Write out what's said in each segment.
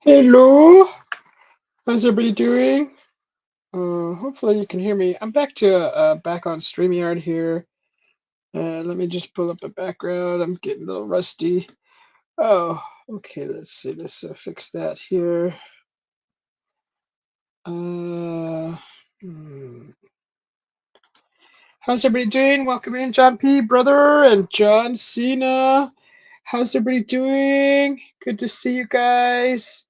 Hello, how's everybody doing? Hopefully you can hear me. I'm back on StreamYard here. Let me just pull up a background. I'm getting a little rusty. Oh, okay. Let's see. Let's fix that here. Uh, hmm. How's everybody doing? Welcome in, John P. Brother and John Cena. How's everybody doing? Good to see you guys.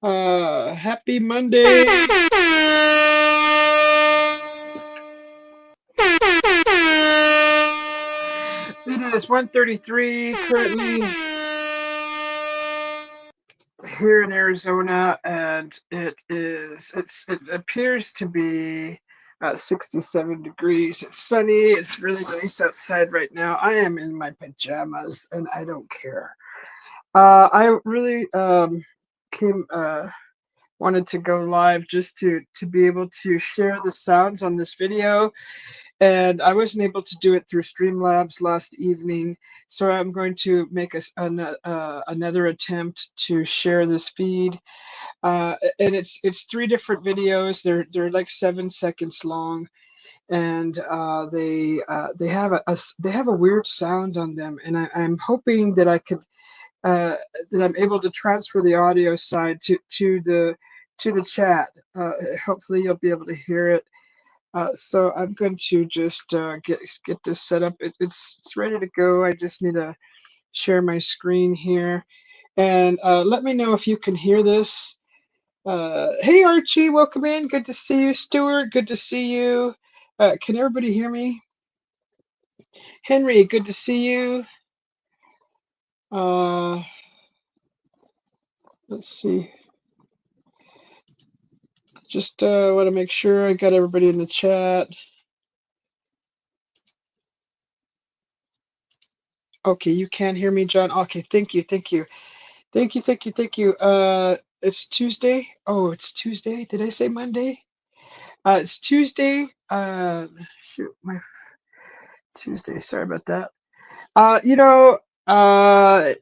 Happy Monday. It is 1:33 currently here in Arizona, and it appears to be 67 degrees. It's sunny. It's really nice outside right now. I am in my pajamas, and I don't care. I really came wanted to go live just to be able to share the sounds on this video, and I wasn't able to do it through Streamlabs last evening, so I'm going to make another attempt to share this feed. And it's three different videos. They're like 7 seconds long, and they have they have a weird sound on them, and I'm hoping that I could that I'm able to transfer the audio side to the chat. Hopefully you'll be able to hear it. So I'm going to just get this set up. It's ready to go. I just need to share my screen here, and let me know if you can hear this. Hey Archie, welcome in. Good to see you, Stuart. Good to see you. Can everybody hear me? Henry, good to see you. Uh, let's see. Just want to make sure I got everybody in the chat. Okay, you can hear me, John. Okay, thank you, thank you. Thank you, thank you, thank you. It's Tuesday. Oh, it's Tuesday. Did I say Monday? It's Tuesday. Shoot, my Tuesday. Sorry about that. You know, I'm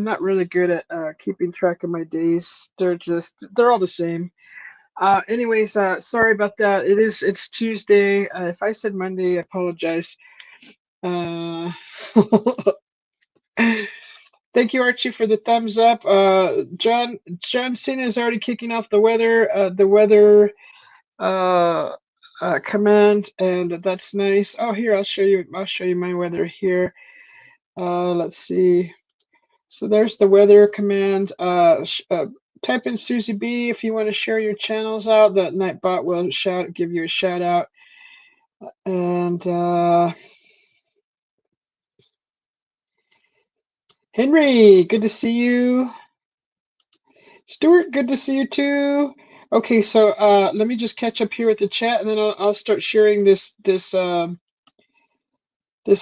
not really good at keeping track of my days. They're all the same. Anyways, sorry about that. It's Tuesday. If I said Monday, I apologize. Uh, Thank you, Archie, for the thumbs up. John Cena is already kicking off the weather uh, command, and that's nice. Oh, here I'll show you. I'll show you my weather here. Let's see. So there's the weather command. Type in Susie B if you want to share your channels out. That Nightbot will give you a shout out. And Henry, good to see you. Stuart, good to see you too. Okay, so let me just catch up here with the chat, and then I'll start sharing this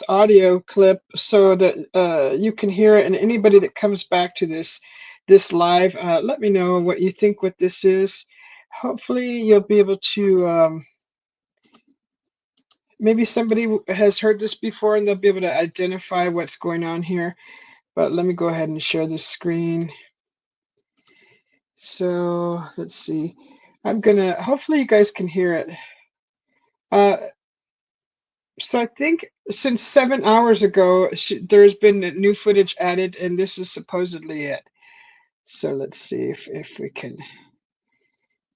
audio clip so that you can hear it. And anybody that comes back to this live, let me know what you think what this is. Hopefully, you'll be able to. Maybe somebody has heard this before, and they'll be able to identify what's going on here. But let me go ahead and share this screen. So let's see. Hopefully you guys can hear it. So I think since 7 hours ago, there's been new footage added, and this is supposedly it. So let's see if we can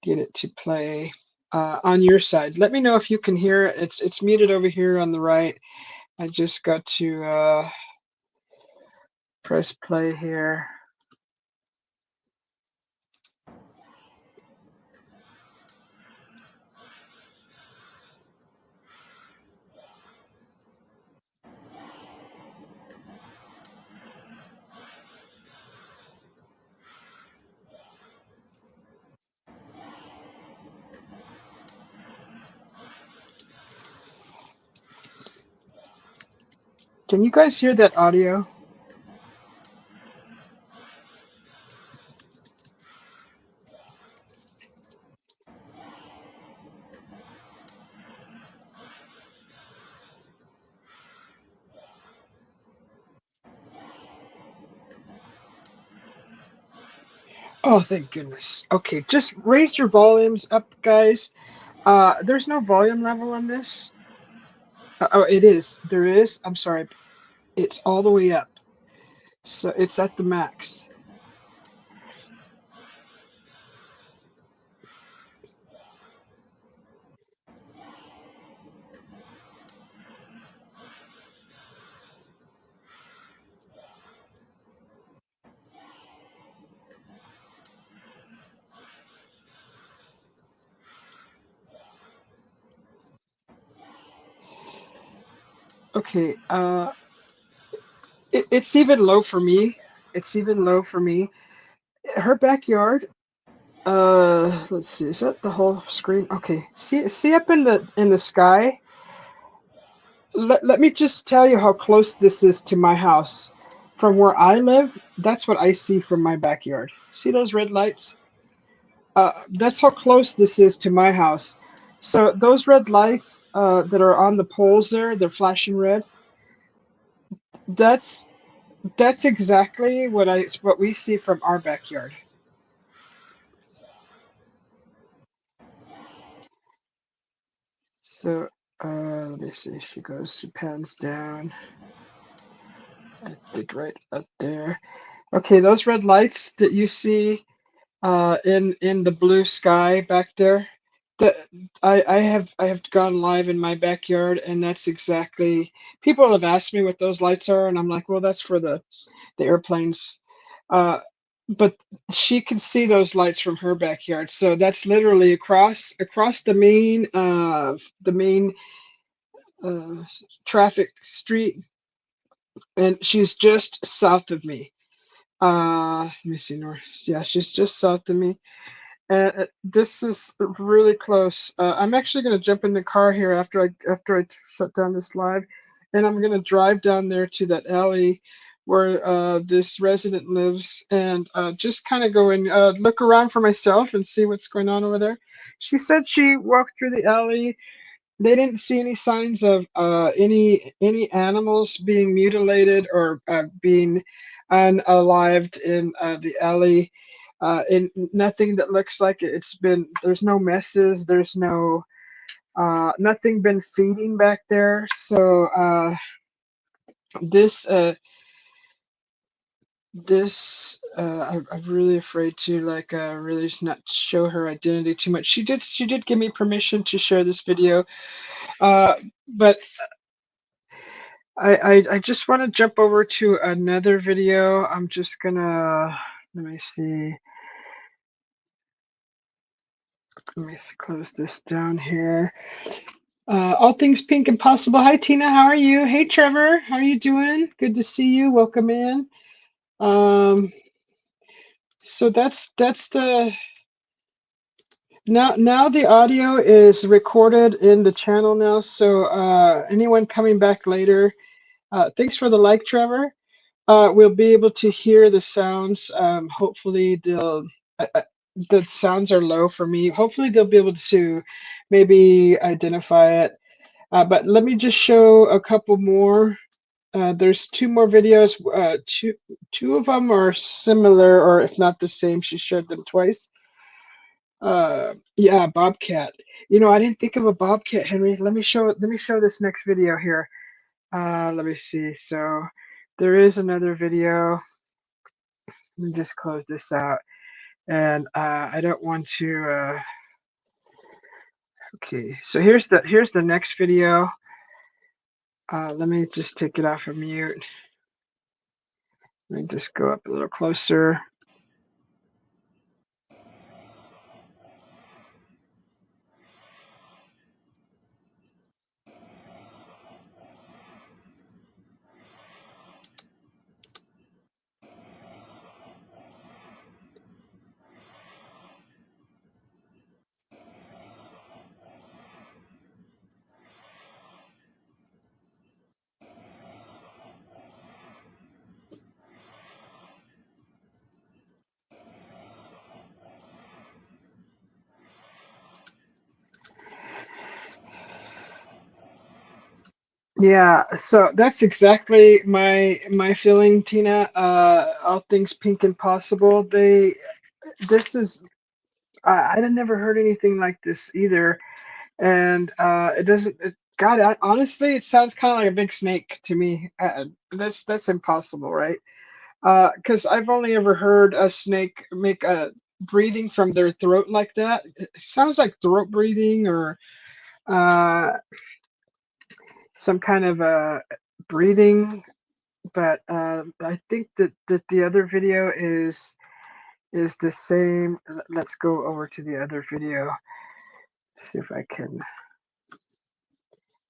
get it to play on your side. Let me know if you can hear it. It's muted over here on the right. I just got to press play here. Can you guys hear that audio? Oh, thank goodness. Okay, just raise your volumes up, guys. There's no volume level on this. Oh, it is. There is. I'm sorry. It's all the way up. So it's at the max. Okay, it's even low for me. It's even low for me. Her backyard, let's see, is that the whole screen? Okay, see up in the sky? Let me just tell you how close this is to my house. From where I live, that's what I see from my backyard. See those red lights? That's how close this is to my house. So those red lights that are on the poles there, they're flashing red. That's that's exactly what we see from our backyard. So let me see. She pans down. I think right up there. Okay, those red lights that you see in the blue sky back there, that I have gone live in my backyard, and that's exactly. People have asked me what those lights are, and I'm like, well, that's for the airplanes. Uh, but she can see those lights from her backyard, so that's literally across the main uh, traffic street, and she's just south of me. Let me see, north. Yeah, she's just south of me. This is really close. I'm actually going to jump in the car here after I shut down this live, and I'm going to drive down there to that alley where this resident lives, and just kind of go and look around for myself and see what's going on over there. She said she walked through the alley. They didn't see any signs of any animals being mutilated or being unalived in the alley. And nothing that looks like it's been. There's no messes. There's no nothing been feeding back there. So this I'm really afraid to like really not show her identity too much. She did give me permission to share this video. But I just want to jump over to another video. I'm just gonna let me see. Let me close this down here. All things pink and possible. Hi Tina, how are you? Hey Trevor, how are you doing? Good to see you. Welcome in. Um, so that's the now the audio is recorded in the channel now. So anyone coming back later, thanks for the like, Trevor. We'll be able to hear the sounds. Hopefully, the sounds are low for me. Hopefully, they'll be able to maybe identify it. But let me just show a couple more. There's two more videos. Two of them are similar, or if not the same. She shared them twice. Yeah, bobcat. I didn't think of a bobcat, Henry. Let me show this next video here. Let me see. So there is another video. Let me just close this out. And I don't want to. Okay, so here's the next video. Let me just take it off of mute. Let me just go up a little closer. Yeah, so that's exactly my feeling, Tina. All things pink and possible. this is I had never heard anything like this either, and it doesn't. God, honestly, it sounds kind of like a big snake to me. That's impossible, right? Because I've only ever heard a snake make a breathing from their throat like that. It sounds like throat breathing or uh, some kind of breathing. But I think that the other video is the same. Let's go over to the other video. See if I can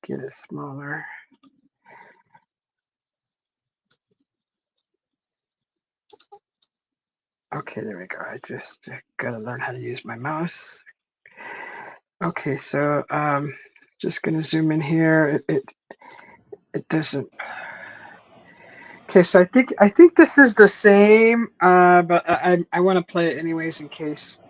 get it smaller. Okay, there we go. I just gotta learn how to use my mouse. Okay, so just gonna zoom in here. It doesn't. Okay, so I think this is the same, but I want to play it anyways in case.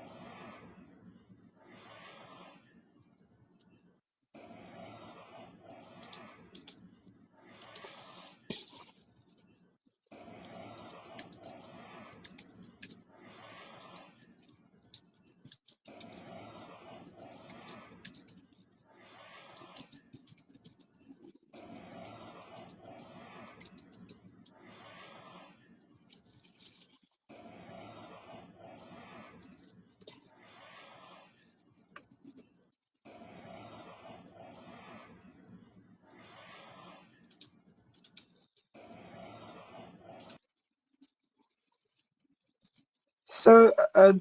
So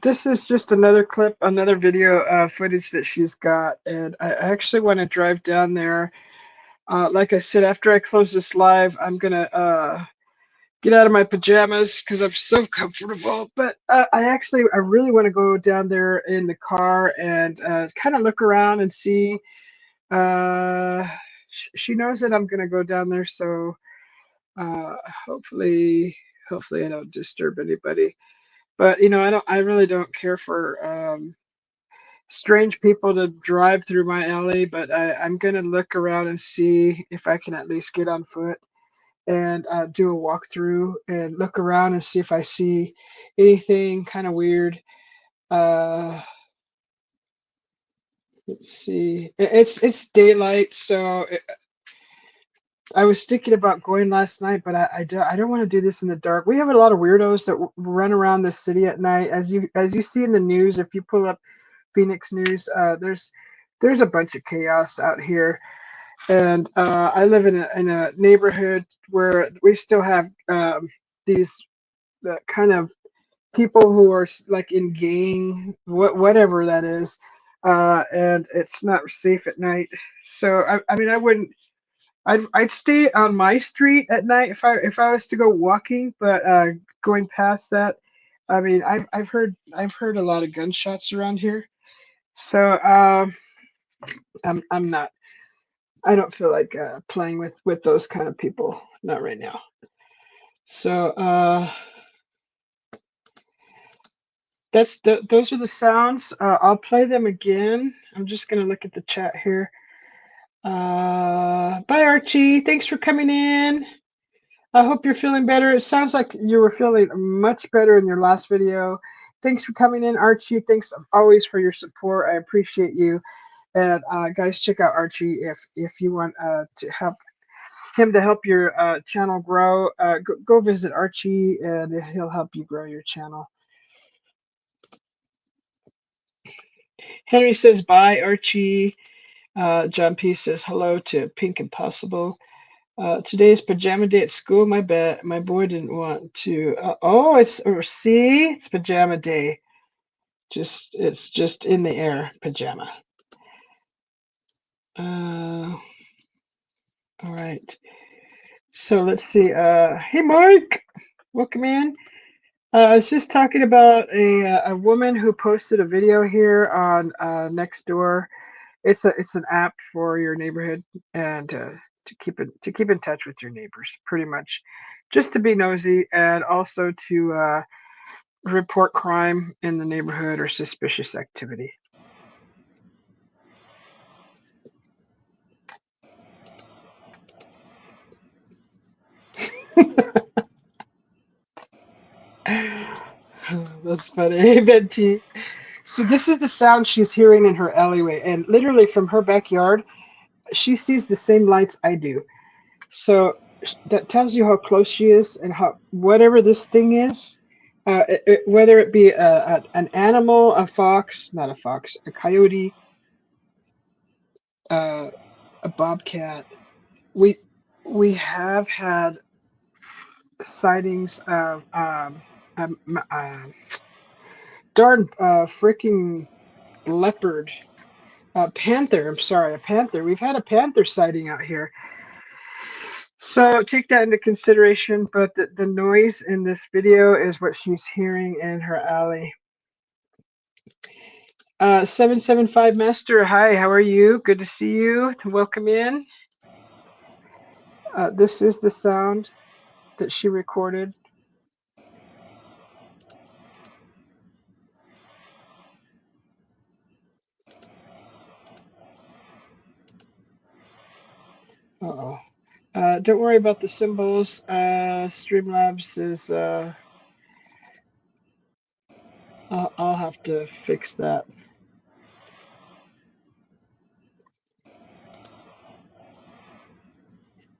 this is just another clip, another video footage that she's got, and I actually want to drive down there. Like I said, after I close this live, I'm gonna get out of my pajamas because I'm so comfortable. But I really want to go down there in the car and kind of look around and see. Uh, she knows that I'm gonna go down there, so uh, hopefully, hopefully I don't disturb anybody. But I really don't care for strange people to drive through my alley. But I'm gonna look around and see if I can at least get on foot and do a walkthrough and look around and see if I see anything kind of weird. Uh, let's see. It's daylight, so I was thinking about going last night, but I don't want to do this in the dark. We have a lot of weirdos that run around the city at night, as you see in the news. If you pull up Phoenix news, there's a bunch of chaos out here, and I live in a neighborhood where we still have these kind of people who are like in gang, whatever that is, and it's not safe at night. So I mean, I wouldn't. I'd stay on my street at night if I was to go walking, but going past that, I mean, I've heard a lot of gunshots around here, so I'm not. I don't feel like playing with those kind of people, not right now. So those are the sounds. I'll play them again. I'm just gonna look at the chat here. Bye Archie. Thanks for coming in. I hope you're feeling better. It sounds like you were feeling much better in your last video. Thanks for coming in, Archie. Thanks always for your support. I appreciate you. And guys, check out Archie if you want to help him to help your channel grow. Go visit Archie, and he'll help you grow your channel. Henry says bye, Archie. John P says hello to Pink Impossible. Today's pajama day at school. My boy didn't want to. It's pajama day. It's just in the air, pajama. All right. So let's see. Hey, Mike, welcome in. I was just talking about a woman who posted a video here on Nextdoor. It's an app for your neighborhood and to keep in touch with your neighbors, pretty much, just to be nosy and also to report crime in the neighborhood or suspicious activity. That's funny. Hey, Betty. So this is the sound she's hearing in her alleyway, and literally from her backyard, she sees the same lights I do. So that tells you how close she is, and how whatever this thing is, whether it be an animal, a fox, not a fox, a coyote, uh, a bobcat. We we have had sightings of darn freaking leopard, panther. I'm sorry, a panther. We've had a panther sighting out here. So take that into consideration. But the noise in this video is what she's hearing in her alley. 775 Master, hi, how are you? Good to see you. Welcome in. This is the sound that she recorded. Uh-oh. Don't worry about the symbols. Streamlabs is, I'll have to fix that.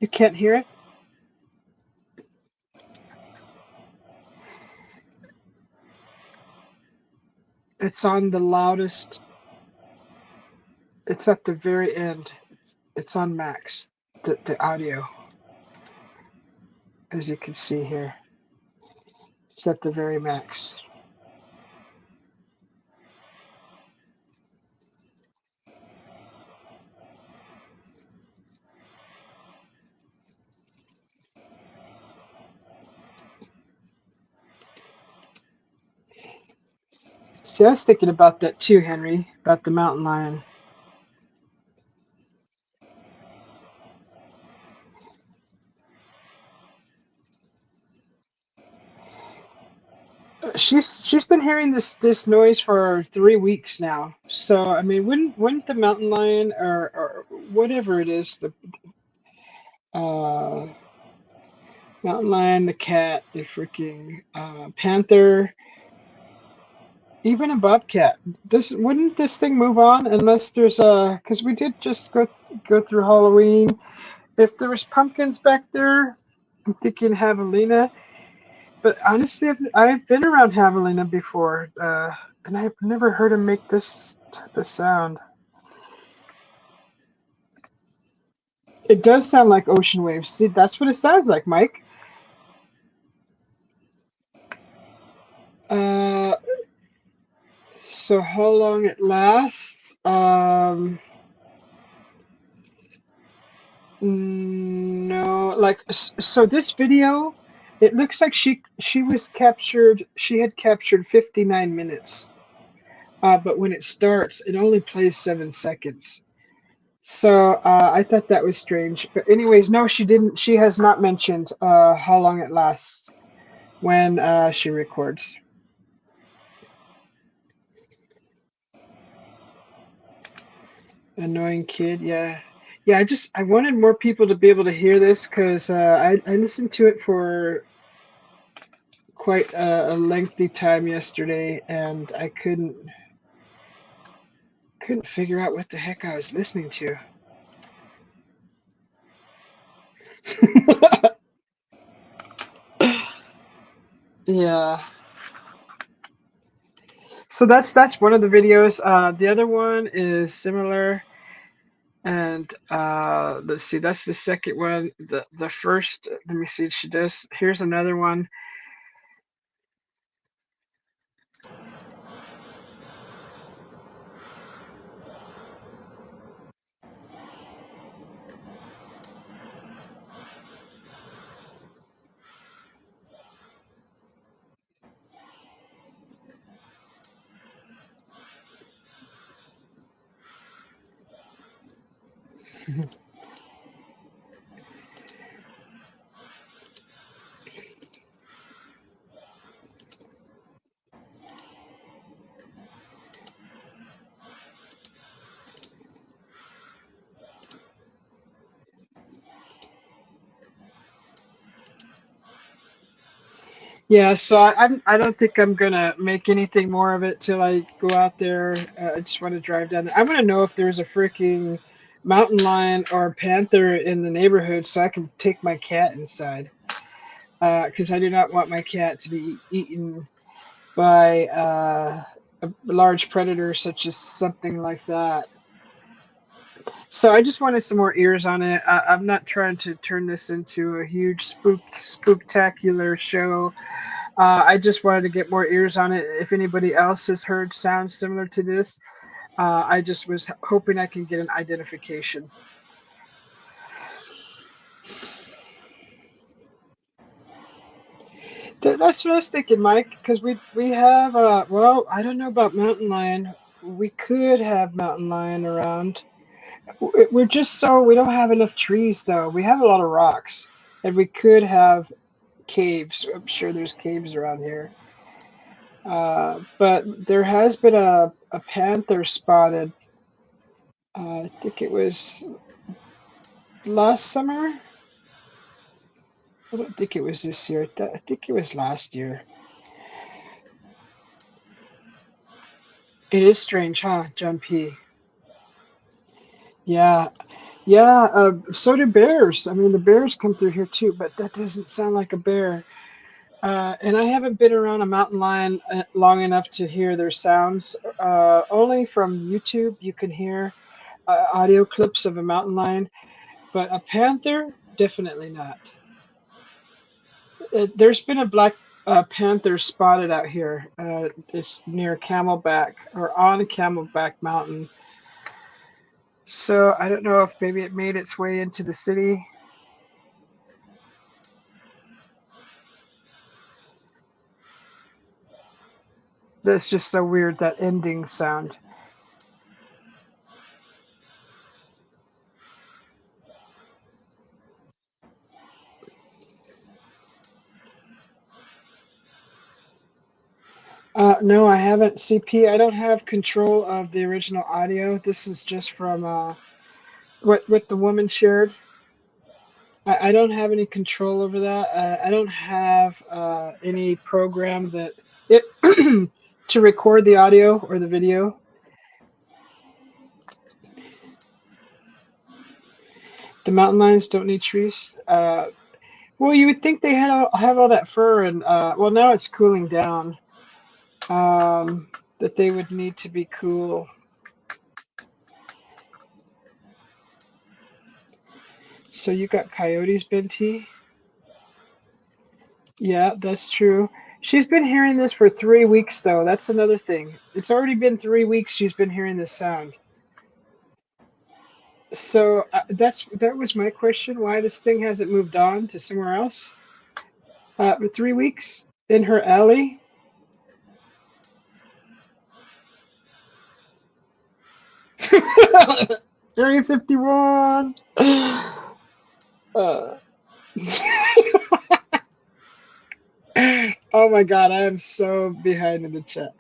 You can't hear it? It's on the loudest. It's at the very end. It's on max, the audio, as you can see here. It's at the very max. See, I was thinking about that too, Henry, about the mountain lion. She's been hearing this noise for 3 weeks now. So I mean, wouldn't the mountain lion or whatever it is, the uh, mountain lion, the cat, the freaking panther, even a bobcat. This wouldn't this thing move on unless there's a, because we did just go through Halloween. If there was pumpkins back there, I'm thinking javelina. But honestly, I've been around javelina before, and I've never heard him make this type of sound. It does sound like ocean waves. See, that's what it sounds like, Mike. Uh, so how long it lasts? No, like so this video, it looks like she was captured. She had captured 59 minutes. But when it starts, it only plays 7 seconds. So I thought that was strange. But anyways, no, she didn't. She has not mentioned how long it lasts when she records. Annoying kid, yeah. Yeah, I wanted more people to be able to hear this because I listened to it for quite a lengthy time yesterday, and I couldn't figure out what the heck I was listening to. Yeah. So that's one of the videos. The other one is similar, and let's see, that's the second one. The first, let me see, she does. Here's another one. Yeah, so I don't think I'm gonna make anything more of it till I go out there. I just want to drive down there. I want to know if there's a freaking mountain lion or a panther in the neighborhood so I can take my cat inside. Because I do not want my cat to be eaten by a large predator such as something like that. So I just wanted some more ears on it. I'm not trying to turn this into a huge spooktacular show. I just wanted to get more ears on it. If anybody else has heard sounds similar to this, I just was hoping I can get an identification. That's what I was thinking, Mike. Because we have well, I don't know about mountain lion. We could have mountain lion around. We're just so we don't have enough trees though. We have a lot of rocks, and we could have caves. I'm sure there's caves around here. But there has been a panther spotted. I think it was last summer. I don't think it was this year. I think it was last year. It is strange, huh, John P? Yeah, yeah. So do bears. I mean, the bears come through here too, but that doesn't sound like a bear. And I haven't been around a mountain lion long enough to hear their sounds. Only from YouTube you can hear audio clips of a mountain lion, but a panther, definitely not. There's been a black panther spotted out here. It's near Camelback or on Camelback Mountain. So I don't know if maybe it made its way into the city. That's just so weird, that ending sound. No, I haven't. CP, I don't have control of the original audio. This is just from what the woman shared. I don't have any control over that. I don't have any program that it to record the audio or the video. The mountain lions don't need trees. Well, you would think they have all that fur, and well, now it's cooling down. That they would need to be cool. So you got coyotes, Binti? Yeah, that's true. She's been hearing this for 3 weeks, though. That's another thing. It's already been 3 weeks she's been hearing this sound. So that was my question. Why this thing hasn't moved on to somewhere else? For 3 weeks in her alley. Area 51. Uh, oh my god, I am so behind in the chat.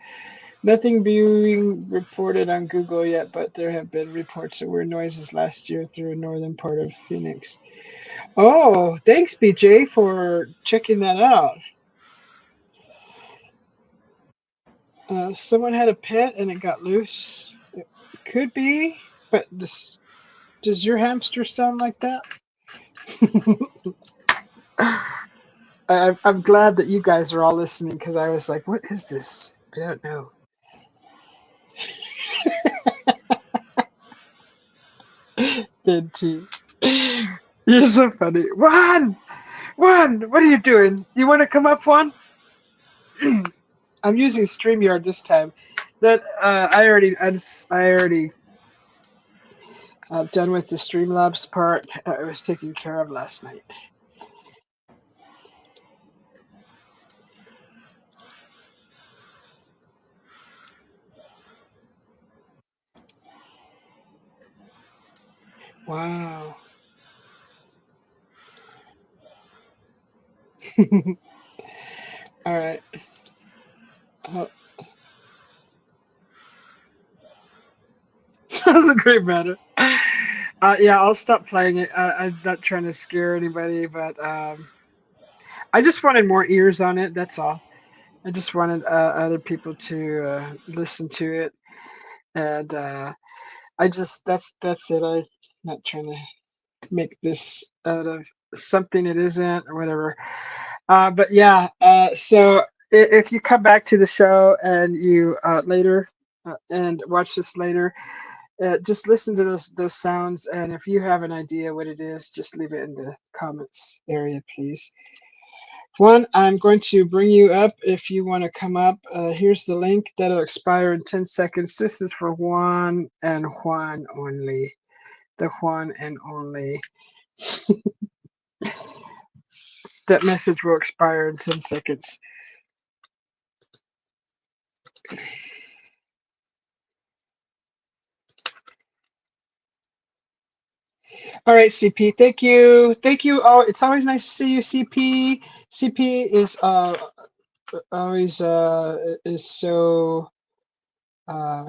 Nothing being reported on Google yet, but there have been reports that were noises last year through a northern part of Phoenix. Oh, thanks, BJ, for checking that out. Someone had a pet and it got loose. It could be, but does your hamster sound like that? I'm glad that you guys are all listening because I was like, what is this? I don't know. Did too. You're so funny. Juan! Juan! What are you doing? You want to come up, Juan? I'm using StreamYard this time. That I already done with the Streamlabs part. It was taken care of last night. Wow. All right. Oh, that was a great matter. Yeah, I'll stop playing it. I'm not trying to scare anybody, but I just wanted more ears on it. That's all. I just wanted other people to listen to it, and I just that's it. I'm not trying to make this out of something it isn't or whatever. But yeah, so if you come back to the show and you later and watch this later, just listen to those sounds, and if you have an idea what it is, just leave it in the comments area, please. Juan, I'm going to bring you up if you want to come up. Here's the link that'll expire in 10 seconds. This is for Juan and Juan only. The Juan and only. That message will expire in 10 seconds. All right, CP. Thank you. Thank you. Oh, it's always nice to see you, CP. CP is always is so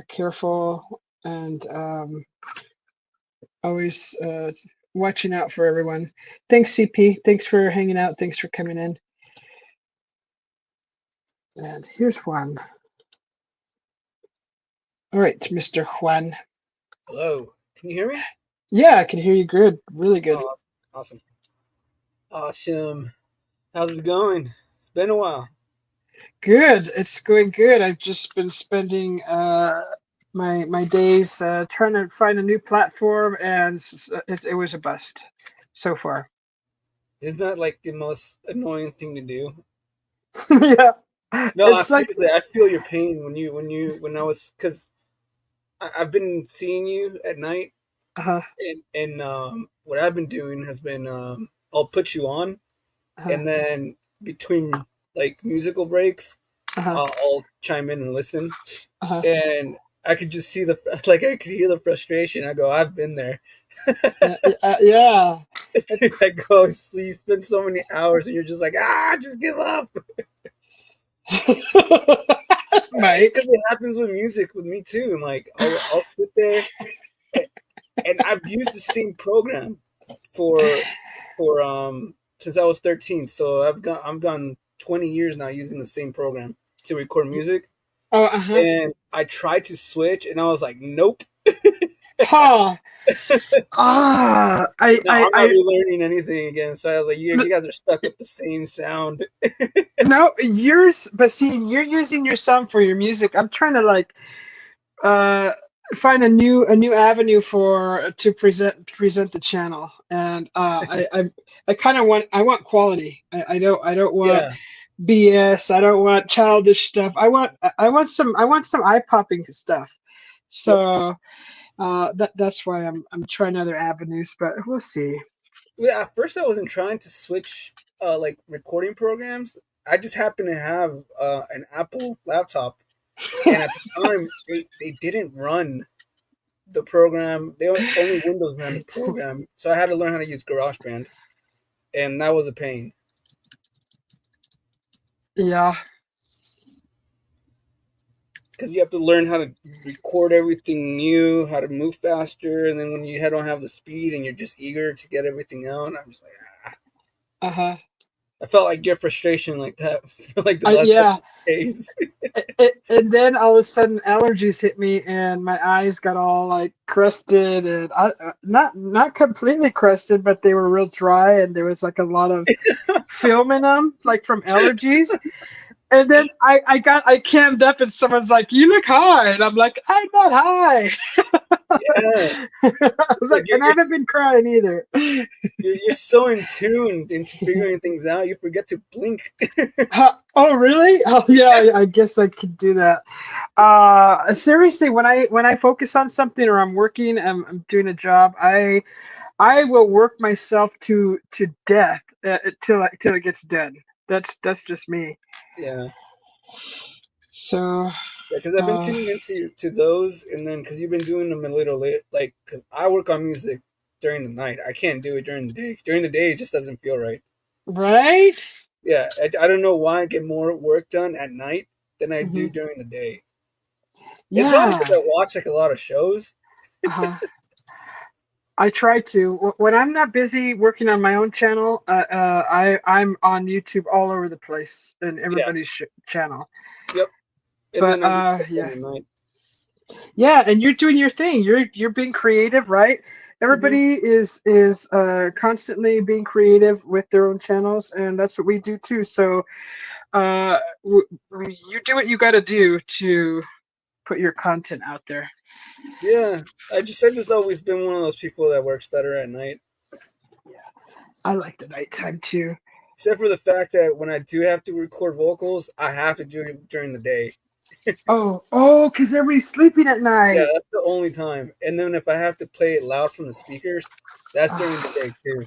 careful and always watching out for everyone. Thanks, CP. Thanks for hanging out. Thanks for coming in. And here's Juan. All right, Mr. Juan. Hello. Can you hear me? Yeah, I can hear you good. Really good. Oh, awesome. Awesome. How's it going? It's been a while. Good. It's going good. I've just been spending my days trying to find a new platform, and it was a bust so far. Isn't that like the most annoying thing to do? Yeah, No, it's like seriously, I feel your pain when I was because I've been seeing you at night, uh-huh, and what I've been doing has been I'll put you on, uh-huh, and then between like musical breaks, uh-huh, I'll chime in and listen, uh-huh. and I could just see like I could hear the frustration. I go, I've been there. Yeah. I go, so you spend so many hours, and you're just like, just give up. It's Mike. because it happens with music with me too. And like, I'll sit there, and I've used the same program for since I was 13. So I've gone 20 years now using the same program to record music. Oh, uh-huh. And I tried to switch, and I was like, nope. Huh. Ah, No, I'm not relearning anything again. So I was like, you guys are stuck with the same sound. no, yours, but see, you're using your sound for your music. I'm trying to like uh find a new avenue for to present the channel, and I kind of want quality. I don't want Yeah. BS. I don't want childish stuff. I want some eye popping stuff. Yep. So that's why I'm trying other avenues, but we'll see. Yeah, at first I wasn't trying to switch like recording programs. I just happened to have an Apple laptop, and at the time they didn't run the program. Only Windows ran the program, so I had to learn how to use GarageBand, and that was a pain Yeah. because you have to learn how to record everything new, how to move faster, and then when you don't have the speed and you're just eager to get everything out, I'm just like, Uh-huh. I felt like your frustration like that for like the last couple Yeah. of days. And then all of a sudden allergies hit me and my eyes got all like crusted, and not completely crusted, but they were real dry, and there was like a lot of film in them, like from allergies. And then I cammed up and someone's like, "You look high," and I'm like, "I'm not high." Yeah, I was it's like, like and I haven't been crying either. you're so in tune into figuring things out, you forget to blink. Oh really? Oh yeah, I guess I could do that. Seriously, when I focus on something or I'm working, I'm doing a job, I will work myself to death till it gets done. That's just me. Yeah, So yeah, because I've been uh, tuning into those, and then because you've been doing them a little late, like because I work on music during the night, I can't do it during the day. During the day, it just doesn't feel right. right? Yeah, I don't know why I get more work done at night than I do Hmm. during the day. It's probably because Yeah. I watch like a lot of shows. Uh-huh. I try to. When I'm not busy working on my own channel, I'm on YouTube all over the place and Yeah. everybody's channel. Yep. And But then I just stay yeah, in the night. yeah, and you're doing your thing. You're being creative, right? Hmm. Everybody is constantly being creative with their own channels, and that's what we do too. So you do what you got to do to put your content out there. Yeah. I just always been one of those people that works better at night. I like the nighttime too. Except for the fact that when I do have to record vocals, I have to do it during the day. Oh, because everybody's sleeping at Yeah, night. that's the only time. And then if I have to play it loud from the speakers, that's during the day too.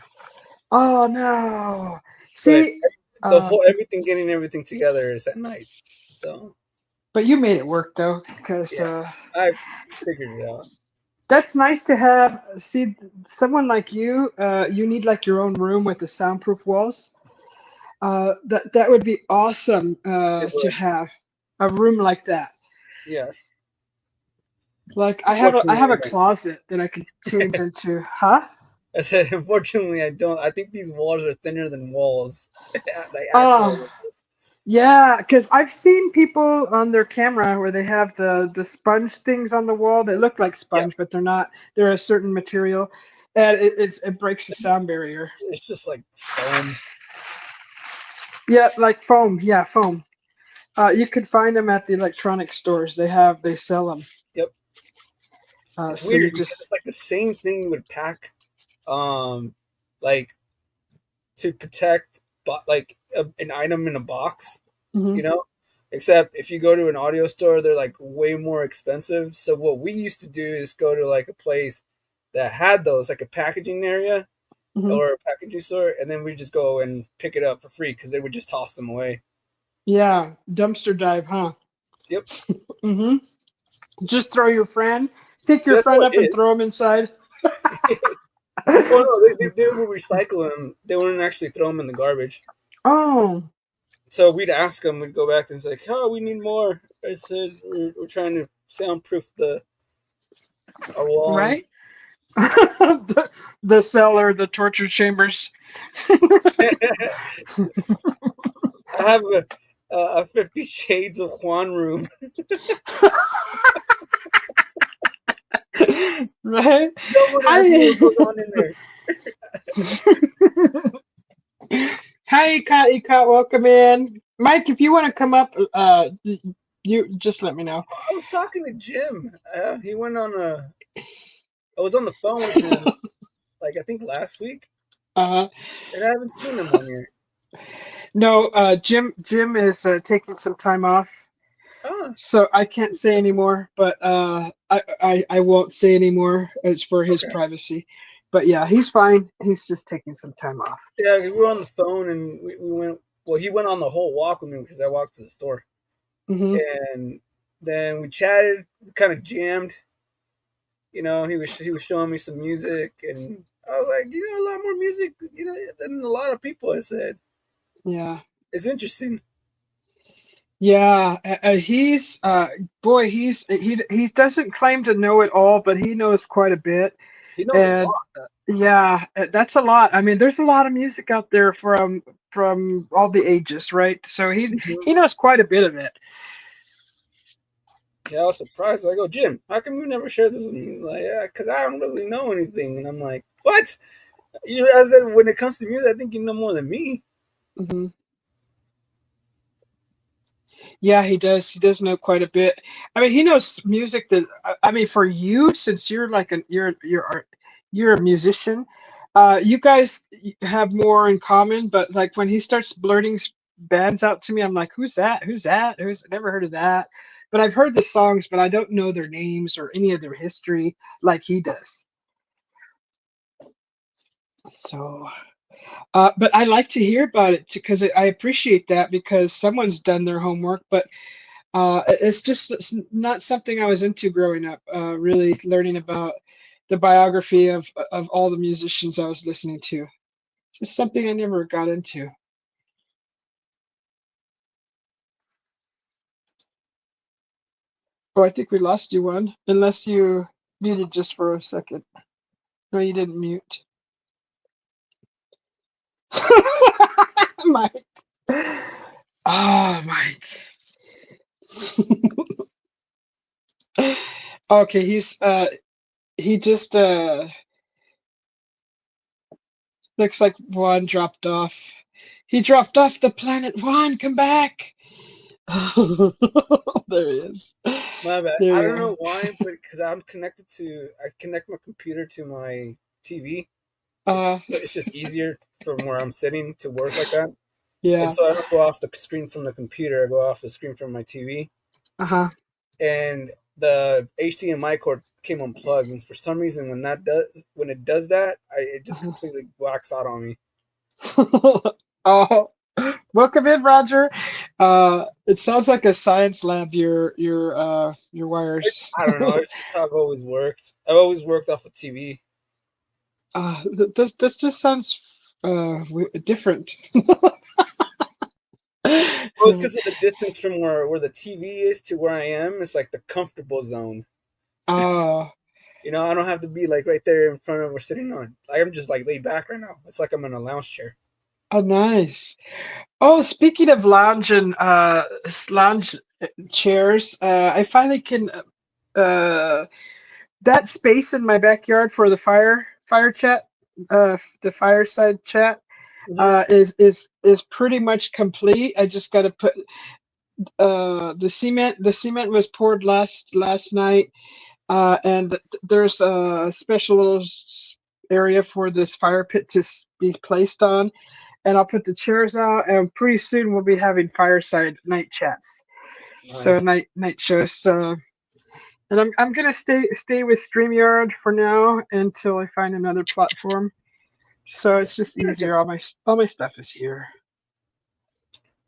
Oh no. But See, the uh, whole getting everything together is at night. So but you made it work though, because yeah, I've figured it out. that's nice to have. See, someone like you, you need like your own room with the soundproof walls. That would be awesome It to would. have a room like that. Yes. Like I Unfortunately, have I a don't. closet that I could change into. Huh? I said, unfortunately, I don't. I think these walls are thinner than walls, like actual Oh, walls. yeah, because I've seen people on their camera where they have the sponge things on the wall. They look like Yeah, sponge, but they're not. They're a certain material, and it breaks the sound barrier. it's just like foam. Yeah, like foam. Yeah, foam. You could find them at the electronic stores. They sell them. Yep. It's So you weird because just it's like the same thing you would pack, um, like to protect, like an item in a box, hmm you know. Except if you go to an audio store, they're like way more expensive. So what we used to do is go to like a place that had those, like a packaging area hmm or a packaging store, and then we just go and pick it up for free because they would just toss them away. yeah, dumpster dive, huh? Yep. hmm Just throw your friend, pick So your that's friend all it up and is. throw him inside. Well, no, they would recycle them. They wouldn't actually throw them in the garbage. Oh, So we'd ask them. We'd go back and say, like, "Oh, we need more." I said, "We're trying to soundproof the our right. walls." The cellar, the torture chambers. I have a 50 Shades of Juan room. Right? No one ever Hi. goes on in there. Hi, Ika. Welcome in. Mike, if you want to come up, you just let me know. I was talking to Jim. He went on a. I was on the phone with him, like I think last week, Uh, and I haven't seen him on here. no, Jim is taking some time off, Ah, so I can't say anymore. But I won't say anymore. It's for his okay. privacy. But yeah, he's fine. He's just taking some time off. Yeah, we were on the phone, and we went. Well, he went on the whole walk with me because I walked to the store, hmm and then we chatted, kind of jammed. He was showing me some music, and I was like, a lot more music, than a lot of people. I said, Yeah. it's interesting. Yeah, he's boy, he doesn't claim to know it all, but he knows quite a bit. He knows a And lot. yeah, that's a lot. I mean, there's a lot of music out there from all the ages, right? So Mhm. he knows quite a bit of it. Yeah, I was surprised. I go, Jim, how come you never shared this with me? He's like, yeah, because I don't really know anything. And I'm like, what? I said, when it comes to music, I think you know more than me. hmm Yeah, he does. He does know quite a bit. I mean, he knows music that I mean, for you, since you're like you're a musician, you guys have more in common. But like when he starts blurting bands out to me, I'm like, who's that? Who's that? Who's never heard of that? But I've heard the songs, but I don't know their names or any of their history like he does. So, but I like to hear about it because I appreciate that because someone's done their homework. But it's not something I was into growing up. Really learning about the biography of all the musicians I was listening to. Just something I never got into. Oh, I think we lost you one, unless you muted just for a second. No, you didn't mute. Mike. Oh, Mike. Okay, he just looks like Juan dropped off. He dropped off the planet. Juan, come back. There he is. My bad. There I you don't are. know why, but because I connect my computer to my TV. Uh, It's just easier from where I'm sitting to work like that. And yeah. so I don't go off the screen from the computer. I go off the screen from my TV. Uh-huh. And the HDMI cord came unplugged, and for some reason, when it does that, it just Uh-huh. completely whacks out on me. Oh, welcome in, Roger. It sounds like a science lab. Your wires. I don't know. It's just how I've always worked. I've always worked off of TV. This just sounds different. Well, it's because of the distance from where the TV is to where I am. It's like the comfortable zone. Oh, You know, I don't have to be like right there in front of or sitting on. Like I'm just like laid back right now. It's like I'm in a lounge chair. oh, nice. Oh, speaking of lounge and lounge chairs, I finally can that space in my backyard for the fire chat, the fireside chat, Mm-hmm. is pretty much complete. I just got to put the cement. The cement was poured last night, and there's a special little area for this fire pit to be placed on, and I'll put the chairs out, and pretty soon we'll be having fireside night chats. So Nice. night shows. So, and I'm gonna stay with StreamYard for now until I find another platform. So it's just easier. All my stuff is here.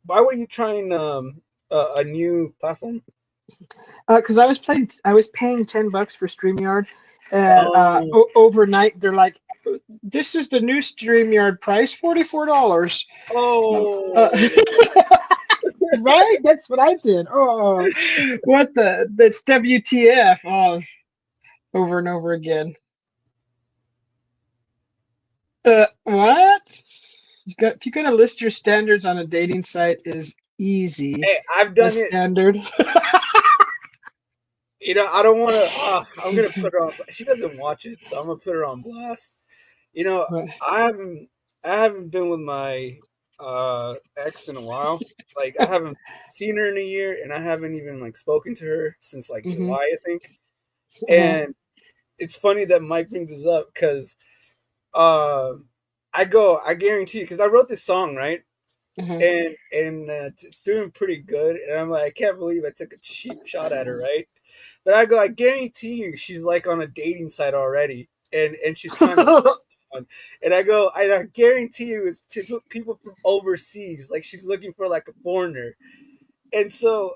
Why were you trying a new platform? Because I was paying $10 for StreamYard, and Oh, overnight they're like, "This is the new StreamYard price, $44." Uh, oh, right? That's what I did. Oh, what that's WTF? Oh, over and over again. What? If you gotta list your standards on a dating site is easy. hey, I've A done it. standard. You know, I don't want to. I'm gonna put her on. She doesn't watch it, so I'm gonna put her on blast. You know, Right. I haven't I haven't been with my ex in a while. Like I haven't seen her in a year, and I haven't even like spoken to her since like Mm-hmm. July, I think. Uh-huh. And it's funny that Mike brings this up because um, I guarantee you, because I wrote this song, right? Uh-huh. And it's doing pretty good, and I'm like, I can't believe I took a cheap shot at her, right? But I guarantee you, she's like on a dating site already, and she's trying to find someone. And I guarantee you, it's people from overseas, like she's looking for like a foreigner. And so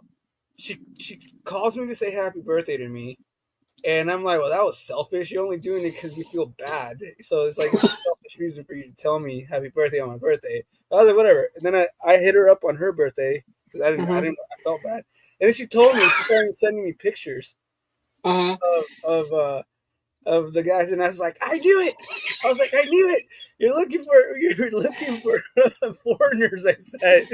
she calls me to say happy birthday to me, and I'm like, well, that was selfish. You're only doing it because you feel bad. So it's like it's a selfish reason for you to tell me happy birthday on my birthday. I was like, whatever. And then I hit her up on her birthday because Uh-huh. I felt bad. And then she told me, she started sending me pictures Uh-huh. of of the guys, and I was like, I knew it. I was like, I knew it. You're looking for foreigners. I said.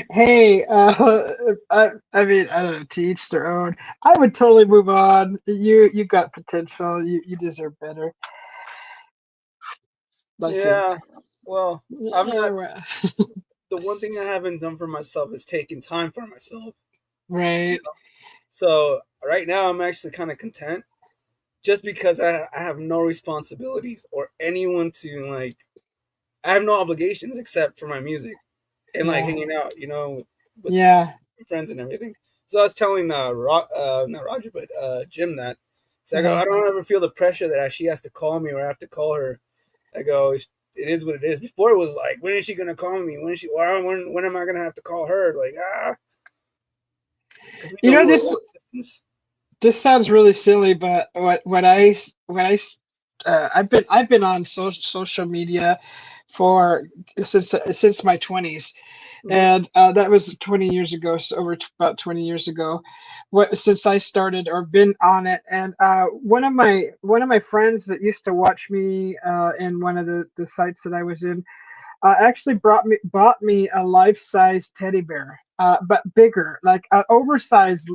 Hey, I mean, I don't know, to each their own. I would totally move on. You got potential. You deserve better. I think. Yeah. Well, I'm not. Well, The one thing I haven't done for myself is taking time for myself. right. So right now, I'm actually kind of content, just because I have no responsibilities or anyone to like. I have no obligations except for my music and like Yeah. hanging out, with Yeah. friends and everything. So I was telling not Roger, but Jim that. So I go, Uh-huh. I don't ever feel the pressure that she has to call me or I have to call her. I go, it is what it is. Before it was like, when is she gonna call me? When am I gonna have to call her? Like because we You know know we were this. long distance. This sounds really silly, but I've been on social media for since my 20s, Hmm. and that was 20 years ago, so about 20 years ago. What since I started or been on it, and one of my friends that used to watch me in one of the sites that I was in actually bought me a life-size teddy bear, but bigger, like an oversized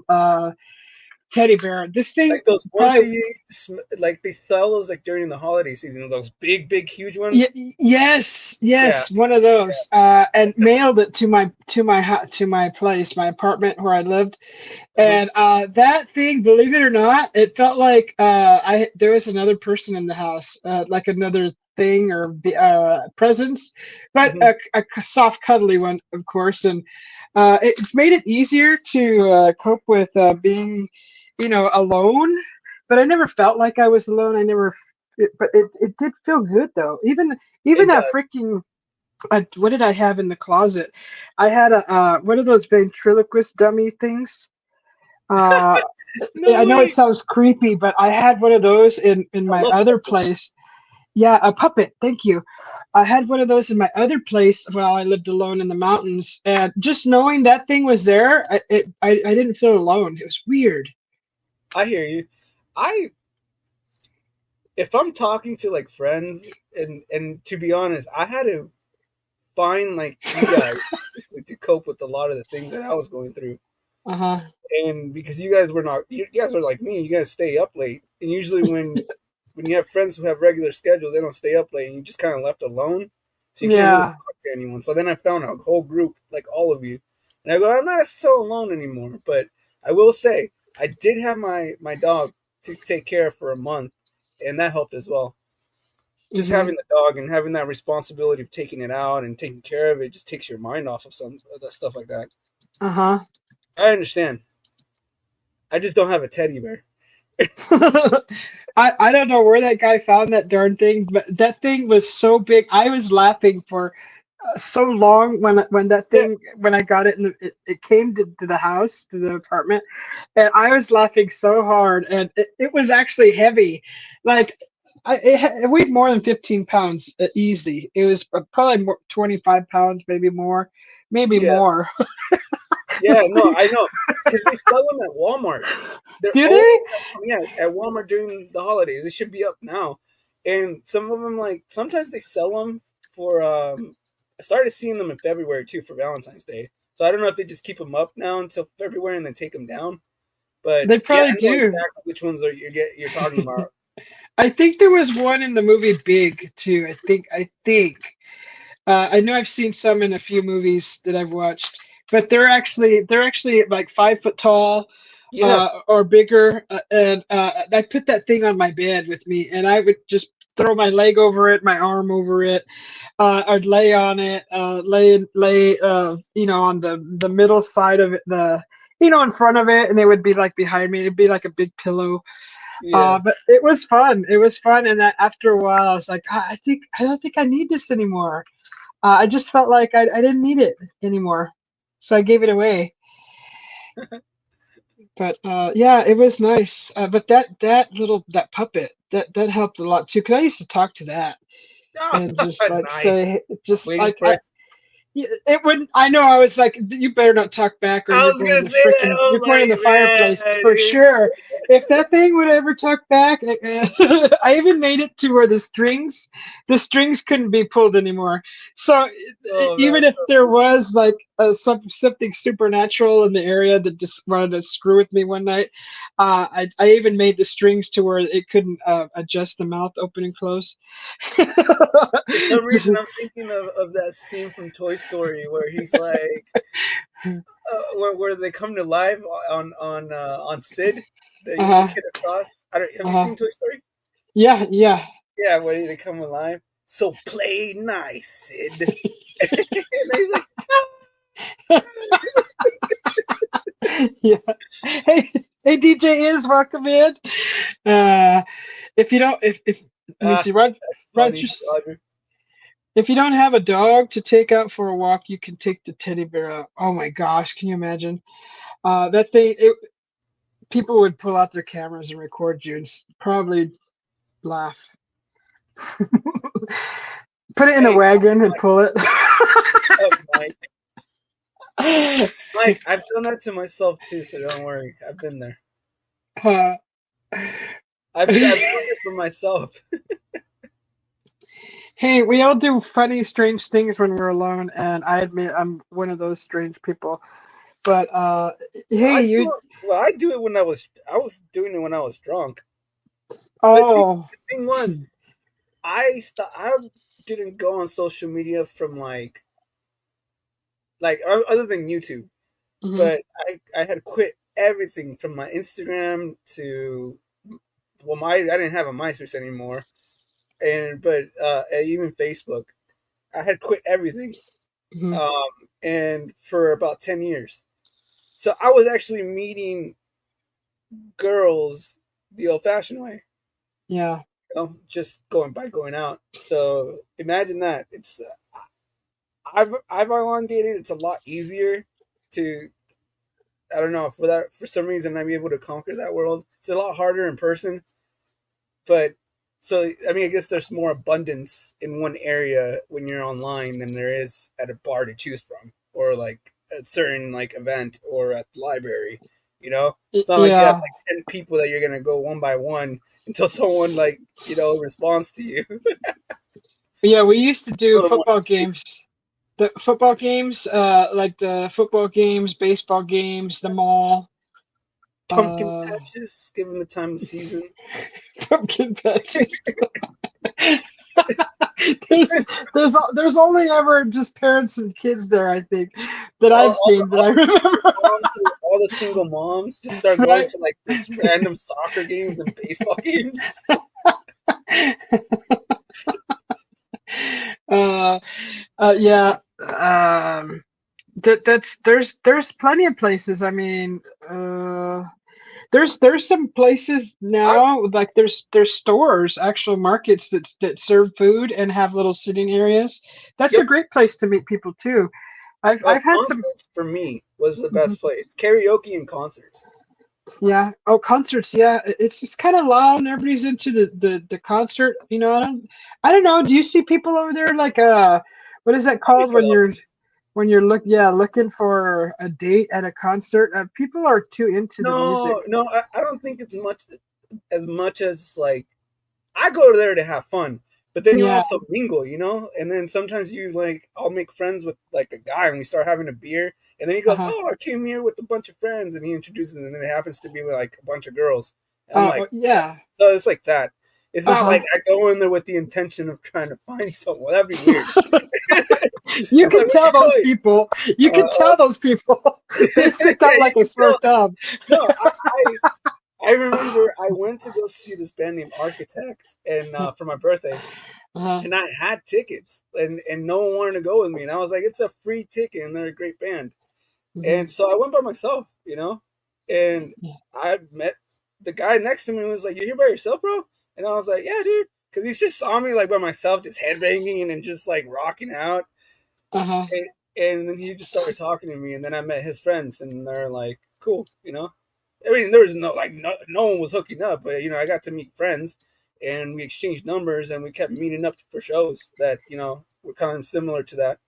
teddy bear. This thing Like those ones probably that like they sell those like during the holiday season, those big, huge ones. Yes, Yeah. yes, one of those, and mailed it to my place, my apartment where I lived. Uh-huh. And that thing, believe it or not, it felt like I there was another person in the house, like another thing or presence, but Hmm. a soft, cuddly one, of course. And it made it easier to cope with being, alone. But I never felt like I was alone. I never, but it did feel good though. Even It that does. freaking what did I have in the closet? I had a one of those ventriloquist dummy things. Uh, No I know it way. sounds creepy, but I had one of those in I my love other puppets. place. Yeah, a puppet. Thank you. I had one of those in my other place while I lived alone in the mountains, and just knowing that thing was there, I didn't feel alone. It was weird. I hear you. I if I'm talking to like friends, and to be honest, I had to find like you guys basically to cope with a lot of the things that I was going through. Uh huh. And because you guys were not, you guys are like me, you guys stay up late. And usually when you have friends who have regular schedules, they don't stay up late, and you just kind of left alone, so you can't really Yeah. talk to anyone. So then I found a whole group like all of you, and I go, I'm not so alone anymore. But I will say, I did have my dog to take care of for a month, and that helped as well. Just Hmm. having the dog and having that responsibility of taking it out and taking care of it just takes your mind off of some of that stuff like that. Uh huh. I understand. I just don't have a teddy bear. I don't know where that guy found that darn thing, but that thing was so big. I was laughing for so long Yeah, when I got it and it came to the house, to the apartment, and I was laughing so hard, and it was actually heavy, like it weighed more than 15 pounds, easy. It was probably 25 pounds, maybe more, maybe yeah, more. yeah. This No, thing, I know because they sell them at Walmart. They're do always they? yeah at Walmart during the holidays. They should be up now, and some of them like sometimes they sell them for. I started seeing them in February too for Valentine's Day. So I don't know if they just keep them up now until February and then take them down. But They yeah, probably I know do. exactly which ones are you're talking about. I think there was one in the movie Big too. I think. I know I've seen some in a few movies that I've watched, but they're actually like 5 foot tall, Yeah, or bigger. And I put that thing on my bed with me, and I would just throw my leg over it, my arm over it. I'd lay on it, lay, on the middle side of it, in front of it, and it would be like behind me. It'd be like a big pillow. yeah. But it was fun. It was fun, and after a while, I was like, I don't think I need this anymore. I just felt like I didn't need it anymore, so I gave it away. But yeah, it was nice. But that puppet that helped a lot too, because I used to talk to that Ah, and just like nice. say, just Waiting like for it. it wouldn't. I know. I was like, you better not talk back, or I was gonna say that. I you're was going in the like, fireplace for man. sure. If that thing would ever talk back, I even made it to where the strings couldn't be pulled anymore. So Oh, even that's if so there funny. was like something supernatural in the area that just wanted to screw with me one night, I even made the strings to where it couldn't adjust the mouth open and close. For some Just- reason, I'm thinking of that scene from Toy Story where he's like, where they come to life on Sid, the evil uh-huh, kid across. I don't, have you uh-huh. seen Toy Story? Yeah, yeah. Yeah, where they come alive. So play nice, Sid. And then he's like, Yeah. Hey, hey, DJ is welcome in. Uh, if you don't, if let me ah, see, Rod, funny, Rogers. Roger. If you don't have a dog to take out for a walk, you can take the teddy bear out. Oh my gosh, can you imagine? That thing. People would pull out their cameras and record you and probably laugh. Put it in a Hey, wagon and pull it. Mike. Mike, I've done that to myself too, so don't worry. I've been there. Uh, I've done it for myself. hey, we all do funny, strange things when we're alone, and I admit I'm one of those strange people. But Well, hey, you. I do it when I was doing it when I was drunk. Oh. The thing was, I didn't go on social media from other than YouTube, Mhm. but I had quit everything from my Instagram to I didn't have a MySpace anymore, but even Facebook, I had quit everything, Mhm. um, and for about 10 years. So I was actually meeting girls the old-fashioned way, Yeah. just going out. So imagine that. I've online dated. It's a lot easier to, I don't know, for some reason I'm able to conquer that world. It's a lot harder in person, but so I mean I guess there's more abundance in one area when you're online than there is at a bar to choose from, or like a certain like event or at the library. You know, it's not like you have Yeah. like 10 people that you're gonna go one by one until someone responds to you. Yeah, we used to A do little more football discreet. games. The football games, like the football games, baseball games, the mall, Pumpkin uh, patches, given the time of season. pumpkin patches. there's there's only ever just parents and kids there, I think, that all, I've all, the, seen that all I the single remember. moms, all the single moms just start going Right? to like this random soccer games and baseball games. uh, yeah. That's there's plenty of places. I mean, there's some places I, now, like there's stores, actual markets that serve food and have little sitting areas. That's a yep, great place to meet people too. I've had some. concerts for me was the Mhm. best place. Karaoke and concerts. Yeah. Oh, concerts. Yeah, it's just kind of loud and everybody's into the concert. I don't know. Do you see people over there like what is that I make called it up. when you're looking for a date at a concert? People are too into the music. No, no, I don't think it's much as like I go there to have fun, but then you Yeah. also mingle, and then sometimes I'll make friends with like a guy and we start having a beer, and then he goes, Uh-huh. "Oh, I came here with a bunch of friends," and he introduces, and then it happens to be with like a bunch of girls. And I'm like, Yeah. so it's like that. It's not Uh-huh. like I go in there with the intention of trying to find someone. That'd be weird. You I'm like, can "Where'd you tell go?" those people. You can tell those people. They stick Yeah, out you like a can sore tell. thumb. No, I remember I went to go see this band named Architect, and for my birthday, Uh-huh. and I had tickets, and no one wanted to go with me, and I was like, it's a free ticket, and they're a great band, Hmm. and so I went by myself, and I met the guy next to me and was like, "You here by yourself, bro?" And I was like, "Yeah, dude," because he just saw me like by myself, just headbanging and just like rocking out, Uh-huh. and then he just started talking to me, and then I met his friends, and they're like, "Cool." I mean, there was no one was hooking up, but I got to meet friends, and we exchanged numbers, and we kept meeting up for shows that were kind of similar to that.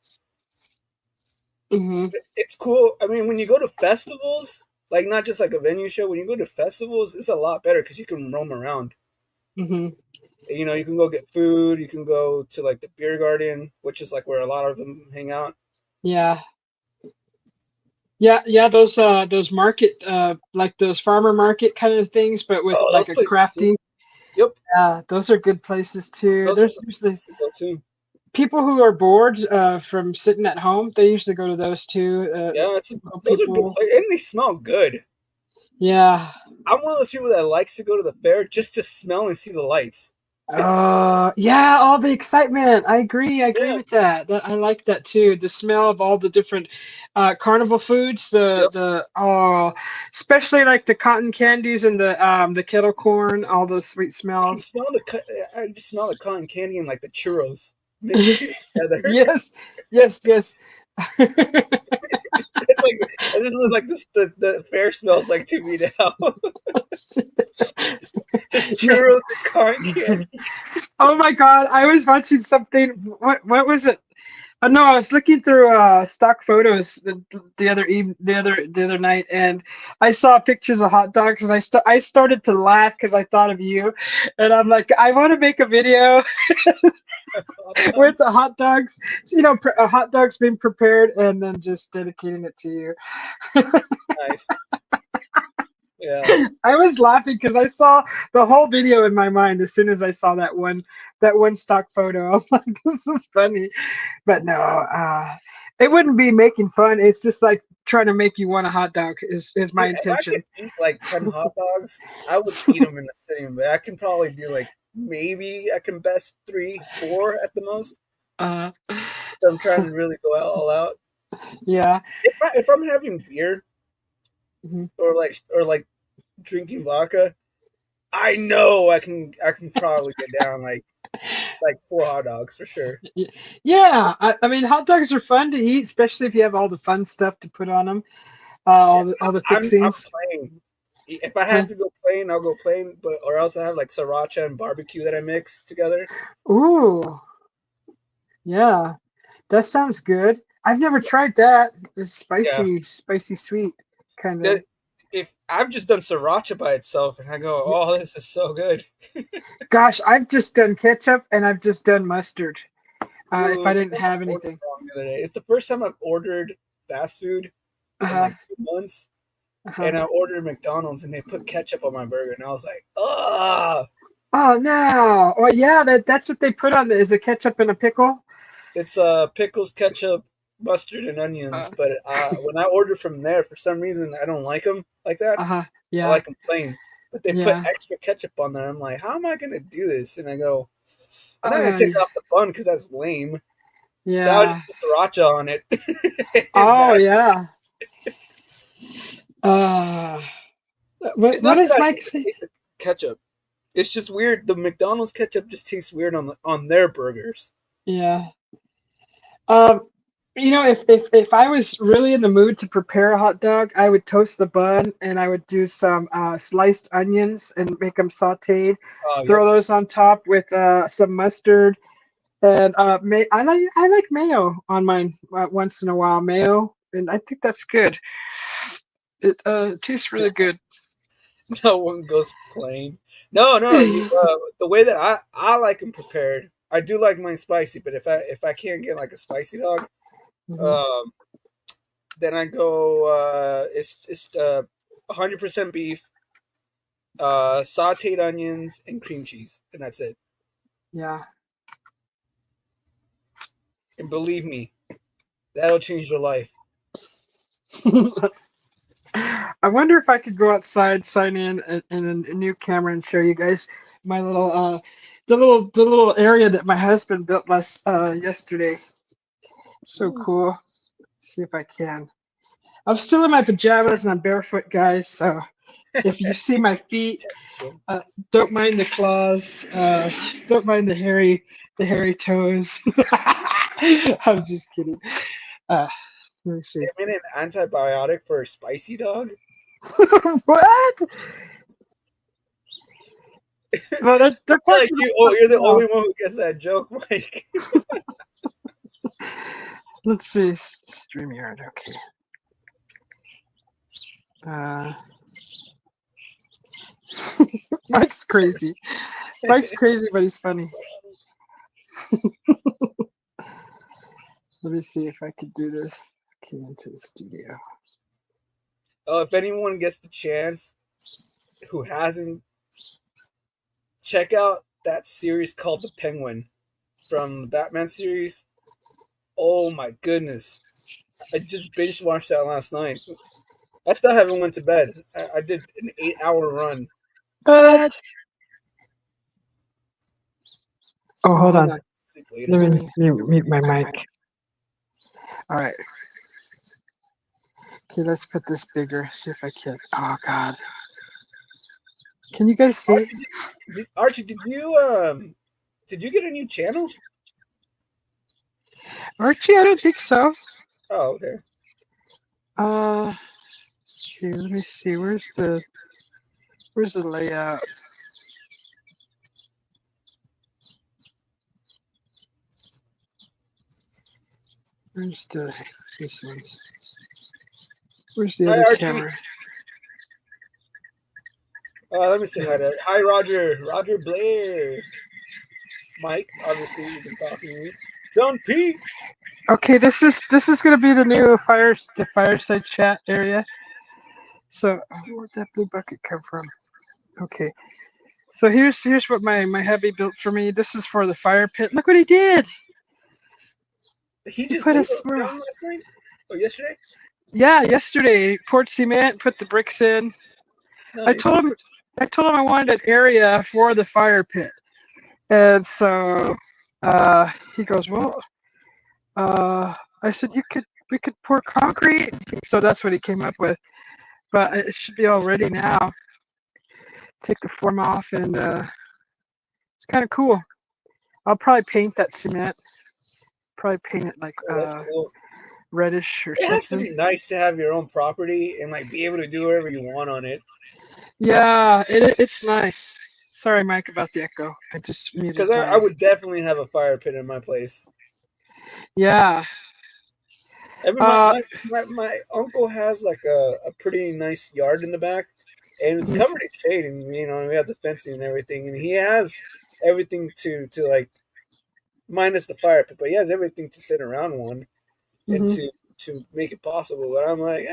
Hmm. It's cool. I mean, when you go to festivals, like not just like a venue show, when you go to festivals, it's a lot better because you can roam around. Hmm. You can go get food. You can go to like the beer garden, which is like where a lot of them hang out. Yeah. Yeah, those market like those farmer market kind of things, but with Oh, those like a places too. crafty. Yep, Those are good places too. those are There's the usually places to go too. people who are bored from sitting at home. They usually go to those too. Yeah, those are good People. places, and they smell good. Yeah. I'm one of those people that likes to go to the fair just to smell and see the lights. Yeah, all the excitement. I agree. I agree Yeah. with that. I like that too. The smell of all the different carnival foods, Yep. especially like the cotton candies and the kettle corn, all those sweet smells. I just smell the cotton candy and like the churros mixed together. Yes, yes, yes. It just looks like this. The fair smells like to me now. Just Man, churros and cotton candy. oh my God, I was watching something. What was it? No, I was looking through stock photos the other night, and I saw pictures of hot dogs, and I started to laugh because I thought of you, and I'm like, I want to make a video with the hot dogs, hot dogs being prepared, and then just dedicating it to you. Nice. Yeah. I was laughing because I saw the whole video in my mind as soon as I saw that one stock photo. I'm like, this is funny, but no, it wouldn't be making fun. It's just like trying to make you want a hot dog is my Dude, if I could intention. eat like 10 hot dogs, I would eat them in a sitting, but I can probably do like maybe I can best three, four at the most. Uh, So I'm trying to really go all out. yeah. If I'm having beer Mhm. or like drinking vodka, I know I can probably get down like four hot dogs for sure. Yeah, I mean, hot dogs are fun to eat, especially if you have all the fun stuff to put on them, Yeah, all the I'm fixings. plain. If I Huh? have to go plain, I'll go plain. But or else I have like sriracha and barbecue that I mix together. Ooh, yeah, that sounds good. I've never tried that. It's Yeah. spicy, spicy sweet kind of. The, if I've just done sriracha by itself, and I go, oh, this is so good. Gosh, I've just done ketchup and I've just done mustard. If Ooh, I you didn't know what have I ordered anything. wrong the other day? It's the first time I've ordered fast food in Uh-huh, like 2 months, uh-huh. and I ordered McDonald's, and they put ketchup on my burger, and I was like, ah, Oh no! Well, yeah, that's what they put on the is the ketchup and a pickle. it's pickles, ketchup, mustard, and onions. Uh, But when I ordered from there, for some reason, I don't like them like that. uh-huh. I Yeah, like them plain. But they put yeah, extra ketchup on there. I'm like, how am I gonna do this? And I go, I'm not gonna uh, take off the bun because that's lame. So I'll just yeah. put sriracha on it. And Oh that, yeah. Uh, what it's what not that does I Mike hate the say? taste of ketchup. It's just weird. The McDonald's ketchup just tastes weird on their burgers. Yeah. Um, if I was really in the mood to prepare a hot dog, I would toast the bun and I would do some sliced onions and make them sautéed. Oh, yep. Throw those on top with some mustard and I like mayo on mine once in a while. Mayo, and I think that's good. It tastes really good. No one goes plain. No, no. The way that I like them prepared, I do like mine spicy. But if I can't get like a spicy dog, Mhm. um, then I go. It's 100% beef, sautéed onions, and cream cheese, and that's it. Yeah. And believe me, that'll change your life. I wonder if I could go outside, sign in a new camera, and show you guys my little the little area that my husband built last yesterday. So Ooh. cool. See if I can. I'm still in my pajamas and I'm barefoot, guys. So if you see my feet, Protection. uh, don't mind the claws. Don't mind the hairy toes. I'm just kidding. Uh, Let me They see. made an antibiotic for a spicy dog. What? Well, they're I feel like talking you're the about only one who gets that joke, Mike. let's see. StreamYard, okay. Uh, Mike's crazy. Mike's crazy, but he's funny. Let me see if I could do this. Okay, into the studio. If anyone gets the chance who hasn't, check out that series called The Penguin from the Batman series. Oh my goodness. I just binge watched that last night. I still haven't went to bed. I did an 8-hour run. But oh, I'm hold gonna on. not sleep later Let tonight. me mute my mic. All right. Okay, let's put this bigger. See if I can. Oh God. Can you guys see? Archie, did you get a new channel? Archie, I don't think so. Oh, okay. Uh, okay, let me see. Where's the layout? Where's the this one's? Where's the Hi, other Archie. camera? Let me say hi to hi, Roger. Roger Blair. Mike, obviously, we've been talking to you. John P. Okay, this is gonna be the new fireside chat area. So where'd that blue bucket come from? Okay. So here's what my hubby built for me. This is for the fire pit. Look what he did. He He just put a laid it swirl. down last night or yesterday. Yeah, yesterday poured cement, put the bricks in. I Nice. told him I wanted an area for the fire pit, and so he goes, well, I said we could pour concrete. So that's what he came up with. But it should be all ready now. Take the form off, and it's kind of cool. I'll probably paint that cement. Probably paint it like Oh, that's cool. reddish or It has to something. be nice to have your own property and like be able to do whatever you want on it. Yeah, it's nice. Sorry, Mike, about the echo. I just muted. Because I would definitely have a fire pit in my place. Yeah. My uncle has like a pretty nice yard in the back, and it's covered in shade, and you know we have the fencing and everything, and he has everything to like minus the fire pit, but he has everything to sit around one and to make it possible. But I'm like,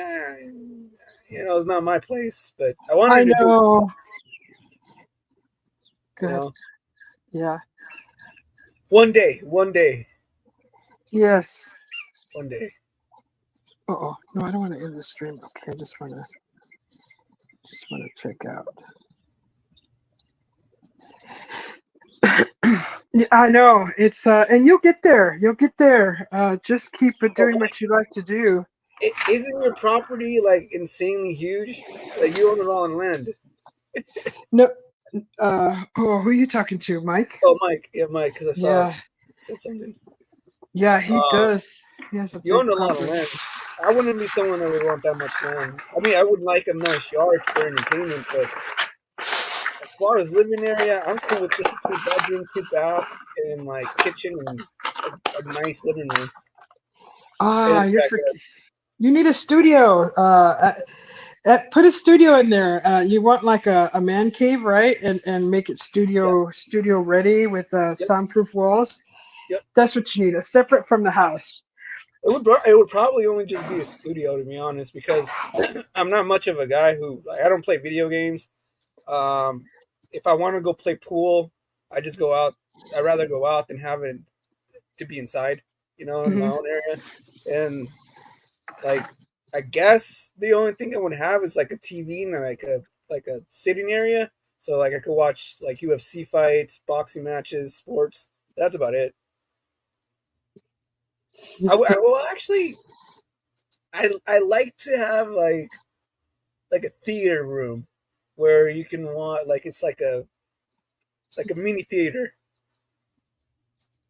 you know, it's not my place, but I wanted to do it. Good. You know? Yeah. One day. Yes. One day. Oh no, I don't want to end the stream. Okay, I just want to check out. Yeah, I know it's and you'll get there. You'll get there. Just keep doing what you like to do. Isn't your property like insanely huge? Like you own it all on land. No. Who are you talking to, Mike? Oh, Mike. Yeah, Mike. Because I saw Yeah. said something. Yeah, he does. He has a You big own a lot of property. land. I wouldn't be someone that would want that much land. I mean, I would like a nice yard for entertainment, but as far as living area, I'm cool with just a 2-bedroom, 2-bath, and like kitchen and a nice living room. You need a studio. Put a studio in there. You want like a man cave, right? And make it studio ready with soundproof walls. Yep. That's what you need. A separate from the house. It would probably only just be a studio, to be honest, because I'm not much of a guy who I don't play video games. If I want to go play pool, I just go out. I'd rather go out than have it to be inside, you know, in my own area. And like, I guess the only thing I would have is like a TV and like a sitting area, so like I could watch like UFC fights, boxing matches, sports. That's about it. Well, actually, I like to have like a theater room where you can watch like it's like a mini theater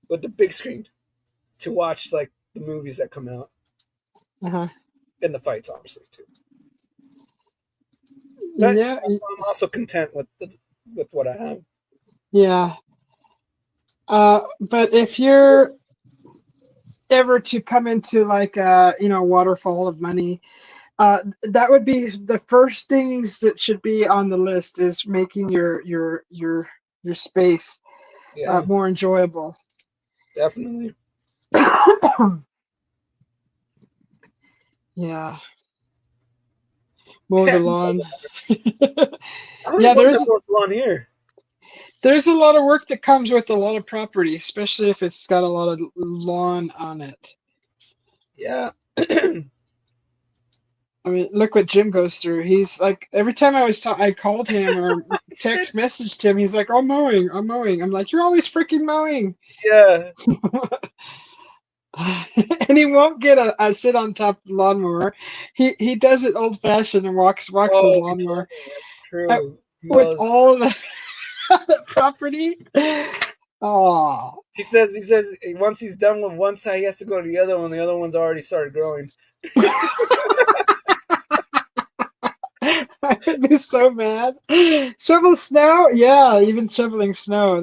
with the big screen to watch like the movies that come out and the fights, obviously too. But yeah, I'm also content with what I have. Yeah. But if you're ever to come into like a waterfall of money, that would be the first things that should be on the list is making your space more enjoyable. Definitely. Yeah. Mow the lawn. There's lawn here. There's a lot of work that comes with a lot of property, especially if it's got a lot of lawn on it. Yeah. I mean, look what Jim goes through. He's like, every time I called him or text messaged him, he's like, I'm mowing. I'm like, you're always freaking mowing. Yeah. And he won't get a sit on top of the lawnmower. He does it old fashioned and walks his lawnmower. That's true. With all the property. Oh. He says once he's done with one side, he has to go to the other one. The other one's already started growing. I would be so mad. Shovel snow? Yeah, even shoveling snow.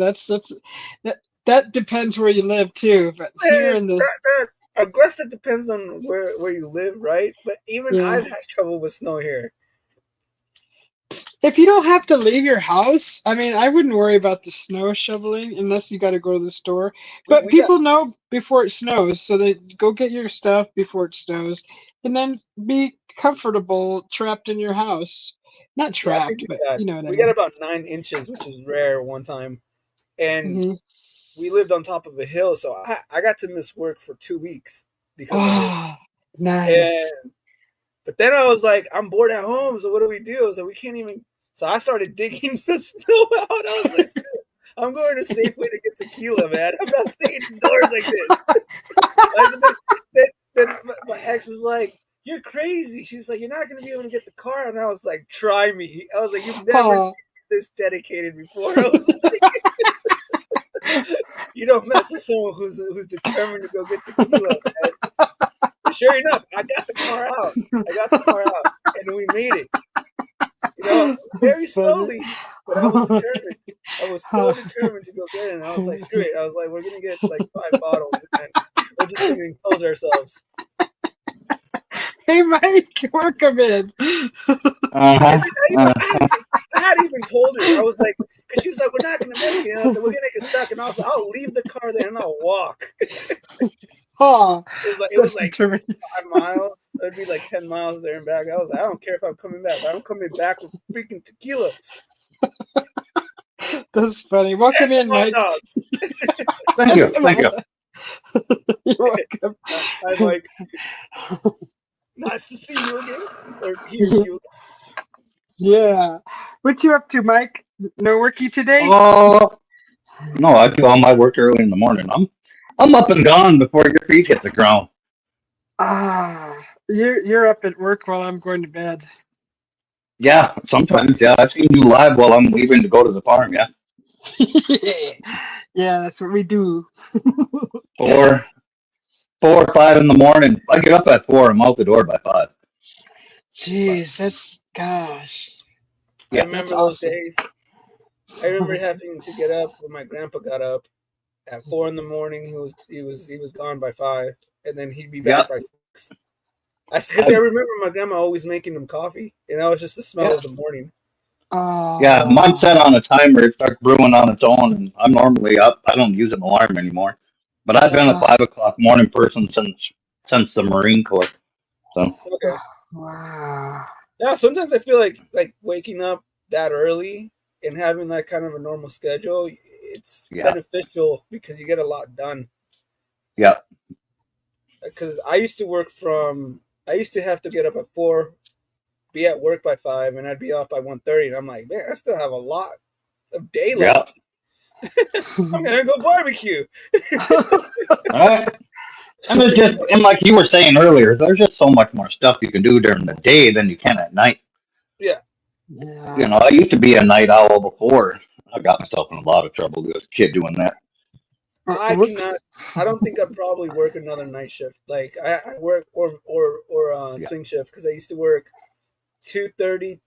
That depends where you live too. But here in the I guess that depends on where you live, right? But even Yeah. I've had trouble with snow here. If you don't have to leave your house, I mean, I wouldn't worry about the snow shoveling unless you got to go to the store. But We got people know before it snows, so they go get your stuff before it snows, and then be comfortable trapped in your house. Not yeah, I think trapped, but you know what I we got mean. about 9 inches, which is rare one time, and Hmm. we lived on top of a hill, so I got to miss work for 2 weeks because of it. Oh, nice. And but then I was like, I'm bored at home, so what do we do? So we can't even. So I started digging the snow out. I was like, "Screw it. I'm going to Safeway to get tequila, man. I'm not staying indoors like this." And then my ex was like, "You're crazy." She's like, "You're not going to be able to get the car." And I was like, "Try me." I was like, "You've never Oh. seen me this dedicated before." I was like, "You don't mess with someone who's determined to go get tequila, man." And sure enough, I got the car out. And we made it. Very That's funny. slowly, but I was determined. I was so determined to go get it. And I was like, screw it. I was like, we're gonna get like 5 bottles, and then we're just gonna impose ourselves. Hey, Mike, welcome in. Uh-huh. I hadn't even told her. I was like, because she was like, we're not gonna make it. And I was like, we're gonna get stuck. And I was like, I'll leave the car there and I'll walk. Oh, It was like determined. 5 miles. It'd be like 10 miles there and back. I was like, I don't care if I'm coming back. I'm coming back with freaking tequila. That's funny. Welcome in, Mike. Dogs. Thank you. You're welcome. Hi, Mike. Nice to see you again. Or hear you. Yeah. What you up to, Mike? No worky today? Oh, no, I do all my work early in the morning. I'm up and gone before your feet hit the ground. Ah, you're up at work while I'm going to bed. Yeah, sometimes, yeah. I've seen you live while I'm leaving to go to the farm, yeah. Yeah, that's what we do. 4, 4 or 5 in the morning. I get up at 4, I'm out the door by 5. Jeez, that's gosh. I Yeah. remember That's those awesome. days. I remember having to get up when my grandpa got up at 4 in the morning. He was gone by 5, and then he'd be back by 6. Because I remember my grandma always making him coffee, and that was just the smell Yeah. of the morning. Yeah, mine's Oh, set on a timer. It starts brewing on its own, and I'm normally up. I don't use an alarm anymore. But I've been a oh, 5 o'clock morning person since the Marine Corps. So Okay. wow. Yeah, sometimes I feel like waking up that early and having that kind of a normal schedule, it's yeah, beneficial because you get a lot done. yeah, Because I used to have to get up at 4, be at work by 5, and I'd be off by 1:30, and I'm like, man, I still have a lot of day yeah. left. I'm gonna go barbecue. All right. And like you were saying earlier, there's just so much more stuff you can do during the day than you can at night. Yeah. You know, I used to be a night owl before. I got myself in a lot of trouble as a kid doing that. I Whoops. cannot. I don't think I'd probably work another night shift. Like I work or Yeah. swing shift because I used to work 3:30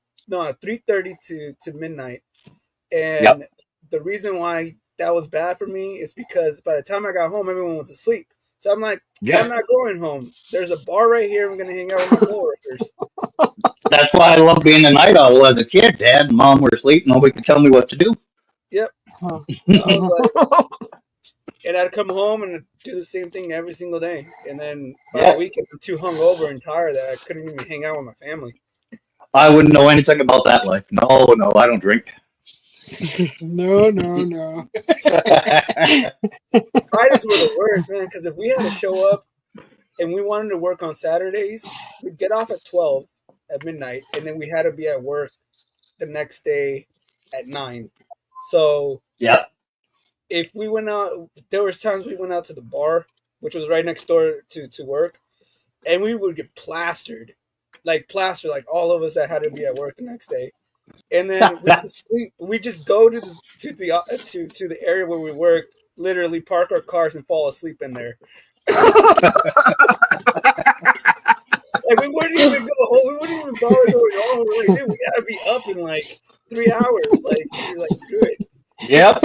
to midnight, and Yep. the reason why that was bad for me is because by the time I got home, everyone was asleep. So I'm like, I'm Yeah. not going home. There's a bar right here. I'm gonna hang out with my coworkers. That's why I love being a night owl as a kid. Dad and mom were asleep. Nobody could tell me what to do. Yep. Huh. I was like, and I'd come home and do the same thing every single day. And then by Yeah. the weekend, I'm too hungover and tired that I couldn't even hang out with my family. I wouldn't know anything about that life. No, I don't drink. No. Fridays were the worst, man, because if we had to show up and we wanted to work on Saturdays, we'd get off at 12 at midnight, and then we had to be at work the next day at 9. So Yeah. if we went out, there was times we went out to the bar, which was right next door to work, and we would get plastered, like all of us that had to be at work the next day. And then we just sleep. We just go to the area where we worked, literally park our cars and fall asleep in there. Like we wouldn't even go home. We wouldn't even bother going home. We're like, dude, we gotta be up in like 3 hours. Like, you're like, screw it. Yep.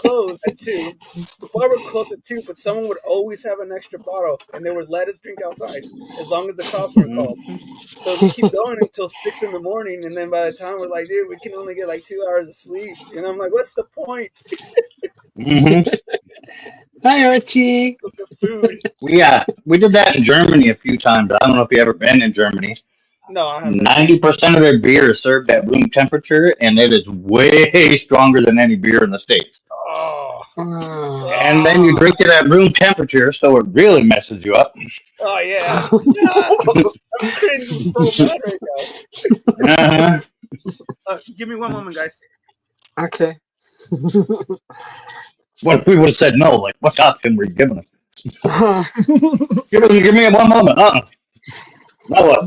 close at 2. The bar would close at 2, but someone would always have an extra bottle, and they would let us drink outside as long as the cops weren't called. So we keep going until 6 in the morning, and then by the time we're like, dude, we can only get like 2 hours of sleep. And I'm like, what's the point? Hi, Archie. Food. We did that in Germany a few times. I don't know if you ever been in Germany. No, I haven't. 90% of their beer is served at room temperature, and it is way stronger than any beer in the States. Oh. And then you drink it at room temperature, so it really messes you up. Oh, yeah. I'm cringing so bad right now. Give me one moment, guys. Okay. What if we would have said no? Like, what option were you giving us? Give me one moment. Now what?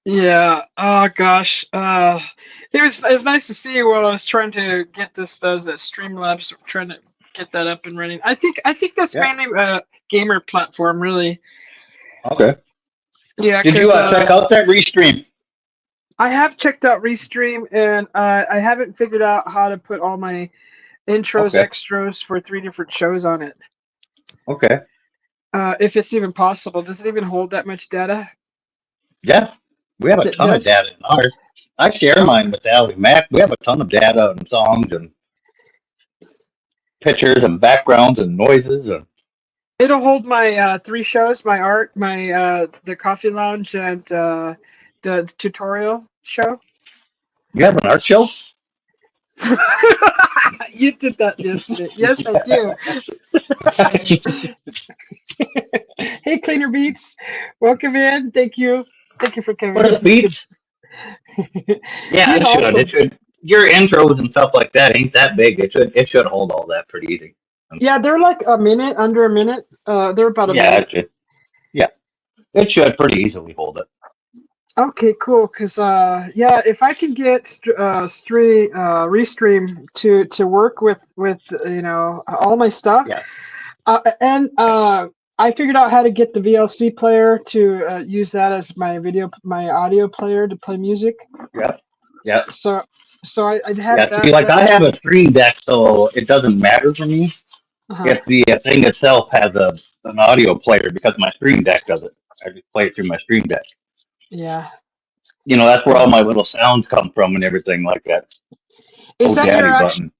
Yeah. Oh gosh. It was nice to see you while I was trying to get this that Streamlabs, trying to get that up and running. I think that's mainly a gamer platform, really. Okay. Yeah. Did you check out that Restream? I have checked out Restream, and I haven't figured out how to put all my intros, extras for 3 different shows on it. Okay. If it's even possible. Does it even hold that much data? Yeah. We have a ton of data in ours. I share mine with Ally Mac. We have a ton of data and songs and pictures and backgrounds and noises. And it'll hold my 3 shows, my art, my the coffee lounge, and the tutorial show. You have an art show? You did that yesterday. Yes, I do. Hey, Cleaner Beats. Welcome in. Thank you. Thank you for coming. What are the beats? Yeah, it should. Awesome. It should. Your intros and stuff like that ain't that big. It should hold all that pretty easy. Yeah, they're like a minute, under a minute. They're about a minute. It should. Yeah, it should pretty easily hold it. Okay, cool. Cause if I can get Restream to work with all my stuff, and I figured out how to get the VLC player to use that as my audio player to play music. Yeah. So I'd have that. See, like I have a Stream Deck, so it doesn't matter for me if the thing itself has an audio player because my Stream Deck does it. I just play it through my Stream Deck. Yeah. That's where all my little sounds come from and everything like that. Is that your actual?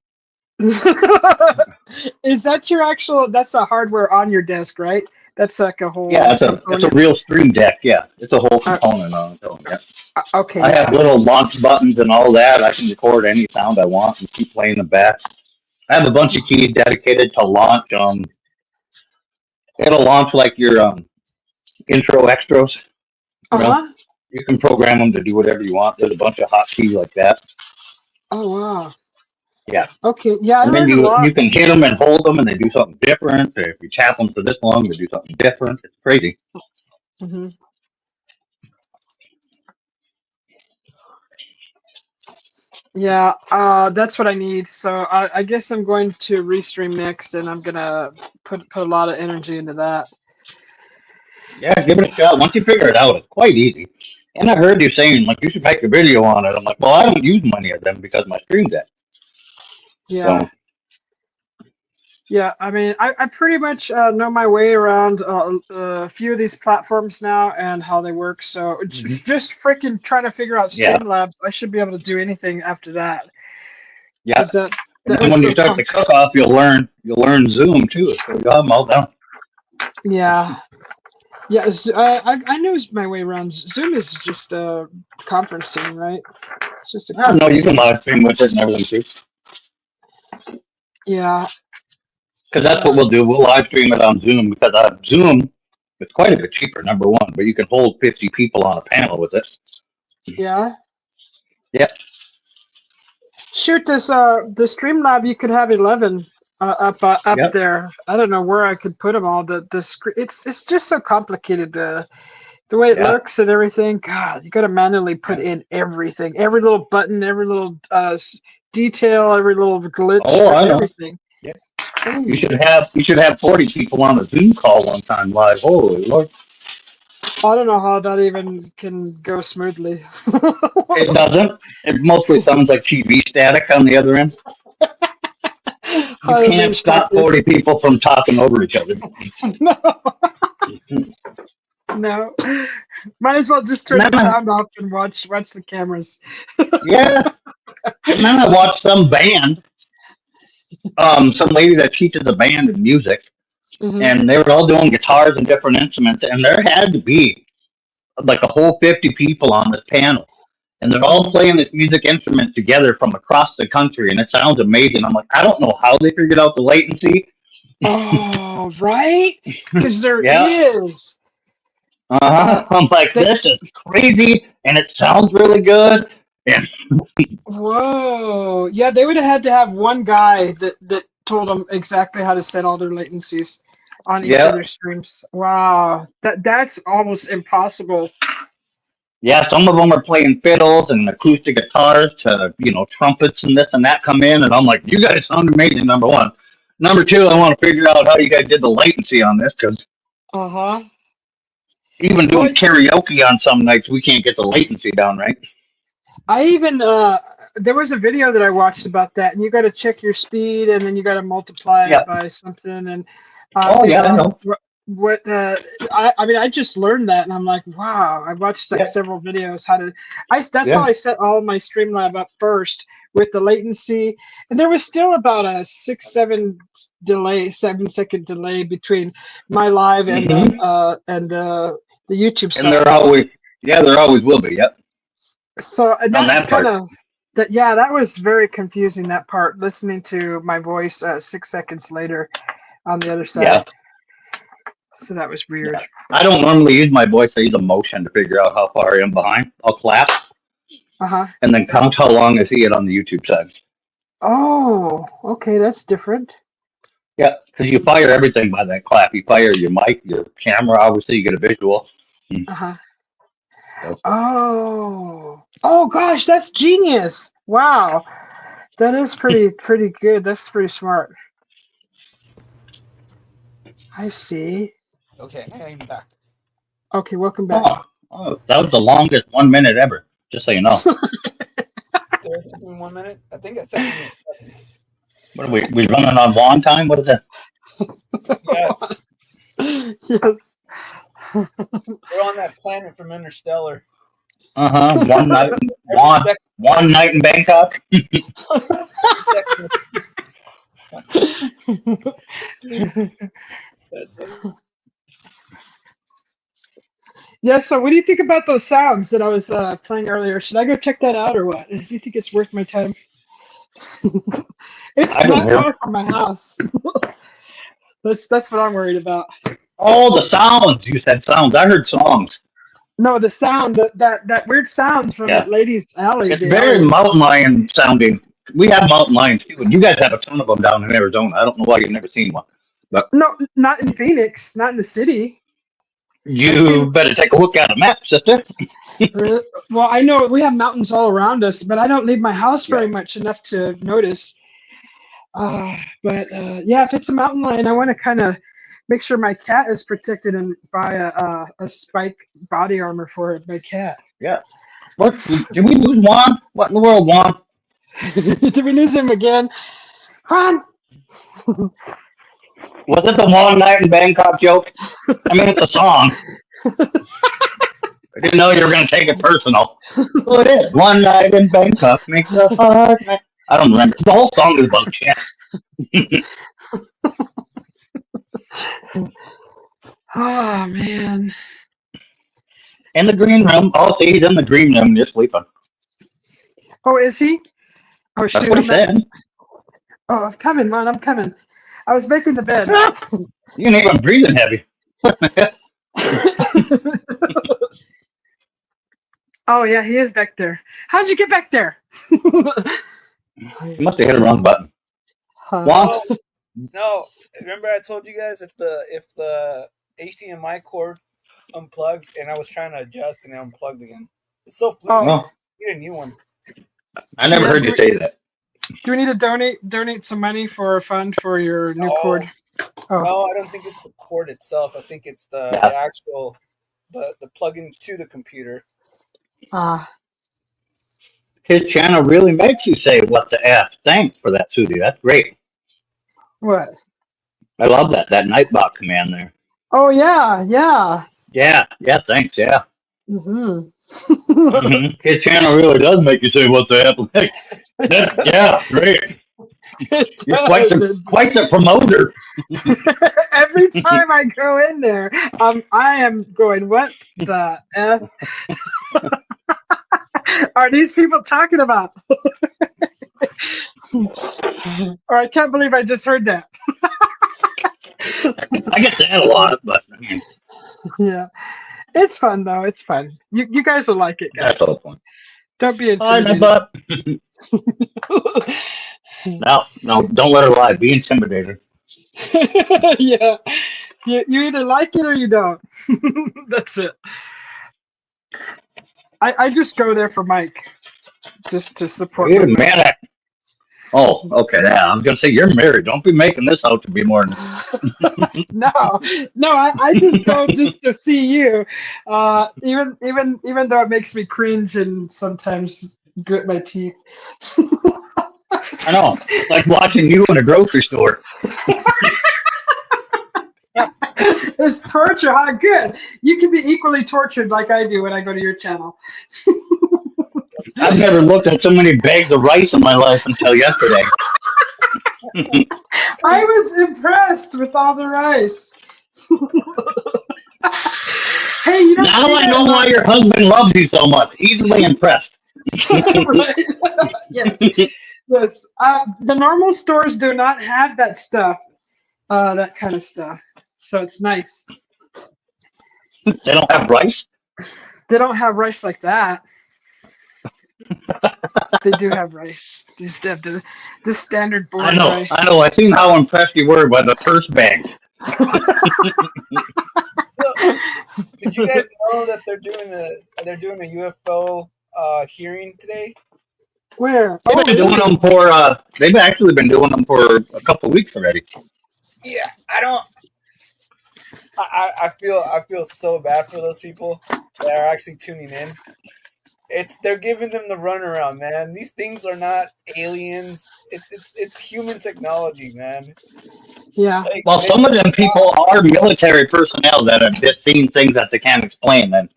Is that your actual? That's a hardware on your desk, right? That's like a whole. Yeah, it's a real Stream Deck. Yeah, it's a whole component on its own. Yeah. Okay. I have little launch buttons and all that. I can record any sound I want and keep playing them back. I have a bunch of keys dedicated to launch. It'll launch like your intro extras. You can program them to do whatever you want. There's a bunch of hotkeys like that. Oh wow. Yeah. Okay. Yeah. And then you can hit them and hold them, and they do something different. Or if you tap them for this long, they do something different. It's crazy. Mm-hmm. Yeah, that's what I need. So I guess I'm going to Restream next, and I'm gonna put a lot of energy into that. Yeah, give it a shot. Once you figure it out, it's quite easy. And I heard you saying like you should make a video on it. I'm like, well, I don't use many of them because my Stream Deck. Yeah. So. Yeah, I mean, I pretty much know my way around a few of these platforms now and how they work. So just freaking trying to figure out Streamlabs, I should be able to do anything after that. Yeah. And then when you start to cook off, you'll learn Zoom too. So you have them all down. Yeah. Yeah, I know my way around. Zoom is just conferencing, right? It's just I don't know. You can live stream with it and everything too. Yeah. Because that's what we'll do. We'll live stream it on Zoom because Zoom is quite a bit cheaper, number one, but you can hold 50 people on a panel with it. Yeah. Yep. Shoot, this the Streamlab you could have 11 up there. I don't know where I could put them all. The screen, it's just so complicated. The way it looks and everything. God, you got to manually put in everything, every little button, every little detail, every little glitch, everything. Yeah. You should have 40 people on a Zoom call one time live. Holy Lord. I don't know how that even can go smoothly. It doesn't. It mostly sounds like TV static on the other end. You How can't everybody's stop talking. 40 people from talking over each other. No, no. Might as well just And turn then the sound off and watch the cameras. yeah, and then I watched some lady that teaches a band in music, Hmm. and they were all doing guitars and different instruments, and there had to be like a whole 50 people on this panel, and they're all Hmm. playing this music instrument together from across the country, and it sounds amazing. I'm like, I don't know how they figured out the latency. Oh, right? Because there Yeah, is. uh-huh. Uh, I'm like, they, this is crazy, and it sounds really good. And whoa. Yeah, they would have had to have one guy that told them exactly how to set all their latencies on each of yeah, their streams. Wow. That's almost impossible. yeah, some of them are playing fiddles and acoustic guitars to, trumpets and this and that come in, and I'm like, you guys sound amazing. Number one, number two, I want to figure out how you guys did the latency on this because Uh-huh. even Well, doing karaoke on some nights, we can't get the latency down right. I even there was a video that I watched about that, and you got to check your speed, and then you got to multiply Yeah. it by something, and Oh yeah, figure I out know. what I mean, I just learned that, and I'm like, wow. I watched like Yeah, several videos how to. That's how yeah. I set all of my Streamlab up first with the latency, and there was still about a 7-second delay between my live and Hmm. the YouTube And side. there always will be. Yep, So and on that that kind part. of that yeah, that was very confusing, that part, listening to my voice 6 seconds later on the other Yeah, side. So that was weird. yeah. I don't normally use my voice. I use emotion to figure out how far I am behind. I'll clap Uh-huh. and then count how long I see it on the YouTube side. Oh, okay, that's different. Yeah, because you fire everything by that clap. You fire your mic, your camera. Obviously, you get a visual. Mm. Uh-huh. So, Oh gosh, that's genius. Wow. That is pretty good. That's pretty smart. I see. Okay, I'm back. Okay, welcome back. that was the longest 1 minute ever. Just so you know. Did I say in 1 minute? I think I said in a second. What are we running on long time? What is that? Yes, Yes. we're on that planet from Interstellar. One night, Every second, one night in Bangkok. every second. That's funny. Yeah, so what do you think about those sounds that I was playing earlier? Should I go check that out or what? Do you think it's worth my time? It's I don't not hear. coming from my house. That's what I'm worried about. Oh, the sounds. You said sounds. I heard songs. No, the sound that weird sound from Yeah, that lady's alley. it's The very alley. mountain lion sounding. We have mountain lions too, and you guys have a ton of them down in Arizona. I don't know why you've never seen one, but No, not in Phoenix, not in the city. I've you seen. better take a look at a map, sister. Well, I know we have mountains all around us, but I don't leave my house Yeah, very much enough to notice. But yeah, if it's a mountain lion, I want to kind of make sure my cat is protected and buy a spike body armor for my cat. yeah. What? Did we lose Juan? What in the world, Juan? Did we lose him again? Juan! Was it the long night in Bangkok joke? I mean, it's a song. I didn't know you were going to take it personal. Well, it is. One night in Bangkok makes a hard night. I don't remember. The whole song is about chance. Oh man. In the green room. Oh, see, he's in the green room just sleeping. Oh, is he? Oh That's shoot, what he said. Oh, I'm coming, man. I'm coming. I was making the bed. You ain't even breathing heavy. Oh yeah, he is back there. How'd you get back there? You must have hit a wrong button. Huh. Juan? No, remember I told you guys if the HDMI cord unplugs and I was trying to adjust and it unplugged again. It's so fluky. Oh. Oh, Need a new one. I never Yeah, heard you say that. Do we need to donate some money for a fund for your new No. cord? Oh. No, I don't think it's the cord itself. I think it's the Yeah. actual the plug-in to the computer. His channel really makes you say, "What the f?" Thanks for that, Sudi. That's great. What? I love that Nightbot command there. Oh yeah, yeah. Yeah, thanks, yeah. Mm-hmm. His channel really does make you say, "What the f?" Yeah, great. You're quite the promoter. Every time I go in there, I am going, what the F are these people talking about? Or I can't believe I just heard that. I get that a lot, but I mean, Yeah. It's fun though. It's fun. You guys will like it, guys. that's the whole point. Don't be Hi, intimidated. Nightbot. No, don't let her lie. Be intimidated. Yeah. You either like it or you don't. That's it. I just go there for Mike. Just to support Wait a my Mike. minute. Oh, okay. Yeah, I'm gonna say you're married. Don't be making this out to be more than. No, I just go just to see you. Even though it makes me cringe and sometimes grit my teeth. I know, like watching you in a grocery store. It's torture, huh? Good. You can be equally tortured like I do when I go to your channel. I've never looked at so many bags of rice in my life until yesterday. I was impressed with all the rice. Hey, you don't Now see I that know why your husband loves you so much. Easily impressed. Right? Yes. Yes. The normal stores do not have that stuff, that kind of stuff. So it's nice. They don't have rice. They don't have rice like that. They do have rice. They just have the standard boring rice. I know. I seen how impressed you were by the first bag. So, did you guys know that they're doing a UFO hearing today? Where? They've been doing them for. They've actually been doing them for a couple of weeks already. Yeah, I feel so bad for those people that are actually tuning in. They're giving them the runaround, man. These things are not aliens. It's human technology, man. Yeah. Like, Well, some of them people are military personnel that have just seen things that they can't explain, and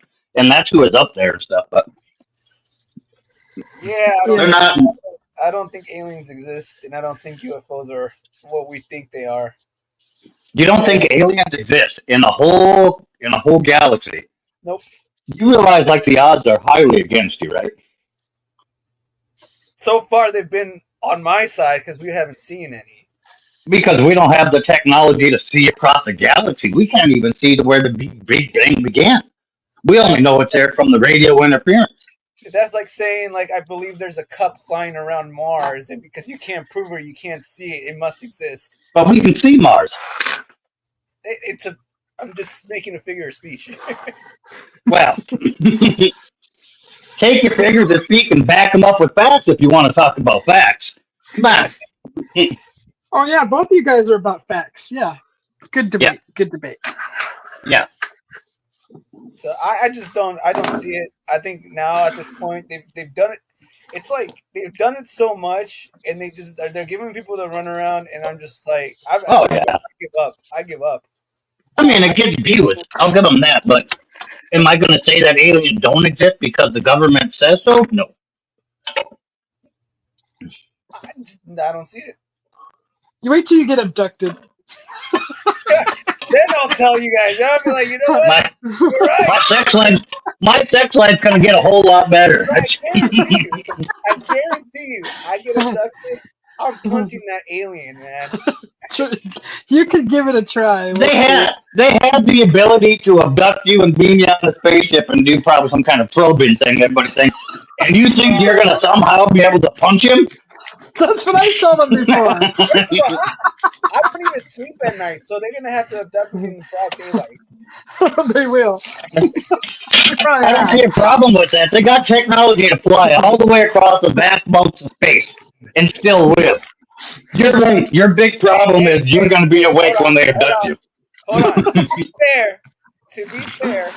that's who is up there and stuff. But yeah, they're not. I don't think aliens exist, and I don't think UFOs are what we think they are. You don't think aliens exist in a whole galaxy? Nope. You realize like the odds are highly against you, right? So far, they've been on my side because we haven't seen any. Because we don't have the technology to see across the galaxy. We can't even see to where the Big Bang began. We only know it's there from the radio interference. That's like saying, like, I believe there's a cup flying around Mars, and because you can't prove it, you can't see it, it must exist. But we can see Mars. I'm just making a figure of speech. Well, take your figures of speech and back them up with facts if you want to talk about facts. Come on. Oh yeah, both of you guys are about facts. Yeah. Good debate. Yeah. Good debate. Yeah. So I don't see it. I think now at this point they've done it. It's like they've done it so much, and they're giving people the runaround, and I'm just like, I give up. I mean, it gets views. I'll give them that. But am I going to say that aliens don't exist because the government says so? No. I don't see it. You wait till you get abducted. Then I'll tell you guys. I'll be like, you know what? You're right. My sex line's going to get a whole lot better. I guarantee you. I get abducted. I'm punching that alien, man. You could give it a try. They have the ability to abduct you and beam you on a spaceship and do probably some kind of probing thing. Everybody thinks, and you think you're going to somehow be able to punch him? That's what I told them before. I don't even sleep at night, so they're going to have to abduct me in broad daylight. They will. I don't see a problem with that. They got technology to fly all the way across the vast amounts of space and still live. You're right. Your big problem is you're going to be awake when they abduct you. Hold on. To be fair,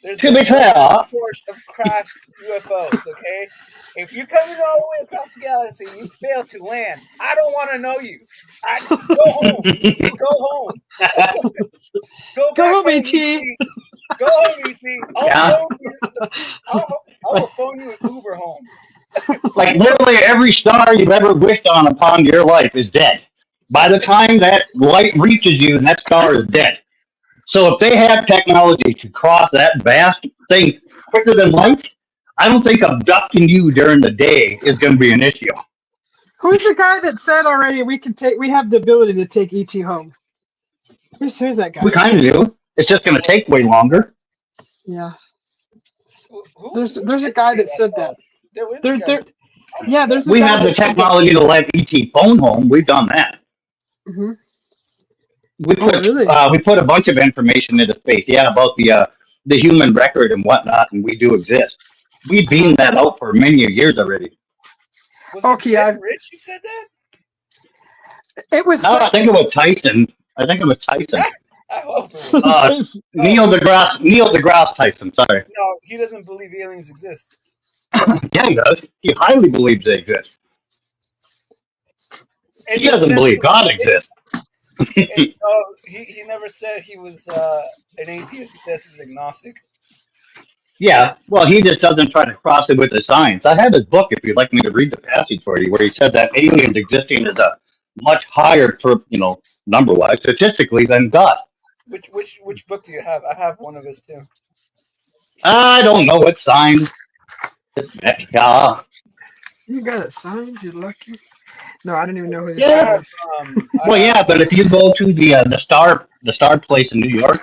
There's To been be so fair, many reports of crashed UFOs. Okay, if you're coming all the way across the galaxy and you fail to land, I don't want to know you. Go home. Go home. Go Go back home, home, ET. ET. Go home, ET. I'll Yeah. phone you. I will phone you an Uber home. like literally every star you've ever wished on upon your life is dead. By the time that light reaches you, that star is dead. So if they have technology to cross that vast thing quicker than light, I don't think abducting you during the day is going to be an issue. Who's the guy that said already we have the ability to take ET home? Who's that guy? We kind of do. It's just going to take way longer. Yeah. Who There's a did guy say that said that. There was a There guy there that said- I don't yeah, know. there's a We guy have the that said that. technology to let ET phone home. We've done that. Mhm. We Oh, really? we put a bunch of information into space. Yeah, about the human record and whatnot, and we do exist. We beamed that out for many years already. Was Okay, it I Ben Rich who said that? it was No, I think it was Tyson. I think it was Tyson. I hope it was. Neil deGrasse Tyson. Sorry. No, he doesn't believe aliens exist. Yeah, he does. He highly believes they exist. In He the doesn't sense believe of- God exists. he never said he was an atheist. He says he's agnostic. Yeah, well, he just doesn't try to cross it with the science. I have his book if you'd like me to read the passage for you, where he said that aliens existing is a much higher, number wise, statistically than God. Which book do you have? I have one of his too. I don't know what sign. Yeah, You got it signed. You're lucky. No, I don't even know who this Yeah. guy I have, is. well, yeah, but if you go to the star place in New York,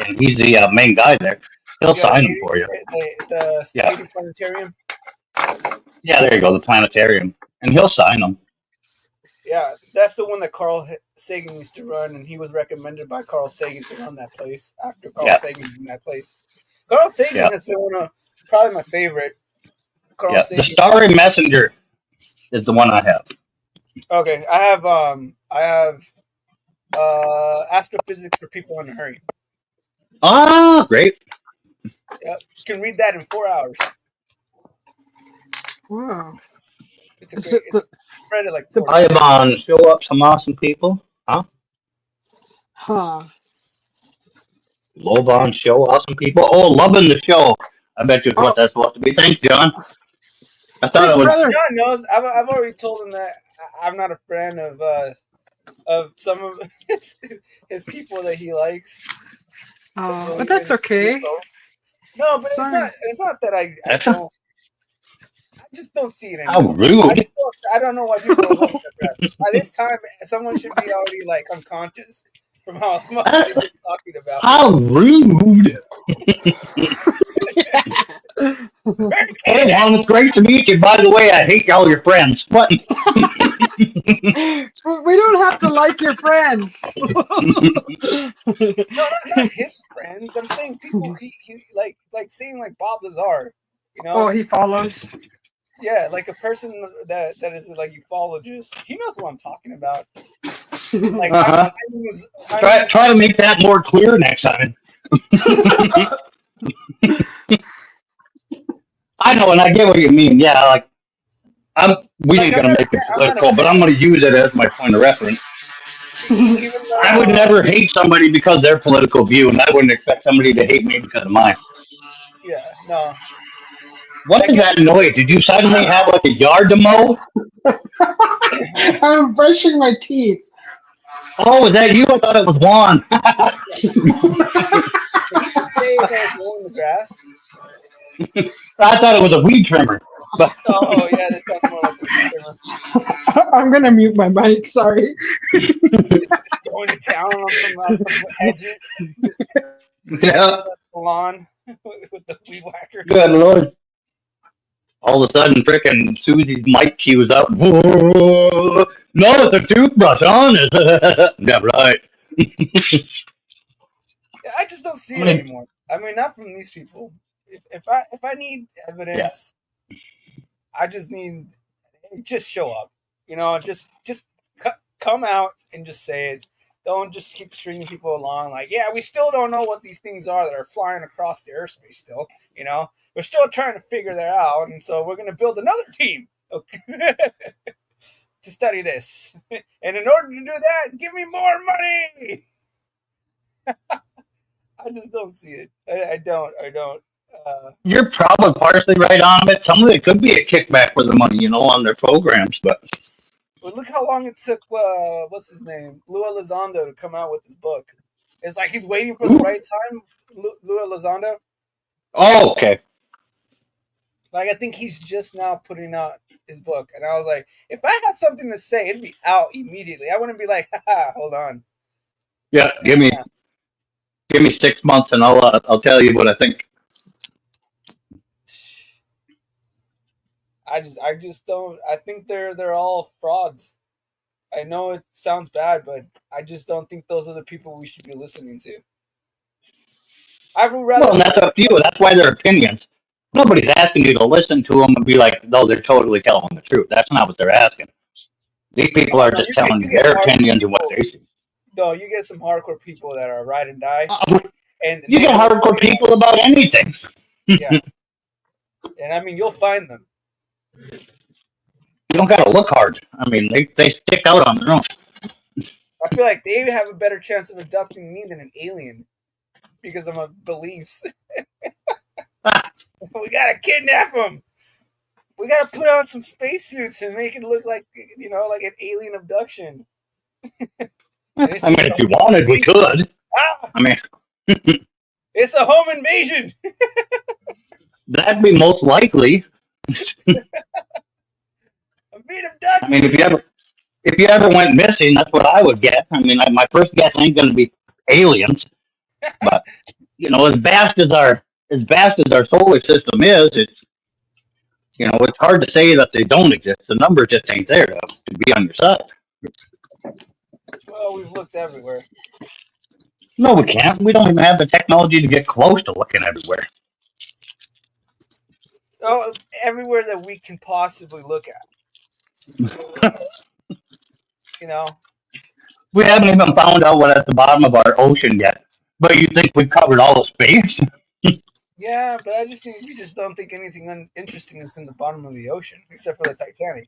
and he's the main guy there, he'll sign them for you. The Yeah. Stadium Planetarium. Yeah, there you go, the planetarium, and he'll sign them. Yeah, that's the one that Carl Sagan used to run, and he was recommended by Carl Sagan to run that place after Carl Yeah. Sagan was in that place. Carl Sagan Yeah. has been probably my favorite. Carl Yeah, the Sagan. Starry Messenger is the one I have. Okay, I have Astrophysics for People in a Hurry. Ah, great. Yep, you can read that in 4 hours. Wow. It's a Is great. it the Read it like the- 4 I am on Show Up Some Awesome People. huh? Lobon Show Awesome People. Oh, loving the show. I bet you it's what that's supposed to be. Thanks, John. I thought Thanks, it was. brother. John knows. I've already told him that I'm not a fan of some of his people that he likes. But that's okay. No, but Sorry. it's not that I That's don't. I just don't see it How anymore. rude. I don't know why people are like that. By this time, someone should be already like unconscious from how much they're talking about. How rude. Hey, Alan, it's great to meet you. By the way, I hate all your friends. What? We don't have to like your friends. No, not his friends. I'm saying people he like saying like Bob Lazar. You know? Oh, he follows. Yeah, like a person that is like ufologist. He knows what I'm talking about. Like Uh-huh. I Try to make that more clear next time. I know, and I get what you mean. Yeah, like we ain't gonna make it political, but I'm gonna use it as my point of reference. even though, I would never hate somebody because of their political view, and I wouldn't expect somebody to hate me because of mine. Yeah, no. What is that noise? Did you suddenly have like a yard to mow? I'm brushing my teeth. Oh, is that you? I thought it was Juan. Did you just say if I was mowing the grass? I thought it was a weed trimmer. But Oh yeah, this sounds more like a trimmer. I'm gonna mute my mic. Sorry. Going to town on some hedge yeah, lawn with the weed whacker. good lord. All of a sudden, frickin' Susie's mic cues up. Whoa, no, it's a toothbrush on it. Yeah, right. I just don't see it anymore. I mean, not from these people. If I need evidence, I just need just show up. You know, just come out and just say it. Don't just keep stringing people along. Like, yeah, we still don't know what these things are that are flying across the airspace. Still, we're still trying to figure that out, and so we're going to build another team. Okay. To study this, and in order to do that, give me more money. I just don't see it. I don't. You're probably partially right on it. Some of it could be a kickback for the money, on their programs, but But look how long it took. What's his name, Lou Elizondo, to come out with this book. It's like he's waiting for the right time. Lou Elizondo. oh, okay. Like, I think he's just now putting out his book, and I was like, if I had something to say, it'd be out immediately. I wouldn't be like, haha, hold on. Yeah, give me 6 months, and I'll tell you what I think. I just don't. I think they're all frauds. I know it sounds bad, but I just don't think those are the people we should be listening to. I would rather. Well, and that's up to you. That's why they're opinions. Nobody's asking you to listen to them and be like, no, they're totally telling the truth. That's not what they're asking. These people are just telling you their opinions and what they see. No, you get some hardcore people that are ride and die. And you get hardcore people about anything. Yeah. And I mean, you'll find them. You don't got to look hard. I mean, they stick out on their own. I feel like they have a better chance of abducting me than an alien because of my beliefs. We gotta kidnap them. We gotta put on some spacesuits and make it look like like an alien abduction. I mean, if you wanted, we could. I mean, it's a home invasion. That'd be most likely. I'm being abducted. I mean, if you ever went missing, that's what I would get. I mean, my first guess ain't going to be aliens, but as vast as our solar system is, it's hard to say that they don't exist. The numbers just ain't there to be on your side. Well, we've looked everywhere. No, we can't. We don't even have the technology to get close to looking everywhere. Oh, everywhere that we can possibly look at. We haven't even found out what's at the bottom of our ocean yet. But you think we've covered all of space? Yeah, but I just think we just don't think anything interesting is in the bottom of the ocean, except for the Titanic.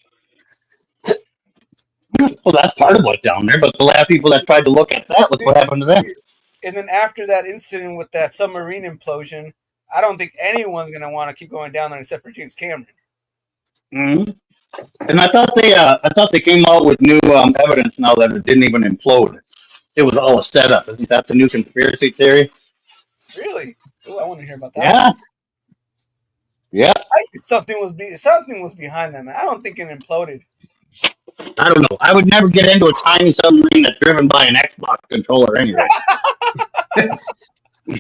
Well, that's part of what's down there, but the last people that tried to look at that, look what happened to them. And then after that incident with that submarine implosion, I don't think anyone's going to want to keep going down there except for James Cameron. Mm-hmm. And I thought they came out with new evidence now that it didn't even implode. It was all a setup. Isn't that the new conspiracy theory? Really? Ooh, I want to hear about that. Yeah. Something was behind that, man. I don't think it imploded. I don't know. I would never get into a tiny submarine that's driven by an Xbox controller anyway.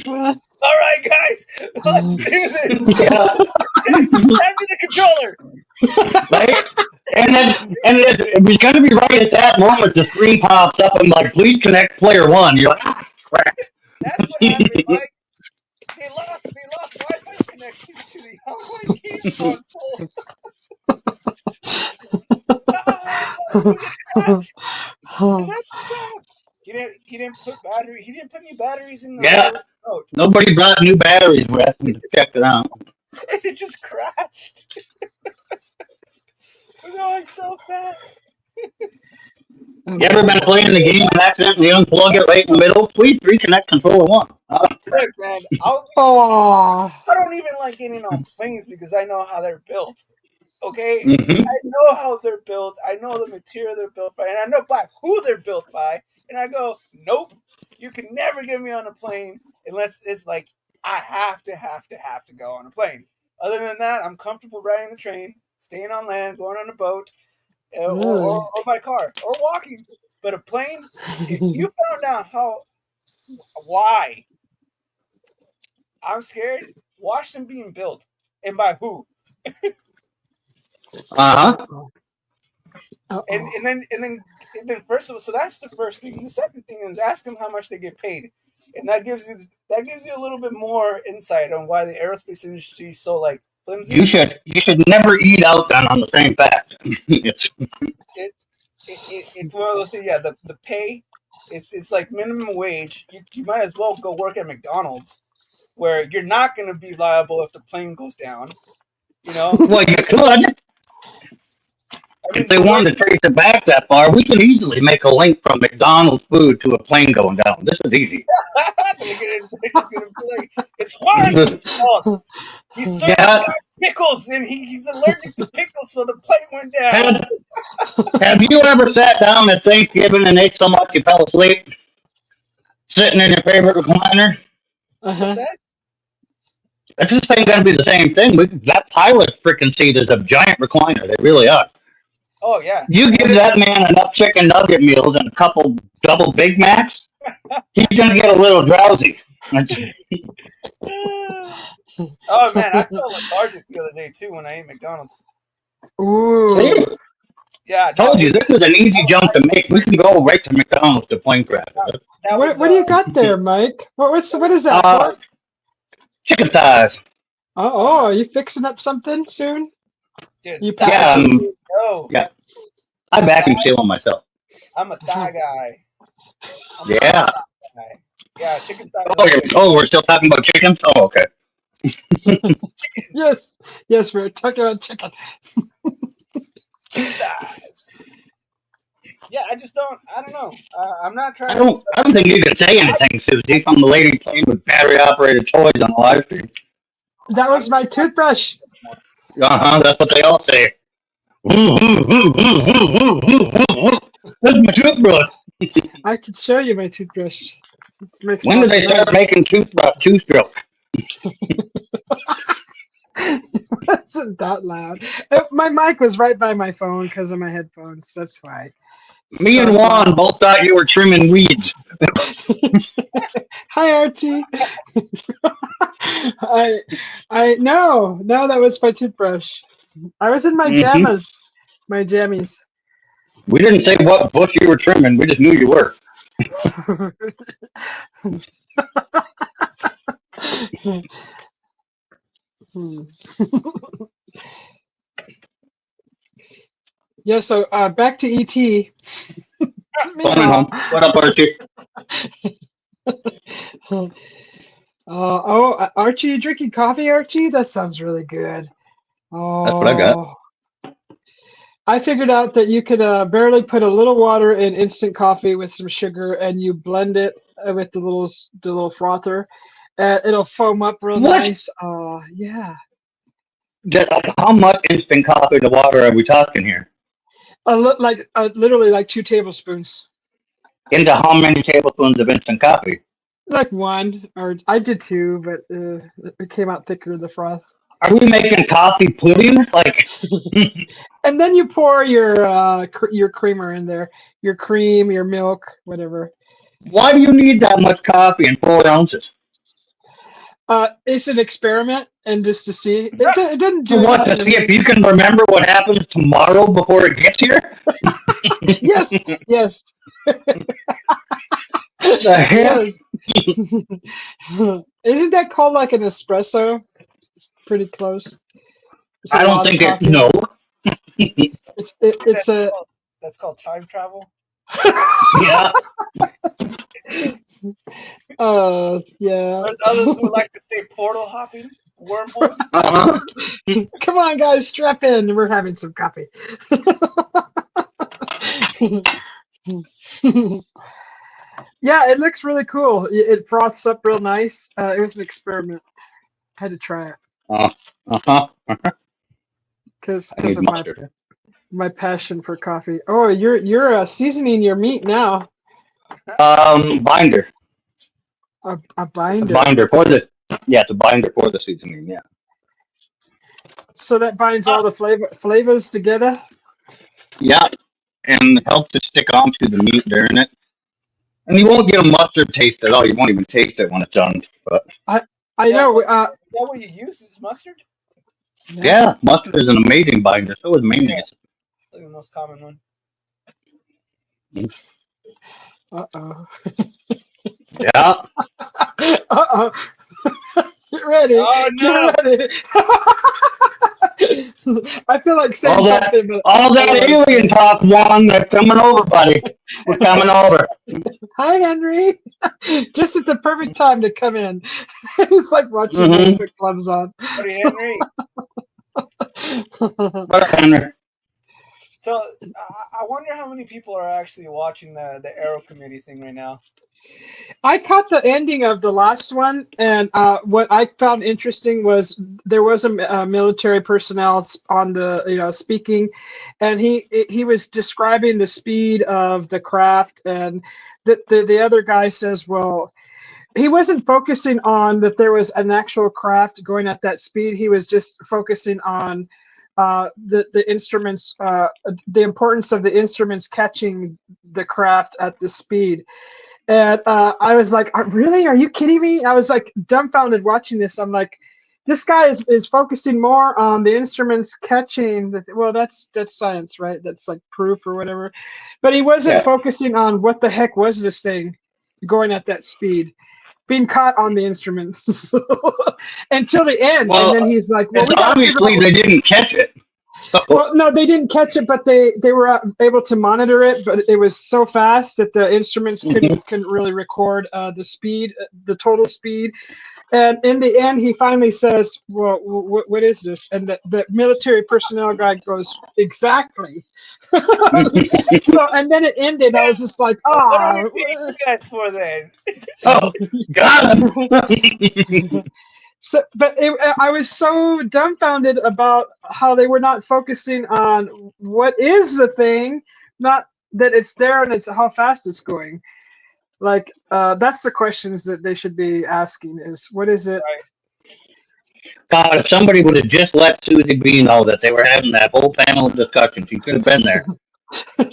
All right, guys, let's do this. Yeah. Hand me the controller. Right? And then it was going to be right at that moment the screen pops up and like, please connect player one. You're like, crap. That's what happened, Mike. They lost Wi-Fi connection to the online game console. He didn't put battery. He didn't put any batteries in the remote. Nobody brought new batteries with him to check it out. It just crashed. We're going so fast. You ever been playing the game and accidentally unplug it right in the middle? Please reconnect controller one. Look, man, I don't even like getting on planes because I know how they're built. Okay? Mm-hmm. I know how they're built. I know the material they're built by, and I know by who they're built by. And I go, nope, you can never get me on a plane unless it's like I have to go on a plane. Other than that, I'm comfortable riding the train, staying on land, going on a boat, or by car, or walking. But a plane, if you found out why I'm scared, watch them being built. And by who? And then first of all, so that's the first thing. The second thing is ask them how much they get paid, and that gives you a little bit more insight on why the aerospace industry is so like flimsy. You should never eat out then on the same fact. It's one of those things. Yeah, the pay It's like minimum wage. You might as well go work at McDonald's, where you're not going to be liable if the plane goes down. You know, Well, you could. I mean, If they the wanted to worst- trace it back that far, we can easily make a link from McDonald's food to a plane going down. This is easy. they're just gonna be like, it's Juan's fault. He served Yeah. the guy pickles, and he's allergic to pickles, so the plane went down. Have you ever sat down at Thanksgiving and ate so much you fell asleep? Sitting in your favorite recliner? What's Uh-huh. that? That's just ain't gonna be the same thing. That pilot freaking seat is a giant recliner. They really are. Oh yeah. You give that man enough chicken nugget meals and a couple double Big Macs, he's gonna get a little drowsy. Oh man, I felt lethargic the other day too when I ate McDonald's. Ooh. See? Yeah, I told you, this was an easy jump to make. We can go right to McDonald's to plane crash. that What, was, what do you got there, Mike? What is that? Uh, chicken thighs. Oh, are you fixing up something soon? dude, You that- Yeah, no, yeah. I vacuum seal them myself. I'm a thigh guy. I'm a Yeah. thigh guy. Yeah, chicken thighs. Oh, we're still talking about chickens? Oh, okay. Yes, we're talking about chicken. Chicken thighs. Yeah, I don't know. I'm not trying. I don't think you can say anything, Susie, from the lady playing with battery-operated toys on the live stream. That was my toothbrush. That's what they all say. That's my toothbrush. I can show you my toothbrush. This makes When did they lots of start making two-stroke? noise. It wasn't that loud. My mic was right by my phone because of my headphones. That's why. Me and Juan both thought you were trimming weeds. Hi, Archie. I no, that was my toothbrush. I was in my Mhm. my jammies. We didn't say what bush you were trimming. We just knew you were. Yeah, so back to ET. Phoning home. What up, Archie? Archie, you drinking coffee, Archie? That sounds really good. Oh, That's what I got. I figured out that you could barely put a little water in instant coffee with some sugar, and you blend it with the little frother, and it'll foam up real What? nice. Yeah. How much instant coffee to water are we talking here? Literally like 2 tablespoons. Into how many tablespoons of instant coffee? Like 1, or I did 2, but it came out thicker, the froth. Are we making coffee pudding? Like, And then you pour your creamer in there, your cream, your milk, whatever. why do you need that much coffee in 4 ounces? It's an experiment, and just to see. It didn't do To what? To anything. see if you can remember what happens tomorrow before it gets here? Yes, yes, The hell? yes. Isn't that called like an espresso? It's pretty close. It's a I don't lot of think it. coffee. No. It's a. That's called time travel. Yeah. Yeah. There's others who like to say portal hopping, wormholes. Uh-huh. Come on, guys, strap in. We're having some coffee. Yeah, it looks really cool. It froths up real nice. It was an experiment. Had to try it Uh-huh. because I need of mustard. my passion for coffee. Oh, you're seasoning your meat now. Binder. A A binder. binder for the. Yeah, it's a binder for the seasoning. Yeah. So that binds all the flavors together. Yeah, and helps to stick onto the meat during it. And you won't get a mustard taste at all. You won't even taste it when it's done. But I Yeah. know. Is that what you use? Is mustard? yeah, mustard is an amazing binder. So is mayonnaise. Like the most common one. Uh-oh. Yeah. Uh-oh. Get ready. Oh no! Get ready. I feel like saying All that- something, but All that alien talk, Juan. They're coming over, buddy. We're coming over. Hi, Henry. Just at the perfect time to come in. It's like watching Mm-hmm. them put gloves on. Buddy Henry. What, Henry? So I wonder how many people are actually watching the Aero Committee thing right now. I caught the ending of the last one, and what I found interesting was there was a military personnel on the speaking, and he was describing the speed of the craft, and the other guy says, well, he wasn't focusing on that there was an actual craft going at that speed. He was just focusing on the instruments, the importance of the instruments catching the craft at the speed. And I was like, really? Are you kidding me? I was like dumbfounded watching this. I'm like, this guy is focusing more on the instruments catching. Well, that's science, right? That's like proof or whatever. But he wasn't focusing on what the heck was this thing going at that speed, being caught on the instruments until the end. Well, and then he's like, well, it's obviously they didn't catch it. Well, no, they didn't catch it, but they were able to monitor it. But it was so fast that the instruments couldn't really record the speed, the total speed. And in the end, he finally says, "Well, what is this?" And the military personnel guy goes, "Exactly." So, and then it ended. I was just like, What are "Ah." we paying you guys for then? Oh, got him. So, but I was so dumbfounded about how they were not focusing on what is the thing, not that it's there and it's how fast it's going. Like that's the questions that they should be asking: is what is it? God, if somebody would have just let Susie B know that they were having that whole panel of discussion, she could have been there,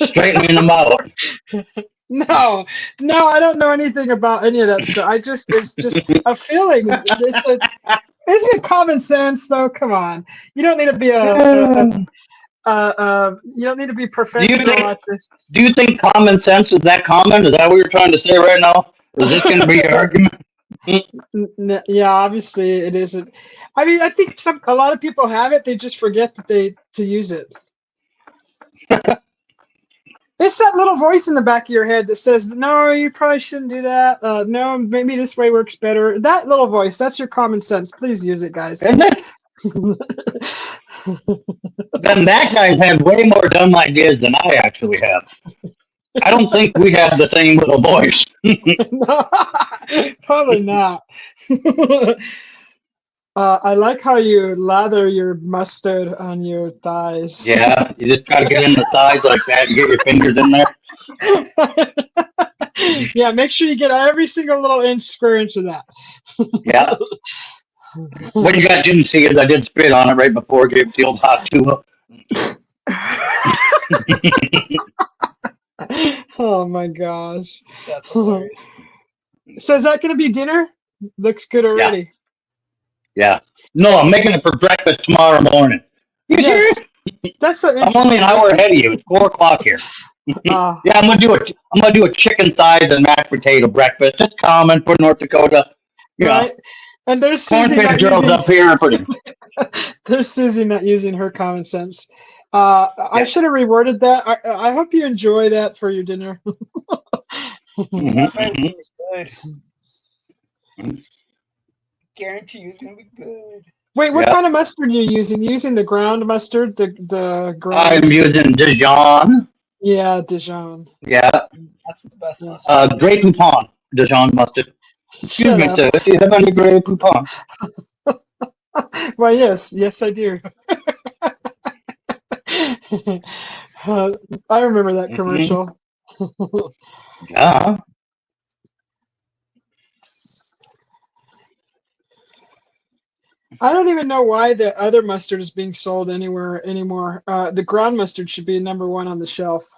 straightening them out. No, I don't know anything about any of that stuff. It's just a feeling. Isn't it common sense though? Come on, you don't need to be you don't need to be professional at this. Do you think common sense is that common? Is that what you're trying to say right now? Is this going to be your argument? Yeah, obviously it isn't. I mean, I think a lot of people have it. They just forget that to use it. It's that little voice in the back of your head that says, "No, you probably shouldn't do that. No, maybe this way works better." That little voice, that's your common sense. Please use it, guys. Isn't it? Then that guy's had way more dumb ideas than I actually have. I don't think we have the same little voice. No, probably not. I like how you lather your mustard on your thighs. Yeah, you just gotta get in the sides like that and get your fingers in there. Yeah, make sure you get every single little square inch of that. Yeah. What you guys didn't see is I did spit on it right before it gave the old hot tuba. Oh my gosh. That's hilarious. So is that going to be dinner? Looks good already. Yeah. No, I'm making it for breakfast tomorrow morning. You Yes. serious? That's so I'm only an hour ahead of you. It's 4:00 here. Uh, Yeah, I'm gonna do a chicken sides and mashed potato breakfast. Just common for North Dakota. You know, right. And there's Susie corn-fed not girls using, up here are pretty. there's Susie not using her common sense. I should have reworded that. I hope you enjoy that for your dinner. Good. Guarantee you it's gonna be good. Wait, what Yeah. kind of mustard are you using? You using the ground mustard, the ground? I'm using Dijon. Yeah, Dijon. Yeah. That's the best mustard. Grey Poupon. Dijon mustard. Excuse Shut me, up. sir. Do you have any Grey Poupon? Why, yes, I do. I remember that commercial. Yeah. I don't even know why the other mustard is being sold anywhere anymore. The ground mustard should be #1 on the shelf.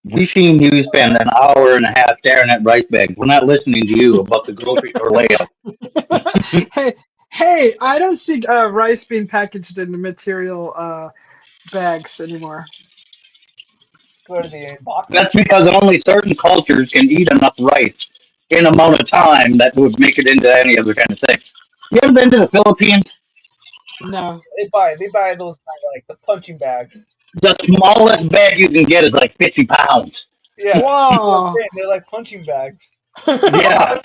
We seen you spend an hour and a half staring at rice bags. We're not listening to you about the grocery store layout. Hey, I don't see rice being packaged in the material bags anymore. Go to the box. That's because only certain cultures can eat enough rice in an amount of time that would make it into any other kind of thing. You ever been to the Philippines? No. They buy those like the punching bags. The smallest bag you can get is like 50 pounds. Yeah. Wow. They're like punching bags. Yeah.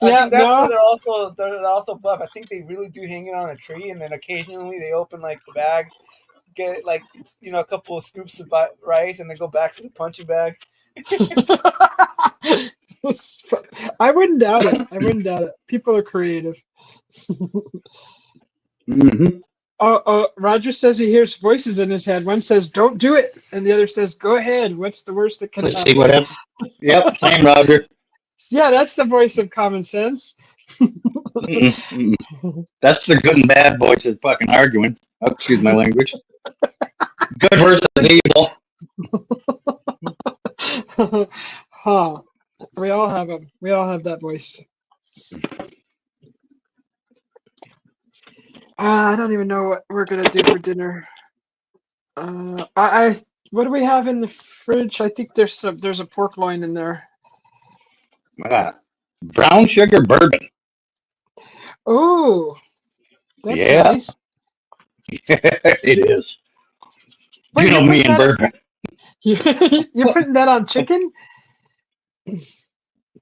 I Yeah, think that's why no. they're also buff. I think they really do hang it on a tree, and then occasionally they open like the bag, get like a couple of scoops of rice, and then go back to the punching bag. I wouldn't doubt it. I wouldn't doubt it. People are creative. Hmm. Oh, Roger says he hears voices in his head. One says, "Don't do it," and the other says, "Go ahead. What's the worst that can Let's happen?" see what happens. Yep, same, Roger. Yeah, that's the voice of common sense. Mm-mm, mm-mm. That's the good and bad voices fucking arguing. Oh, excuse my language. Good versus evil. Huh. We all have them. We all have that voice. I don't even know what we're gonna do for dinner. What do we have in the fridge? I think there's a pork loin in there. Ah, brown sugar bourbon. Oh, that's Yeah, nice. it is. Wait, You know you're me putting and that bourbon. you're putting that on chicken?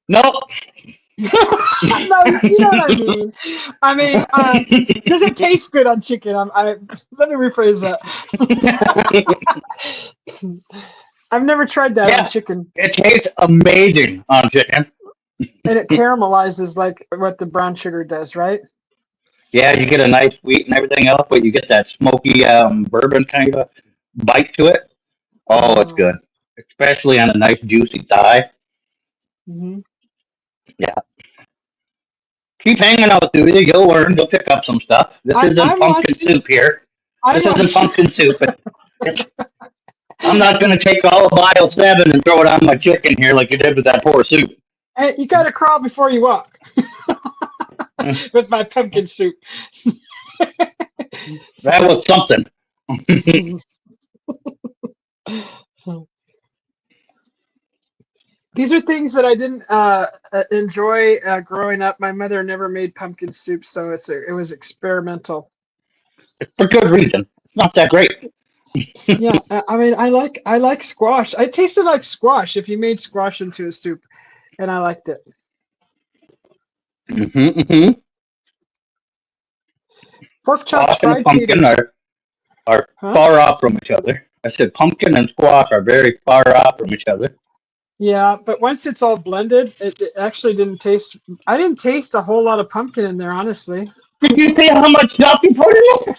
Nope. No, you know what I mean. I mean, does it taste good on chicken? Let me rephrase that. I've never tried that Yeah. on chicken, It tastes amazing on chicken. and it caramelizes like what the brown sugar does, right? Yeah, you get a nice sweet and everything else, but you get that smoky bourbon kind of bite to it. Oh, it's good, especially on a nice juicy thigh. Mm-hmm. Yeah. Keep hanging out, dude. You'll learn. You'll pick up some stuff. This isn't I'm pumpkin watching. soup here. I'm This isn't watching, pumpkin soup. It's, I'm not going to take all of aisle 7 and throw it on my chicken here like you did with that poor soup. Hey, you got to crawl before you walk. With my pumpkin soup. That was something. These are things that I didn't enjoy growing up. My mother never made pumpkin soup, so it was experimental. For good reason. It's not that great. Yeah, I mean, I like squash. It tasted like squash if you made squash into a soup, and I liked it. Mm-hmm, mm-hmm. Pork chops, Squash and fried pumpkin taters. are Huh? far off from each other. I said pumpkin and squash are very far off from each other. Yeah, but once it's all blended, it actually didn't taste. I didn't taste a whole lot of pumpkin in there, honestly. Did you see how much stuff you put in it?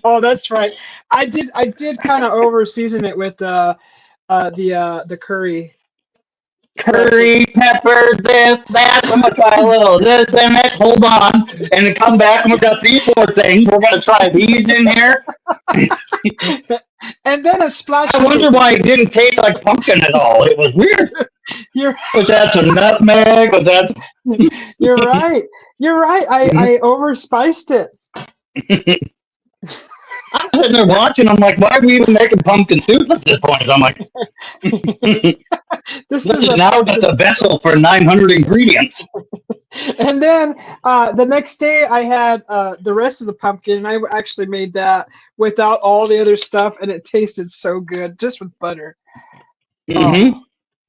Oh, that's right. I did kind of over season it with the curry. Curry, pepper, this, that. I'm gonna try a little this and that. Hold on, and then come back and we've got 3-4 things. We're gonna try these in here. And then a splash. I wonder why it didn't taste like pumpkin at all. It was weird. You're Was that some nutmeg? Was that? you're right. You're right. I overspiced it. I'm sitting there watching. I'm like, why are we even making pumpkin soup at this point? I'm like, This this is is a now just a vessel for 900 ingredients. And then the next day I had the rest of the pumpkin, and I actually made that without all the other stuff, and it tasted so good just with butter. Mm-hmm.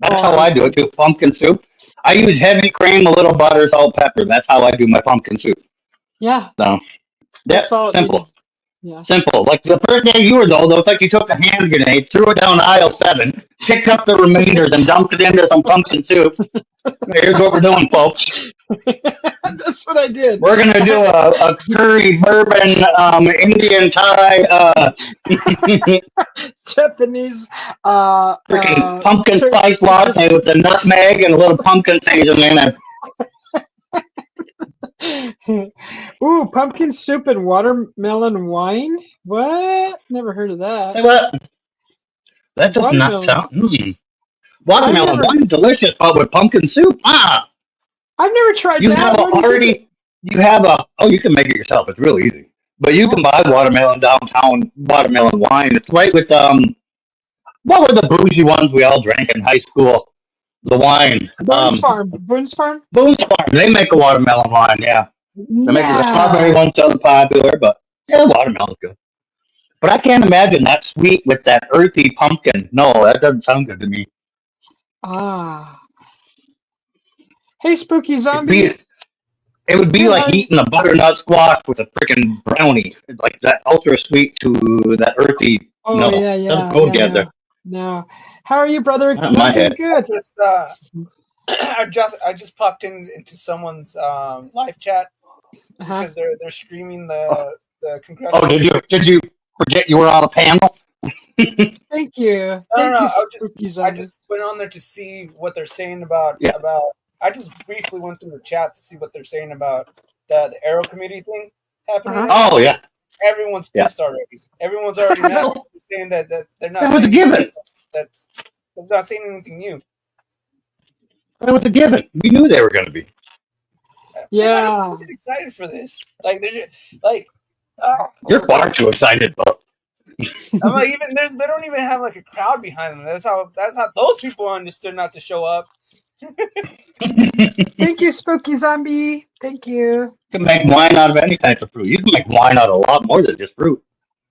That's Oh, how I do it too. Pumpkin soup. I use heavy cream, a little butter, salt, pepper. That's how I do my pumpkin soup. Yeah, So, yeah, that's all it simple. needed. Yeah. Simple. Like the first day you were though, it was like you took a hand grenade, threw it down aisle 7, picked up the remainders, and dumped it into some pumpkin soup. Here's what we're doing, folks. That's what I did. We're gonna do a curry bourbon Indian Thai Japanese freaking pumpkin spice latte with the nutmeg and a little pumpkin seasoning. And Ooh, pumpkin soup and watermelon wine? What? Never heard of say that. what? That does not Watermelon. sound. I've Watermelon never wine, delicious, but with pumpkin soup. I've never tried You that. have Where do you get it? already. You have a. Oh, you can make it yourself. It's real easy. But you can buy watermelon downtown. Watermelon wine. It's right with What were the bougie ones we all drank in high school? The wine. Boone's Farm. Boone's Farm? Boone's Farm. They make a watermelon wine. Yeah. They make the strawberry Yeah. one so popular, but yeah, watermelon's good. But I can't imagine that sweet with that earthy pumpkin. No, that doesn't sound good to me. Ah. Hey, Spooky It'd be, Zombie. it would be Good, like how eating a butternut squash with a freaking brownie. It's like that ultra sweet to that earthy. Oh, No, yeah, doesn't yeah, go yeah, together. no. No. How are you, brother? Not in I'm my doing head. good. Just I just popped into someone's live chat Uh-huh. because they're streaming Oh, the congressional. did you forget you were on a panel? Thank you. No, Thank you, Spooky I Zombie. just went on there to see what they're saying Yeah. about. I just briefly went through the chat to see what they're saying about the Aero Committee thing happening Uh-huh. right now. Oh yeah. Everyone's Yeah. pissed already. Everyone's already mad. Well, They're saying that they're not that was a saying given. that's they're not saying anything new. That was a given. We knew they were going to be. So Yeah. why get excited for this? Like they're just, like oh, You're far too excited, but I'm like even they don't even have like a crowd behind them. That's how those people understood not to show up. Thank you, Spooky Zombie. Thank you. you can make wine out of any type of fruit. You can make wine out of a lot more than just fruit.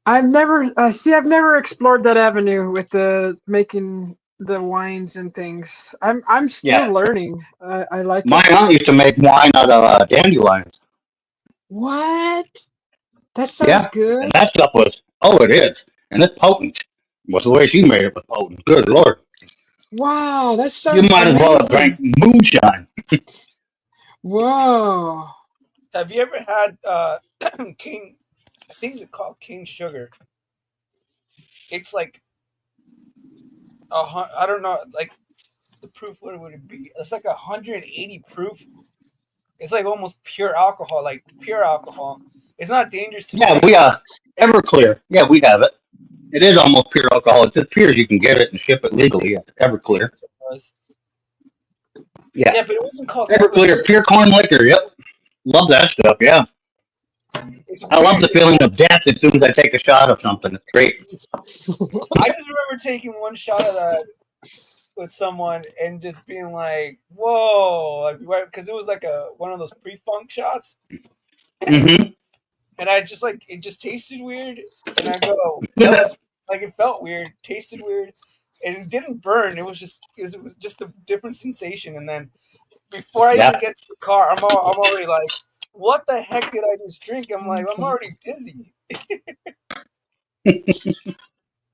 I've never I've never explored that avenue with the making the wines and things. I'm still Yeah. learning. I like My it. aunt used to make wine out of dandelions. What? That sounds Yeah. And good. that stuff was, oh, it is. And it's potent. Was the way she made it was potent. Good Lord. Wow, that You sounds might as well have amazing. drank moonshine. Whoa. Have you ever had King? I think it's called King Sugar. It's like I don't know, like the proof. What would it be? It's like 180 proof. It's like almost pure alcohol, like pure alcohol. It's not dangerous to Yeah, drink. we Everclear. Yeah, we have it. It is almost pure alcohol. It's as pure as you can get it and ship it legally at Everclear. It was. Yeah. Yeah, but it wasn't called Everclear, pure corn liquor. Yep. Love that stuff. Yeah. It's I love weird. the feeling of death as soon as I take a shot of something. It's great. I just remember taking one shot of that with someone and just being like, "Whoa!" Like, right, because it was like one of those pre-funk shots, Mm-hmm. and I just like it just tasted weird, and I go, "That was like it felt weird, tasted weird, and it didn't burn. It was just a different sensation." And then before I Yeah. even get to the car, I'm already like, "What the heck did I just drink?" I'm like, "I'm already dizzy."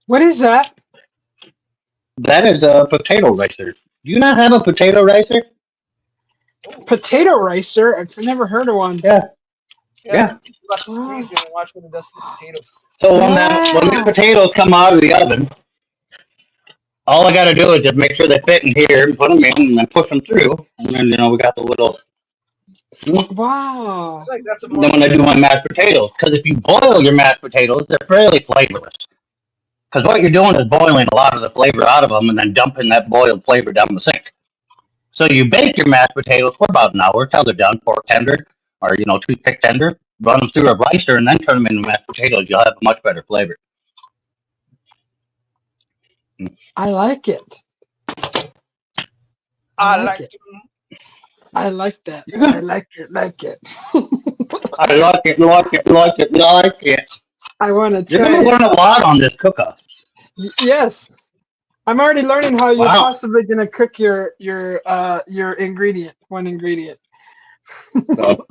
What is that? That is a potato ricer. Do you not have a potato ricer? Potato ricer? I've never heard of one. Yeah. Yeah, you have to squeeze it and watch what it does to the potatoes. So when the potatoes come out of the oven, all I got to do is just make sure they fit in here and put them in and then push them through. And then, we got the little. Wow. Like that's a Then when I do my mashed potatoes, because if you boil your mashed potatoes, they're fairly flavorless. Because what you're doing is boiling a lot of the flavor out of them and then dumping that boiled flavor down the sink. So you bake your mashed potatoes for about an hour till they're done, pork tender or toothpick tender. Run them through a ricer and then turn them into mashed potatoes. You'll have a much better flavor. I like it. I like it. I like that. I like it. Like it. I like it, like it, like it, like it. I want to You're try going to it. learn a lot on this cook-off. Yes. I'm already learning how you're Wow. possibly going to cook your ingredient, one ingredient. So,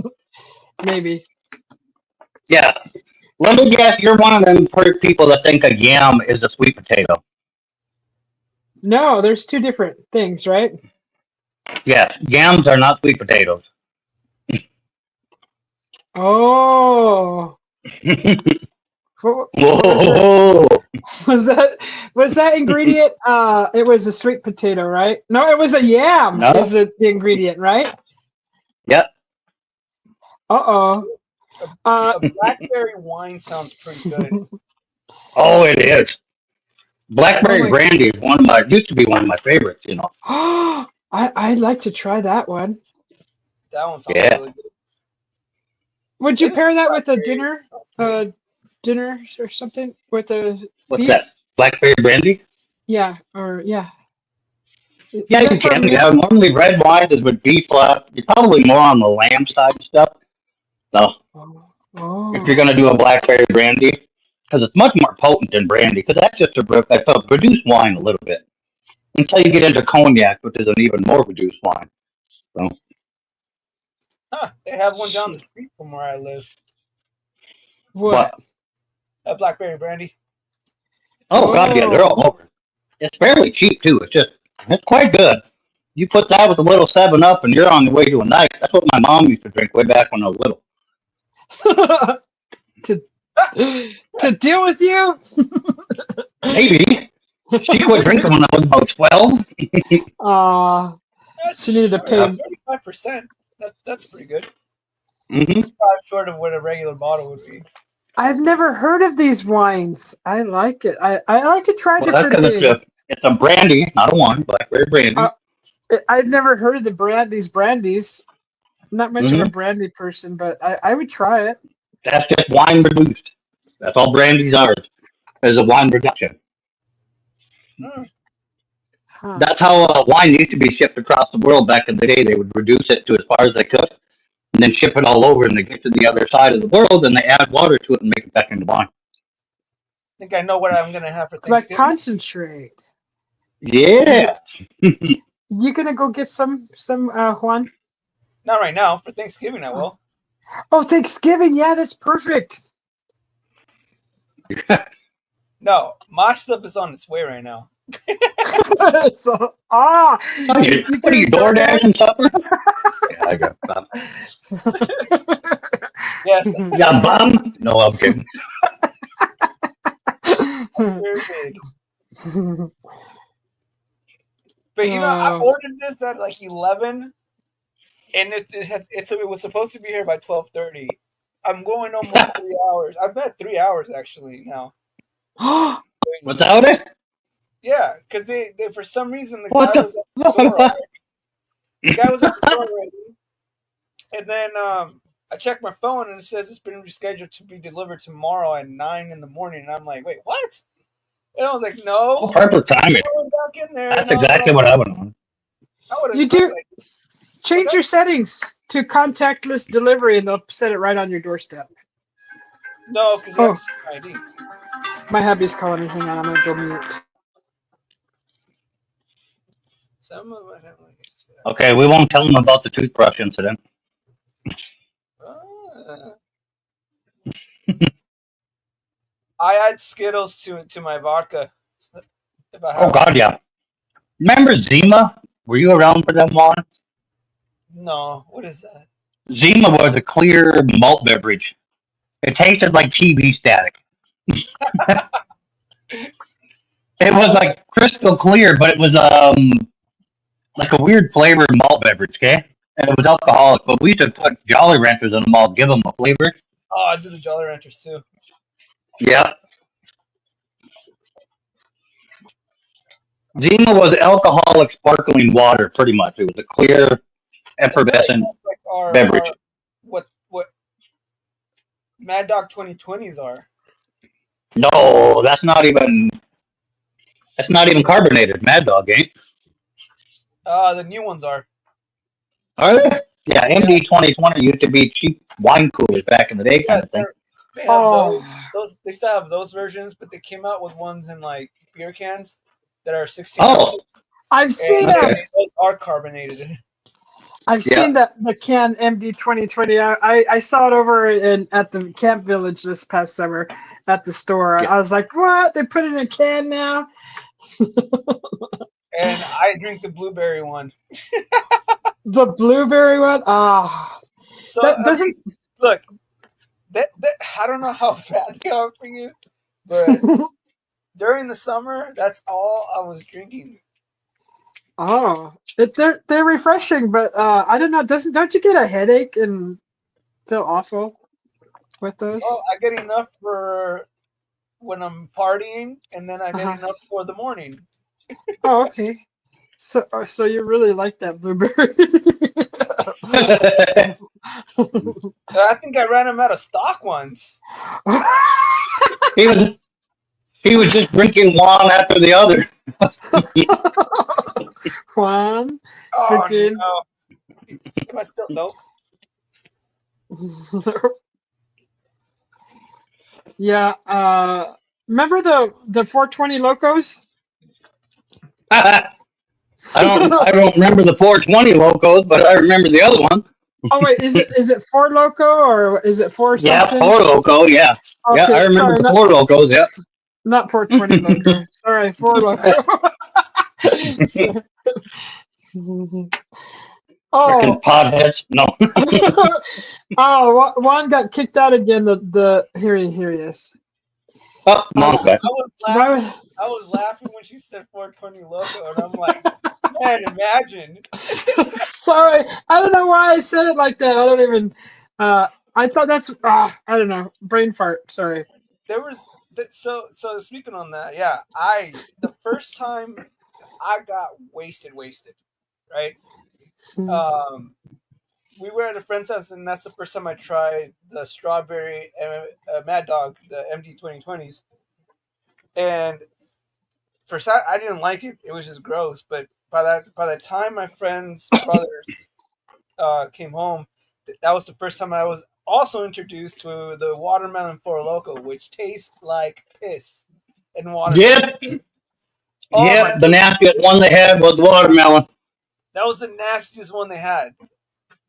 Maybe. yeah. Let me guess, you're one of them people that think a yam is a sweet potato. No, there's two different things, right? Yes, yams are not sweet potatoes. Oh. Whoa. Was that ingredient? It was a sweet potato, right? No, it was a yam. No. Is it the ingredient, right? Yep. Uh-oh. A blackberry wine sounds pretty good. Oh, it is. Blackberry Oh my- brandy used to be one of my favorites, I'd like to try that one. That one sounds Yeah. really good. Would you It is pair that with a blackberry. dinner or something with a What's beef? that? Blackberry brandy? Yeah, or yeah. Yeah, Is you that for can. me? Yeah, normally red wines is with beef. You're probably more on the lamb side of stuff. So Oh. if you're gonna do a blackberry brandy, because it's much more potent than brandy. Because that's just a reduced wine a little bit until you get into cognac, which is an even more reduced wine. So, Huh, they have one down the street from where I live. What? but A blackberry brandy. oh god, yeah, they're all over. It's fairly cheap too. It's quite good. You put that with a little 7-Up, and you're on the way to a night. That's what my mom used to drink way back when I was little. To deal with you? Maybe she quit drinking when I was about 12. She needed to pay. 35%. That's pretty good. hmm It's probably short of what a regular bottle would be. I've never heard of these wines. I like it. I like to try Well, that's different because things. it's a brandy, not a wine, blackberry brandy. I've never heard of these brandies. I'm not much of a Mhm. brandy person, but I would try it. That's just wine reduced. That's all brandies are. Is a wine reduction. Hmm. Huh. That's how wine used to be shipped across the world back in the day. They would reduce it to as far as they could, and then ship it all over, and they get to the other side of the world, and they add water to it and make it back into wine. I think I know what I'm gonna have for Like Thanksgiving. concentrate. Yeah. You gonna go get some Juan? Not right now. For Thanksgiving, I will. Oh, Thanksgiving. Yeah, that's perfect. No, my stuff is on its way right now. So, What are you DoorDash and supper? Yeah, I got bum. Yes. You got bum? No, I'm kidding. Very big. But you know, I ordered this at like 11, and it was supposed to be here by 12:30. I'm going almost 3 hours. I bet 3 hours actually now. Without it? Yeah, because they for some reason the What guy the was at the store already. The guy was at the store already, and then I checked my phone and it says it's been rescheduled to be delivered tomorrow at 9 in the morning. And I'm like, wait, what? And I was like, no. Oh, perfect timing. I went back in there. That's and exactly what I would want. I would have You do like, change your settings to contactless delivery, and they'll set it right on your doorstep. no, because you have to see my ID. My hubby's calling me. Hang on, I'm gonna go mute. Some of it, Okay, we won't tell them about the toothbrush incident. I add Skittles to my vodka. If I Oh have God, yeah. Remember Zima? Were you around for that one? No, what is that? Zima was a clear malt beverage. It tasted like TV static. It was like crystal clear, but it was like a weird flavored malt beverage, okay? And it was alcoholic, but we used to put Jolly Ranchers in the malt, give them a flavor. Oh, I do the Jolly Ranchers too. Yeah. Zima was alcoholic sparkling water, pretty much. It was a clear, effervescent Like beverage. What Mad Dog 2020s are. No, that's not even carbonated. Mad Dog ain't. The new ones are. Are they? Yeah, MD 2020 used to be cheap wine coolers back in the day, kind of thing. They have those. They still have those versions, but they came out with ones in like beer cans that are 16 ounces. I've seen Okay. it. Those are carbonated. I've seen the can MD 2020. I saw it over at the Camp Village this past summer at the store. Yeah. I was like, what? They put it in a can now? And I drink the blueberry one. The blueberry one? Ah. So That doesn't. look. That I don't know how bad they are for you, but during the summer, that's all I was drinking. Oh, they're refreshing, but I don't know. Don't you get a headache and feel awful with those? Oh, I get enough for when I'm partying, and then I get enough for the morning. Oh, okay. So you really like that blueberry? I think I ran them out of stock once. he was just drinking one after the other. Juan, Oh, drinking. no. Am I still nope? Yeah. Remember the 420 locos? I don't remember the 420 locos, but I remember the other one. Oh wait, is it Four Loco or is it Four Yeah, something? Four Loco. Yeah, yeah, I Okay, remember sorry, the not Four Locos. Yeah. 420 Loco. Sorry, Four Loco. So- Freaking oh, potheads. No. oh, Juan got kicked out again. The here he is. Oh, S- Monka. why would, I was laughing when she said 420 loco, and I'm like, man, imagine. sorry, I don't know why I said it like that. I don't even. I thought that's. I don't know. Brain fart. Sorry. There was so speaking on that, yeah, the first time I got wasted, right? We were at a friend's house, and that's the first time I tried the strawberry Mad Dog, the MD 2020s, and for some, I didn't like it. It was just gross. But by the time my friend's brothers came home, that was the first time I was also introduced to the watermelon Four Loco, which tastes like piss and watermelon. Yep. Oh my! Yep. The nastiest one they had was watermelon. That was the nastiest one they had.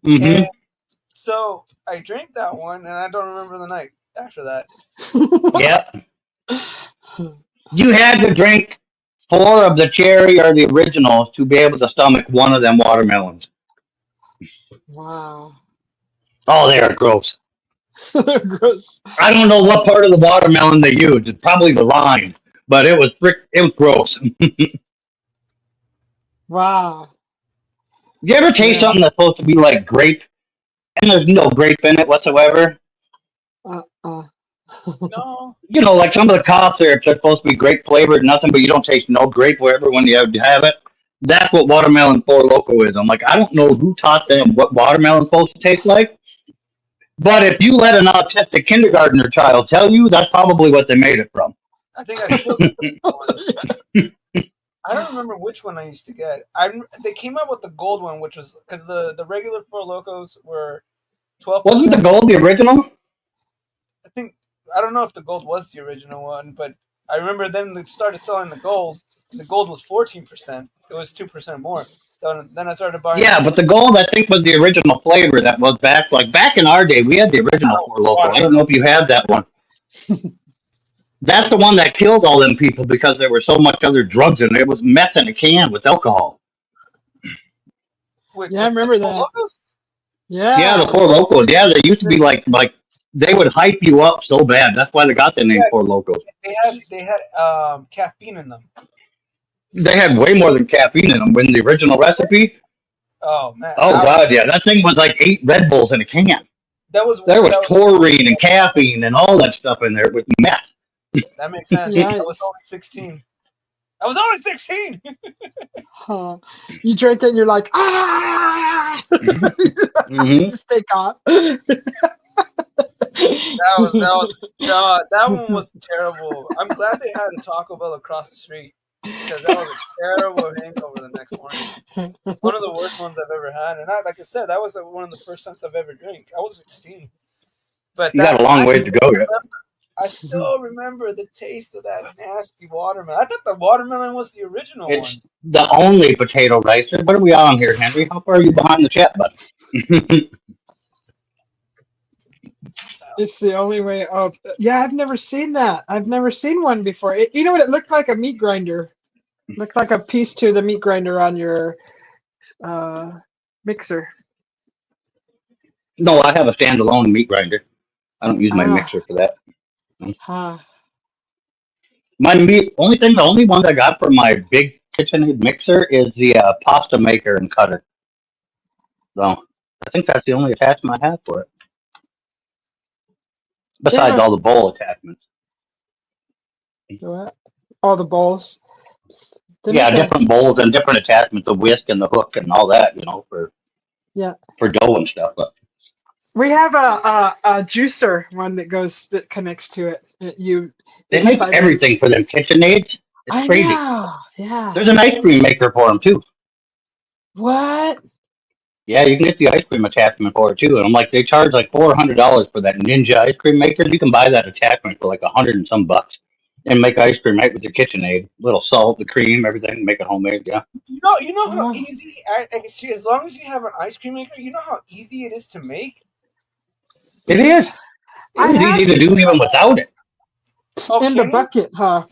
Mm-hmm. And so I drank that one, and I don't remember the night after that. Yep. You had to drink 4 of the cherry or the originals to be able to stomach one of them watermelons. Wow. Oh, they are gross. They're gross. I don't know what part of the watermelon they used. It's probably the rind, but it was gross. Wow. You ever taste Yeah. something that's supposed to be like grape, and there's no grape in it whatsoever? Uh. No, You know, like some of the cough syrups are supposed to be grape flavored, nothing, but you don't taste no grape wherever when you have it. That's what watermelon Four Loco is. I'm like, I don't know who taught them what watermelon's supposed to taste like, but if you let an autistic kindergartner child tell you, that's probably what they made it from. I think I still get the one. I don't remember which one I used to get. They came out with the gold one, which was because the regular Four Locos were 12%. Wasn't the gold the original? I think I don't know if the gold was the original one, but I remember then they started selling the gold. The gold was 14%. It was 2% more. So then I started buying. Yeah, but the gold I think was the original flavor that was back in our day. We had the original Four Loco. I don't know if you had that one. That's the one that killed all them people because there were so much other drugs in it. It was meth in a can with alcohol. Yeah, I remember that. Locos? Yeah. Yeah, the Four Locos. Yeah, they used to be like they would hype you up so bad. That's why they got the name Four Locos. They had caffeine in them. They had way more than caffeine in them. In the original recipe. Oh man. Oh god, yeah, that thing was like 8 Red Bulls in a can. There was taurine and caffeine and all that stuff in there with meth. That makes sense. Yeah. I was only 16. I was only 16. Huh. You drink it and you're like, ah! Mm-hmm. Stay calm. That one was terrible. I'm glad they had a Taco Bell across the street because that was a terrible hangover the next morning. One of the worst ones I've ever had, and like I said, that was one of the first times I've ever drank. I was 16, but you got a long way to go yet. I still remember the taste of that nasty watermelon. I thought the watermelon was the original It's one. the only potato ricer. What are we on here, Henry? How far are you behind the chat button? It's the only way up. Yeah, I've never seen that. I've never seen one before. You know what? It looked like a meat grinder. It looked like a piece to the meat grinder on your mixer. No, I have a standalone meat grinder. I don't use my mixer for that. Huh. The only one I got for my big KitchenAid mixer is the pasta maker and cutter. So I think that's the only attachment I have for it. Besides all the bowl attachments. What? All the bowls. Different bowls and different attachments, the whisk and the hook and all that, for dough and stuff. But we have a juicer one that connects to it. They make everything for them KitchenAids. It's crazy. Know. Yeah. There's an ice cream maker for them too. What? Yeah, you can get the ice cream attachment for it too. And I'm like, they charge like $400 for that Ninja ice cream maker. You can buy that attachment for like 100 and some bucks, and make ice cream right with your KitchenAid. Little salt, the cream, everything. Make it homemade. Yeah, You know how Oh. easy. See, as long as you have an ice cream maker, you know how easy it is to make. it is. I It's have easy to do even without it. Oh, in the can you? bucket, huh?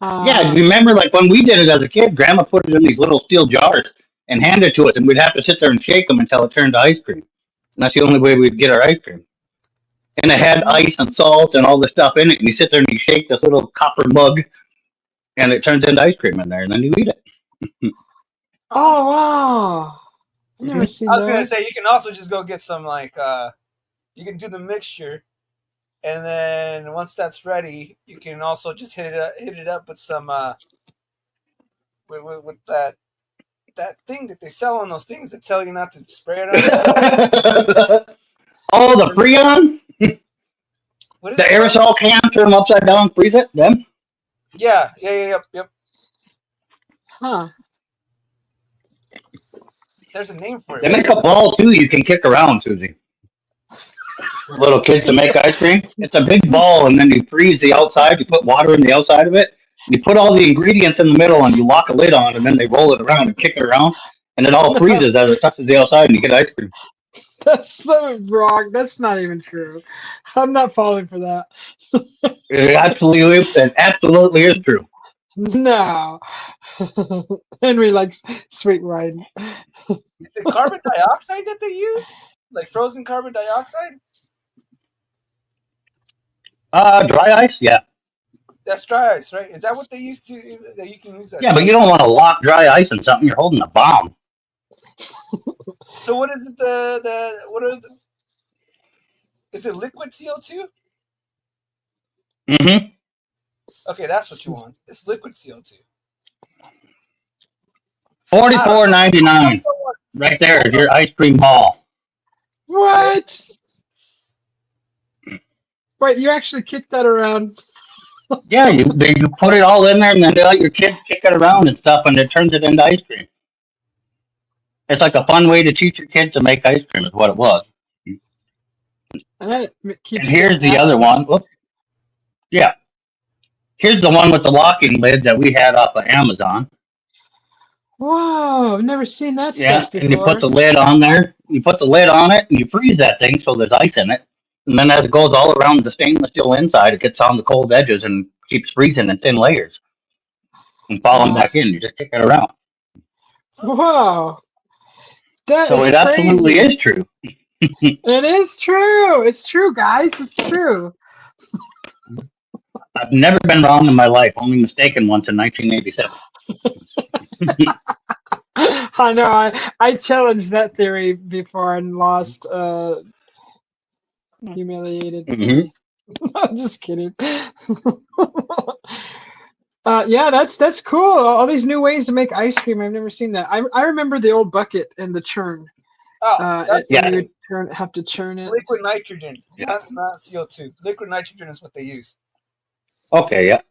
Yeah, remember like when we did it as a kid, Grandma put it in these little steel jars and handed it to us, and we'd have to sit there and shake them until it turned to ice cream. And that's the only way we'd get our ice cream. And it had ice and salt and all this stuff in it, and you sit there and you shake this little copper mug, and it turns into ice cream in there, and then you eat it. Oh wow! I've never seen I was gonna those. say you can also just go get some you can do the mixture, and then once that's ready, you can also just hit it up with some with that thing that they sell on those things that tell you not to spray it on yourself. Oh, the Freon, What is the it called? aerosol can, turn them upside down, freeze it. Them. Yeah, yep. Huh? There's a name for it. They make a ball too. You can kick around, Susie. Little kids to make ice cream. It's a big ball, and then you freeze the outside. You put water in the outside of it. You put all the ingredients in the middle, and you lock a lid on, and then they roll it around and kick it around, and it all freezes as it touches the outside, and you get ice cream. That's so wrong. That's not even true. I'm not falling for that. It absolutely is true. No. Henry likes sweet wine. Is it carbon dioxide that they use? Like frozen carbon dioxide? Dry ice, yeah. That's dry ice, right? Is that what they use to that you can use that? Yeah, but you don't want to lock dry ice in something. You're holding a bomb. So what is it? What are the? Is it liquid CO2? Mm-hmm. Okay, that's what you want. It's liquid CO2. $44.99. Right there is your ice cream ball. What? Wait, you actually kicked that around? Yeah, you put it all in there, and then they let your kids kick it around and stuff, and it turns it into ice cream. It's like a fun way to teach your kids to make ice cream, is what it was. And And here's the other one. Whoop. Yeah. Here's the one with the locking lid that we had off of Amazon. Whoa, I've never seen that Yeah, stuff and you before. put the lid on there. You put the lid on it, and you freeze that thing so there's ice in it. And then as it goes all around the stainless steel inside, it gets on the cold edges and keeps freezing in thin layers and falling back in. You just kick it around. Whoa. That So is it absolutely crazy. is true. It is true. It's true, guys. It's true. I've never been wrong in my life, only mistaken once in 1987. I know. I challenged that theory before and lost. Humiliated. Mhm. I'm just kidding. Yeah, that's cool. All these new ways to make ice cream. I've never seen that. I remember the old bucket and the churn. Oh, that's Yeah. You would have to churn it. liquid nitrogen, Yeah. not CO2. Liquid nitrogen is what they use. Okay, yep.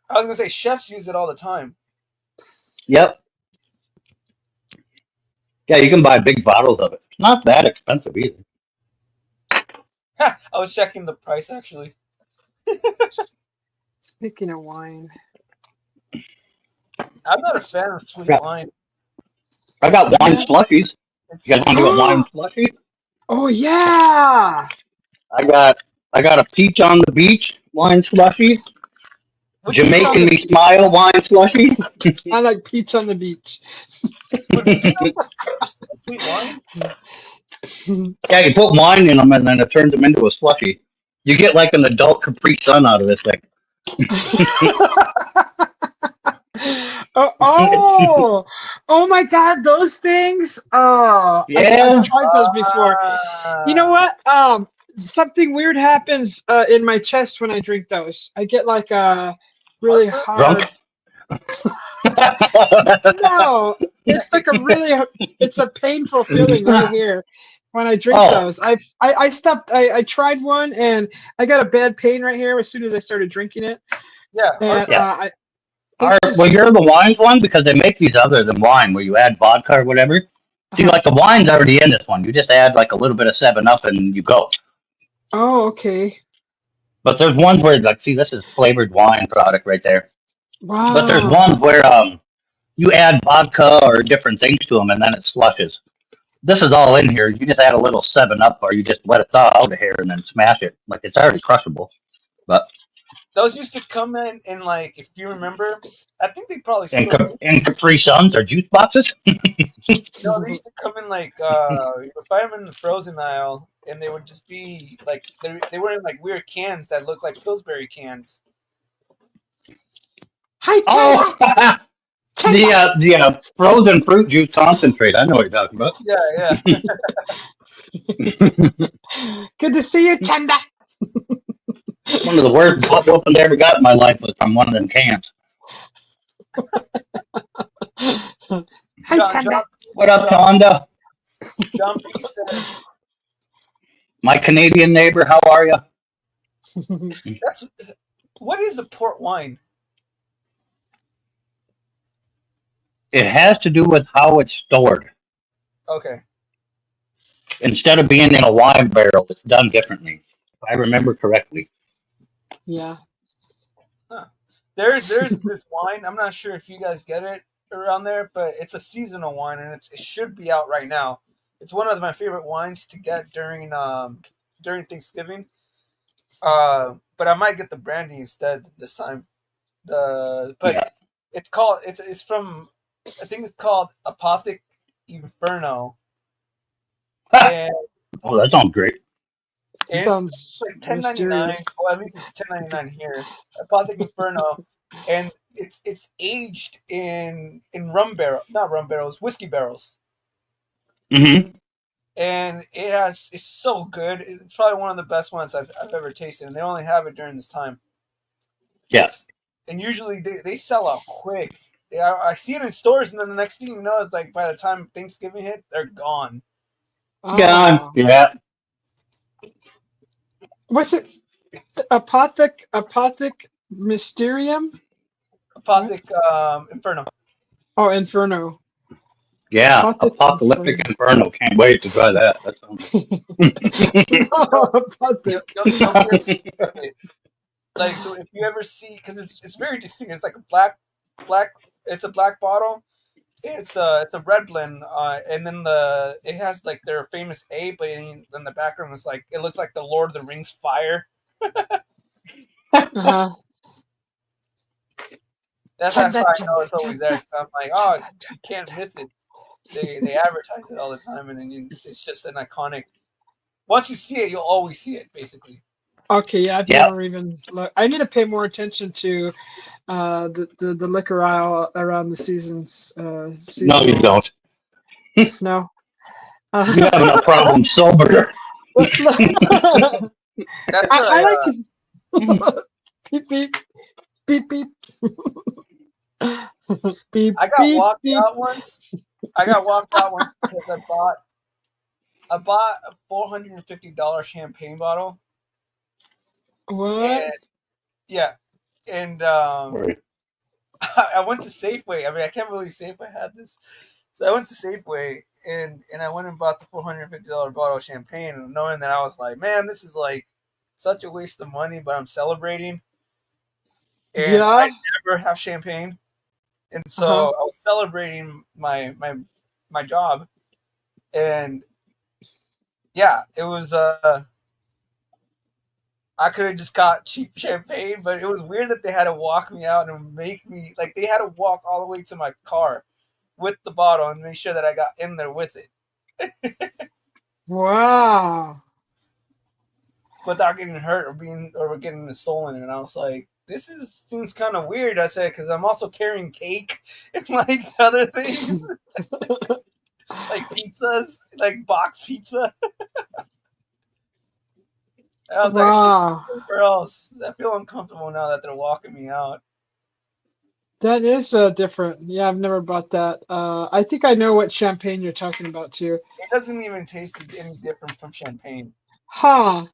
I was gonna say chefs use it all the time. Yep. Yeah, you can buy big bottles of it. It's not that expensive either. I was checking the price actually. Speaking of wine, I'm not a fan of sweet Yeah. wine. I got wine slushies. It's, You guys want to do a wine slushie? oh yeah, I got a peach on the beach wine slushie. would you Jamaican me smile wine slushie. I like peach on the beach. sweet wine? Yeah, you put wine in them and then it turns them into a slushie. You get like an adult Capri Sun out of this thing. Oh my God, those things. Oh, Yeah. I've tried those before. You know what? Something weird happens in my chest when I drink those. I get like a really hard. Drunk? No, it's like it's a painful feeling right here when I drink Oh. those. I stopped. I tried one and I got a bad pain right here as soon as I started drinking it. Yeah. And Well, you're the wines one because they make these other than wine where you add vodka or whatever. See, like the wine's already in this one. You just add like a little bit of 7-Up and you go. Oh, okay. But there's ones where, like, see, this is flavored wine product right there. But there's Wow. ones where you add vodka or different things to them and then it slushes. This is all in here. You just add a little 7-Up or you just let it thaw out of here and then smash it. Like, it's already crushable. But Those used to come in like, if you remember, I think they probably in, still do. in Capri Suns or juice boxes. No, they used to come in like, you would find them in the frozen aisle, and they would just be like, they were in like weird cans that looked like Pillsbury cans. Hi, Oh, Chanda. the frozen fruit juice concentrate. I know what you're talking about. Yeah. Good to see you, Chanda. One of the worst pop opens I ever got in my life was from one of them cans. Hi, Chanda. What up, Chanda? John B said, My Canadian neighbor, how are you? what is a port wine? It has to do with how it's stored. Okay. Instead of being in a wine barrel, it's done differently. If I remember correctly. Yeah. Huh. There's this wine. I'm not sure if you guys get it around there, but it's a seasonal wine, and it should be out right now. It's one of my favorite wines to get during Thanksgiving. But I might get the brandy instead this time. It's from, I think it's called Apothic Inferno. And Oh, that sounds great. Sounds like $10.99. mysterious. Well, at least it's $10.99 here. Apothic Inferno, and it's aged in whiskey barrels. Mm-hmm. And it's so good. It's probably one of the best ones I've ever tasted, and they only have it during this time. Yeah. And usually they sell out quick. I see it in stores, and then the next thing you know is like by the time Thanksgiving hit, they're gone. Gone. Oh. Yeah. What's it? Apothic Mysterium? Apothic Inferno. Oh, Inferno. Yeah. Apothic Apocalyptic Inferno. Can't wait to try that. That sounds Apothic. You'll like if you ever see, because it's very distinct. It's like a black. It's a black bottle. It's a red blend, and then it has like their famous A, but in the background is like it looks like the Lord of the Rings fire. Uh-huh. That's why I know it's always there. Cause I'm like, oh, you can't miss it. They advertise it all the time, and then it's just an iconic. Once you see it, you'll always see it, basically. Okay, yeah, I've never even looked. I need to pay more attention to the liquor aisle around the seasons. No, you don't. No. You have enough problems sober. I like to beep beep beep beep. Beep, I got walked out once. Because I bought a $450 champagne bottle. What? And I went to Safeway. I mean, I can't believe Safeway had this. So I went to Safeway and I went and bought the $450 bottle of champagne, knowing that I was like, man, this is like such a waste of money, but I'm celebrating. And I never have champagne. And so I was celebrating my job. And yeah, it was I could have just got cheap champagne, but it was weird that they had to walk me out and make me, like, they had to walk all the way to my car with the bottle and make sure that I got in there with it. Wow. Without getting hurt or getting it stolen. And I was like, this seems kind of weird. I said, because I'm also carrying cake and like other things. Like pizzas, like box pizza. I was actually somewhere else. I feel uncomfortable now that they're walking me out. That is different. Yeah, I've never bought that. I think I know what champagne you're talking about too. It doesn't even taste any different from champagne. Huh.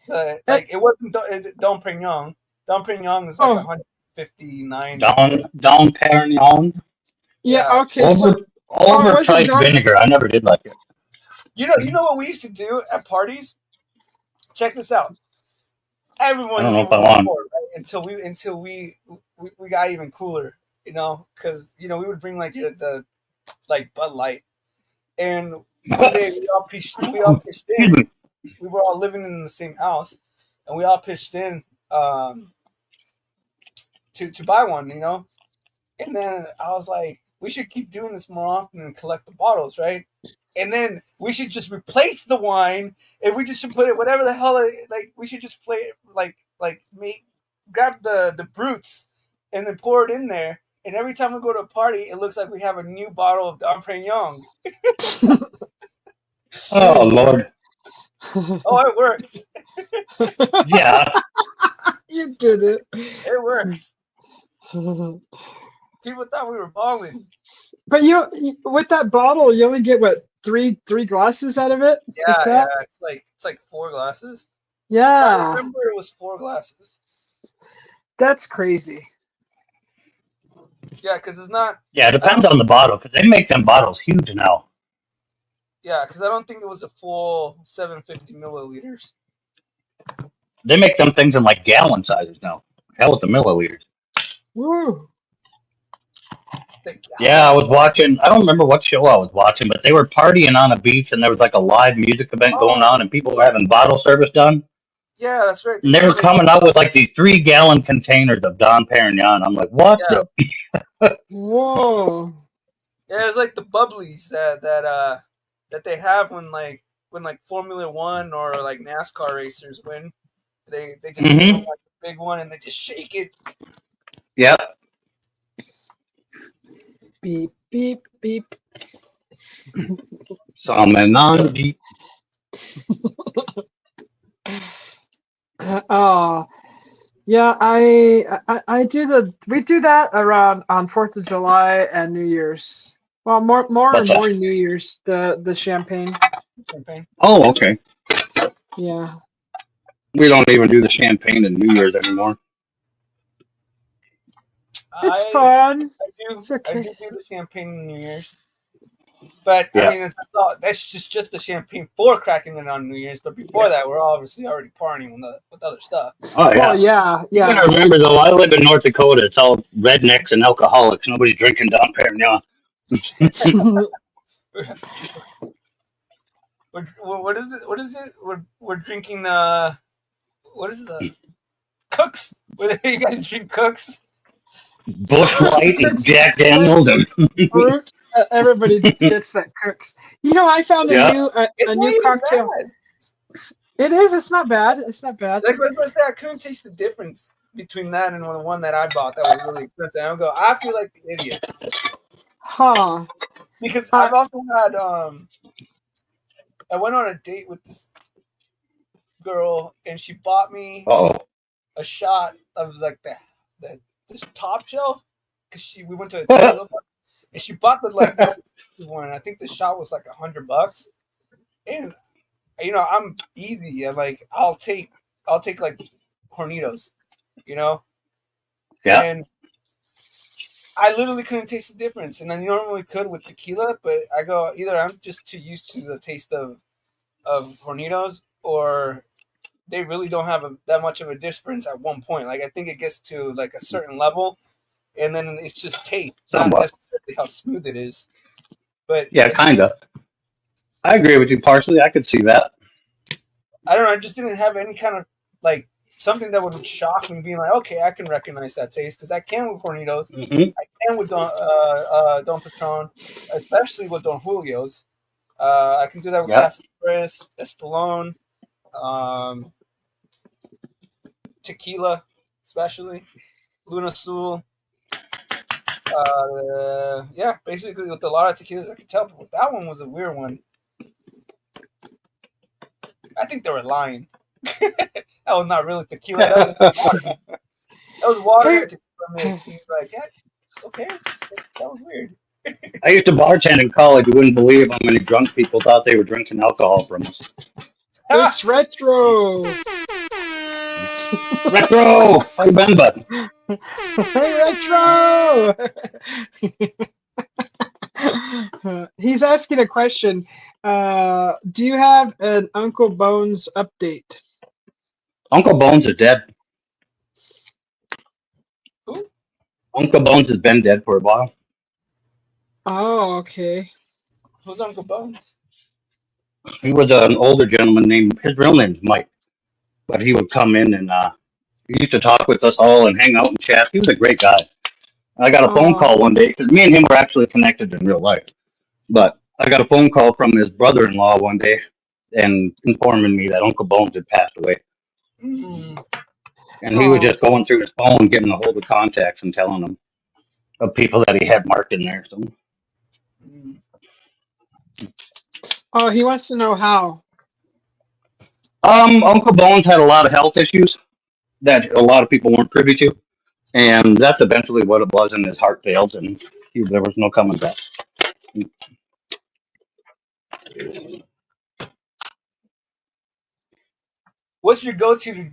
Like it wasn't Dom Perignon. Dom Perignon is like $159. Dom Perignon. Yeah. Okay. Oh, it wasn't Overpriced Dom. vinegar. I never did like it. You know what we used to do at parties? Check this out. I Everyone don't know knew if I we were want. poor, right? Until we got even cooler, because we would bring like the like Bud Light, and one day we all pitched Excuse in. me. We were all living in the same house, and we all pitched in to buy one, And then I was like, we should keep doing this more often and collect the bottles, right? And then we should just replace the wine, and we just should put it whatever the hell. Like we should just play it grab the brutes and then pour it in there. And every time we go to a party, it looks like we have a new bottle of Dom Perignon. Oh Lord. Oh, it works. Yeah. You did it. It works. People thought we were balling. But with that bottle, you only get what three glasses out of it. Yeah. It's like 4 glasses. I Yeah, remember it was 4 glasses. that's crazy. Yeah, because it's not. Yeah. It depends on the bottle because they make them bottles huge now. Yeah, because I don't think it was a full 750 milliliters. They make them things in like gallon sizes now. Hell with the milliliters. Woo. Yeah, I was watching. I don't remember what show I was watching, but they were partying on a beach, and there was like a live music event going on, and people were having bottle service done. Yeah, that's right. And they were coming out with like these 3-gallon containers of Dom Perignon. I'm like, what the? Whoa. Yeah, it's like the bubblies that they have when Formula One or like NASCAR racers win. They just give them like a big one and they just shake it. Yep. Beep beep beep. Salmon on beep. Oh, yeah. We do that around on 4th of July and New Year's. Well, more What's and more that? New Year's. The champagne. Oh, okay. Yeah. We don't even do the champagne in New Year's anymore. It's fun. I do. It's okay. I do the champagne in New Year's, but Yeah. I mean, that's just the champagne for cracking it on New Year's. But before that, we're obviously already partying with other stuff. Oh yeah. Oh yeah, You yeah. gotta remember though, I live in North Dakota. It's all rednecks and alcoholics. Nobody's drinking Dom Perignon. What is it? What is it? We're drinking. What is the Cooks? Where you guys drink Cooks? Busch Light and Jack Daniels and Fruit. Everybody gets that Cooks. I found Yeah. It's a not new even cocktail. bad. It is. It's not bad. It's not bad. Like I was gonna say, I couldn't taste the difference between that and the one that I bought that was really expensive. And I feel like the idiot Huh. because I've also had I went on a date with this girl and she bought me oh. a shot of like this top shelf because we went to a trailer park and she bought the like most expensive one. I think the shot was like $100, and I'm easy. I'm like I'll take like Hornitos, Yeah. and I literally couldn't taste the difference, and I normally could with tequila, but I go either I'm just too used to the taste of Hornitos, or they really don't have that much of a difference at one point. Like I think it gets to like a certain level, and then it's just taste, not necessarily how smooth it is. But Yeah, kinda. I agree with you partially. I could see that. I don't know. I just didn't have any kind of like something that would shock me, being like, okay, I can recognize that taste because I can with Hornitos, I can with Don Patron, especially with Don Julio's. I can do that with Casa Express, Espolón, tequila, especially Luna Azul. Yeah, basically with a lot of tequilas I could tell, but that one was a weird one. I think they were lying. That was not really tequila. That was water. That was water and tequila mix. And he's like, yeah, okay, that was weird. I used to bartend in college. You wouldn't believe how many drunk people thought they were drinking alcohol from us. It's retro. Retro! How you been, bud? Hey, retro. He's asking a question. Do you have an Uncle Bones update? Uncle Bones is dead. Who? Uncle Bones has been dead for a while. Oh, okay. Who's Uncle Bones? He was an older gentleman named, his real name's Mike, but he would come in and he used to talk with us all and hang out and chat. He was a great guy. I got a phone Oh, call one day because me and him were actually connected in real life. But I got a phone call from his brother-in-law one day and informing me that Uncle Bones had passed away. Mm. And he was oh, just going through his phone, getting a hold of contacts and telling them of people that he had marked in there. So, Mm. oh, he wants to know how. Uncle Bones had a lot of health issues that a lot of people weren't privy to, and that's eventually what it was. And his heart failed, and there was no coming back. What's your go-to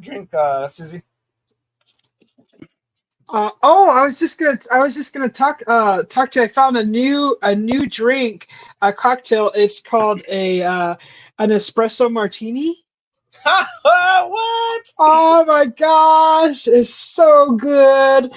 drink, Susie? I was just gonna talk to you. I found a new drink, a cocktail. It's called an espresso martini. What? Oh my gosh, it's so good.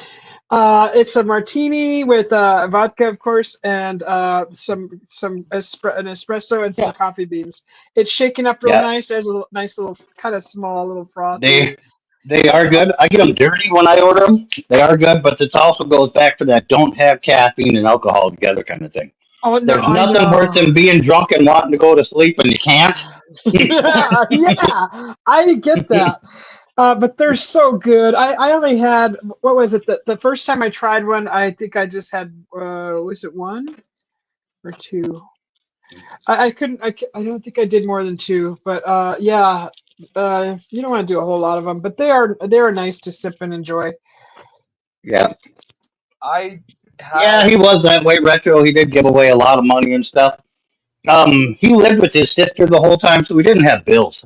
It's a martini with vodka, of course, and an espresso and some Yeah, coffee beans. It's shaken up real yeah, nice. There's a nice little kind of small little froth in it. they they That's are an good. I get them dirty when I order them. They are good, but it also goes back to that don't have caffeine and alcohol together kind of thing. Oh no, There's I nothing worse know. than being drunk and wanting to go to sleep and you can't. Yeah, yeah, I get that. But they're so good. I only had, what was it? The first time I tried one, I think I just had, was it one or two? I couldn't, I don't think I did more than two, but yeah, you don't want to do a whole lot of them, but they are nice to sip and enjoy. Yeah, I yeah, had. he was that way. Retro. He did give away a lot of money and stuff. He lived with his sister the whole time, so he didn't have bills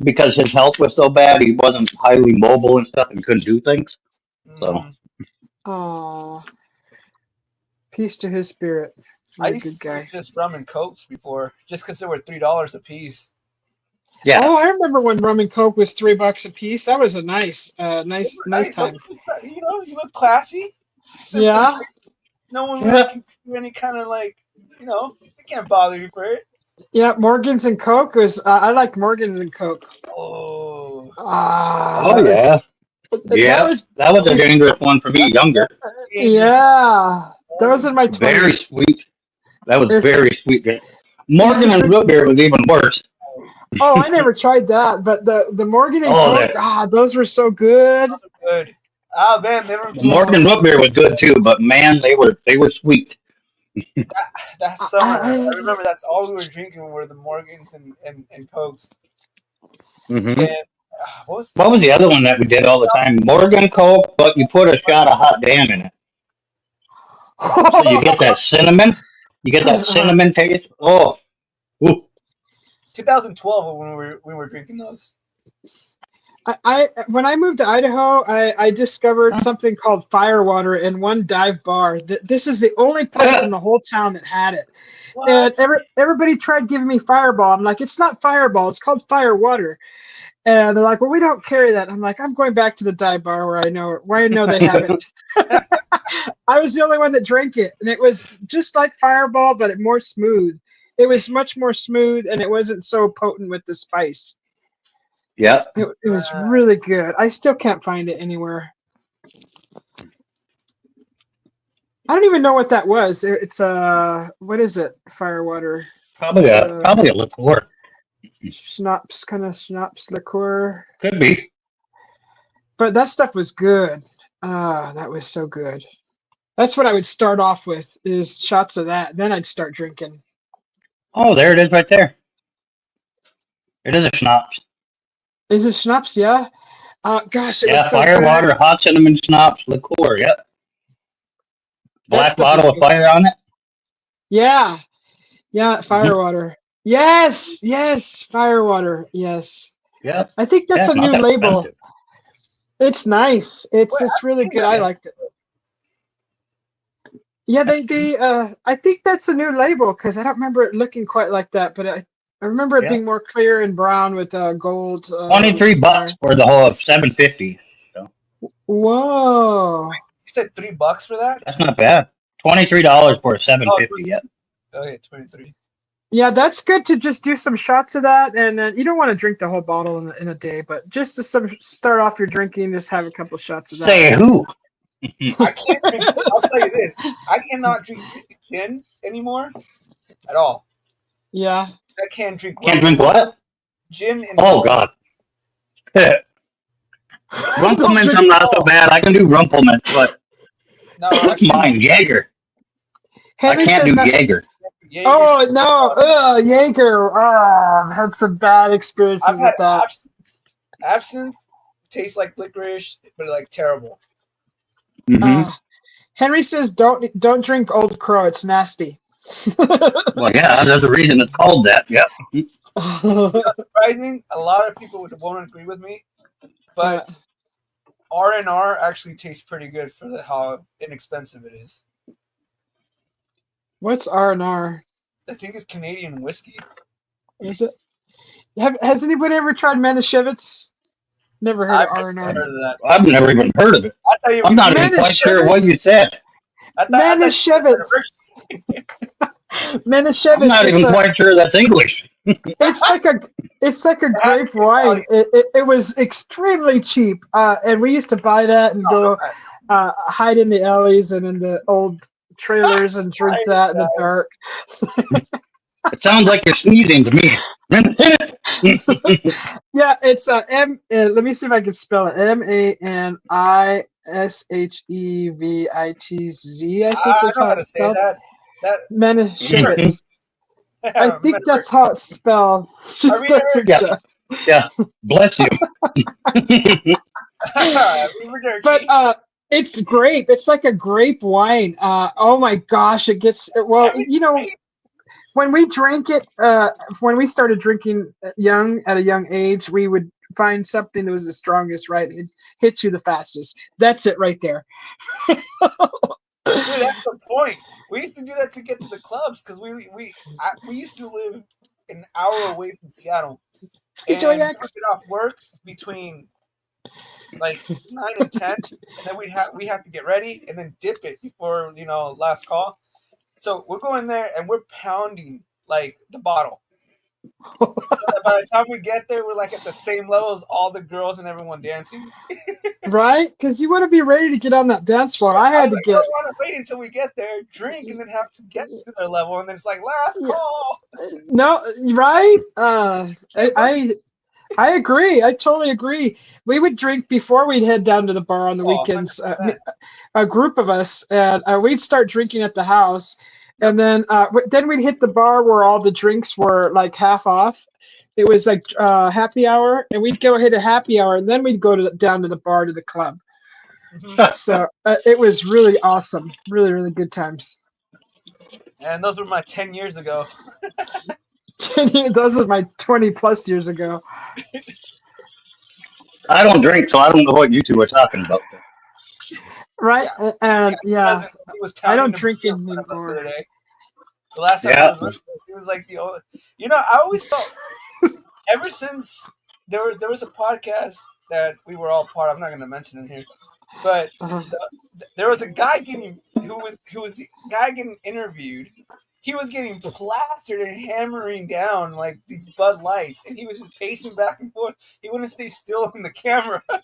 because his health was so bad. He wasn't highly mobile and stuff and couldn't do things. So Mm, Oh, peace to his spirit. I What a used good to drink guy. just rum and cokes before, just because they were $3 a piece. yeah, Oh, I remember when rum and coke was $3 a piece. That was a They nice, were nice nice. Those time. are just, you look classy. It's a simple Yeah. drink. No one really yeah. can do any kind of they can't bother you for it. Yeah, Morgan's and Coke was. I like Morgan's and Coke. Oh, Oh That was yeah, that yeah. was. That was a dangerous one for me, that's younger. dangerous. Yeah, that was in Morgan's. my Very 20s. sweet. That was It's very sweet. Morgan and root beer was even worse. oh, I never tried that, but the Morgan and Oh, Coke, that those were so good. Good. Ah, man, they were the influenced. Morgan root beer was good too, but man, they were sweet. That I, summer. I I, remember that's all we were drinking were the Morgans and Cokes. Hmm. And what was What was the other one that we did all the time? Morgan Coke, but you put a shot of hot damn in it, so you get that cinnamon. You get that cinnamon taste. Oh, ooh, 2012 when we were drinking those. I when I moved to Idaho, I discovered something called Firewater in one dive bar. This is the only place in the whole town that had it. And What? everybody tried giving me Fireball. I'm like, it's not Fireball, it's called Firewater. And they're like, well, we don't carry that. I'm like, I'm going back to the dive bar where I know they have it. I was the only one that drank it, and it was just like Fireball, but it more smooth. It was much more smooth, and it wasn't so potent with the spice. yeah. It was really good. I still can't find it anywhere. I don't even know what that was. It's what is it? Firewater, uh, Probably a liqueur. schnapps, kind of schnapps liqueur. Could be. But that stuff was good. That was so good. That's what I would start off with is shots of that. Then I'd start drinking. Oh, there it is right there. It is a schnapps. Is it schnapps? Yeah. Gosh, it was Yeah, so good. firewater, hot cinnamon schnapps, liqueur. Yep. That Black stuff was bottle of good. fire on it. Yeah. Yeah. Hmm. Firewater. Yes. Yes. Firewater. Yes. Yep. I think Yeah, that's a it's not new that label. expensive. It's nice. Wait, It's I've really seen good. that. I Yeah. liked it. Yeah, they I think that's a new label because I don't remember it looking quite like that, but I remember it Yeah, being more clear and brown with gold $23 there. for the whole of 750. So Whoa. You said $3 for that? that's not bad. $23 for a Oh, 750. Yep. okay, 23. Yeah, that's good to just do some shots of that, and then you don't want to drink the whole bottle in a day, but just to start off your drinking, just have a couple shots of that. Say who? I can't drink. I'll tell you this: I cannot drink gin anymore at all. Yeah. I can't drink Can't drink what? gin and Oh tonic. God. Don't Rumplemint's drink. I'm not so bad. I can do Rumplemint, but No, I what's mine? Jaeger. I Henry can't says do not. Jaeger. Oh no, Jaeger. I've had some bad experiences I've had with that. absinthe. Absinthe tastes like licorice, but like terrible. Hmm. Henry says don't drink Old Crow. It's nasty. Well, yeah, there's a reason it's called that. Yep. Surprising, a lot of people won't agree with me, but R&R actually tastes pretty good for how inexpensive it is. What's R&R? I think it's Canadian whiskey. Is it? Has anybody ever tried Manischewitz? Never heard of R&R. Heard of that. I've never even heard of it. I thought you I'm not even quite sure what you said. Manischewitz. Manischewitz. I'm not even quite sure that's English. It's like a grape wine. It was extremely cheap, and we used to buy that and go hide in the alleys and in the old trailers and drink that in the dark. It sounds like you're sneezing to me. Yeah, it's M. Let me see if I can spell it. Manishevitz. I think is how it's spelled. Manischewitz. I think that's how it's spelled. Just yeah. Bless you. But it's grape. It's like a grape wine. Oh my gosh, it gets well. You know, when we drank it, when we started drinking at a young age, we would find something that was the strongest, right? It hits you the fastest. That's it right there. Dude, that's the point. We used to do that to get to the clubs because we used to live an hour away from Seattle, and we get off work between like 9 and 10, and then we have to get ready and then dip it before last call. So we're going there and we're pounding like the bottle. So by the time we get there, we're like at the same level as all the girls and everyone dancing. Right? Because you want to be ready to get on that dance floor. I had to get. I don't want to wait until we get there, drink, and then have to get to their level, and then it's like last call. No, right? I agree. I totally agree. We would drink before we'd head down to the bar on the weekends. A group of us, and we'd start drinking at the house, and then we'd hit the bar where all the drinks were like half off. It was like happy hour, and we'd go hit a happy hour, and then we'd go down to the bar to the club. So it was really awesome. Really, really good times. And those were my 10 years ago. Those were my 20 plus years ago. I don't drink, so I don't know what you two are talking about. Right? And I don't drink anymore. The last time I was with him, he was like I always felt ever since there was a podcast that we were all part of. I'm not going to mention it here, but there was a guy who was the guy getting interviewed. He was getting plastered and hammering down like these Bud Lights, and he was just pacing back and forth. He wouldn't stay still in the camera, and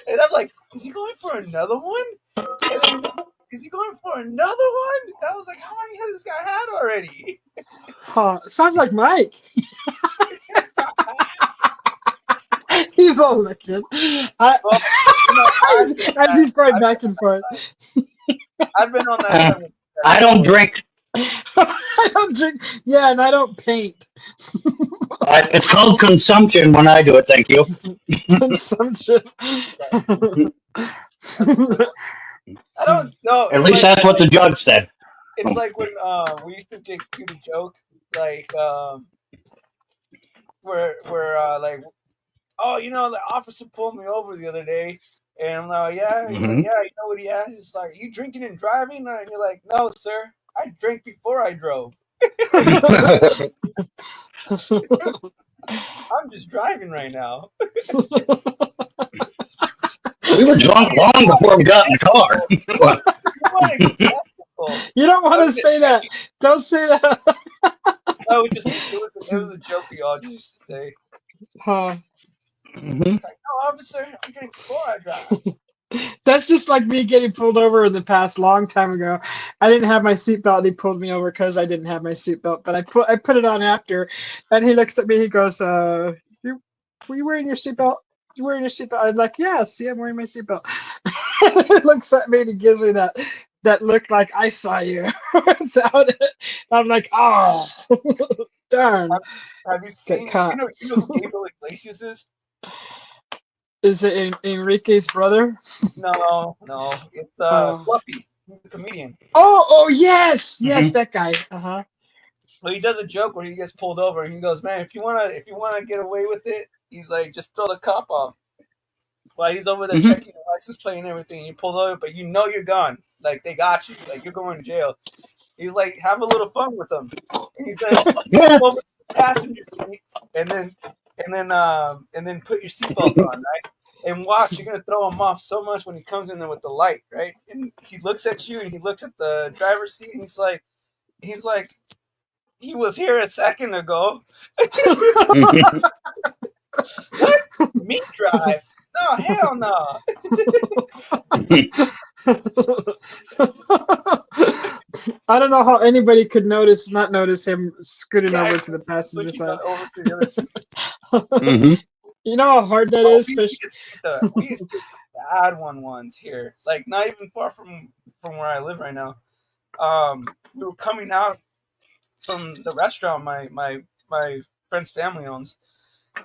I'm like, is he going for another one? Is he going for another one? And I was like, how many has this guy had already? Sounds like Mike. He's all licking. As he's going back and forth. I've been on that. I don't drink. I don't drink. Yeah, and I don't paint. It's called consumption when I do it. Thank you. Consumption. I don't know. At least that's what the judge said. It's like when we used to do the joke, like where like, oh, the officer pulled me over the other day, And I'm like, yeah. He's like, Mhm. yeah. You know what he asked? He's like, you drinking and driving? And you're like, no, sir. I drank before I drove. I'm just driving right now. We were drunk long before we got in the car. You want to get technical? You don't want to Don't get say that. Don't say that. No, it was a joke we all used to say. Huh. Mhm. It's like, no, officer, I drank before I drive. That's just like me getting pulled over in the past long time ago. I didn't have my seatbelt. He pulled me over because I didn't have my seatbelt, but I put it on after. And he looks at me. He goes, you were you wearing your seatbelt? You wearing your seatbelt?" I'm like, "Yeah, see, I'm wearing my seatbelt." He looks at me and he gives me that look like I saw you without it. I'm like, "Oh, darn, Have you get seen? caught." You know who Gabriel Iglesias is? Is it Enrique's brother? No, it's Oh, Fluffy, he's a comedian. oh, yes, Mhm. that guy. Uh-huh. Well, he does a joke where he gets pulled over and he goes, "Man, if you wanna get away with it, he's like, just throw the cop off." While he's over there Mhm. checking your license plate and everything, and you pull over, but you know you're gone. Like they got you. Like you're going to jail. He's like, have a little fun with them. And he says, Yeah. "Over to the passenger seat, and then put your seatbelt on, right? And watch, you're gonna throw him off so much when he comes in there with the light, right? And he looks at you and he looks at the driver's seat and he's like, he was here a second ago. Mhm. What? Me drive? No, hell no. I don't know how anybody could not notice him scooting Right. over to the passenger Switching side. over to the other seat. Mhm. You know how hard that Oh, is, fish. we escaped the bad one once here. Like not even far from where I live right now. We were coming out from the restaurant my friend's family owns,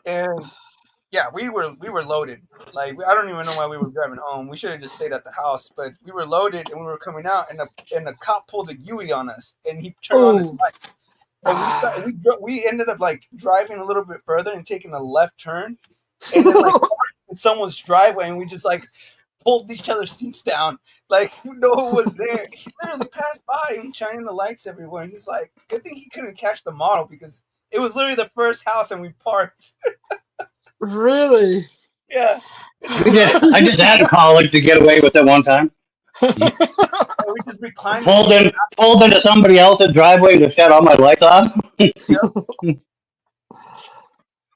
and yeah, we were loaded. Like I don't even know why we were driving home. We should have just stayed at the house, but we were loaded and we were coming out, and the cop pulled a Yui on us, and he turned on his Oh, lights, and we ended up like driving a little bit further and taking a left turn, and then like in someone's driveway, and we just like pulled each other's seats down. Like no one was there. He literally passed by and shining the lights everywhere. And he's like, good thing he couldn't catch the model because it was literally the first house and we parked. really? Yeah. I just had a college to get away with it one time. And we just reclined the Pulled seat. in, pulled into somebody else's driveway to shut all my lights off.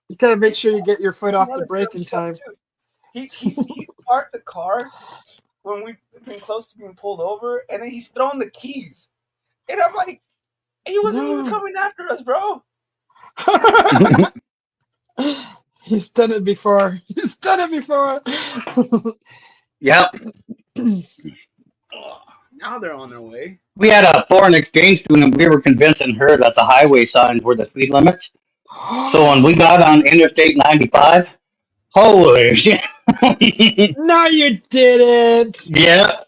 You gotta make sure you get your foot off the Another brake dumb in stuff time. too. He's parked the car when we've been close to being pulled over, and then he's thrown the keys. And I'm like, he wasn't even No. coming after us, bro. He's done it before. He's done it before. Yep. Oh, now they're on their way. We had a foreign exchange student. We were convincing her that the highway signs were the speed limits. So when we got on Interstate 95, holy shit. No, you didn't. Yeah.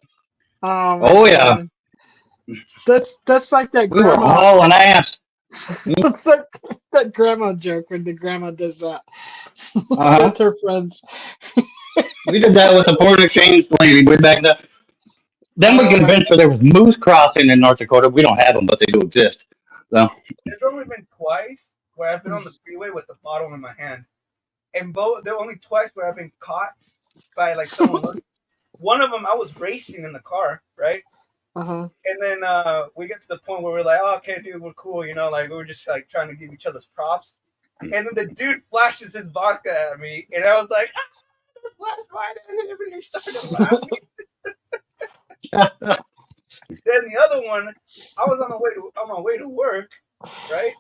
Oh my Oh, yeah. god. That's like that We were grandma. hauling ass. That's like that grandma joke when the grandma does that Uh-huh. with her friends. We did that with the foreign exchange lady way back then. Then we Oh my convinced her there was moose crossing in North Dakota. We don't have them, but they do exist. So, There's only been twice where I've been on the freeway with the bottle in my hand, and there were only twice where I've been caught by like someone. One of them, I was racing in the car, right? uh-huh. And then we get to the point where we're like, oh, okay, dude, we're cool, you know, like we were just like trying to give each other's props. And then the dude flashes his vodka at me, and I was like, flashlight, and then everybody started laughing. Then the other one, I was on my way to work, right?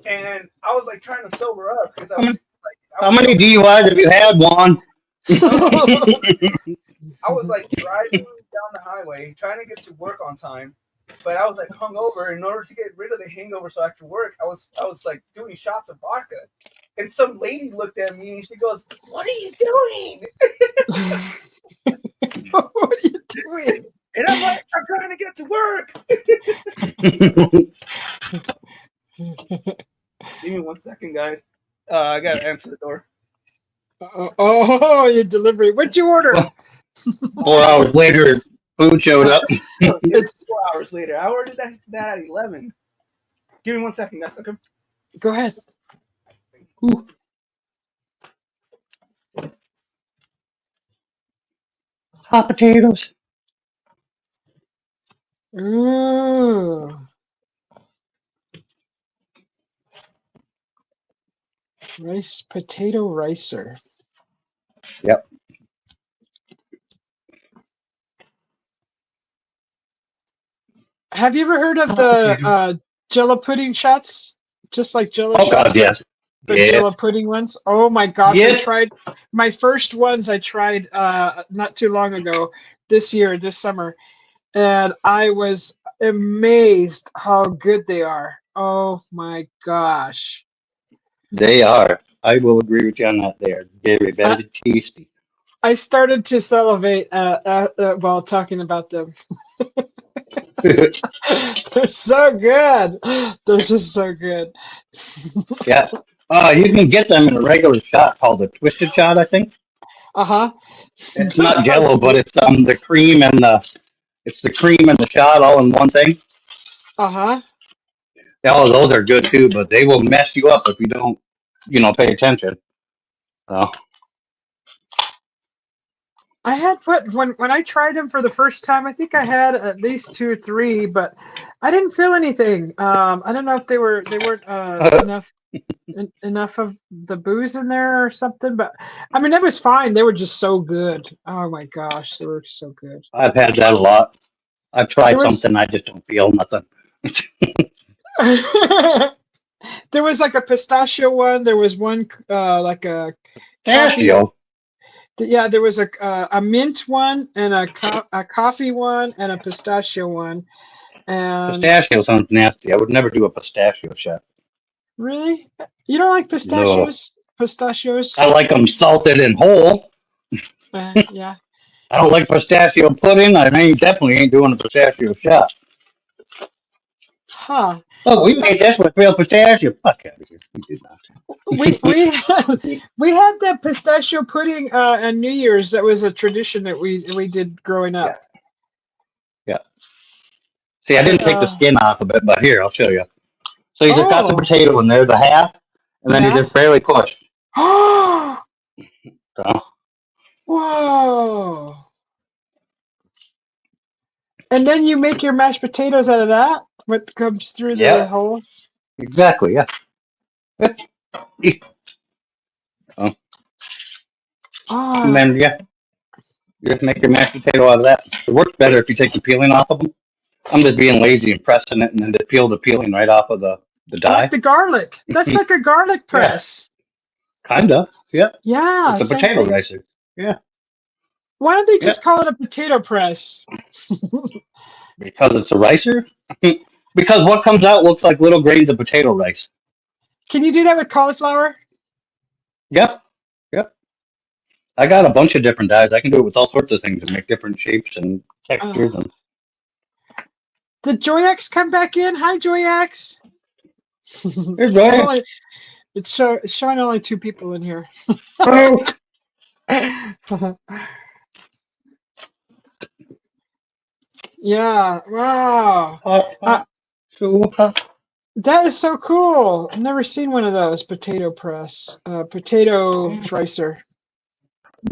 And I was like trying to sober up because I was like, how many DUIs have you had, Juan? I was like driving down the highway trying to get to work on time, but I was like hungover. In order to get rid of the hangover, so after work, I was like doing shots of vodka, and some lady looked at me and she goes, "What are you doing?" What are you doing? And I'm like, "I'm trying to get to work." Give me 1 second, guys. I gotta answer the door. Oh, your delivery. What'd you order? 4 hours later, food showed up. It's 4 hours later. I ordered that at 11. Give me 1 second, guys. Okay. go ahead. Ooh, hot potatoes. Ooh. Potato ricer. Yep. Have you ever heard of Hot the potato. Jello pudding shots? Just like Jello Oh shots, God, yes, but Jello yes, pudding ones. Oh my gosh, I yes. tried my first ones. I tried not too long ago, this year, this summer, and I was amazed how good they are. Oh my gosh. They are. I will agree with you on that. They are very, I, very tasty. I started to salivate while talking about them. They're so good. They're just so good. Yeah. You can get them in a regular shot called a twisted shot, I think. Uh-huh. It's not Jello, but it's the cream and the cream and the shot all in one thing. Uh-huh. Oh, those are good too, but they will mess you up if you don't, pay attention. So, I had put when I tried them for the first time, I think I had at least two or three, but I didn't feel anything. I don't know if they weren't enough of the booze in there or something, but I mean it was fine. They were just so good. Oh my gosh, they were so good. I've had that a lot. I've There tried was something, I just don't feel nothing. there was like a pistachio one. There was one like a coffee. Pistachio. Yeah, there was a mint one and a coffee one and a pistachio one. And Pistachio sounds nasty. I would never do a pistachio shot. really, you don't like No. pistachios? Pistachios? I like them salted and whole. Yeah. I don't like pistachio pudding. Definitely ain't doing a pistachio shot. Huh. Oh, we made this with real pistachio. Fuck out of here. We did not. We we had that pistachio pudding on New Year's. That was a tradition that we did growing Yeah, up. yeah. See, I But didn't take the skin off of it, but here, I'll show you. So you just got the oh potato in there, the half, and then you yeah. just barely push. Oh So, whoa! And then you make your mashed potatoes out of that. What comes through the yeah, hole? exactly, yeah. So, and Oh, then, yeah, you just make your mashed potato out of that. It works better if you take the peeling off of them. I'm just being lazy and pressing it and then just peel the peeling right off of the like die. the garlic. That's like a garlic Yeah, press. kinda. Yeah, Yeah, it's a same potato thing. ricer. Yeah, Why don't they yeah, just call it a potato press? because it's a ricer. Because what comes out looks like little grains of potato rice. Can you do that with cauliflower? Yep, yep. I got a bunch of different dyes. I can do it with all sorts of things and make different shapes and Uh, textures. And did Joyax come back in? Hi, Joyax. there's There's rice. only it's showing only two people in here. Oh, Yeah. Wow. hot, Uh, hot, so hot. that is so cool. I've never seen one of those potato press, potato ricer,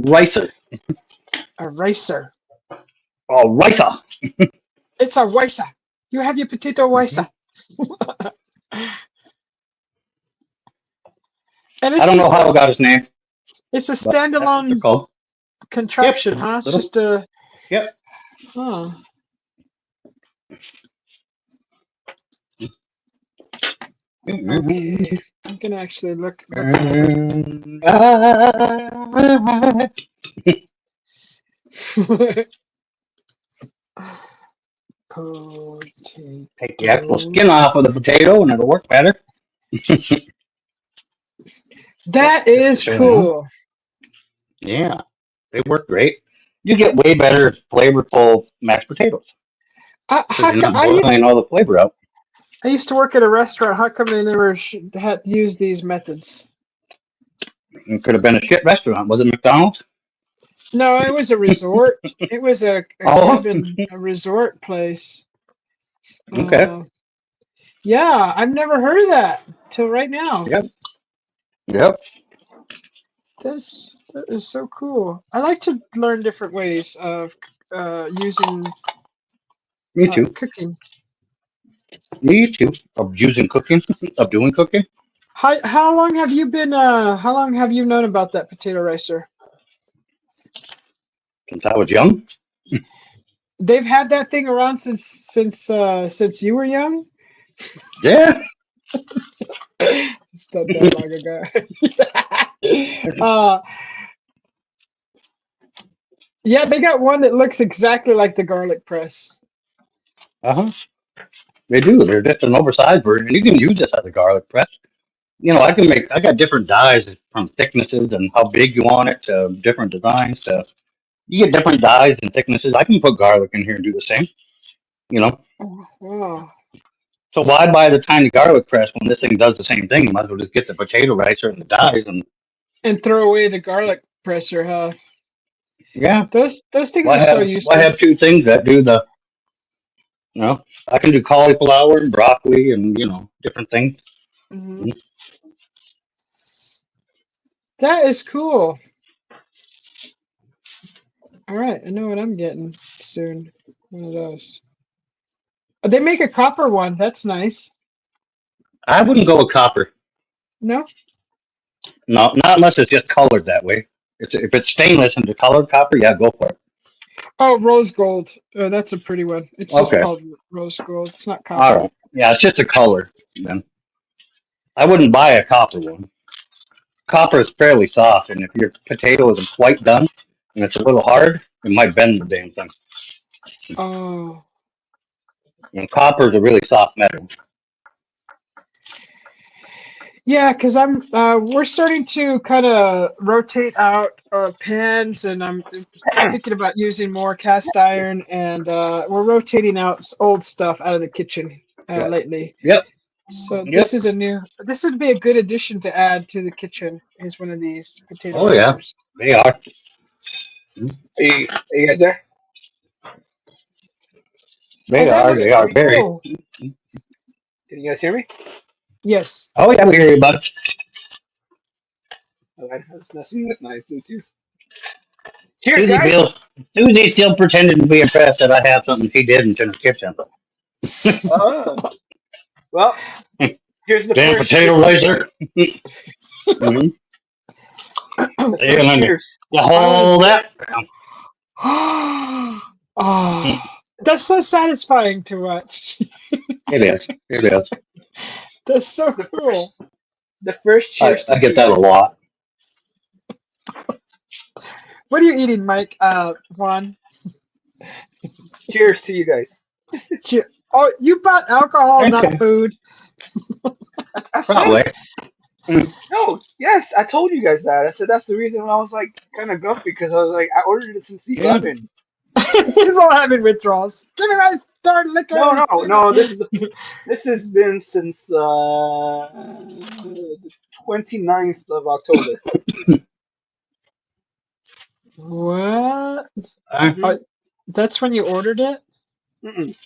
Ricer. a ricer. Oh, ricer. It's a ricer. You have your potato ricer. And I it's don't know just how it got his name, it's a but that's what they're standalone called. Yep. contraption, huh? It's Little. just a Yep. huh. Okay. I'm gonna actually look up potato. Take the actual skin off of the potato and it'll work better. That is cool. Yeah, they work great. You get way better flavorful mashed potatoes because you're not I boiling all the flavor out. used to work at a restaurant. How come they never had used these methods? It could have been a shit restaurant. Was it McDonald's? No, it was a resort. It was a Oh, cabin, a resort place. okay. Uh, yeah, I've never heard of that till right now. Yep. Yep. That is so cool. I like to learn different ways of using Me too. cooking. Me too. Of using cooking, of doing cooking. How long have you been how long have you known about that potato ricer? Since I was young. They've had that thing around since you were young? Yeah. It's not that long ago. Yeah, they got one that looks exactly like the garlic press. Uh huh. They do. They're just an oversized version. You can use this as a garlic press. I got different dyes from thicknesses and how big you want it to different designs to, you get different dyes and thicknesses. I can put garlic in here and do the same, you know. Oh, wow. So why buy the tiny garlic press when this thing does the same thing? You might as well just get the potato ricer and the dyes and, And throw away the garlic presser, huh? yeah. Those things Why are so have useless. two things that do the, I can do cauliflower and broccoli and, different things. Mhm. That is cool. All right, I know what I'm getting soon. One of those. Oh, they make a copper one. That's nice. I wouldn't go with copper. No? No, not unless it's just colored that way. If it's stainless and the colored copper, yeah, go for it. Oh, rose gold. Oh, that's a pretty one. It's just Okay. called rose gold. It's not copper. All right. Yeah, it's just a color. Then I wouldn't buy a copper one. Copper is fairly soft, and if your potato isn't quite done and it's a little hard, it might bend the damn thing. Oh. And copper is a really soft metal. Yeah, because we're starting to kind of rotate out our pans, and I'm thinking about using more cast iron, and we're rotating out old stuff out of the kitchen Yep. lately. Yep. So Yep. this would be a good addition to add to the kitchen, is one of these potato Oh yeah, racers. they are. Are you guys there? They that are. looks They are pretty very. cool. Can you guys hear me? Yes. Oh yeah, we hear you, bud. Okay, I was messing with my Bluetooth. Cheers, Susie guys! feels. Susie's still pretending to be impressed that I have something she didn't in her kitchen. Well, here's the Damn first potato cheers. ricer. Mm-hmm. The Yeah, first let me cheers. hold that. Oh, that's so satisfying to watch. It is. It is. That's so The cool. The first cheers to I get you that a guys. lot. What are you eating, Mike? Juan? Cheers to you guys. Oh, you bought alcohol, Okay. not food. I said, Probably. no, yes, I told you guys that. I said that's the reason why I was like kind of grumpy because I was like, I ordered it since 11. He's all having withdrawals. Give me my darn liquor. No. This has been since the 29th of October. What? Mhm. That's when you ordered it? Mm-mm.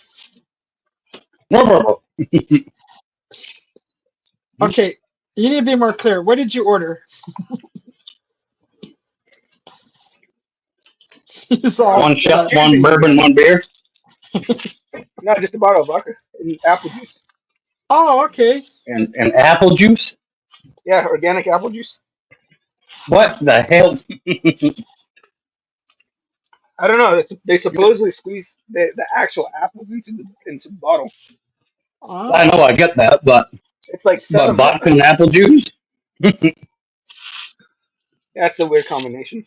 Okay, you need to be more clear. What did you order? He's all One upset. shot, one bourbon, one beer, No, just a bottle of vodka and apple juice. Oh, okay. and apple juice. Yeah, organic apple juice. What the hell? I don't know. They supposedly squeeze the actual apples into the bottle. I Oh. know I get that, but It's like $7. vodka and apple juice. That's a weird combination.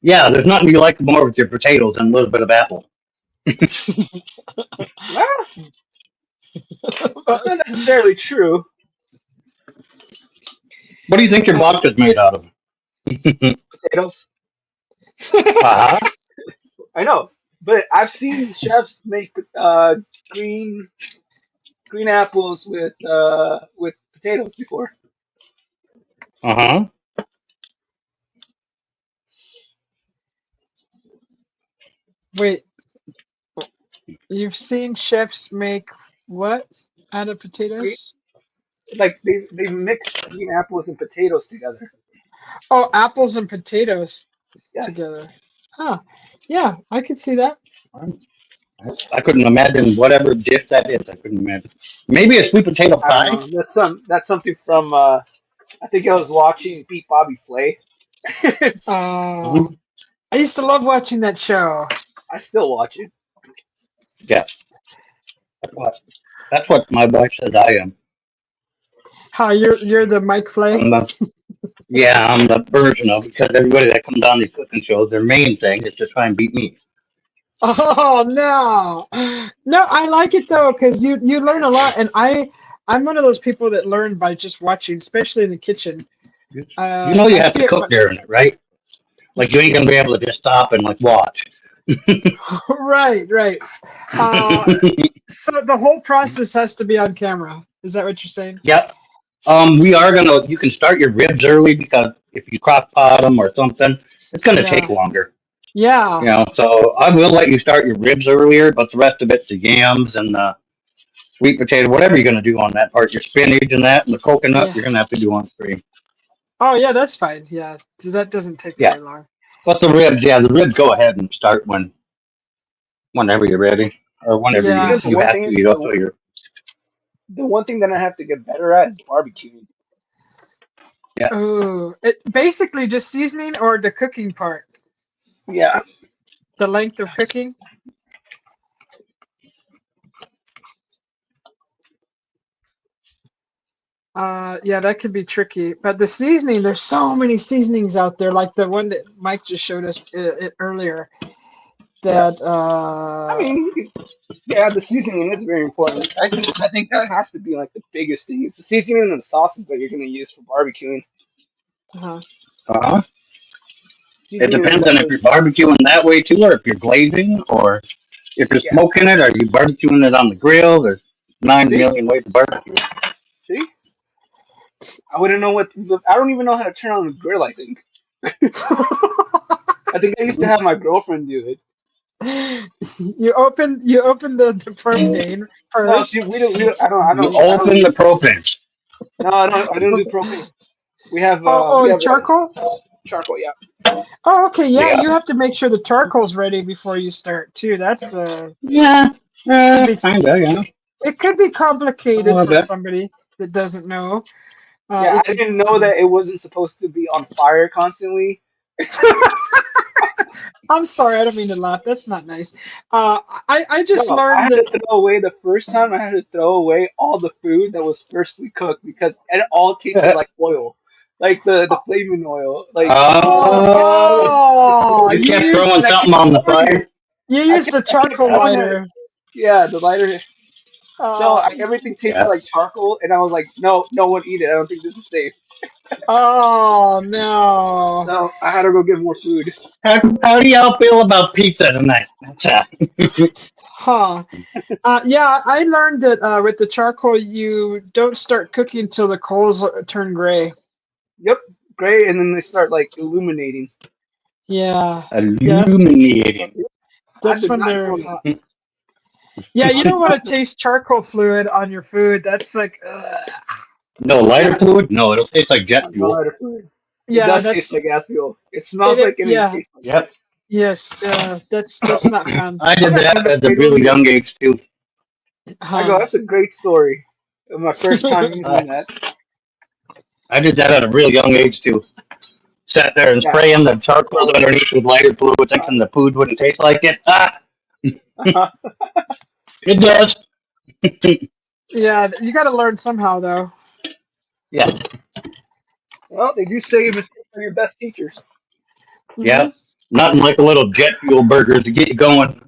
Yeah, there's nothing you like more with your potatoes than a little bit of apple. Well, that's not necessarily true. What do you think your vodka's made out of? Potatoes. Uh-huh. I know, but I've seen chefs make green apples with potatoes before. Uh-huh. Wait, you've seen chefs make what out of Green, potatoes? like they mix green apples and potatoes together. Oh, apples and potatoes Yes. together. Huh. Yeah, I could see that. I couldn't imagine whatever dish that is. I couldn't imagine. Maybe a sweet potato I don't pie. know. That's something from I think I was watching Beat Bobby Flay. Oh, Mhm. I used to love watching that show. I still watch it. Yeah, that's what my wife says I am. How you're the Mike Flay? I'm the, yeah, I'm the version of because everybody that comes on these cooking shows, their main thing is to try and beat me. Oh no, no, I like it though because you learn a lot, and I'm one of those people that learn by just watching, especially in the kitchen. You know you I have see to it. cook during it, right? Like you ain't gonna be able to just stop and like watch. Right, right. Uh, so the whole process has to be on camera. Is that what you're saying? Yep. We are gonna. You can start your ribs early because if you crock pot them or something, it's gonna take Yeah, longer. yeah, So I will let you start your ribs earlier, but the rest of it's the yams and the sweet potato, whatever you're gonna do on that part, your spinach and that, and the coconut, yeah. you're gonna have to do on screen. Oh yeah, that's fine. Yeah, 'cause that doesn't take Yeah, very long. but the ribs, go ahead and start whenever you're ready, or whenever You Yeah. know you have to. You don't so you're the one thing that I have to get better at is barbecuing. yeah. Oh, it basically just seasoning or the cooking part, Yeah. the length of cooking. Yeah, that could be tricky. But the seasoning, there's so many seasonings out there, like the one that Mike just showed us earlier. Yeah. That I mean, yeah, the seasoning is very important. I think that has to be like the biggest thing. It's the seasoning and the sauces that you're gonna use for barbecuing. uh Uh-huh. It Seasoning is depends like on if you're barbecuing that way too, or if you're glazing, or if you're yeah. smoking it, or you barbecuing it on the grill. There's 9 million See, ways to barbecue. see, I wouldn't know what. I don't even know how to turn on the grill. I think I used to Mhm. have my girlfriend do it. You open the propane No, see, first. we don't. You I don't open the use. propane. No, I don't do propane. We Oh, have charcoal. charcoal. Yeah, Oh, okay, yeah. Yeah. You have to make sure the charcoal's ready before you start too. That's Yeah. could be Kinda. Yeah. it could be A complicated little for bit. somebody that doesn't know. yeah. I It didn't know that it wasn't supposed to be on fire constantly. I'm sorry, I don't mean to laugh. That's not nice. I just No, I learned had to that. throw away the first time. I had to throw away all the food that was freshly cooked because it all tasted like oil, like the flaming oil. Like Oh, Oh, you you kept used throwing and I something kept on the throwing it. fire. you used the I kept charcoal throwing it. lighter. Yeah, the lighter. No, Uh, everything tasted Yeah. like charcoal, and I was like, no, no one eat it. I don't think this is safe. oh no. So I had to go get more food. How do y'all feel about pizza tonight? Huh. Yeah, I learned that with the charcoal, you don't start cooking until the coals turn gray. Yep, great. And then they start like illuminating. Yeah, yes, Illuminating. I that's did when not they're know hot. that. Yeah, you I did don't want not to know. taste charcoal fluid on your food. That's like, No lighter Yeah, fluid? No, it'll taste like jet no fuel. lighter food. It yeah, does taste that's like gas fuel. It smells like it and it yeah, tastes like it. Yep. yes, that's not fun. I I did got that kind of at a afraid one really day. young age too. I go, Huh. that's a great story. My first time I, using that. I did that at a real young age too. Sat there and Yeah. spraying the charcoal underneath with lighter fluid, Uh, thinking the food wouldn't taste like it. uh, It does. Yeah, you got to learn somehow though. Yeah, well, they do say mistakes are your best teachers. Hmm. yeah. Nothing like a little jet fuel burger to get you going.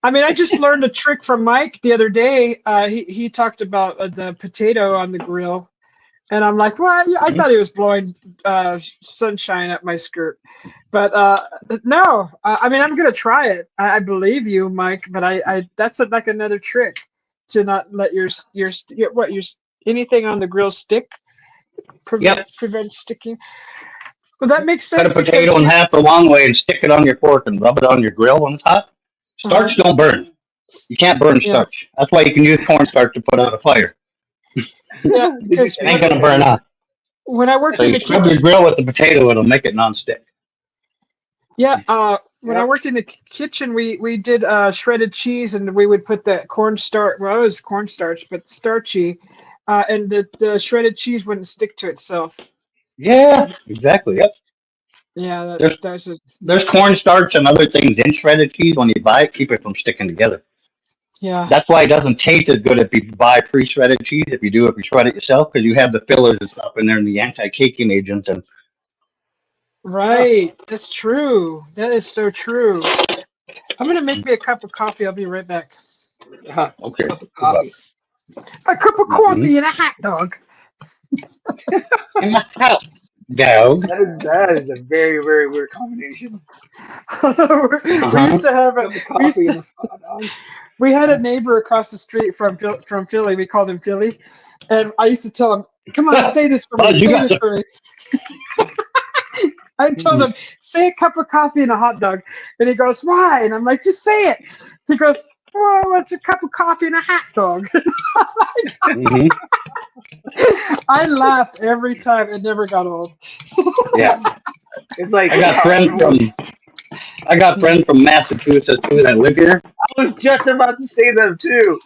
I mean, I just learned a trick from Mike the other day. He talked about the potato on the grill, and I'm like, well, yeah, I Mhm. thought he was blowing sunshine up my skirt, but no. I mean, I'm gonna try it. I believe you, Mike, but I that's like another trick to not let your anything on the grill stick. prevent sticking. Well, that makes Cut sense a potato because in half the long way and stick it on your fork and rub it on your grill when it's hot. Starch don't burn. You can't burn yeah, starch. That's why you can use cornstarch to put out a fire. yeah, because It ain't gonna burn up. when I So worked in you the scrub your kitchen, grill with the potato, it'll make it non-stick. yeah, when I Yep. worked in the kitchen, we did shredded cheese, and we would put that cornstarch. Well, it was cornstarch, but starchy, and the shredded cheese wouldn't stick to itself. Yeah, exactly. Yep. Yeah, There's that's a there's cornstarch and other things in shredded cheese when you buy it, keep it from sticking together. yeah, That's why it doesn't taste as good if you buy pre-shredded cheese. If you shred it yourself, because you have the fillers and stuff in there and the anti-caking agents. And Huh. right. That's true. That is so true. I'm gonna make me a cup of coffee. I'll be right back. okay, Cup of good luck. coffee. A cup of Mm-hmm. coffee and a hot dog. In the house, dog. That is a very, very weird combination. We Uh-huh. used to have Cup of we used coffee and to a hot dog. we had a neighbor across the street from Philly. We called him Philly, and I used to tell him, "Come on, say this for me. Buzz, you Say got this the. for me." I told him, "Say a cup of coffee and a hot dog," and he goes, "Why?" And I'm like, "Just say it." He goes, "Well, it's a cup of coffee and a hot dog." Mm-hmm. I laughed every time. It never got old. Yeah, It's like I got friends from Massachusetts too that live here. I was just about to say them too.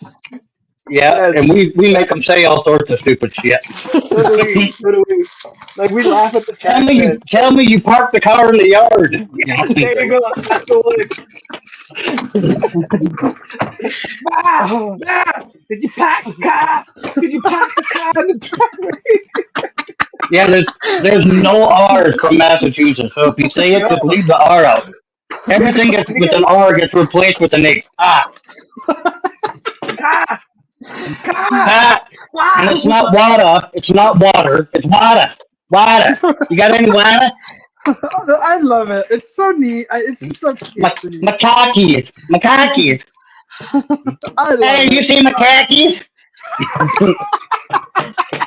Yeah, Yes, and we make them say all sorts of stupid shit. so do we. So do we. Like we laugh at the Tell fact me, that tell me you parked the car in the yard. You know, yes, there you go. That's the one. Ah, Oh, ah, did you pack the car? Did you park the car in the driveway? yeah, there's no R's from Massachusetts, so if you say it, just leave the R out. Everything gets with an R gets replaced with an H. Ah, Car, car, ah, and it's car. not water. It's not water. It's water. Water. You got any water? I love it. It's so neat. It's so cute to me. Macaques. Macaques. I love Hey, you it. see macaques?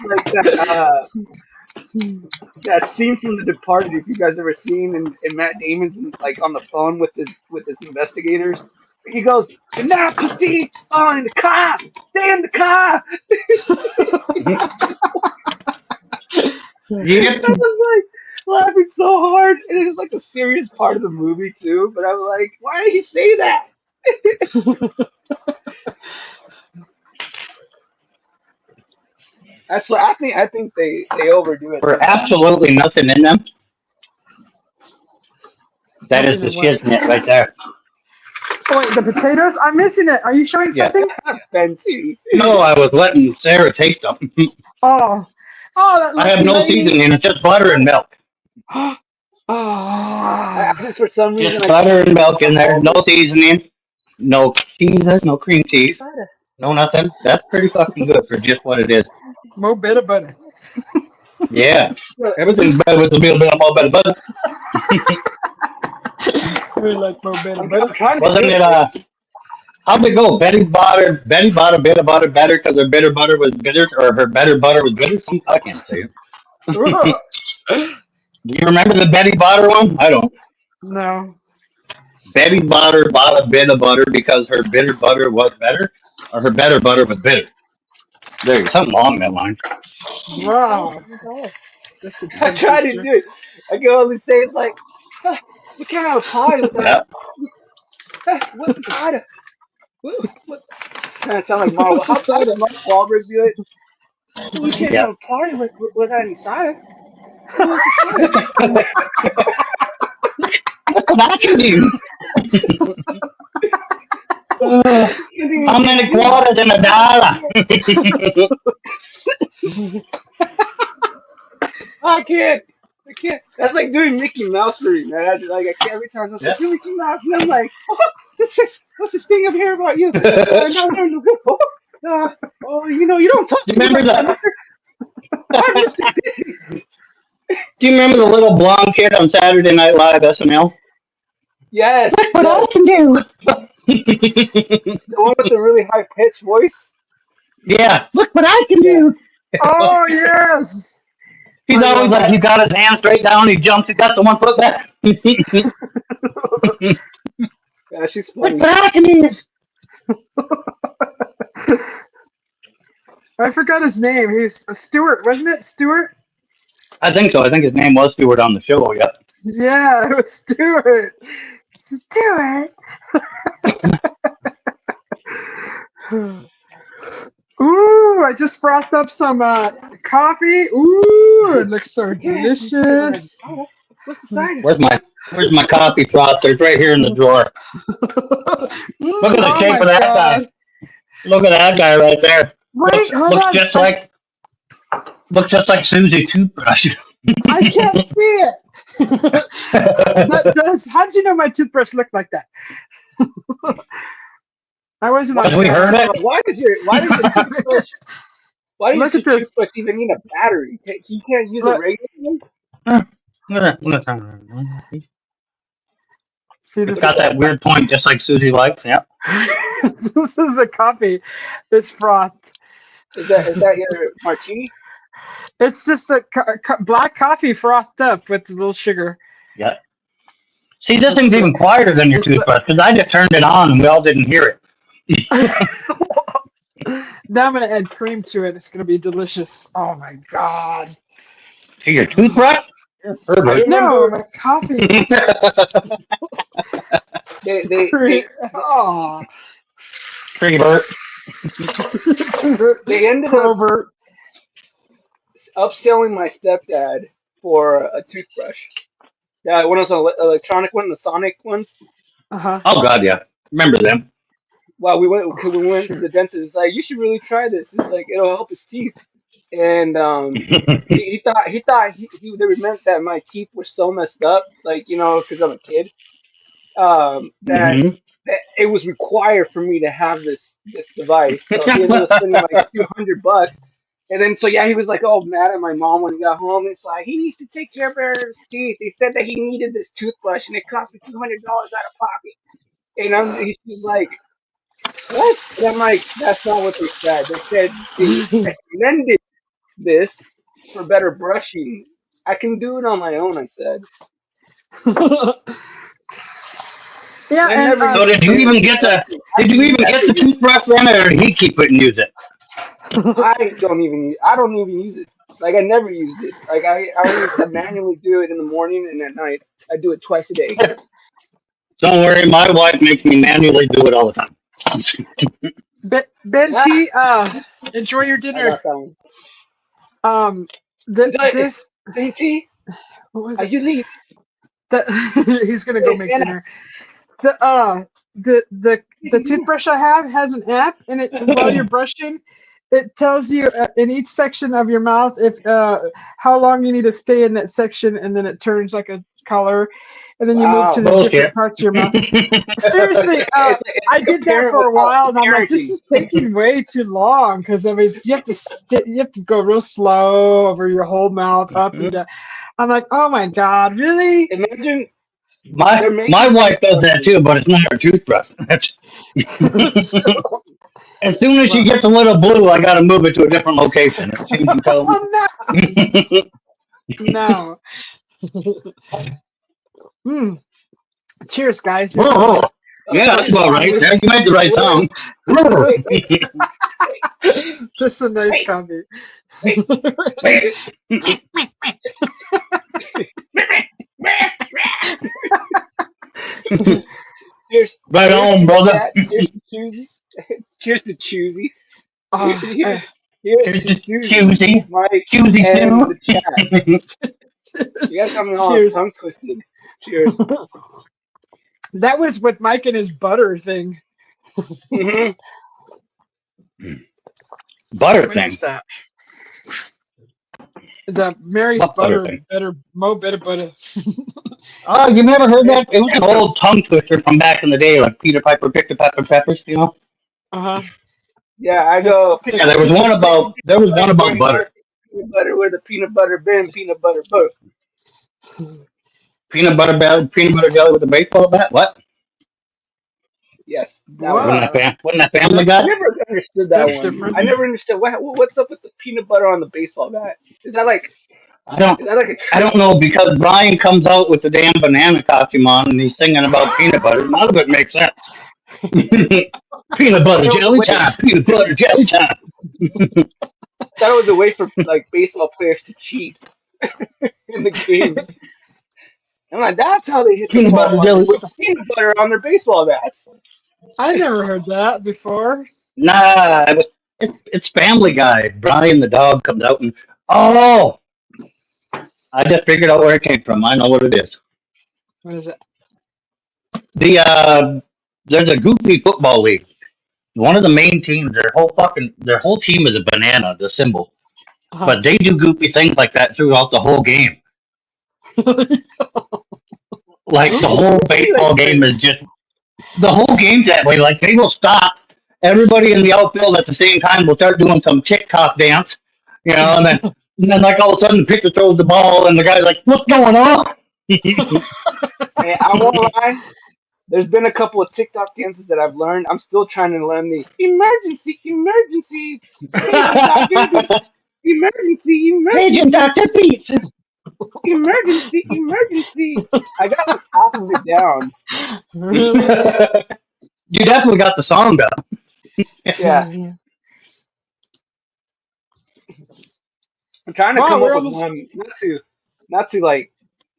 Like that scene from The Departed. If you guys ever seen, and Matt Damon's like on the phone with his investigators. He goes, "And now proceed on in the car. Stay in the car." Yep. I was like laughing so hard, and it was like a serious part of the movie too. But I was like, why did he say that? That's what I think they overdo it For sometimes. absolutely nothing in them. That is Nothing the in what? shiznit right there. Oh, wait, the potatoes? I'm missing it. Are you showing Yeah. something? Fenty. No, I was letting Sarah taste them. Oh, that I have lucky no lady. seasoning. It's just butter and milk. Oh, I just for some reason Just I butter can't and milk in there. all No seasoning. No cheeses. No cream cheese. cider. No nothing. That's pretty fucking good for just what it is. more better butter. Yeah. But Everything's better with a little bit more better butter. We like more better I'm butter. trying to Wasn't think. it, how'd it go? Betty bought a bit of butter better because her bitter butter was bitter, or her better butter was bitter? I can't say it. Ooh. Do you remember the Betty Botter one? I don't. No. Betty Botter bought a bit of butter because her bitter butter was better, or her better butter was bitter. There's something along that line. Wow. That's a I tongue tried to twister. do it. I can only say it's like, we can't have a pie without. Yeah. What's the cider? What? Kind of sound like Mark. What's the How cider? does Mark Wahlberg do it? We can't Yeah. have a party without any cider. What's the cider? That's what I can do. How many quarters in a dollar? I can't. I can't. That's like doing Mickey Mouse for me, man. Like I can't every time I'm Yeah. like, "Do Mickey Mouse," and I'm like, what's this thing up here about you? No. You don't talk Do to you me remember like that, that? mister. I'm Mr. Busy. Do you remember the little blonde kid on Saturday Night Live SNL? Yes, That's what I yes. can do. The one with the really high pitched voice. Yeah, look what I can Yeah. do. Oh, yes. He's always like, he got his hand straight down, he jumps, he got the 1 foot back. Yeah, she's What's funny. happening? I forgot his name. He's Stuart, wasn't it? Stuart? I think so. I think his name was Stewart on the show. Yep. Yeah, it was Stuart. Stuart. Ooh, I just frothed up some coffee. Ooh, it looks so delicious. What's the side? Where's my coffee frother? It's right here in the drawer. Look at the shape of that guy. Look at that guy right there. Wait, hold looks on. Looks just like Susie Toothbrush. I can't see it. How did you know my toothbrush looked like that? I wasn't on Have we heard it? Why does your toothbrush even need a battery? You can't use a regular one? See, It's got that weird point just like Susie likes. Yep. This is the coffee. This froth. Is that your martini? It's just a black coffee frothed up with a little sugar. Yep. See, this thing's even quieter than your toothbrush because I just turned it on and we all didn't hear it. Now I'm going to add cream to it. It's going to be delicious. Oh, my God. To your toothbrush? No, my coffee. Oh. Trevert. They ended up upselling my stepdad for a toothbrush. Yeah, one of those electronic ones, the Sonic ones. Uh-huh. Oh, God, yeah. Remember them. Well, we went to the dentist. It's like, you should really try this. It's like, it'll help his teeth. And he thought they meant that my teeth were so messed up, like, because I'm a kid, that it was required for me to have this device. So he ended up spending like $200. And then, he was like, oh, mad at my mom when he got home. It's like, he needs to take care of his teeth. He said that he needed this toothbrush, and it cost me $200 out of pocket. And he's like, what? And I'm like, that's not what they said. They said they recommended this for better brushing. I can do it on my own, I said. Yeah, so did you even get the toothbrush then, or did he keep it and use it? I don't even use it. Like, I never used it. Like, I always manually do it in the morning and at night. I do it twice a day. Don't worry, my wife makes me manually do it all the time. Ben T, enjoy your dinner. This Ben T, what was are it? you leave? He's gonna go make dinner. The toothbrush I have has an app, and it while you're brushing, it tells you in each section of your mouth if how long you need to stay in that section, and then it turns like a color, and then you move to the different parts of your mouth. Seriously, I did that for a while, and I'm like, this is taking way too long because I mean you have to go real slow over your whole mouth up and down. I'm like, oh my God, really? Imagine. My wife does that too, but it's not her toothbrush. As soon as she gets a little blue, I got to move it to a different location. Oh, no. No. Cheers, guys. Yeah, that's about right. You made the right sound. Just a nice coffee. Cheers. Right on, brother. Cheers to Choosy. Here's the Choosy. Mike Choosy and the chat. You guys got me all tongue twisted. Cheers. That was with Mike and his butter thing. Butter What thing. is that? The Mary's What butter, thing? better butter. Oh, you never heard that? It was an old tongue twister from back in the day, like Peter Piper picked a pepper peppers, you know? Uh-huh. Yeah, I go. Yeah, there was one about butter. Peanut butter with a peanut butter bin, peanut butter book. Peanut butter jelly with a baseball bat? What? Yes. Wasn't that Family Guy? I never understood that one. Different. I never understood what's up with the peanut butter on the baseball bat. Is that like I don't. Is that like a I trick? don't know because Brian comes out with the damn banana costume on and he's singing about peanut butter. None of it makes sense. Peanut butter That was a jelly way. time. Peanut butter jelly time. That was a way for like baseball players to cheat in the games. I'm like, that's how they hit the Peanut ball butter hard. They jelly. put peanut butter on their baseball bats. I never heard that before. Nah, it's Family Guy. Brian the dog comes out and oh, I just figured out where it came from. I know what it is. What is it? The there's a goofy football league. One of the main teams, their whole team is a banana, the symbol. Uh-huh. But they do goofy things like that throughout the whole game. Like the whole baseball game is just the whole game's that way. Like they will stop. Everybody in the outfield at the same time will start doing some TikTok dance, and then like all of a sudden the pitcher throws the ball and the guy's like, "What's going on?" And I won't lie. There's been a couple of TikTok dances that I've learned. I'm still trying to learn the emergency, emergency, paging Dr. Beat, emergency, Agent emergency, Dr. Pete. emergency, emergency. I got like half of it down. Really? You definitely got the song down. Yeah, I'm trying to Wow, come up we're with almost. one, not to like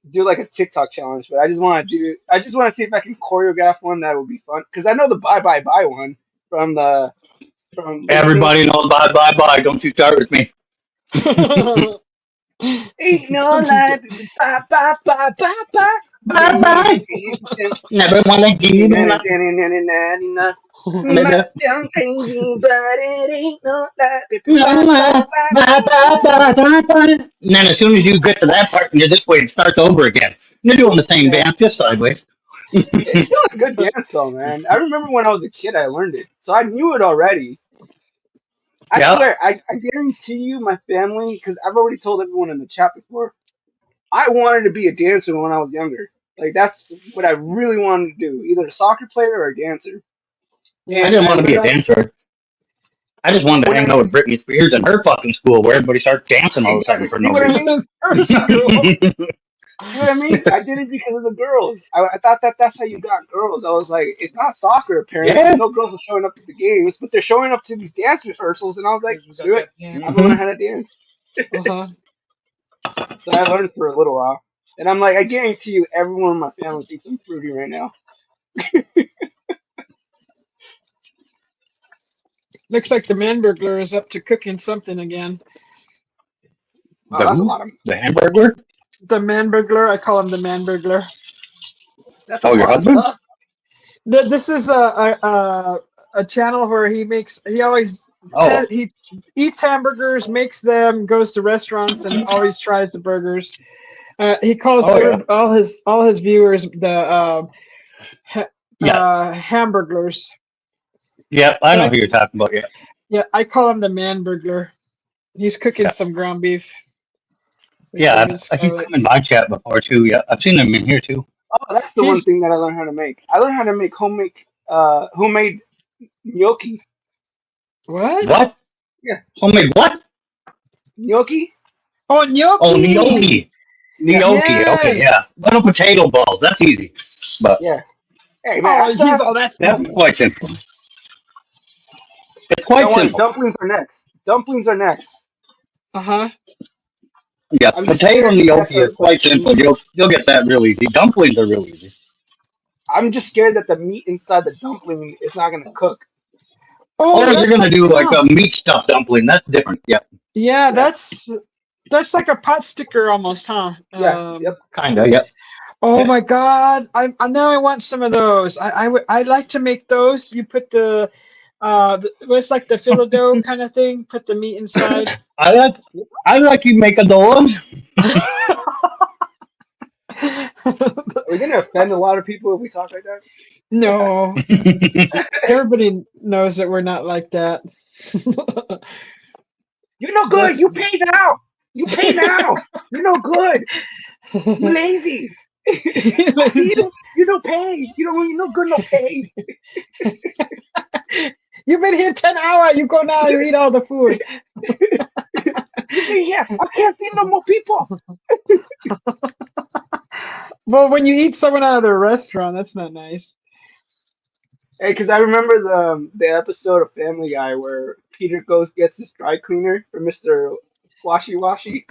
do like a TikTok challenge, but I just want to see if I can choreograph one that would be fun. Because I know the bye bye bye one from the from Lisa. Everybody knows bye bye bye. Don't you start with me. Ain't no I'm just. life, bye bye bye bye bye. Bye bye. Never wanna give you my baby. Down crazy, but it ain't no life. No, Bye bye bye bye bye bye bye. bye bye bye. And then as soon as you get to that part and you're this way, it starts over again. You're doing the same Yeah. dance, just sideways. It's still a good dance though, man. I remember when I was a kid, I learned it, so I knew it already. I Yeah. swear, I guarantee you, my family, because I've already told everyone in the chat before, I wanted to be a dancer when I was younger. Like that's what I really wanted to do, either a soccer player or a dancer. I Yeah, And didn't I want to be would. a dancer. I just wanted to when I hang out with Britney Spears in her fucking school where everybody starts dancing all of a sudden for see no what I reason. mean? Our school. See what I mean? I did it because of the girls. I thought that's how you got girls. I was like, it's not soccer apparently, Yeah. because no girls are showing up to the games, but they're showing up to these dance rehearsals, and I was like, screw it, I'm gonna learn hmm how to dance. Uh-huh. So I learned for a little while, and I'm like, I guarantee you, everyone in my family thinks I'm fruity right now. Looks like the man burglar is up to cooking something again. Wow, The that's a who? lot of The hamburger? The man burglar, I call him the man burglar. that's a Oh, your lot of husband? stuff. This is a channel where he always Oh. he eats hamburgers, makes them, goes to restaurants, and always tries the burgers. He calls Oh yeah. all his viewers the ha, Yeah. hamburglers. Yep. I But know who you're talking about. Yeah. yeah, I call him the man burglar. He's cooking Yeah. some ground beef. With Yeah. Saving He's Scarlet. come in my chat before too. Yeah. I've seen him in here too. Oh, that's the one He's thing that I learned how to make. I learned how to make homemade gnocchi. what? What? Yeah, Homemade what? gnocchi. Oh, Oh, gnocchi. gnocchi. Yeah, Gnocchi. Okay. Yes. Yeah. Little potato balls. That's easy. But yeah. Hey man, I Oh, still he's have. all that's that's easy. quite simple. It's quite Don't worry, simple. dumplings are next. Dumplings are next. Uh-huh. Yes, I'm just potato scared that gnocchi is quite simple. You'll get that real easy. Dumplings are real easy. I'm just scared that the meat inside the dumpling is not gonna cook. Oh, Or you're that's gonna like do like a meat stuffed dumpling. That's different. Yep. yeah, Yeah, that's like a pot sticker almost, huh? yeah, yep. Kinda. Yep. Oh Yeah. my God, I now I want some of those. I'd like to make those. You put it's like the filo dough kind of thing. Put the meat inside. I like you make a dough. Are we gonna offend a lot of people if we talk like that? No, everybody knows that we're not like that. You're no So good. that's You pay now. You pay now. You're no good. You lazy. I see you. You don't pay. You don't. You no good. No pay. Yeah, You've been here 10 hours. You go now. You eat all the food. Yeah, I can't see no more people. Well, when you eat someone out of their restaurant, that's not nice. Hey, because I remember the episode of Family Guy where Peter goes gets his dry cleaner for Mr. Washy Washy,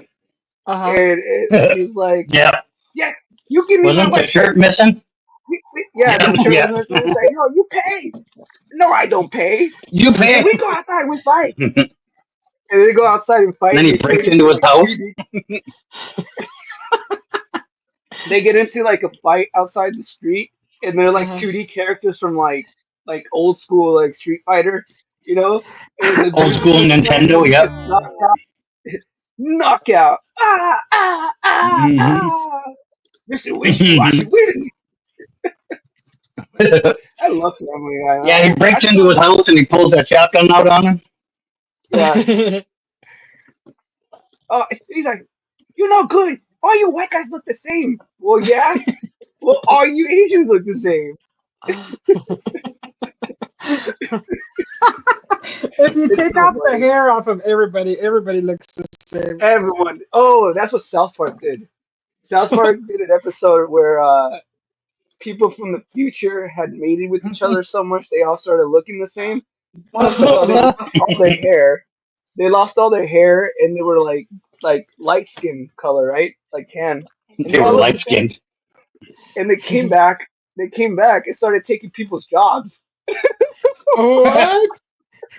Uh and he's like, Yeah. "Yeah, you give me Wasn't my the shirt shirt." missing? Yeah, Yeah, the shirt yeah. was missing. He's like, "No, you pay." No, I don't pay. You And pay. we go outside, we fight, and they go outside and fight. Then And he they breaks turn into his like house. 2D. They get into like a fight outside the street, and they're like huh. 2D characters from like old school like Street Fighter, you know. And the Old dude school gets like Nintendo. he gets Yep. knocked out, knockout. hmm Ah! Mr. Wishy Washy win. I love Family Guy. Yeah, he I breaks into still, his house and he pulls that shotgun out on him. yeah. Oh, he's like, you're no good. All you white guys look the same. Well, yeah. Well, all you Asians look the same. If you It's take so off the funny. hair off of everybody, everybody looks the same. Everyone. Oh, that's what South Park did. South Park did an episode where people from the future had mated with each other so much they all started looking the same. So they lost all their hair. They lost all their hair and they were like light skin color, right? Like tan. And they They were all looked the light same. skinned. And they came back. They came back and started taking people's jobs. What?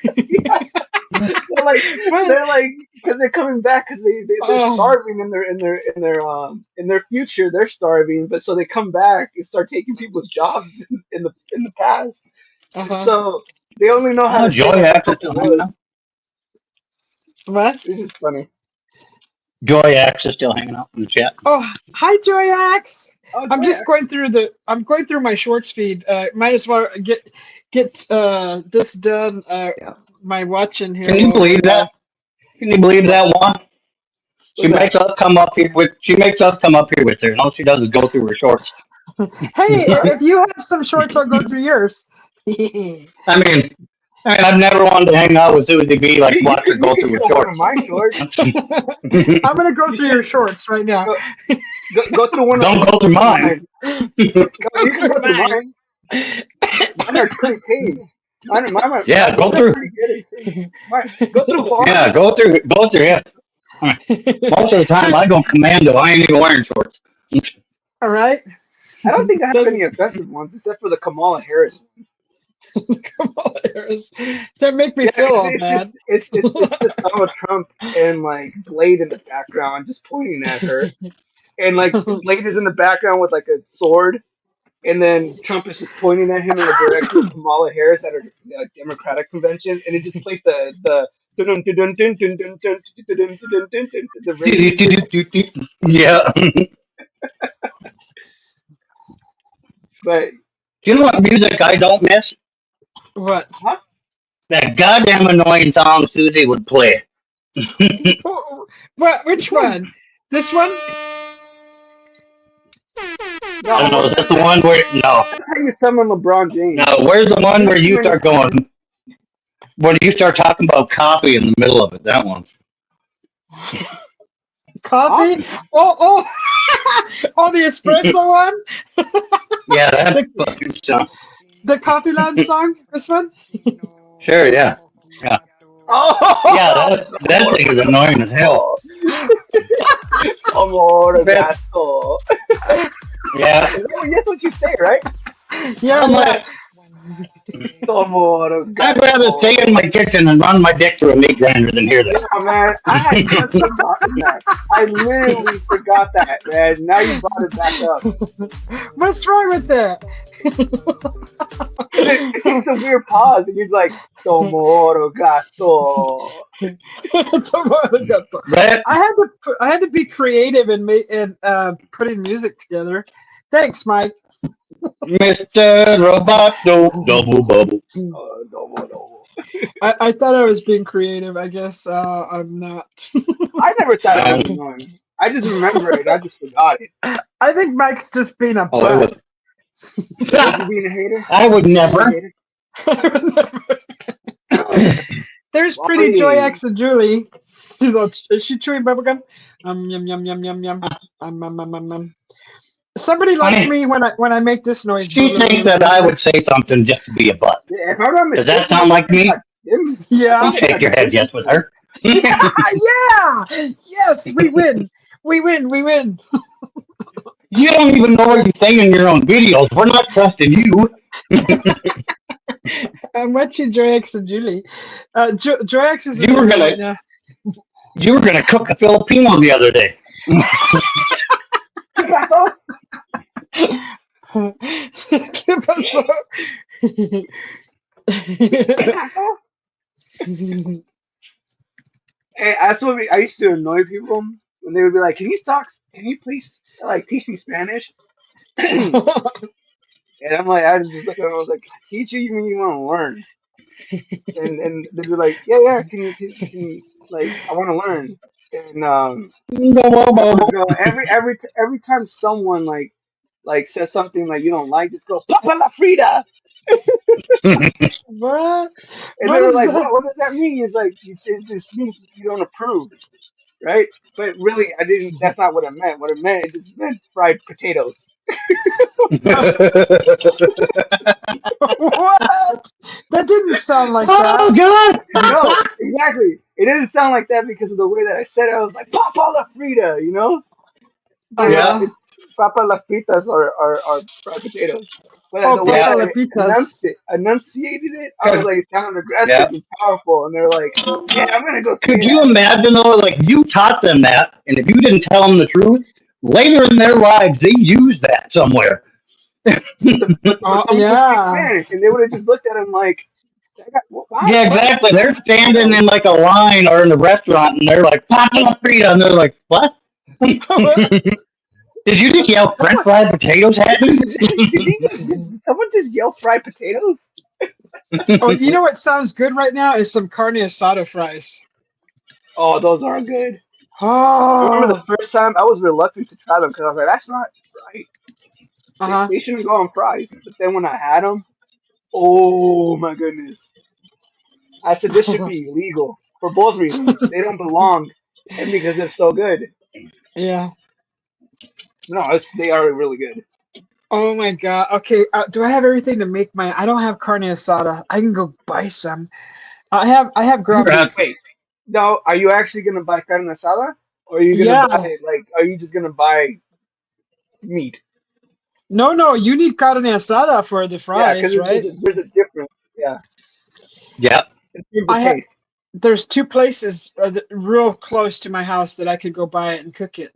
Yeah. They're like What? they're like because they're coming back because they're Oh, starving in their future they're starving but so they come back and start taking people's jobs in the past and uh-huh. so they only know how Oh, to say Joy like a Axe is couple still hanging words. out. What? It's just funny. Joy Axe is still hanging out in the chat. Oh, hi, Joyax. Oh, I'm Joy just going through the. I'm going through my shorts feed. Might as well get this done. yeah. My watching here Can you while believe we're. that? Can you believe What? that one? She What's that? makes us come up here with. She makes us come up here with her. And all she does is go through her shorts. Hey, Right? if you have some shorts, I'll go through yours. I've never wanted to hang out with Susie B. Like watch her You go can through her steal one of shorts. my shorts. I'm gonna go You through your should shorts right now. go through one of Don't go through mine. mine. No, you can go through mine. Mine are pretty tame. Mine Yeah, go are through. pretty good. Go through Yeah, Juan. go through. Go through. Yeah. Most of the time, I go commando. I ain't even wearing shorts. All right. I don't think I have Doesn't any offensive ones except for the Kamala Harris. come on, Harris. That make me Yeah, feel because all bad. it's just Donald Trump and like Blade in the background just pointing at her, and like Blade is in the background with like a sword, and then Trump is just pointing at him in the direction of Kamala Harris at a Democratic convention, and it just plays the the radio signal. Yeah. But You know what music I don't miss? What? huh? That goddamn annoying song Susie would play. What? Which Which one? one? This one? I don't know. No, Is that the one where? No. that's how you summon LeBron No. James. Where's the one where you When start going? When you start talking about coffee in the middle of it? That one. Coffee? Oh, oh, the espresso one? Yeah, that The, fucking song. the Coffee Lounge song? This one? Sure. Yeah. Yeah. Yeah. Oh, That thing is annoying as hell. amor Yeah. gato. Yeah. That's what you say, right? Yeah, I'm yeah. like, Amor I'd rather stay gato. in my kitchen and run my dick through a meat grinder than hear this. Yeah, man. I had just forgotten that. I literally forgot that, man. Now you brought it back up. What's wrong with that? It takes a weird pause, and you're like, amor gato. Right? I had to be creative and putting music together. Thanks, Mike. Mr. Roboto, double bubble. No. I thought I was being creative. I guess I'm not. I never thought it was annoying. I just remember it. I just forgot it. I think Mike's just being a Oh, it was. butt. Was you being a hater? I would Was you being a never. hater? There's pretty Joy Wally. X and Julie. She's all, is she chewing bubblegum? Yum yum yum yum yum. Somebody likes Honey, me when I make this noise. she thinks that I would say something just to be a butt. If I'm not Does mistaken, that sound like me? Jim, Yeah. You shake your head yes with her. Yeah. Yes, we win. We win. We win. You don't even know what you say in your own videos. We're not trusting you. I'm watching Joy X and Julie. Joy X is You were gonna- right now. You were gonna cook a Filipino the other day. ¿Qué pasó? ¿Qué pasó? ¿Qué pasó? Hey, that's what I used to annoy people when they would be like, "Can you please like teach me Spanish?" And I'm like, I just look at them, I was like, "Teach you mean you want to learn?" And they'd be like, "Yeah, can you like I want to learn." And I would go every time someone like says something like you don't like, just go Papa La Frida. What? And What they were is like, that? what does that mean? It's like you said this means you don't approve, right? But really, I didn't. That's not what it meant. What it meant, it just meant fried potatoes. What? That didn't sound like Oh that. God! No, exactly. It didn't sound like that because of the way that I said it. I was like Papa La Frida, you know. But Yeah. it's Papa La Fritas are fried potatoes. But Oh, the way Yeah. that Papa I Lapitas. enunciated it, I was like, it sounded aggressive Yeah. and powerful. And they're like, yeah, I'm gonna go say Could that. you imagine though? Like you taught them that, and if you didn't tell them the truth, later in their lives they use that somewhere. For someone who speaks Yeah. Spanish, and they would have just looked at him like, why? Yeah, exactly. They're standing in like a line or in the restaurant, and they're like Papa La Frida, and they're like, "What? Did you just yell French fried potatoes at me?" Did someone just yell fried potatoes? Oh, you know what sounds good right now is some carne asada fries. Oh, those are good. I remember Oh. the first time I was reluctant to try them because I was like, that's not right. Uh-huh. They shouldn't go on fries. But then when I had them, oh my goodness. I said this should be illegal for both reasons. They don't belong, and because they're so good. Yeah. No, they are really good. Oh my God. Okay. Do I have everything to make my? I don't have carne asada. I can go buy some. I have ground You're beef. Wait, no, are you actually gonna buy carne asada, or are you gonna Yeah. buy Are you just gonna buy meat? No. You need carne asada for the Yeah, because fries, right? there's a difference. Yeah, Yep. in terms of I have. taste. There's two places real close to my house that I could go buy it and cook it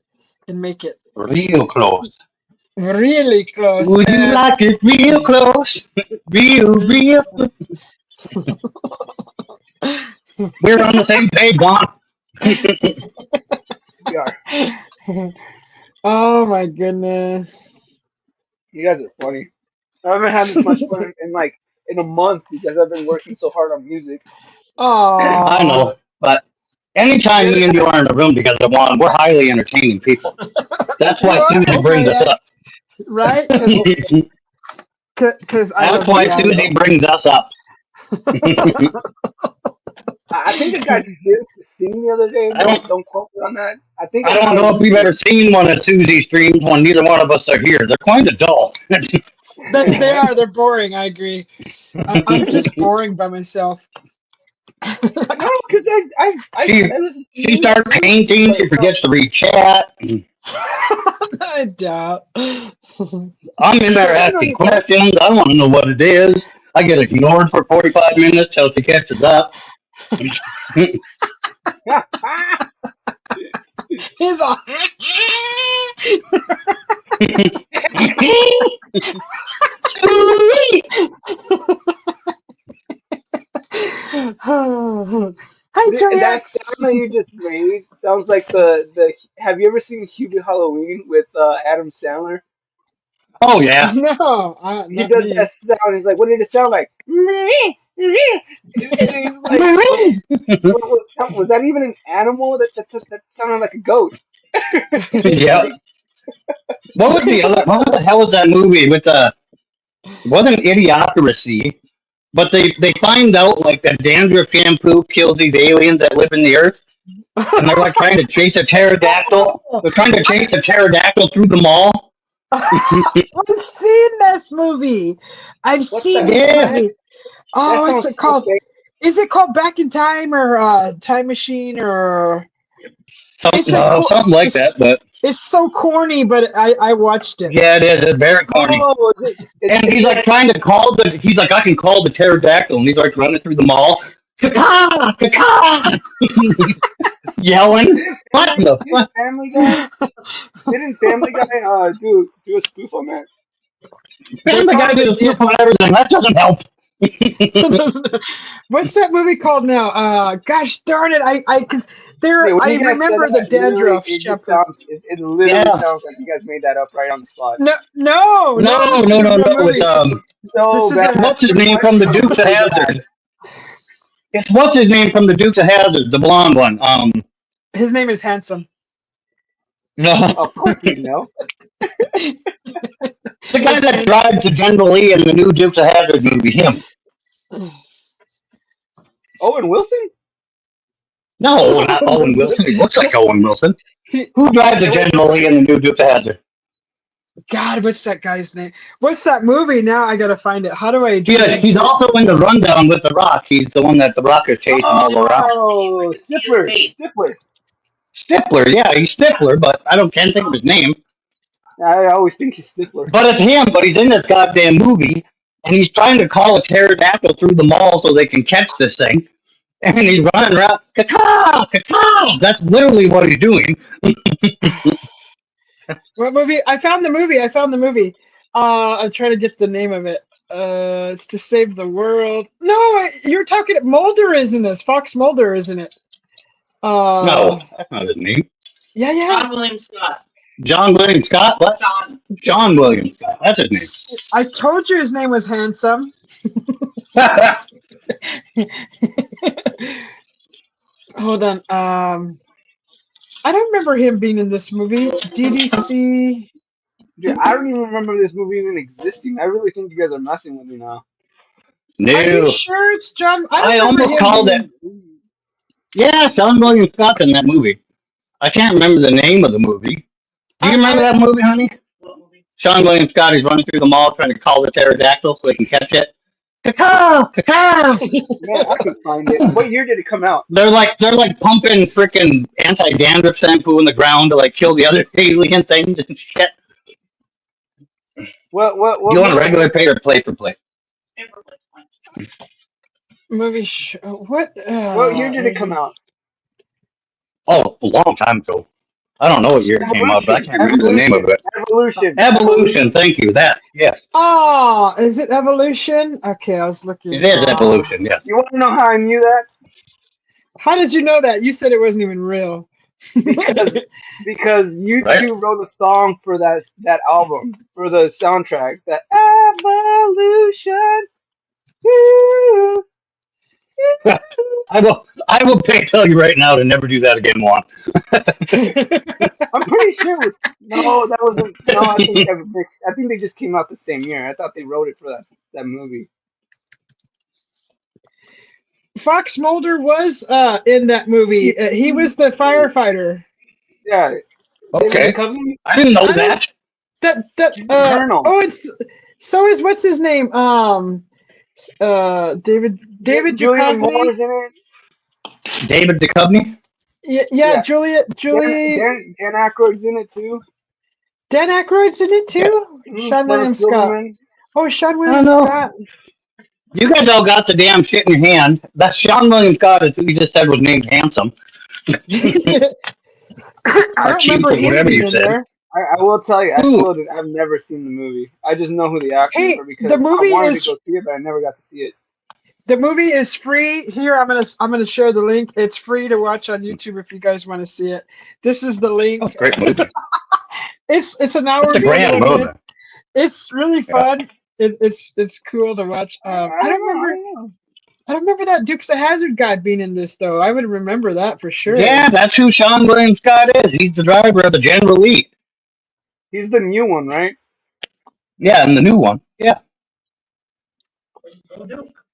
and make it. Real close. Really close. Would you And like it real close? Real. We're on the same page, Juan. We are. oh my goodness. You guys are funny. I haven't had this much fun in a month because I've been working so hard on music. Oh. I know, but anytime me and you are in a room together, Juan, we're highly entertaining people. That's why You are? Susie brings us up. Right? Because I That's love why you guys. Susie brings us up. I think I got Jim to sing the other day. I don't- Don't quote me on that. I think I don't know if you've ever seen one of Susie's streams when neither one of us are here. They're kind of dull. They are. They're boring. I agree. I'm just boring by myself. No, because I listen to She starts painting. She forgets to read chat. I doubt. I'm in there asking questions. I want to know what it is. I get ignored for 45 minutes till she catches up. He's all. Hi, Joey That X. sound that you just made sounds like the. Have you ever seen Hubie Halloween with Adam Sandler? Oh, yeah. No, He not does me. that sound. He's like, what did it sound like? And he's like, was that even an animal? That sounded like a goat. Yeah. What the hell was that movie with wasn't Idiocracy, But they find out like that dandruff shampoo kills these aliens that live in the earth, and they're like trying to chase a pterodactyl. They're trying to chase a pterodactyl through the mall. I've seen this movie. I've What seen the this heck? movie. Oh, That what's sounds it called? so fake. Is it called Back in Time or Time Machine or? It's a Something like it's, that. But it's so corny, but I watched it. yeah, it is. It's very corny. Oh, And he's like trying to call the. He's like, I can call the pterodactyl, and he's like running through the mall, caca, caca, yelling. What the didn't fuck? Family Guy? Didn't Family Guy do a spoof on that? And the guy did a flip on everything. That doesn't help. What's that movie called now? Gosh darn it! Because there, Yeah, when I you guys remember said the that, literally, dandruff it just shepherd. sounds. It literally Yeah. sounds like you guys made that up right on the spot. No. No, This no, is a no, real no. movie. It's So This is bad. what's his name from the Dukes of Hazzard? It's what's his name from the Dukes of Hazzard, the blonde one. His name is Handsome. No, Of course you know. the guy that drives to General Lee in the new Dukes of Hazzard movie. Him. Owen Wilson? No, not Owen Wilson. He looks like Owen Wilson. Who drives the General Lee in the new Dukes of Hazzard? God, what's that guy's name? What's that movie? Now I gotta find it. How do I do Yeah, he's also in the Rundown with the Rock. He's the one that the Rock is chasing all around. Oh, Stifler. Stifler, yeah, he's Stifler, but can't think of his name. I always think he's Stifler. But it's him, but he's in this goddamn movie, and he's trying to call a pterodactyl through the mall so they can catch this thing. And he's running around, caca, caca. That's literally what he's doing. What movie? I found the movie. I'm trying to get the name of it. It's To Save the World. No, you're talking. Mulder is in this. Fox Mulder, isn't it? No, that's not his name. Yeah. John William Scott. John William Scott? What? John William Scott. That's his name. I told you his name was Handsome. Hold on. I don't remember him being in this movie. DDC. Dude, I don't even remember this movie even existing. I really think you guys are messing with me now. Are No. you sure it's John? I don't remember almost him called being- it. Yeah, John William Scott's in that movie. I can't remember the name of the movie. Do you remember that movie, honey? What movie? Sean William Scott is running through the mall trying to call the pterodactyl so they can catch it. Caca, caca. Yeah, I can find it. What year did it come out? They're like pumping freaking anti-dandruff shampoo in the ground to like kill the other alien things and shit. What You want a regular pay or play for play? movie? What? What year did it come out? Oh, a long time ago. I don't know what year it came out, but I can't remember the name of it. Evolution. Evolution, thank you. That, yeah. Oh, is it Evolution? Okay, I was looking. It is Evolution, yes. You want to know how I knew that? How did you know that? You said it wasn't even real. Because you Right. two wrote a song for that album, for the soundtrack. That Evolution. Woo. I will tell you right now to never do that again, Juan. I'm pretty sure it was. No, that wasn't. No, I think they just came out the same year. I thought they wrote it for that movie. Fox Mulder was in that movie. He was the firefighter. Yeah. Okay. David Duchovny? I didn't know that. Colonel. Oh, it's so is what's his name? David Julian Duchovny. Moore's in it. David Duchovny? Yeah, Yeah. Julie. Dan Aykroyd's in it too. Dan Aykroyd's in it too. Sean William Scott. Silverman. Oh, Sean William know. Scott. You guys all got the damn shit in your hand. That's Sean William Scott, is who you just said was named Handsome. I don't Chief remember or him whatever being you in said. there. I will tell you, Ooh. I've never seen the movie. I just know who the actors Hey, are because the movie I wanted is- to go see it, but I never got to see it. The movie is free. Here, I'm gonna share the link. It's free to watch on YouTube if you guys want to see it. This is the link. Oh, great movie. It's an hour. It's a and grand 21 movie. minutes. It's really fun. It's cool to watch. I don't remember that Dukes of Hazzard guy being in this though. I would remember that for sure. Yeah, that's who Sean William Scott is. He's the driver of the General Lee. He's the new one, right? Yeah, and the new one. Yeah.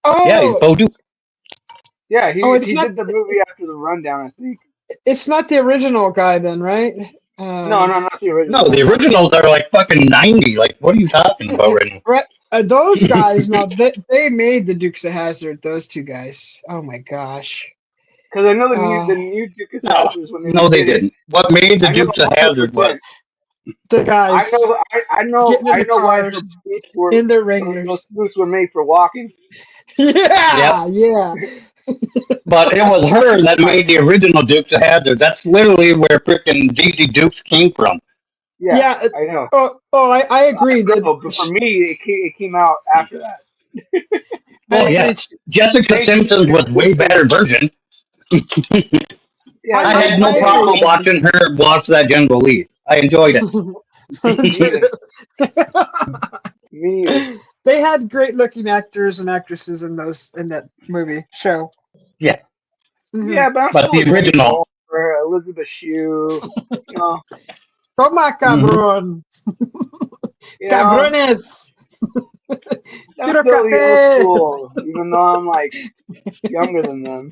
Yeah, he's Oh, Bo Duke. Yeah, oh, it's he not. did the movie after the Rundown, I think. It's not the original guy then, right? No, not the No, original. the originals are like fucking 90. Like, what are you talking about right now? Right. Those guys, no, they made the Dukes of Hazzard. Those two guys. Oh my gosh. Because I know the Uh, new Dukes of No, Hazzard when they no, they did it. didn't. What made the I know Dukes of Hazzard was 100%. the guys getting in I the know why cars her boots were in their those Wranglers. boots were made for walking. yep. Yeah, yeah. But it was her that made the original Dukes of Hazzard. That's literally where frickin' Daisy Dukes came from. Yeah, Yeah. I know. I agree that No, but for me, it came out after that. I Oh yeah, agree. Jessica Daisy Simpson's was way better version. Yeah, I had no I problem agree. watching her watch that General Lee. I enjoyed it. neither. Me neither. They had great looking actors and actresses in that movie show. Yeah, Mhm. Yeah, but I'm but still the original. for Elizabeth Shue. You know, Toma cabrón, you know, cabrones. I'm Quiero still the old café. school, even though I'm like younger than them.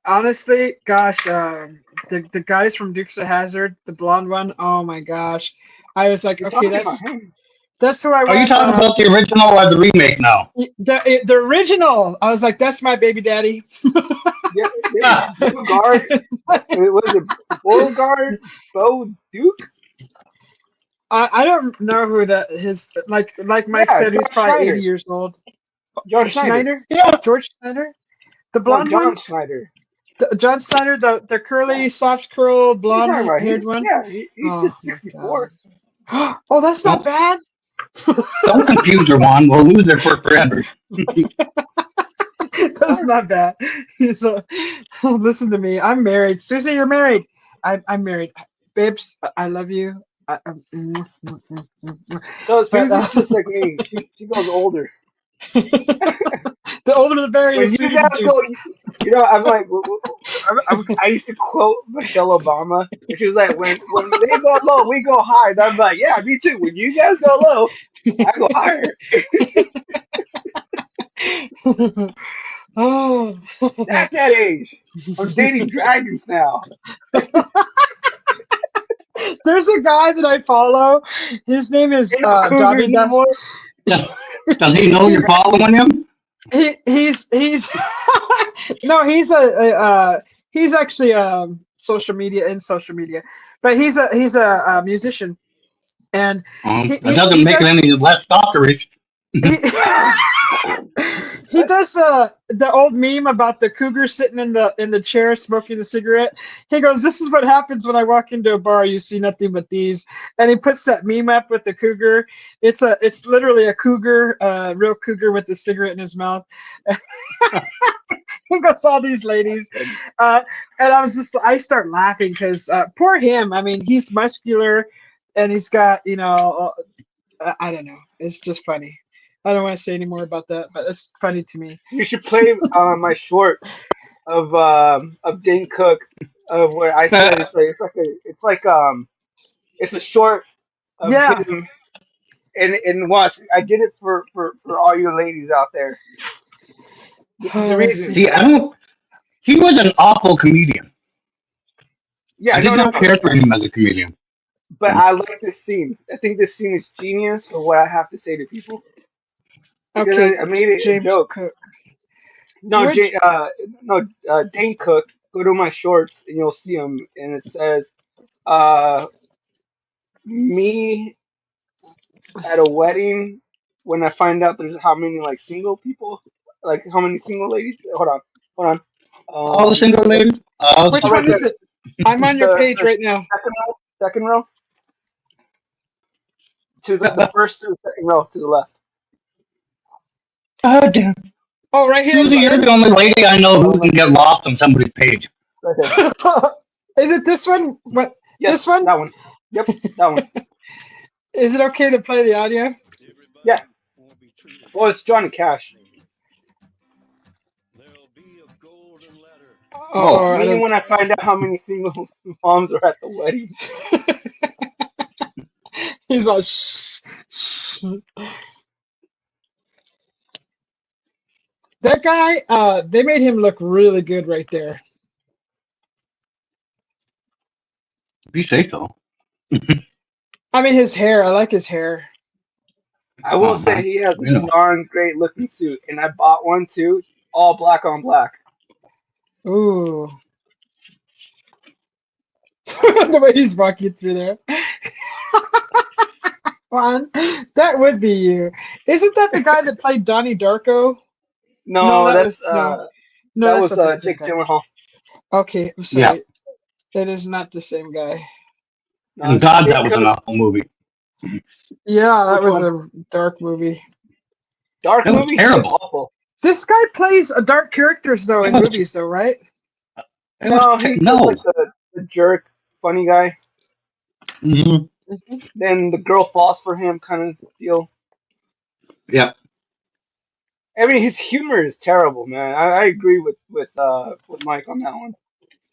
Honestly, gosh, the guys from Dukes of Hazzard, the blonde one. Oh my gosh, I was like, You're okay, talking about him. that's who I Are you want. talking about the original or the remake now? The original. I was like, that's my baby daddy. Yeah, Beauregard. Was it Beauregard? Bo Duke? I don't know who that his like Mike Yeah, said, he's George probably Schneider. 80 years old. George Schneider. Yeah. George Schneider, the No, blonde John one. Schneider. John Snyder, the curly, soft curl, What are you talking blonde about? haired one. Yeah, he's Oh just my 64. god. Oh, that's not bad. Don't confuse her, Juan. We'll lose her for forever. That's not bad. So, listen to me. I'm married. Susie, you're married. I'm married. Babes, I love you. So But, Susie's just like me. She goes older. the older the berry, the When you sweeter guys the go, juice. I'm like, I used to quote Michelle Obama. And she was like, when they go low, we go high. And I'm like, yeah, me too. When you guys go low, I go higher. Oh. At that age, I'm dating dragons now. There's a guy that I follow. His name is Ain't no cougars Javi Das. anymore. Does he know you're following him? He's no, he's actually social media, but he's a musician, and That doesn't make it any less stalkerish. he, he does the old meme about the cougar sitting in the chair smoking the cigarette. He goes, "This is what happens when I walk into a bar. You see nothing but these." And he puts that meme up with the cougar. It's literally a cougar, real cougar with a cigarette in his mouth. He goes, all these ladies, and I start laughing because poor him. I mean, he's muscular, and he's got I don't know. It's just funny. I don't want to say any more about that, but it's funny to me. You should play my short of Dane Cook of where I said it's a short of Yeah. him and watch. I did it for all you ladies out there. This is the Let's reason. see. See, I don't. He was an awful comedian. Yeah, I did no, not care for him as a comedian. but I like this scene. I think this scene is genius for what I have to say to people. Because Okay, I made it a James joke. Cook. No, Which- Dane Cook. Go to my shorts and you'll see him, and it says, "Me at a wedding when I find out there's how many like single people, like how many single ladies. Hold on. All the single ladies. Which Oh, right one is there. it? I'm on your page The right now. second row to the first to the second row to the left. Oh, damn. Oh, right here. Susie, you're the only lady I know who can get lost on somebody's page. Right there. Is it this one? What? Yes, This one? That one. Yep, that one. Is it okay to play the audio? Yeah. Well, it's Johnny Cash. Oh, I Meaning don't- when I find out how many single moms are at the wedding. he's all shh, shh. That guy, they made him look really good right there. If you say so. I mean, his hair. I like his hair. I will Uh-huh. say he has a You know. darn great looking suit, and I bought one too, all black on black. Ooh. The way he's walking through there. Juan, that would be you. Isn't that the guy that played Donnie Darko? No, No, that that's was no, no, that that's was not the same Jake guy. Gyllenhaal. Okay, I'm Yeah. sorry. It is not the same guy. No, And God, it that was could an have. awful movie. Yeah, that Which was one? a dark movie. Dark It was movie? He was terrible. awful. This guy plays a dark characters though It in was. movies though, right? It was. No, he plays No. like the jerk, funny guy. Hmm. Mhm. Then the girl falls for him, kind of deal. Yeah. I mean, his humor is terrible, man. I agree with Mike on that one.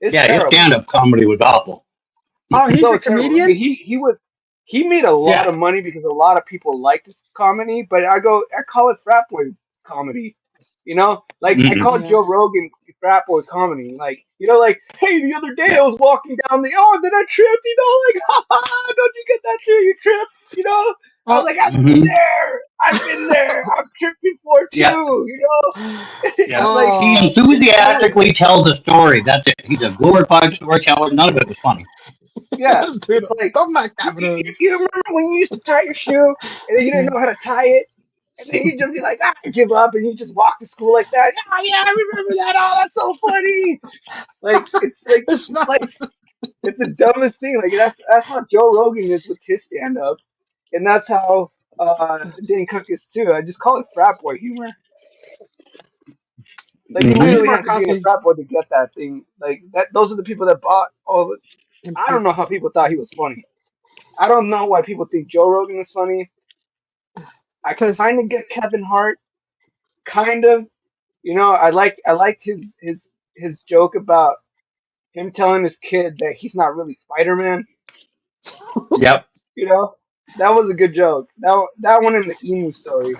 It's Yeah. His terrible. stand-up comedy was awful. Oh, It's he's so a terrible. I mean, comedian? he made a lot Yeah. of money because a lot of people like this comedy, but I call it frat boy comedy. You know, like I Hmm. call Yeah. Joe Rogan frat boy comedy. Like, like, hey, the other day I Yeah. was walking down then I tripped. Like, ha ha, don't you get that shit? You tripped. I was Oh, like, I've been Hmm. there. I've been there. I've tripped before too. Yeah. Yeah. Like, He oh, it's so enthusiastically tells a story. That's it. He's a glorified storyteller. None of it was funny. yeah. dude, It's like toma you, cabrón. you remember when you used to tie your shoe and then you didn't know how to tie it? And then you just be like, I give up, and you just walk to school like that. Oh yeah, I remember that. Oh, that's so funny. Like It's it's not. like it's the dumbest thing. Like that's how Joe Rogan is with his stand up, and that's how Dane Cook is too. I just call it frat boy humor. Like you I Hmm. need literally more have to be in a coffee. frat boy to get that thing. Like that. Those are the people that bought all the. I don't Empty. know how people thought he was funny. I don't know why people think Joe Rogan is funny. I Because kind of get Kevin Hart, kind of. I liked his joke about him telling his kid that he's not really Spider-Man. Yep. You know, that was a good joke. That one in the emu story.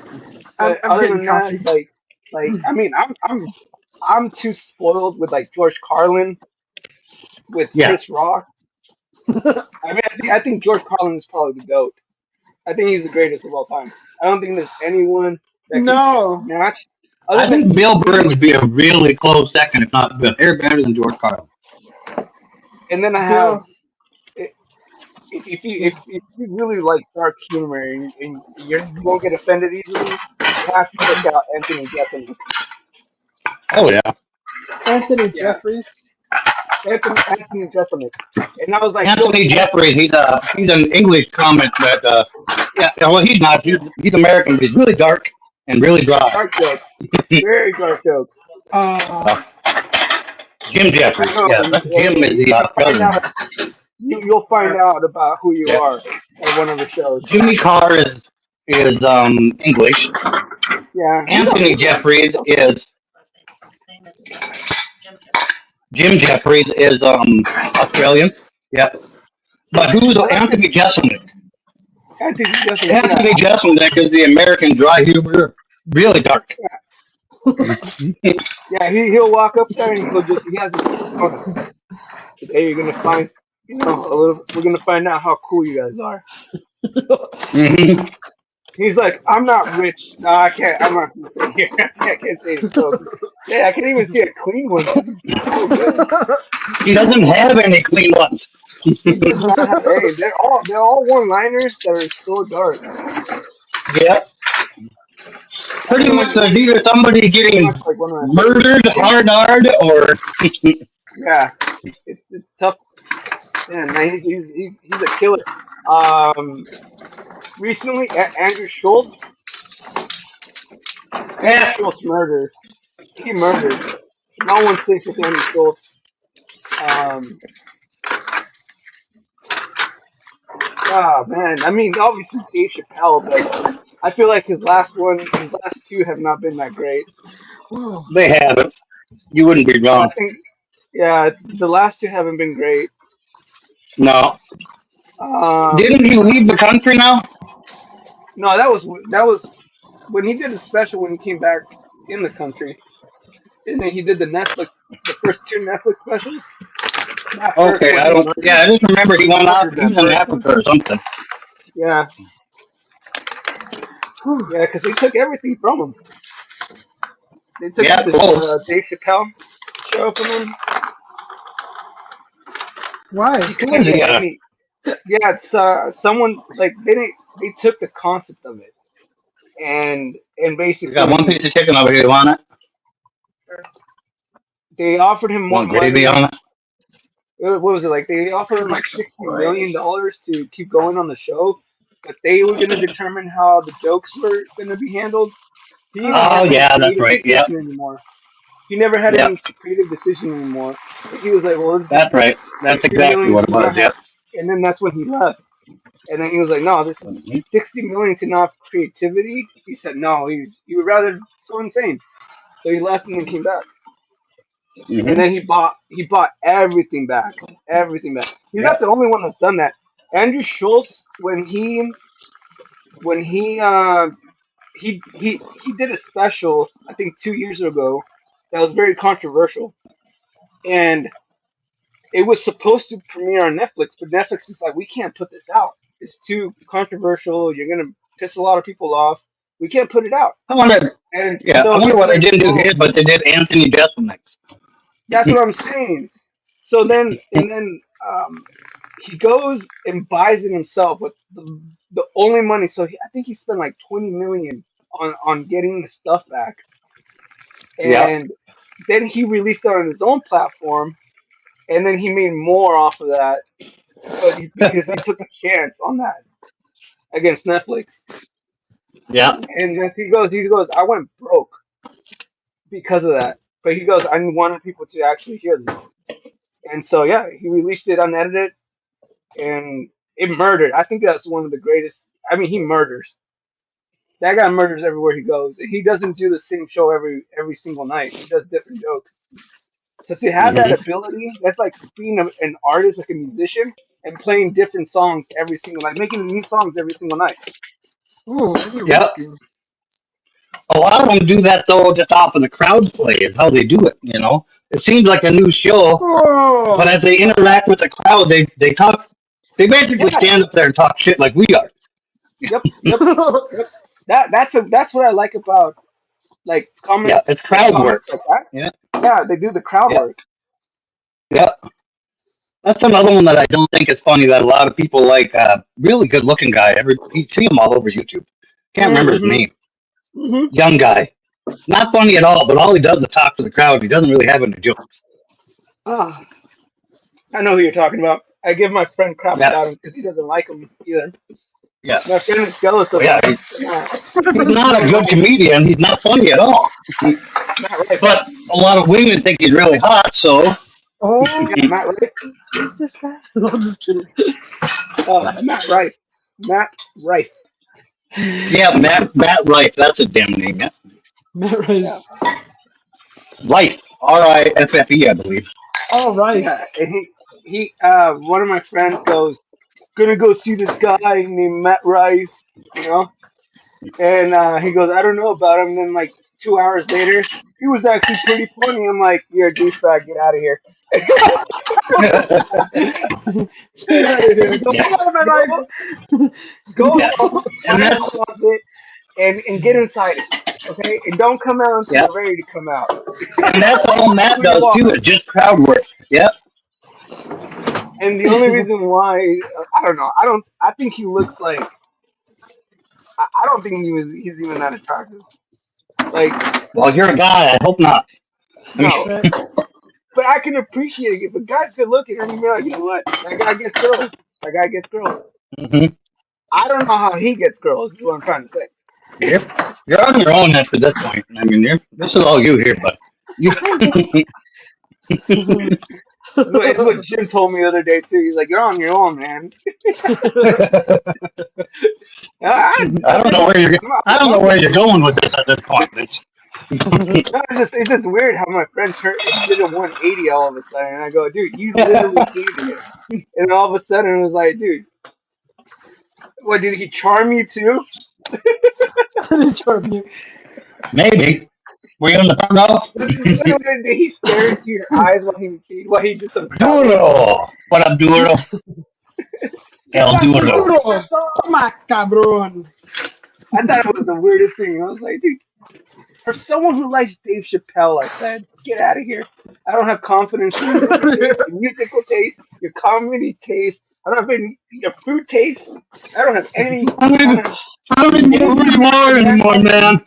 But I'm other getting than that, coffee. like I mean, I'm too spoiled with like George Carlin, with Yeah. Chris Rock. I mean, I think George Carlin is probably the goat. I think he's the greatest of all time. I don't think there's anyone that can No, match other I than think Bill Burr maybe. would be a really close second, if not a hair better than George Carlin. And then I have Bill. if you really like dark humor and you won't get offended easily, you have to check out Anthony Jeselnik. Oh yeah. Anthony Yeah, Jeffries. Anthony Jeselnik. And I was like, yo, Anthony Jeffries. He's an English comic, but yeah. Well, he's not. He's American, but he's really dark and really dry. dark jokes, very dark jokes. Uh, Uh, Jim I Jeffries. know, Yeah, and, that's Jim and is the you find Australian. out you'll find out about who you Yeah. are at one of the shows. Jimmy Carr is English. Yeah, Anthony he's a Jeffries is Jim Jeffries is Australian. Yep. But who's I like Anthony Jeselnik? Anthony Jeselnik. Yeah, Anthony Jeselnik is the American dry humor, really dark. yeah. He'll walk up there and he has his persona. Today you're gonna find, a little. We're gonna find out how cool you guys are. Hmm. He's like, I'm not rich. No, I can't. I'm not gonna say here. I can't say his jokes. Yeah, I can't even see a clean one because he's so good. He doesn't have any clean ones. He does not have. Hey, they're all one-liners that are so dark. Yep. I Pretty feel much like there's either somebody pretty getting much like one of my favorites. murdered hard or Yeah, it's tough. Man, he's a killer. Um, recently, Andrew Schultz. Andrew yeah. Schultz murders. He murders. No one thinks with Andrew Schultz. Um, man. I mean, obviously Dave Chappelle, but I feel like his last two have not been that great. whoa. They haven't. You wouldn't be I wrong. think, yeah, the last two haven't been great. No. Um, Didn't he leave the country now? no, that was when he did a special when he came back. in the country. And then he did the first two Netflix specials. That first Okay, one I he don't. Yeah, I murdered. just remember he He went off. murdered He that was in first one. Africa or something. Yeah, Whew. yeah, because they took everything from him. They took Yeah, this close. Dave Chappelle show from him. Why? He Who couldn't is he? get any. Yeah, it's someone like they took the concept of it and We got one basically piece of chicken over here. You want it? they offered him more Want gravy money. on it? What was it like? They offered I'd him like like some $60 million to keep going on the show, but they were going to determine how the jokes were going to be handled. He didn't Oh have any yeah, that's creative right. Yep, decision anymore. He never had yep, any creative decision anymore. And he was like, "Well, this is that's right. That's 60 exactly million what it to not was. have," Yep. and then that's when he left. And then he was like, "No, this is Mm-hmm. 60 million to not have creativity." He said, "No, he would rather go insane." So he left and then came back. And Mm-hmm. then he bought everything back. He's not Yep. the only one that's done that. Andrew Schultz, when he did a special, I think 2 years ago, that was very controversial, and it was supposed to premiere on Netflix, but Netflix is like, we can't put this out. It's too controversial. You're gonna piss a lot of people off. We can't put it out. I wonder. And Yeah, I so wonder he's why they like, didn't do well, his, but they did Anthony Jeselnik's. that's what I'm saying. So then, and then he goes and buys it himself with the only money. So I think he spent like 20 million on getting the stuff back, Yep. and then he released it on his own platform, and then he made more off of that, but because he took a chance on that against Netflix, Yep. and then he goes, I went broke because of that. But he goes, I wanted people to actually hear this, and so yeah, he released it unedited and it murdered. I think that's one of the greatest. I mean, he murders. That guy murders everywhere he goes. He doesn't do the same show every single night. He does different jokes. So to have that Mm-hmm. ability, that's like being an artist, like a musician, and playing different songs every single night, making new songs every single night. Ooh, I need Yep. whiskey. A lot of them do that though, just off of the crowd play is how they do it. You know, it seems like a new show, but Oh, as they interact with the crowd, they talk. They basically Yeah. stand up there and talk shit like we are. Yep. Yep. Yep. That's what I like about like Yeah, it's crowd work. comics like that. Yeah, Yeah, they do the crowd yeah, work. yeah. That's another one that I don't think is funny that a lot of people like. Really good looking guy. You see him all over YouTube. Can't remember his Mm-hmm. name. Mm-hmm. Young guy. Not funny at all, but all he does is talk to the crowd. He doesn't really have any jokes. ah, I know who you're talking about. I give my friend crap Yeah, about him because he doesn't like him either. yeah. My friend is jealous Well, of yeah, him. he's, Yeah, he's not a good comedian. He's not funny at all. Matt Rife. But a lot of women think he's really hot, so oh, Yeah, Matt Rife. what's this guy? No, I'm just kidding. Matt Rife. Matt Rife. yeah, Matt Rife, that's a damn name. Yeah. Matt Yeah, Rice. Rife, Riffe, I believe. All right. yeah. And one of my friends goes, gonna go see this guy named Matt Rife, you know? And he goes, I don't know about him. And then like 2 hours later, he was actually pretty funny. I'm like, you're a douchebag. Get out of here. Get out of here. Don't Yeah, come out of my Go, life. go yeah, and find a that's closet and get inside it. Okay? And don't come out until yeah, you're ready to come out. and that's all Matt When you does walk too. up. Is just crowd work. Yep. And the only reason why, I don't know. I think he looks like, I don't think he's even that attractive. Like, Well, you're a guy. I hope not. I mean, no. Right. But I can appreciate it. If a guy's good looking, I can be like, you know what? That guy gets girls. That guy gets girls. mhm. I don't know how he gets girls, is what I'm trying to say. you're, you're on your own after this point. I mean, this is all you here, but you. It's what Jim told me the other day, too. He's like, you're on your own, man. I don't know where you're. I don't know where you're going with this at this point. No, it's just weird how my friend did a 180 all of a sudden. And I go, dude, you literally hated it. And all of a sudden it was like, dude, what, did he charm you too? Didn't charm you. Maybe. Were you in the front row? He stared into your eyes while he did some Duro. What up, Duro? El That's so Duro. Duro. Toma, cabrón. I thought it was the weirdest thing. I was like, dude, for someone who likes Dave Chappelle, I said, get out of here. I don't have confidence in your taste, your musical taste, your comedy taste. I don't have any your food taste. I don't have any kind of. I don't even know who you are anymore, man.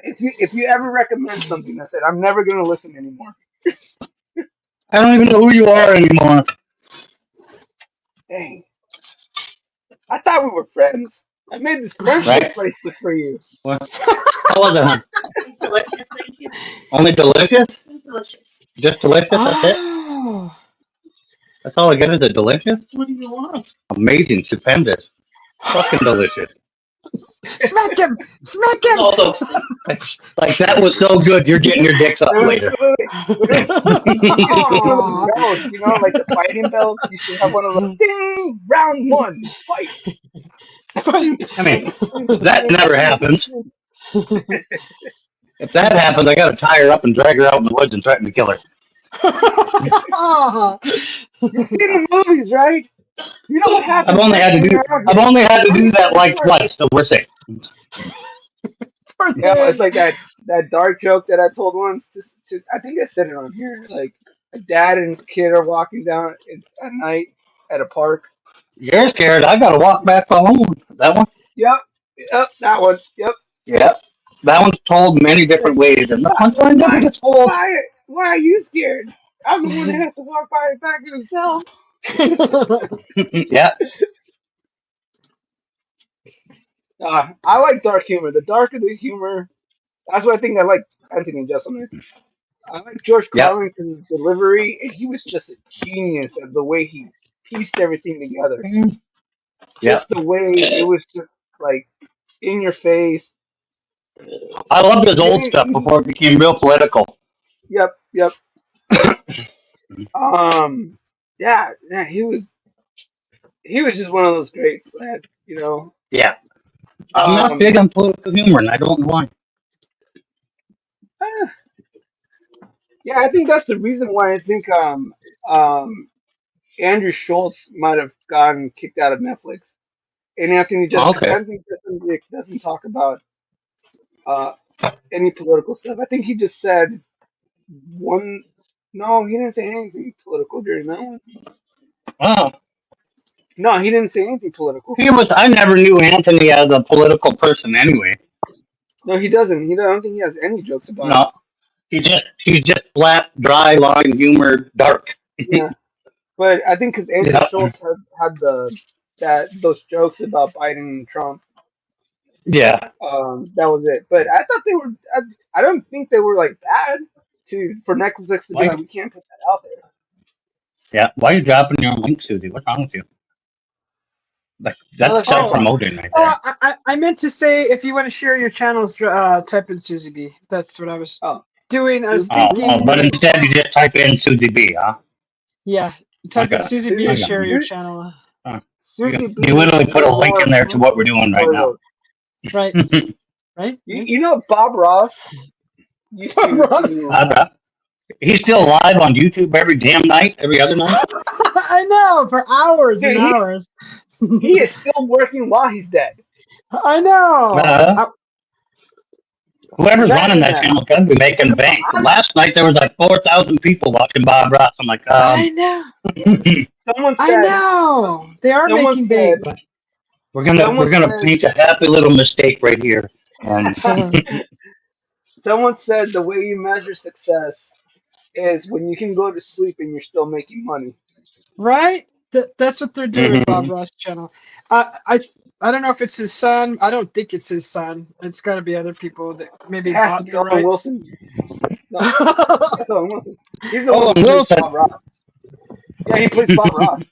If you ever recommend something, I said I'm never gonna listen anymore. I don't even know who you are anymore. Dang, I thought we were friends. I made this friendship Right? bracelet for you. What? How was it, hon? Delicious, thank you. Only delicious? Delicious. Just delicious? That's it? Oh. That's all I get is a delicious? What do you want? Amazing, stupendous. Fucking delicious. Smack him! Smack him! All those things. Like, that was so good, you're getting your dicks up later. Aw. Bells, you know, like the fighting bells. You should have one of those. Ding! Round one, fight. I mean, that never happens. If that happens, I gotta tie her up and drag her out in the woods and threaten to kill her. Aw. You've seen the movies, right? You know what happens. I've only had to do that like twice, so we're safe. Poor Yeah, thing. it's like that dark joke that I told once. To I think I said it on here. Like a dad and his kid are walking down at night at a park. You're scared. I gotta walk back home. That one? Yep, that one. Yep. Yep. That one's told many different ways, and the punchline never gets old. Why are you scared? I'm the one that has to walk by back to himself. Yeah. I like dark humor. The darker the humor, that's what I think I like Anthony Jeselnik. I like George Yep. Carlin because his delivery, and he was just a genius of the way he pieced everything together. Just the way it was just like in your face. I loved his old stuff before it became real political. Yep. Yeah, he was just one of those greats that, you know. Yeah. I'm not big on political humor, and I don't know why. Yeah, I think that's the reason why I think Andrew Schultz might have gotten kicked out of Netflix. And Anthony Jeselnik doesn't talk about any political stuff. I think he just said one. No, he didn't say anything political during that one. Oh. No, he didn't say anything political. I never knew Anthony as a political person anyway. No, he doesn't. I don't think he has any jokes about it. No. He's just flat, dry line humor, dark. Yeah. But I think because Andrew Schultz had those jokes about Biden and Trump. Yeah. That was it. But I thought they were. I don't think they were like bad for Netflix to be like, we can't put that out there. Yeah. Why are you dropping your own link, Susie? What's wrong with you? Like, that's self-promoting right there. I meant to say, if you want to share your channels, type in Susie B. That's what I was doing. I was thinking. But instead you just type in Susie B, huh? Yeah. Type in Susie B to share your channel. You literally put a link in there to what we're doing right now. Right. Right? You know Bob Ross? He's still live on YouTube every damn night, every other night? I know, for hours and hours. He is still working while he's dead. I know. Whoever's running that channel is going to be making bank. Last night there was like 4,000 people watching Bob Ross. I'm like, I know. I know. They are making bank. We're gonna paint a happy little mistake right here. Someone said the way you measure success is when you can go to sleep and you're still making money. Right? That's what they're doing with Bob Ross channel. I don't know if it's his son. I don't think it's his son. It's got to be other people that maybe bought the rights. Wilson. No, that's Owen Wilson. He's the one who plays Bob Ross. Yeah, he plays Bob Ross.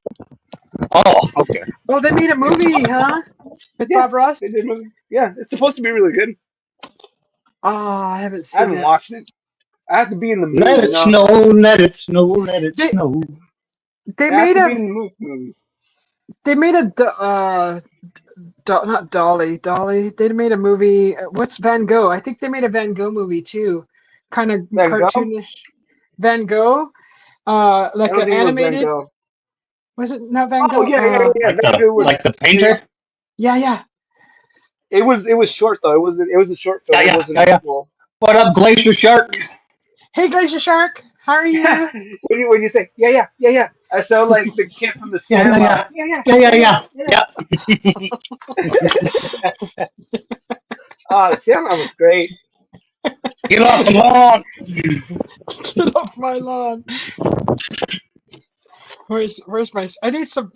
Oh, okay. Oh, they made a movie, huh? With Bob Ross? They did a movie. Yeah, it's supposed to be really good. Oh, I haven't seen it. I haven't watched it. I have to be in the mood. Let it snow, let it snow, let it snow. They made a Not Dolly. Dolly. They made a movie. What's Van Gogh? I think they made a Van Gogh movie too. Kind of Van Gogh? cartoonish. Van Gogh. I Like don't an think it was Van animated. Gogh. Was it not Van Oh Gogh? yeah. Like Van Gogh was. like the painter. Yeah. It was short though. It was a short film. It Yeah. wasn't full. What up, Glacier Shark? Hey, Glacier Shark. How are you? when you say yeah, I sound like the kid from the Yeah, Sandlot. Yeah. The Sandlot was great. Get off the lawn. Get off my lawn. Where's my? I need some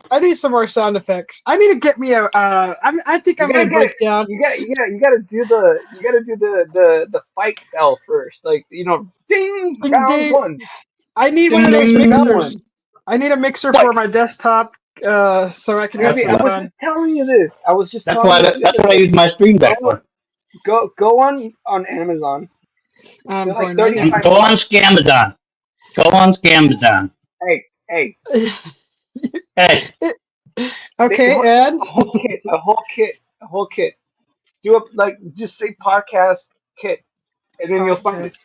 more sound effects. I need to get me a. I think I'm gonna break down. You gotta do the fight bell first. Like ding, Ding, round ding. one. I need one of those Ding, ding, ding. mixers. I need a mixer for my desktop, so I can have I some was fun. just telling you this. I was just That's telling you. what I use my stream deck for. Go on Amazon. I'm They're like going right 35. Go on Scamazon. Go on Scamazon. Hey. Hey. Okay, and A whole kit. Do up just say podcast kit, and then you'll find it.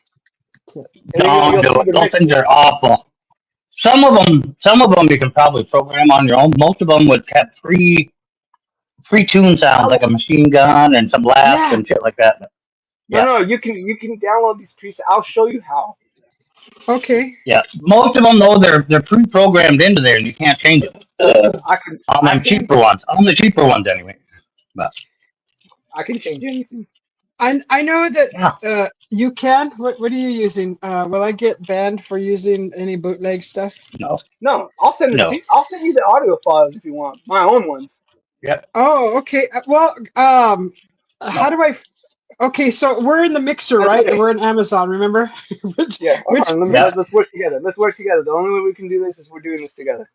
And then Don't you'll do see it. the Those mix. things are awful. Some of them you can probably program on your own. Most of them would have pre-tuned sounds like a machine gun and some laughs and shit like that. Yeah. No, you can download these presets. I'll show you how. okay. Yeah, most of them though they're pre-programmed into there and you can't change it. On them cheaper ones, anyway. But I can change anything. I know that you can. What are you using? Will I get banned for using any bootleg stuff? No, I'll send it to you. I'll send you the audio files if you want. My own ones. Yep. Oh, okay. Well, how do I? Okay, so we're in the mixer, right? And we're in Amazon, remember? Let's work together. The only way we can do this is we're doing this together.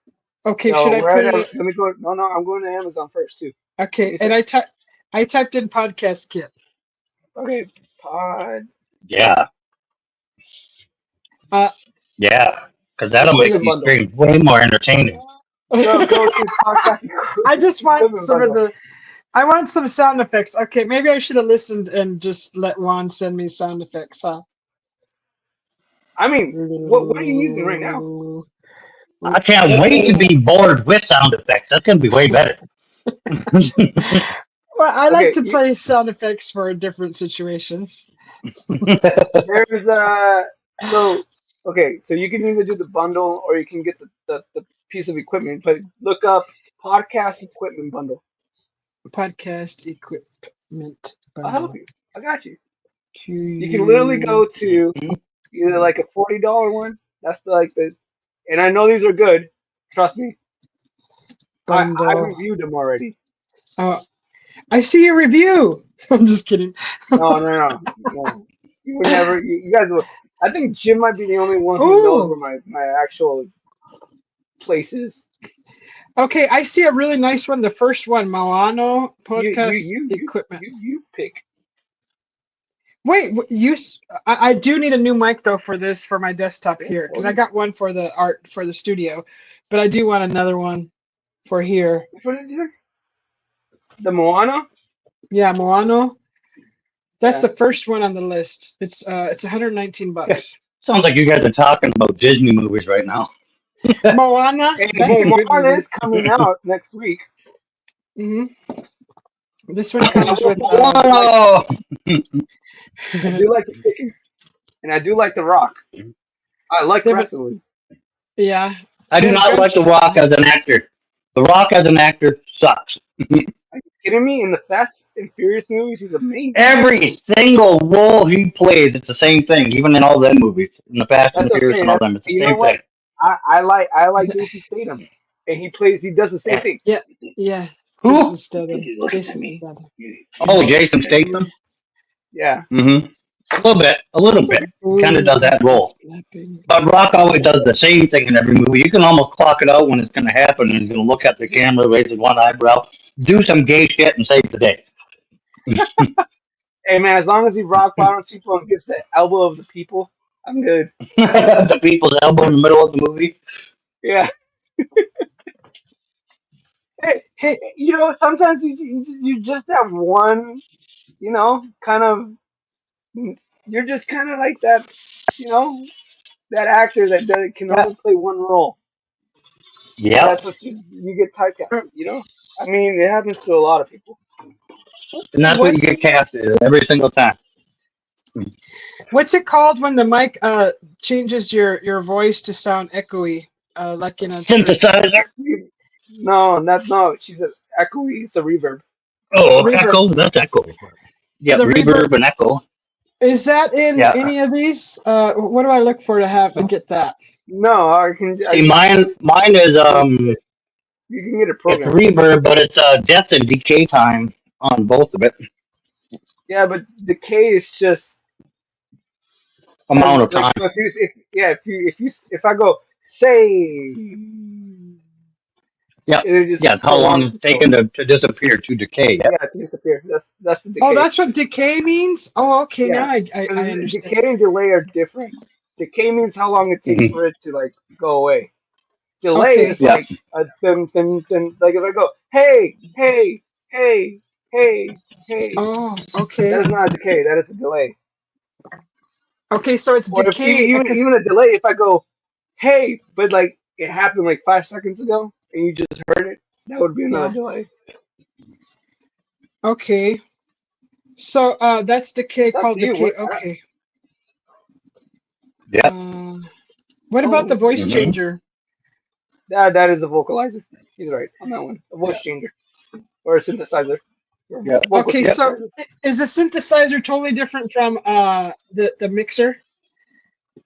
Okay, So should I put it? Let me go. No, I'm going to Amazon first too. Okay, and I typed in podcast kit. Okay, pod. Yeah. Yeah, because that'll make these streams way more entertaining. Go to podcast. I just want some of the. I want some sound effects. Okay, maybe I should have listened and just let Juan send me sound effects, huh? I mean, what are you using right now? I can't wait to be bored with sound effects. That's gonna be way better. Well, I like to play sound effects for different situations. There's so you can either do the bundle or you can get the piece of equipment. But look up podcast equipment bundle. Podcast equipment bundle. I'll help you. I got you. You can literally go to either like a $40 one. That's and I know these are good. Trust me. I reviewed them already. Oh, I see your review. I'm just kidding. No. You would never. You guys would. I think Jim might be the only one who knows where my actual place is. Okay, I see a really nice one. The first one, Moano podcast equipment. You pick. Wait, I do need a new mic though for this for my desktop here because I got one for the studio, but I do want another one for here. What did you say? The Moana? Yeah, Moano. That's the first one on the list. It's $119. Sounds like you guys are talking about Disney movies right now. Moana. That's Moana is coming out next week. This one comes with. I do like the chicken, and I do like The Rock. I like wrestling. Yeah. I do not like The Rock as an actor. The Rock as an actor sucks. Are you kidding me? In the Fast and Furious movies, he's amazing. Every single role he plays, it's the same thing. Even in all them movies, in the Fast and Furious and all them, it's the same thing. I like Jason Statham, and he does the same thing. Yeah. Who? Jason Statham. Oh, Jason Statham. Yeah. A little bit. Kind of does that role. But Rock always does the same thing in every movie. You can almost clock it out when it's going to happen. And he's going to look at the camera, raise his one eyebrow, do some gay shit, and save the day. Hey man, as long as he rock bottoms people and gets the elbow of the people, I'm good. The people's elbow in the middle of the movie. Yeah. Hey, you know, sometimes you just have one, you know, kind of, you're just kind of like that, you know, that actor that can Yeah. only play one role. And Yep. that's what you get uh, typecasted, you know? I mean, it happens to a lot of people. And that's what you what's get casted every single time. what's it called when the mic changes your voice to sound echoey, like in a church? Synthesizer. No, no. She's a echoey. It's a reverb. Oh, Reverb. echo. That's echo. Yep, The reverb, reverb and echo. is that in Yeah. any of these? What do I look for to have get that? No, I can. See, mine is You can get a it's program. reverb, but it's depth and decay time on both of it. Yeah, but decay is just Amount of like time. so if I go say Yep. it just Yeah, it's how long prolongs it's the tone. taken to disappear to decay. Yep. Yeah, to disappear. That's the Oh, decay. that's what decay means. Oh, okay. Yeah, Now I because understand. decay and delay are different. Decay means how long it takes Hmm. for it to like go away. Delay Okay. is Yep. like a dun. Like if I go, hey, hey, Oh, that okay. is not a decay. That is a delay. Okay, so it's Or if decay because even a delay, if I go, hey, but like it happened like 5 seconds ago and you just heard it, that would be another yeah. delay. Okay. So that's decay It's up called to you. decay. What? Okay. Yep. What about the Oh, voice Hmm. changer? that is a vocalizer. He's right on that one. A voice Yep. changer or a synthesizer. Or Yep. vocal Okay, Yep. so synthesizer. is the synthesizer totally different from the mixer?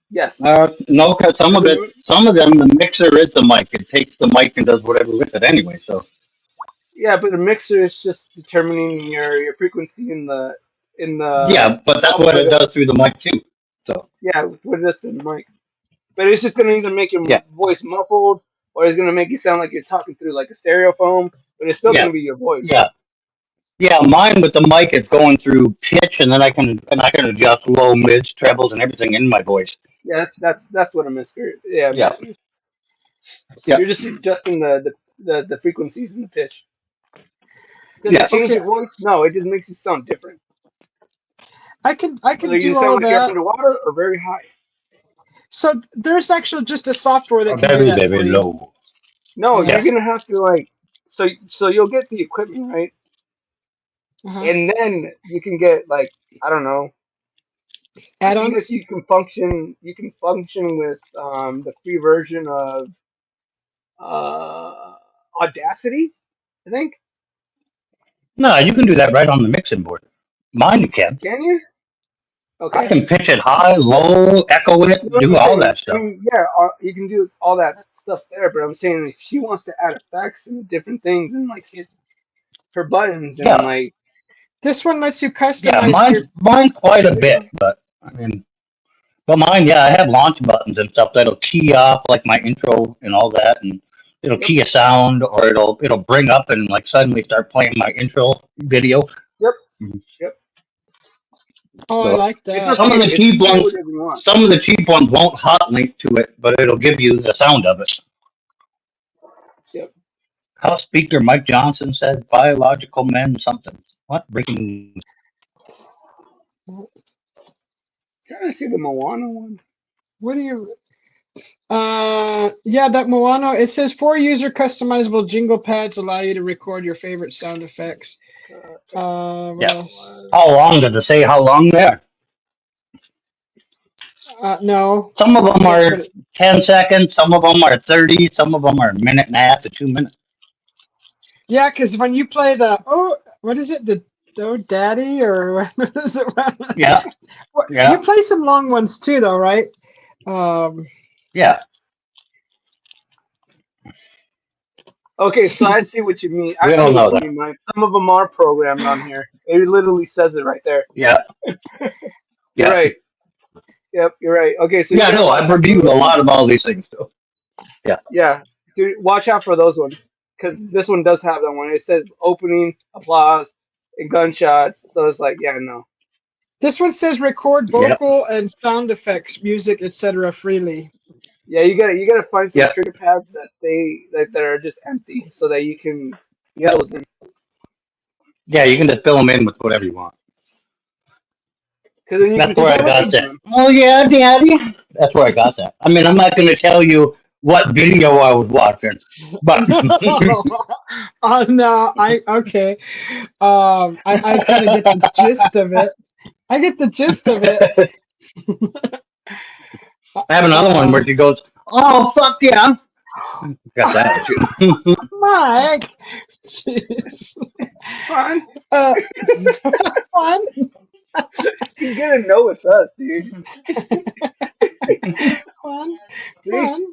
Yes. No, cause Because it, some of them, the mixer is the mic. It takes the mic and does whatever with it anyway. So yeah, but the mixer is just determining your frequency in the yeah, but that's what output. it does through the mic too. So Yeah, what it does to the mic. But it's just gonna either make your yeah, voice muffled or it's gonna make you sound like you're talking through like a stereophone. But it's still yeah, gonna be your voice. yeah, yeah. Mine with the mic is going through pitch, and then I can adjust low, mids, trebles, and everything in my voice. Yeah, that's what a mixer. Yeah, a Yeah, mixer is. yeah, You're just adjusting the frequencies and the pitch. Does it yeah. change Okay, your voice? No, it just makes you sound different. I Whether could you do sound all like you're that. underwater or very high. So there's actually just a software that Or can do very, that for very you. low. No, Yeah. you're Yeah. gonna have to like so you'll get the equipment right, Uh-huh. and then you can get like I don't know. I think that Add-ons. you can function with the free version of Audacity, I think. No, you can do that right on the mixing board. Mine you can. Can you? I Okay. can pitch it high, low, echo it, No, do I'm all saying, that I stuff. mean, yeah, you can do all that stuff there, but I'm saying if she wants to add effects and different things and like hit her buttons and Yeah, like, This one lets you yeah. customize your. Mine's quite a there you bit, go. but I mean, but mine, yeah, I have launch buttons and stuff that'll key off like my intro and all that, and it'll Yep, key a sound or it'll bring up and like suddenly start playing my intro video. yep, yep. Oh, I So like It's that. up to some of you. the It's cheap you can do ones, whatever you want. some of the cheap ones won't hot link to it, but it'll give you the sound of it. Yep. House Speaker Mike Johnson said biological men something. What breaking? Trying to see the Moana one. What do you? Yeah, that Moana. It says 4 user customizable jingle pads allow you to record your favorite sound effects. What Yeah. else? How long did it say? How long there? No. Some of them That's are what it. 10 seconds. Some of them are 30. Some of them are a minute and a half to 2 minutes. Yeah, because when you play the what is it? The Oh Daddy or what is it? Yeah. You Yeah. play some long ones too, though, right? Um, Yeah. Okay, so I see what you mean. I We see all what know you that. mean, Mike. Some of them are programmed on here. It literally says it right there. Yeah. You're Yeah. right. Yep, you're right. Okay, so you Yeah. gotta No, watch I've out for reviewed a those ones. lot of all these things too. Yeah. Yeah, dude, watch out for those ones because this one does have that one. It says opening, applause, and gunshots. So it's like, yeah, no. this one says record Yeah. vocal and sound effects, music, etc. freely. Yeah, you gotta find some Yeah. trigger pads that that are just empty so that you can Yeah. fills in. Yeah, you can just fill them in with whatever you want. Because then you can That's where Is I that what got you? that. Oh yeah, Daddy. That's where I got that. I mean, I'm not going to tell you what video I was watching, but Oh no, okay. I kind of get the gist of it. I get the gist of it. I have another one where she goes, "Oh fuck yeah." Got that too. Mike, jeez. Fun. Uh, fun, He's gonna know it's us, dude. fun, See? fun.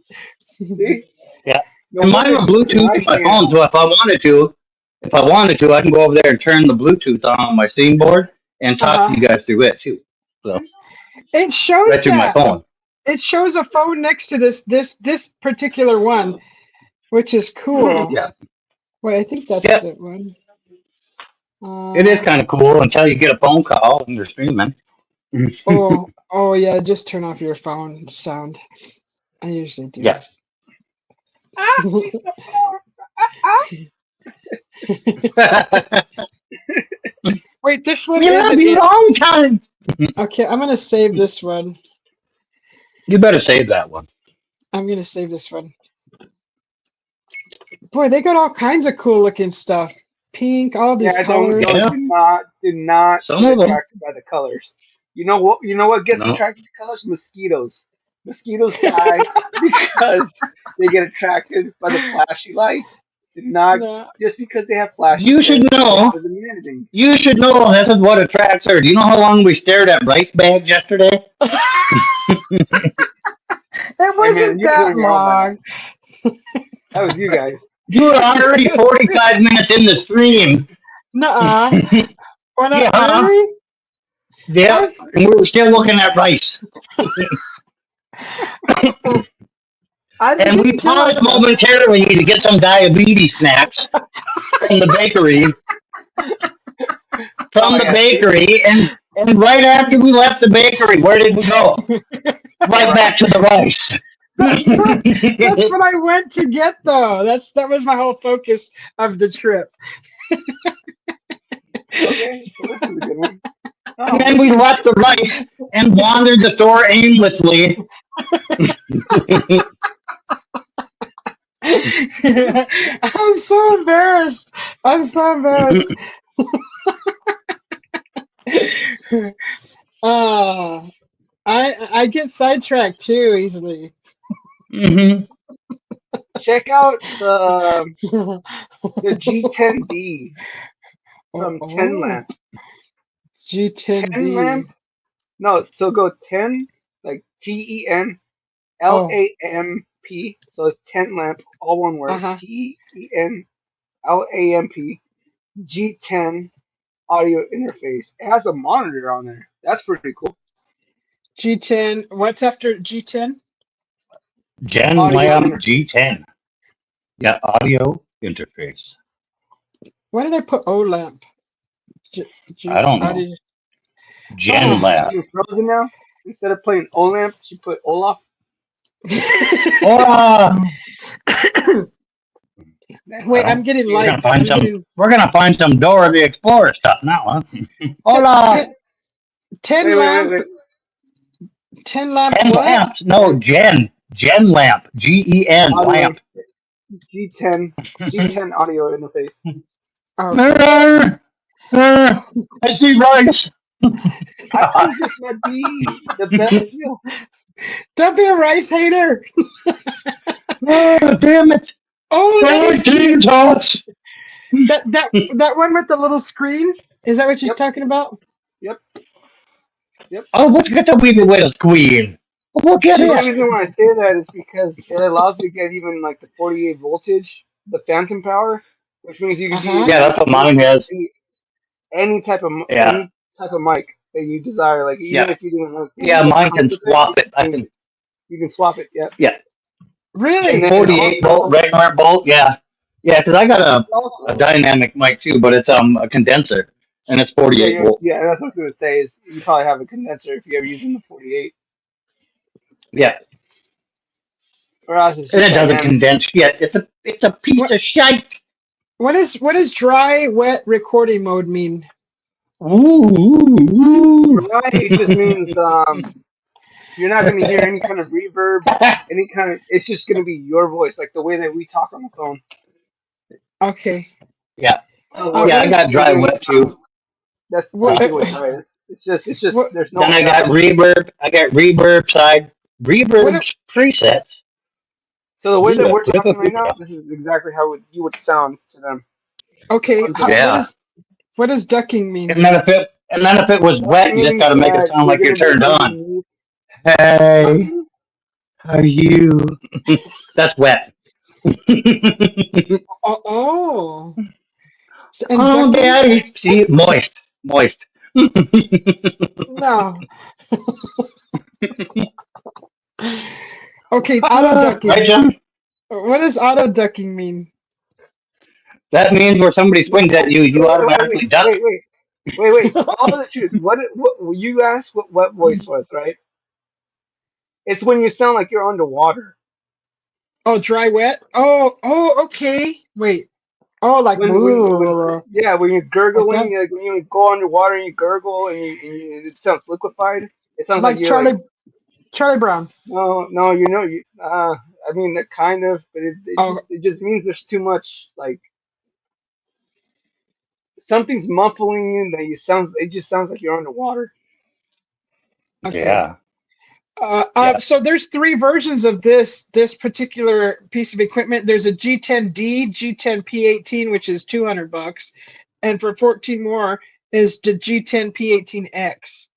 See? Yeah. No And mine wonder were Ethan and Bluetooth I in my can't. phone, so if I wanted to, I can go over there and turn the Bluetooth on my Steam board and talk to Uh-huh. you guys through it too. So It right shows through my that. phone. It shows a phone next to this particular one, which is cool. Yeah. Wait, I think that's Yep. the one. It is kind of cool until you get a phone call and you're streaming. Oh yeah, just turn off your phone sound. I usually do. Yeah. Ah, we support. Ah. Wait, this one We love isn't you it. long time. Okay, I'm gonna save this one. You better save that one. I'm gonna save this one. Boy, they got all kinds of cool looking stuff. Pink, all these Yeah, colors. Yeah. do not Some get of them. attracted by the colors. You know what? You know what gets No. attracted to colors? Mosquitoes. Mosquitoes die because they get attracted by the flashy lights. Do not No. just because they have flashy. You should know. Doesn't mean anything. You should know this is what attracts her. Do you know how long we stared at rice bags yesterday? It wasn't you that doing your own long. That was you guys. You were already 45 minutes in the stream. Nuh-uh. What up, Yeah. really? Yeah, and we were still looking at rice. And we paused momentarily to get some diabetes snacks from the bakery. And right after we left the bakery, where did we go? Right back to the rice. That's what I went to get, though. That was my whole focus of the trip. Okay, so this is a good one. And then we left the rice and wandered the store aimlessly. I'm so embarrassed. I get sidetracked too easily. Mm-hmm. Check out the G10D from 10 Lamp. G10D. 10 Lamp? No, so go 10, like TEN LAMP. So it's 10 Lamp, all one word. TEN LAMP G10 audio interface. It has a monitor on there. That's pretty cool. G10. What's after G10? Gen Lamp G10. Yeah, audio interface. Why did I put OLAMP? I don't know. Gen Lamp. She's frozen now. Instead of playing OLAMP, she put Olaf. Hola! Wait, I'm getting lights. We're gonna find some Dora the Explorer stuff now, huh? Hola! 10 Lamp. 10 Lamp. 10 what? Lamp. No, Gen Lamp. GEN Lamp. G10 audio interface. Okay. I see rice. I think this might be the best deal. Don't be a rice hater. Oh, damn it. Oh, that that one with the little screen? Is that what you're talking about? Yep. Oh, look at the wee little screen. Look at The it. reason why I say that is because it allows you to get even like the 48 voltage, the phantom power, which means you can do that's what mine has. Any type of mic that you desire. Like even if you didn't like mine can swap it. You can swap it. Yep. Yeah. Really? 48 volt regular bolt. Yeah, because I got a dynamic mic too, but it's a condenser and it's 48 volt. Yeah, that's what I was gonna say. Is you probably have a condenser if you're using the 48. Yeah. Or else it's and it doesn't condense yet. It's a piece of shite. What is dry wet recording mode mean? Ooh. Right, it just means you're not going to hear any kind of reverb, any kind of. It's just going to be your voice, like the way that we talk on the phone. Okay. Yeah, So What I is got dry wet too. that's what? basically what dry is. It's just. What? There's no. Then I got reverb. I got reverb side. What? Reverb presets. So the way that we're With a talking right now, preset. this is exactly how you would sound to them. Okay. Yeah. What does ducking mean? And then if it was That wet, you just means got to make it that sound you're like you're going to be turned on. underneath. Hey, how are you? That's wet. Oh. And Oh, ducking? daddy. See, moist. No. Okay. Auto Right, ducking. John? What does auto ducking mean? That means where somebody swings at you, you automatically duck. Wait. Tell the truth. What you asked what voice was, right? It's when you sound like you're underwater. Oh, dry wet. Oh. Okay. Wait. Oh, like When like when you're gurgling, that? like when you go underwater and you gurgle and it sounds liquefied. It sounds like Like you're like Charlie Brown. no I mean that kind of, but Oh, it just means there's too much like something's muffling you that it just sounds like you're underwater. okay. Yeah. So there's three versions of this particular piece of equipment. There's a G10D, G10P18, which is $200, and for 14 more is the G10P18X.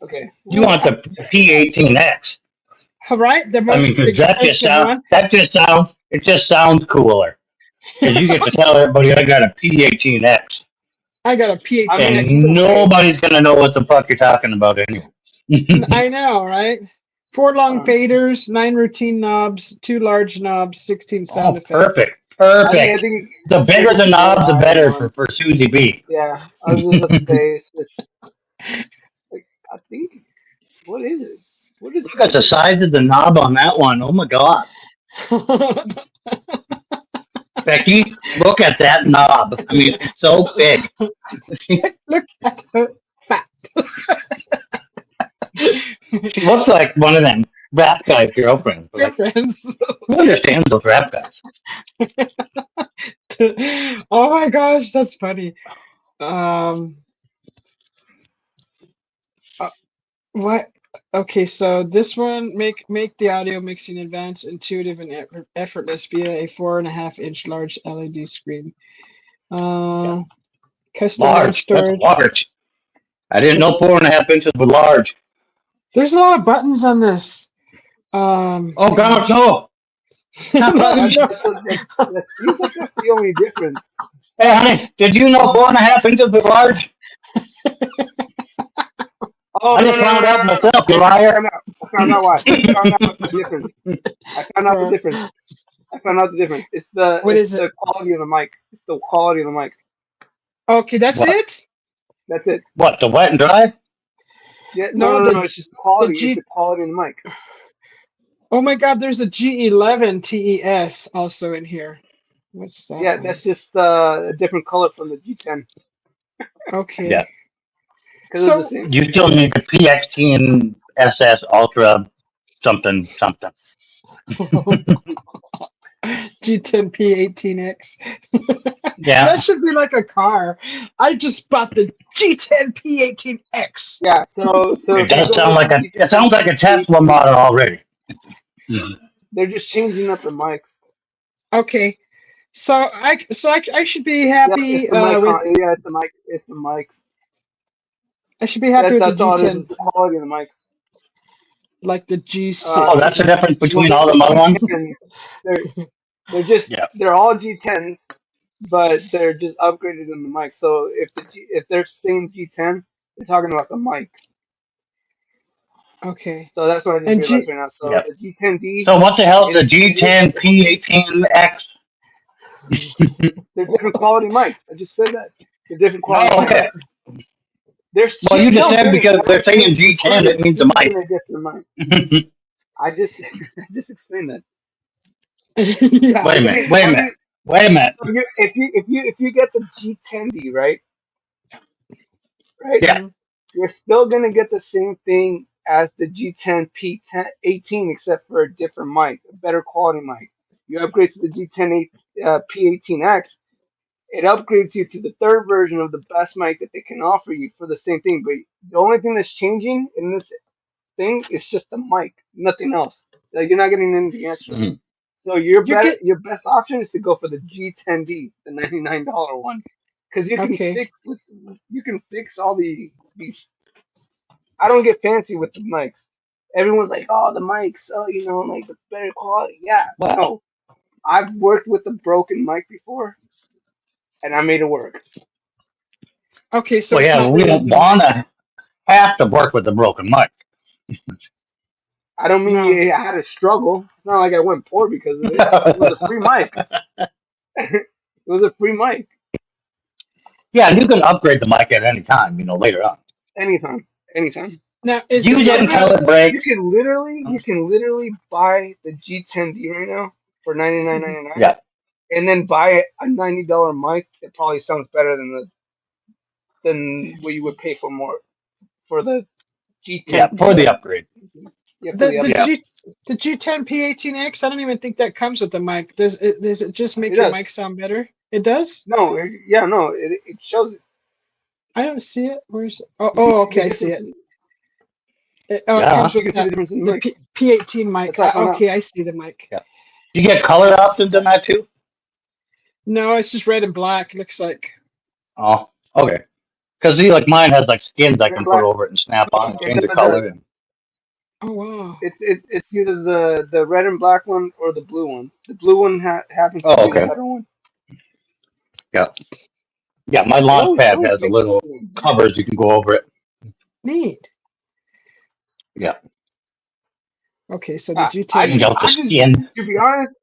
Okay. You want the P18X. All right, the I most mean, because expensive one. it just sounds cooler. Because you get to tell everybody I got a P18X. I got a I mean, P18X. And nobody's going to know what the fuck you're talking about anyway. I know, right? 4 long Um, faders, 9 routine knobs, 2 large knobs, 16 sound effects. Perfect. I think The bigger the knob, the better for Susie B. Yeah, I was just about to say like I think what is it? What is Look at the size of the knob on that one. Oh my God. Becky, look at that knob. I mean, it's so big. Look at her fat. She looks like one of them rap guy girlfriends. But like, Girlfriends. who understands those rap guys? Oh my gosh, that's funny. What? Okay, so this one make the audio mixing advanced, intuitive, and effortless via a 4.5-inch large LED screen. Custom Large. That's storage. large. I didn't know 4.5 inches was large. There's a lot of buttons on this. Oh God, no! that seems like that's the only difference. Hey, honey, did you know 4.5 inches was large? Oh, I just found out myself, you liar. I found out why. I found out the difference. I found out the difference. It's the quality of the mic. It's the quality of the mic. Okay, that's it? That's it. What, the wet and dry? Yeah, no. It's just the quality. It's the quality of the mic. Oh my God, there's a G11 TES also in here. What's that? Yeah, that's just a different color from the G10. Okay. Yeah. So you still need the PXT and SS Ultra something. G10P18X. Yeah. That should be like a car. I just bought the G10P18X. Yeah, so it does sound like it sounds like a Tesla model already. They're just changing up the mics. Okay. So I should be happy it's the mic. It's the mics. I should be happy with that's the all it is. G10. It's the quality of the mics. Like the G6. Oh, that's the difference between all the other ones? They're all G10s, but they're just upgraded in the mic. So if they're same G10, they're talking about the mic. Okay. So that's what I just realized right now. So the G10D. So what the hell is the G10 P18X? They're different quality mics. I just said that. They're different quality. Oh, okay. Well, you just said because they're saying G10, it means a mic. I just explained that. Yeah. Wait a minute. Wait a minute. So if you get the G10D, right, right, Yeah. Hmm. you're still gonna get the same thing as the G10 P18, except for a different mic, a better quality mic. You upgrade to the G10 P18X, it upgrades you to the third version of the best mic that they can offer you for the same thing. But the only thing that's changing in this thing is just the mic, nothing else. Like you're not getting anything extra. Mhm. So your You get your best option is to go for the G10D, the $99 one, because okay. you can fix all these. I don't get fancy with the mics. Everyone's like, oh, the mics, oh, like the better quality. Yeah, Well, no, I've worked with a broken mic before, and I made it work. Okay, so well, it's yeah, not we really don't the mic. want to have to work with a broken mic. I don't mean No. you had to struggle. It's not like I went poor because of it. It was a free mic. It was a free mic. Yeah, and you can upgrade the mic at any time, later on. Anytime, anytime. Now, is Use it it You until can better? it breaks. you can literally buy the G10D right now for Mhm. $99.99, Yeah, and then buy a $90 mic that probably sounds better than what you would pay for more for the yeah, G10 for The the P. upgrade. Yeah, for the the the Yeah. upgrade. G the G10 P18X. I don't even think that comes with the mic. Does it just It make your does. mic sound better? It does? No, yeah, no, it shows it. I don't see it. Where's it? Oh, You can oh, see the okay, I see difference. it. It Yeah. comes You with can see the difference in the the mic. P18 mic. That's how I found out. Okay, I see the mic. Yeah. You get color options in that too? No, it's just red and black. Looks like. Oh, okay. Because see, like mine has like skins I Red and can put black. over it and snap on and It change the does. color. And Oh wow. It's either the red and black one or the blue one. The blue one happens to oh, be the okay. better one. Yeah. Yeah, my launch It pad always has a makes sense little to me. covers you can go over it. Neat. Yeah. Okay, so the Change out the I just skin. to be honest,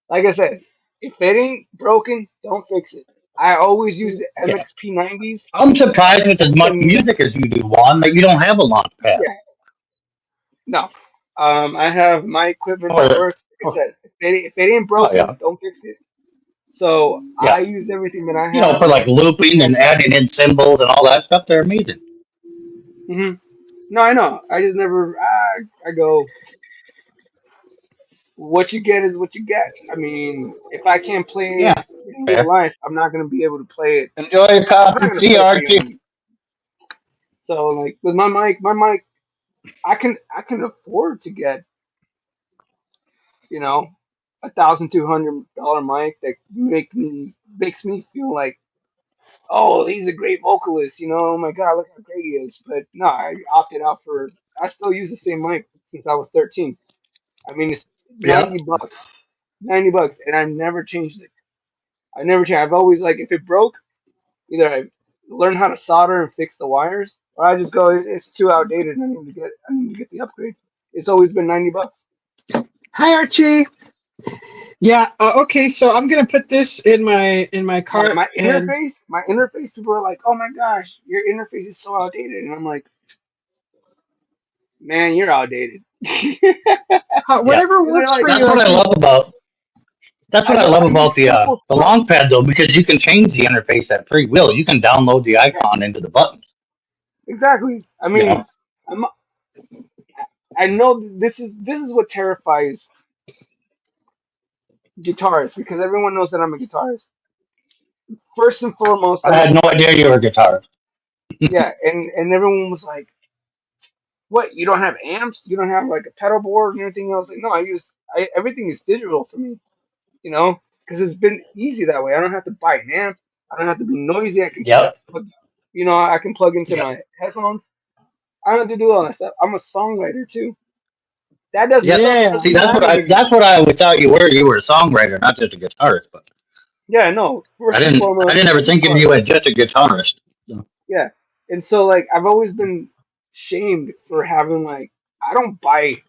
like I said, if it ain't broken, don't fix it. I always use the Yeah. MXP90s. I'm surprised with as much And music as you do, Juan, that you don't have a launch pad. yeah, no. I have my equipment that Or, works. Like I said, if it ain't oh broken, yeah. don't fix it. So Yeah. I use everything that I have For like looping that and adding in symbols and all that stuff, they're amazing. hmm No, I know. I just never. I go. What you get is what you get. I mean, if I can't play Yeah. it in real Fair. life, I'm not gonna be able to play it. Enjoy your I'm not coffee. gonna See you, play it for you Archie. anyway. So like with my mic, I can afford to get you know $1,200 mic that makes me feel like, oh, he's a great vocalist. Oh my God, look how great he is. But no, I opted out for. I still use the same mic since I was 13. I mean, it's Yeah. 90 bucks, 90 bucks, and I never changed it. I never changed. I've always like if it broke, either I learn how to solder and fix the wires, or I just go, it's too outdated. I need to get the upgrade. It's always been 90 bucks. Hi Archie. Yeah. Okay, so I'm gonna put this in my My cart and my interface. People are like, oh my gosh, your interface is so outdated, and I'm like, man, you're outdated. Yeah. whatever They're works like, for That's you, what I Archie. love about. That's what I love I use about simple the stuff. launch pad though, because you can change the interface at free will. You can download the Yeah, icon into the buttons. exactly. I You mean, know. I'm, I know this is what terrifies guitarists because everyone knows that I'm a guitarist. First and foremost, I had no idea you were a guitarist. yeah, and everyone was like, "What? You don't have amps? You don't have like a pedal board and everything else?" Like, no, everything is digital for me, because it's been easy that way. I don't have to buy an amp. I don't have to be noisy. Yep. I can plug into Yep. my headphones. I don't have to do all that stuff. I'm a songwriter too. That does Yep. stuff Yeah. doesn't See, that's what matter I when that's what I always thought you were. You were a songwriter, not just a guitarist. But yeah, no. I First and didn't I foremost, didn't I'm a ever think of you guitarist. as just a guitarist. So, Yeah. And so like I've always been shamed for having like I don't buy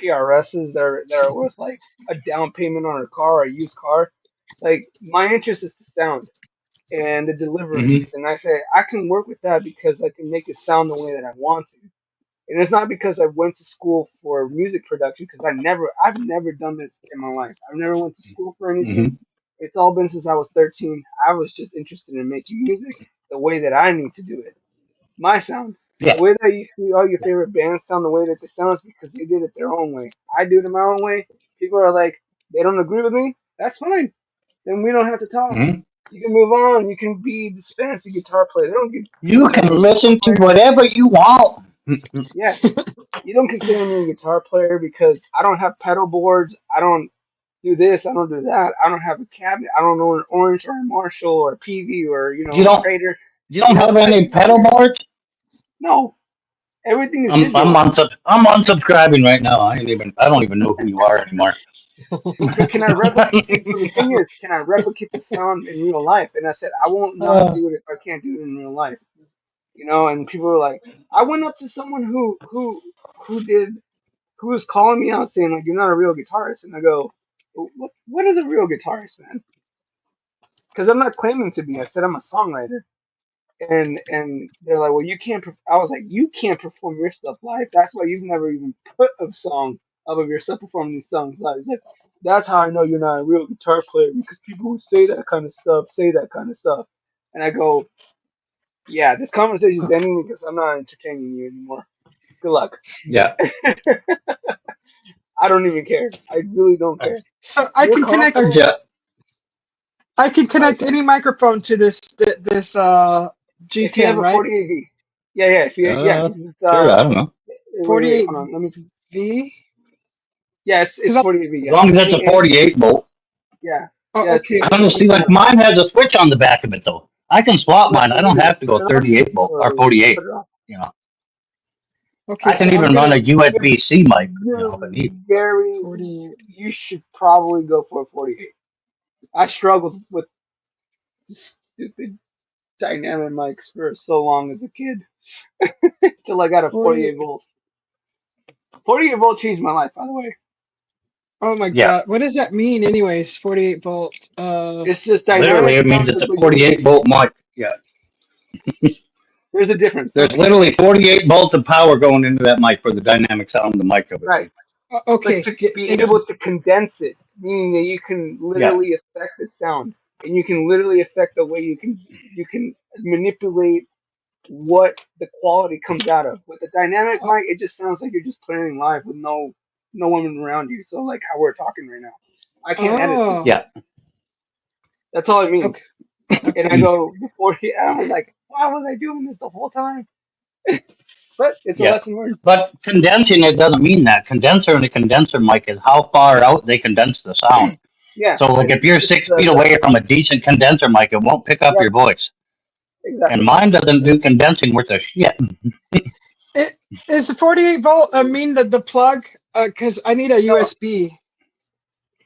PRSs that are worth like a down payment on a car or a used car. Like my interest is the sound and the hmm deliveries. And I say I can work with that because I can make it sound the way that I want to. And it's not because I went to school for music production because I've never done this in my life. I've never went to school for anything. hmm It's all been since I was 13. I was just interested in making music the way that I need to do it. My sound. The Yeah. way that you see all your favorite bands sound the way that they sound is because they did it their own way. I do it my own way. People are like, they don't agree with me. That's fine. Then we don't have to talk. Mhm. You can move on. You can be this fancy guitar player. They don't You consider can me a guitar listen to player. whatever you want. Yeah, you don't consider me a guitar player because I don't have pedal boards. I don't do this. I don't do that. I don't have a cabinet. I don't know an Orange or a Marshall or a PV or You a don't Prater. you don't have I any use pedal gear. boards? No, everything is I'm digital. I'm unsubscribing right now. I don't even know who you are anymore. Okay, can I replicate? See, so the thing is, can I replicate the sound in real life? And I said, I won't not Uh, do it if I can't do it in real life. And people were like, I went up to someone who did who was calling me out saying like you're not a real guitarist, and I go, what is a real guitarist, man? Because I'm not claiming to be. I said I'm a songwriter, and they're like, well, you can't. I was like, you can't perform your stuff live. That's why you've never even put a song of yourself performing these songs live. It's like that's how I know you're not a real guitar player because people who say that kind of stuff say that kind of stuff, and I go, yeah, this conversation is ending because I'm not entertaining you anymore. Good luck. yeah. I don't even care. I really don't care. So I You're can connect. confident. Yeah. I can Oh, connect sorry. any microphone to this If you have G10, a right? 48V, yeah. If you Uh, because it's sure. I don't know. wait, hold on. 48V. Yeah, Because it's 48V. As Yeah, long as it's a any 48 volt. yeah oh, yeah it's okay. I don't know. See, anything like more. mine has a switch on the back of it though. I can swap No, mine. so I don't leave it. have to go Turn it off 38 volt or or 48. put it off. You know, Okay, I so can I'm even run gonna a USB It's C mic. You know, if I you're need. very. 48. You should probably go for a 48. I struggled with stupid dynamic mics for so long as a kid till I got a 48. 48 volt. 48 volt changed my life, by the way. Oh my Yeah. God, what does that mean, anyways? 48 volt. It's just Literally, dynamic it means sound it's with a a 48 USB. volt mic. Yeah. There's a difference. There's Okay. literally 48 volts of power going into that mic for the dynamic sound of the mic of it. Right. But Okay. to be And able to condense it, meaning that you can Yeah. literally affect the sound, and you can literally affect the way you can manipulate what the quality comes out of. With the dynamic mic, it just sounds like you're just playing live with no one around you. So like how we're talking right now, I can't edit this. oh, Yeah. That's all it means. okay. And I Okay. go before I was like, why was I doing this the whole time? But it's a Yeah. lesson learned. But condensing it doesn't mean that. Condenser and a condenser mic is how far out they condense the sound. Yeah, So like if you're it's 6 feet away from a decent condenser mic, it won't pick up yep, your voice. And exactly. mine doesn't do condensing worth a shit. It is the 48 volt. I mean the plug. Because I need a No, USB,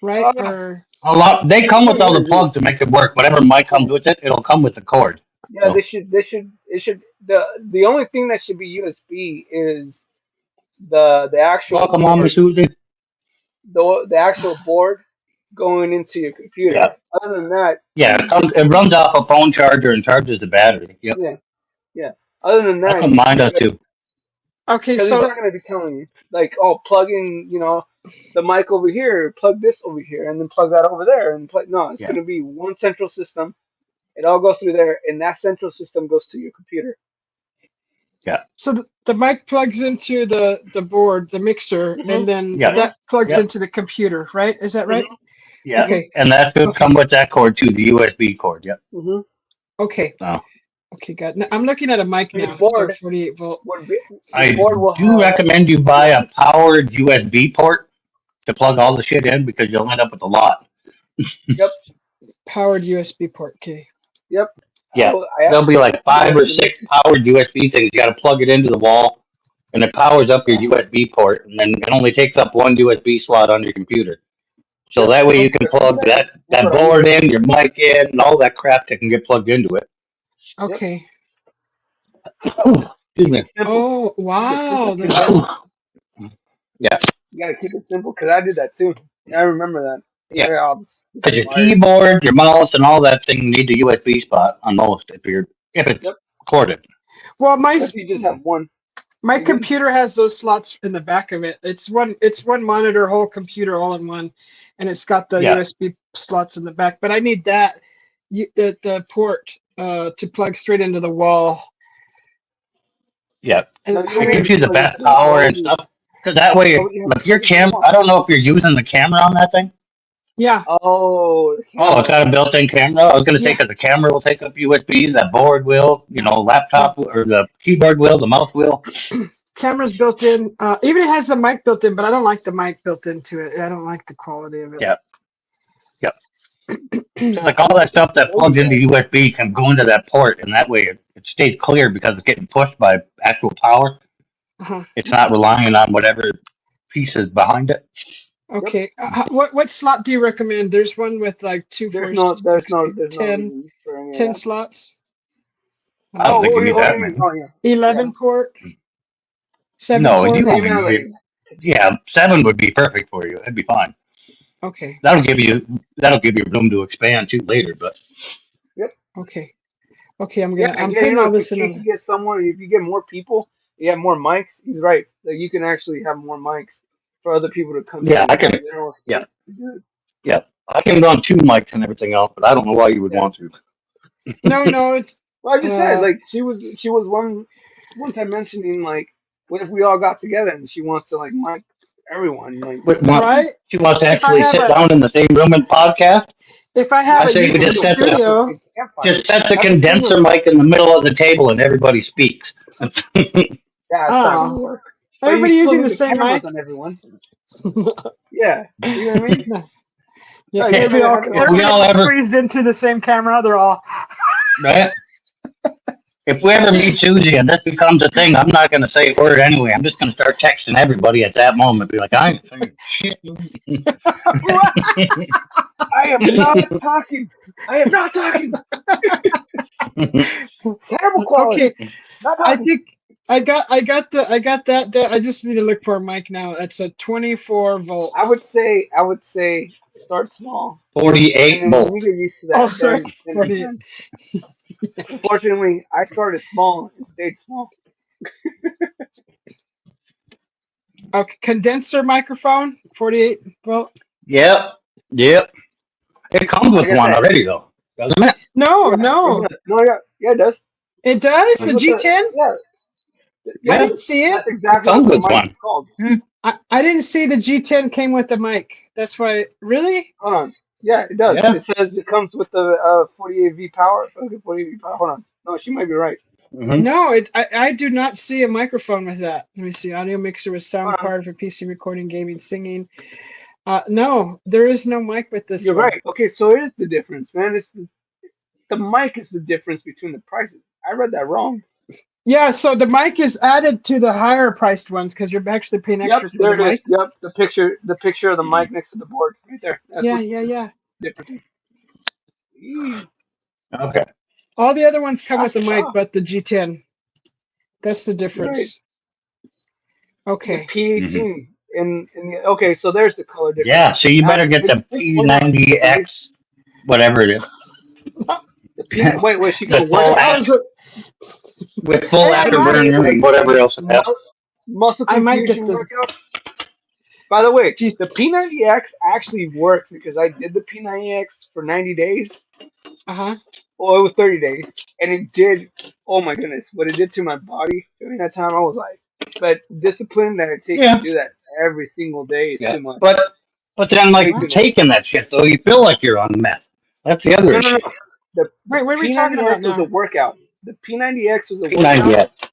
right? Or A lot they it's come not with all the USB. plugs to make it work. Whatever mic comes with it, it'll come with the cord. Yeah, So it should the only thing that should be USB is the actual welcome on board, Susie. the actual board going into your computer. Yeah. Other than that, Yeah, it runs off a phone charger and charges the battery. Yep. yeah, yeah. Other than That's that, what mine does too. okay. because it's So not going to be telling you like, oh, plug in, the mic over here, plug this over here, and then plug that over there, and plug. No, it's Yeah. going to be one central system. It all goes through there, and that central system goes to your computer. Yeah. so the mic plugs into the board, the mixer, and Mm-hmm. then Yeah. that plugs Yep. into the computer, right? Is that right? Yeah. Okay. And that should Okay. come with that cord too, the USB cord. Yep. Mm-hmm. Okay. So Okay. Got. Now, I'm looking at a mic Your now. So board 48 volt. would be I your board will do have. recommend you buy a powered USB port to plug all the shit in because you'll end up with a lot. Yep. Powered USB port. Okay. Yep. Yeah. I There'll be actually like do 5 that or to 6 powered USB things. You got to plug it into the wall, and it powers up your USB port, and then it only takes up one USB slot on your computer. So Yep. that way you Okay. can I do plug that. That's that what I use. board in, your mic in, and all that crap that can get plugged into it. Yep. Okay. Excuse me. It's simple. Oh Keep it wow. simple. Yeah. You gotta keep it simple because I did that too. I remember that. Yeah. Yeah, I'll just put Because some your wires. keyboard, your mouse, and all that thing needs a USB spot on most if it's Yep. corded. Well, my But if you just have one, my you're good. computer has those slots in the back of it. It's one monitor, whole computer, all in one. and it's got the Yeah. USB slots in the back. But I need that the port to plug straight into the wall. Yeah. And No, the you It higher, gives you the but you best can't power and always. stuff. Because that way, Oh, you have to like your plug it in the cam, wall. I don't know if you're using the camera on that thing. yeah, Oh, the Oh, it's camera. got a built-in camera. I was going to say yeah. because the camera will take up USB, that board will, laptop or the keyboard will, the mouse will. Camera's built in. Even it has the mic built in, but I don't like the mic built into it. I don't like the quality of it. Yeah. Yep. So like all that stuff that plugs into USB can go into that port, and that way it stays clear because it's getting pushed by actual power. Uh-huh. It's not relying on whatever piece is behind it. Okay. What slot do you recommend? There's one with like two, There's four, no, there's six, no, eight, there's no 10, reason for any of 10 that. slots. I don't Oh, think you need oh, that you mean, many. oh yeah, 11 port, 7 No, port. you so you only meant like, need, yeah, 7 would be perfect for you. That'd be fine. Okay. That'll give you room to expand too later. But yep, Okay. Okay. I'm yeah, putting all this in in. case you get someone, if you get more people, you have more mics. He's right. Like you can actually have more mics for other people to come yeah, in I and can. have their own Yeah, space to do it. yeah, I can run 2 mics and everything else, but I don't know why you would Yeah. want to. No. It's Well, I just said like she was one time mentioning like what if we all got together and she wants to like mic everyone like right. She wants to If I actually have sit down in the same room and podcast. if I I have a say we YouTube just set the studio, just set the That's the thing condenser with mic in the middle of the table and everybody speaks. That's, yeah, it's not gonna oh, work. But you everybody still using need the the same cameras mic. on everyone. Yeah, see what I mean? Yeah, No, you everybody gotta all, have it if we everybody all all ever squeezed into the same camera. They're all. right. If we ever meet Susie and this becomes a thing, I'm not going to say a word anyway. I'm just going to start texting everybody at that moment. Be like, I ain't saying shit. I am not talking. I am not talking. Terrible quality. Okay, Not I talking. think I got that. I just need to look for a mic now. It's a 24 volt. I would say start small. 48 And then when volt. you get used to Oh, that, sorry, then 48. unfortunately, I started small and stayed small. Okay, condenser microphone, 48 volt. Yep. Yep. It comes Like with I one said, already, though, doesn't it? No, yeah, it no, does. No, yeah, it does. it does. That's The what G10. yeah, I yeah. didn't see it. That's exactly Comes what the with mic is one. called. I didn't see the G10 came with the mic. That's why. Really? Hold on. Yeah, it does. Yeah. It says it comes with the 48V power. Okay, 48V power. Hold on. No, she might be right. Mm-hmm. No, I do not see a microphone with that. Let me see. Audio mixer with sound Hold on. card for PC recording, gaming, singing. No, there is no mic with this You're one. right. Okay, so it is the difference, man. It's the mic is the difference between the prices. I read that wrong. Yeah, so the mic is added to the higher priced ones because you're actually paying extra Yep, for there the it is. mic. Yep, the picture of the mic next to the board right there. That's Yeah, what yeah. the difference is. Eee, Okay. All the other ones come with that's the mic, tough. but the G10. That's the Right. difference. The Okay. P18 okay, so there's the color difference. Yeah, so you Now, better get the P90X, whatever it is. Wait, she The goes, full what? act, with full Hey, I might- afterburner and whatever else it has. Muscle I might get confusion the. workout. By the way, Gee. the P90X actually worked because I did the P90X for 90 days. Uh-huh. Well, it was 30 days. And it did, oh my goodness, what it did to my body during that time, I was like, but discipline that it takes to Yeah. do that every single day is Yeah. too much. But then, like, Way too much. taking that shit, though, you feel like you're on meth. That's the other No. issue. The Wait, what are we talking about P90X was a now? workout. The P90X was a P90, workout. yeah.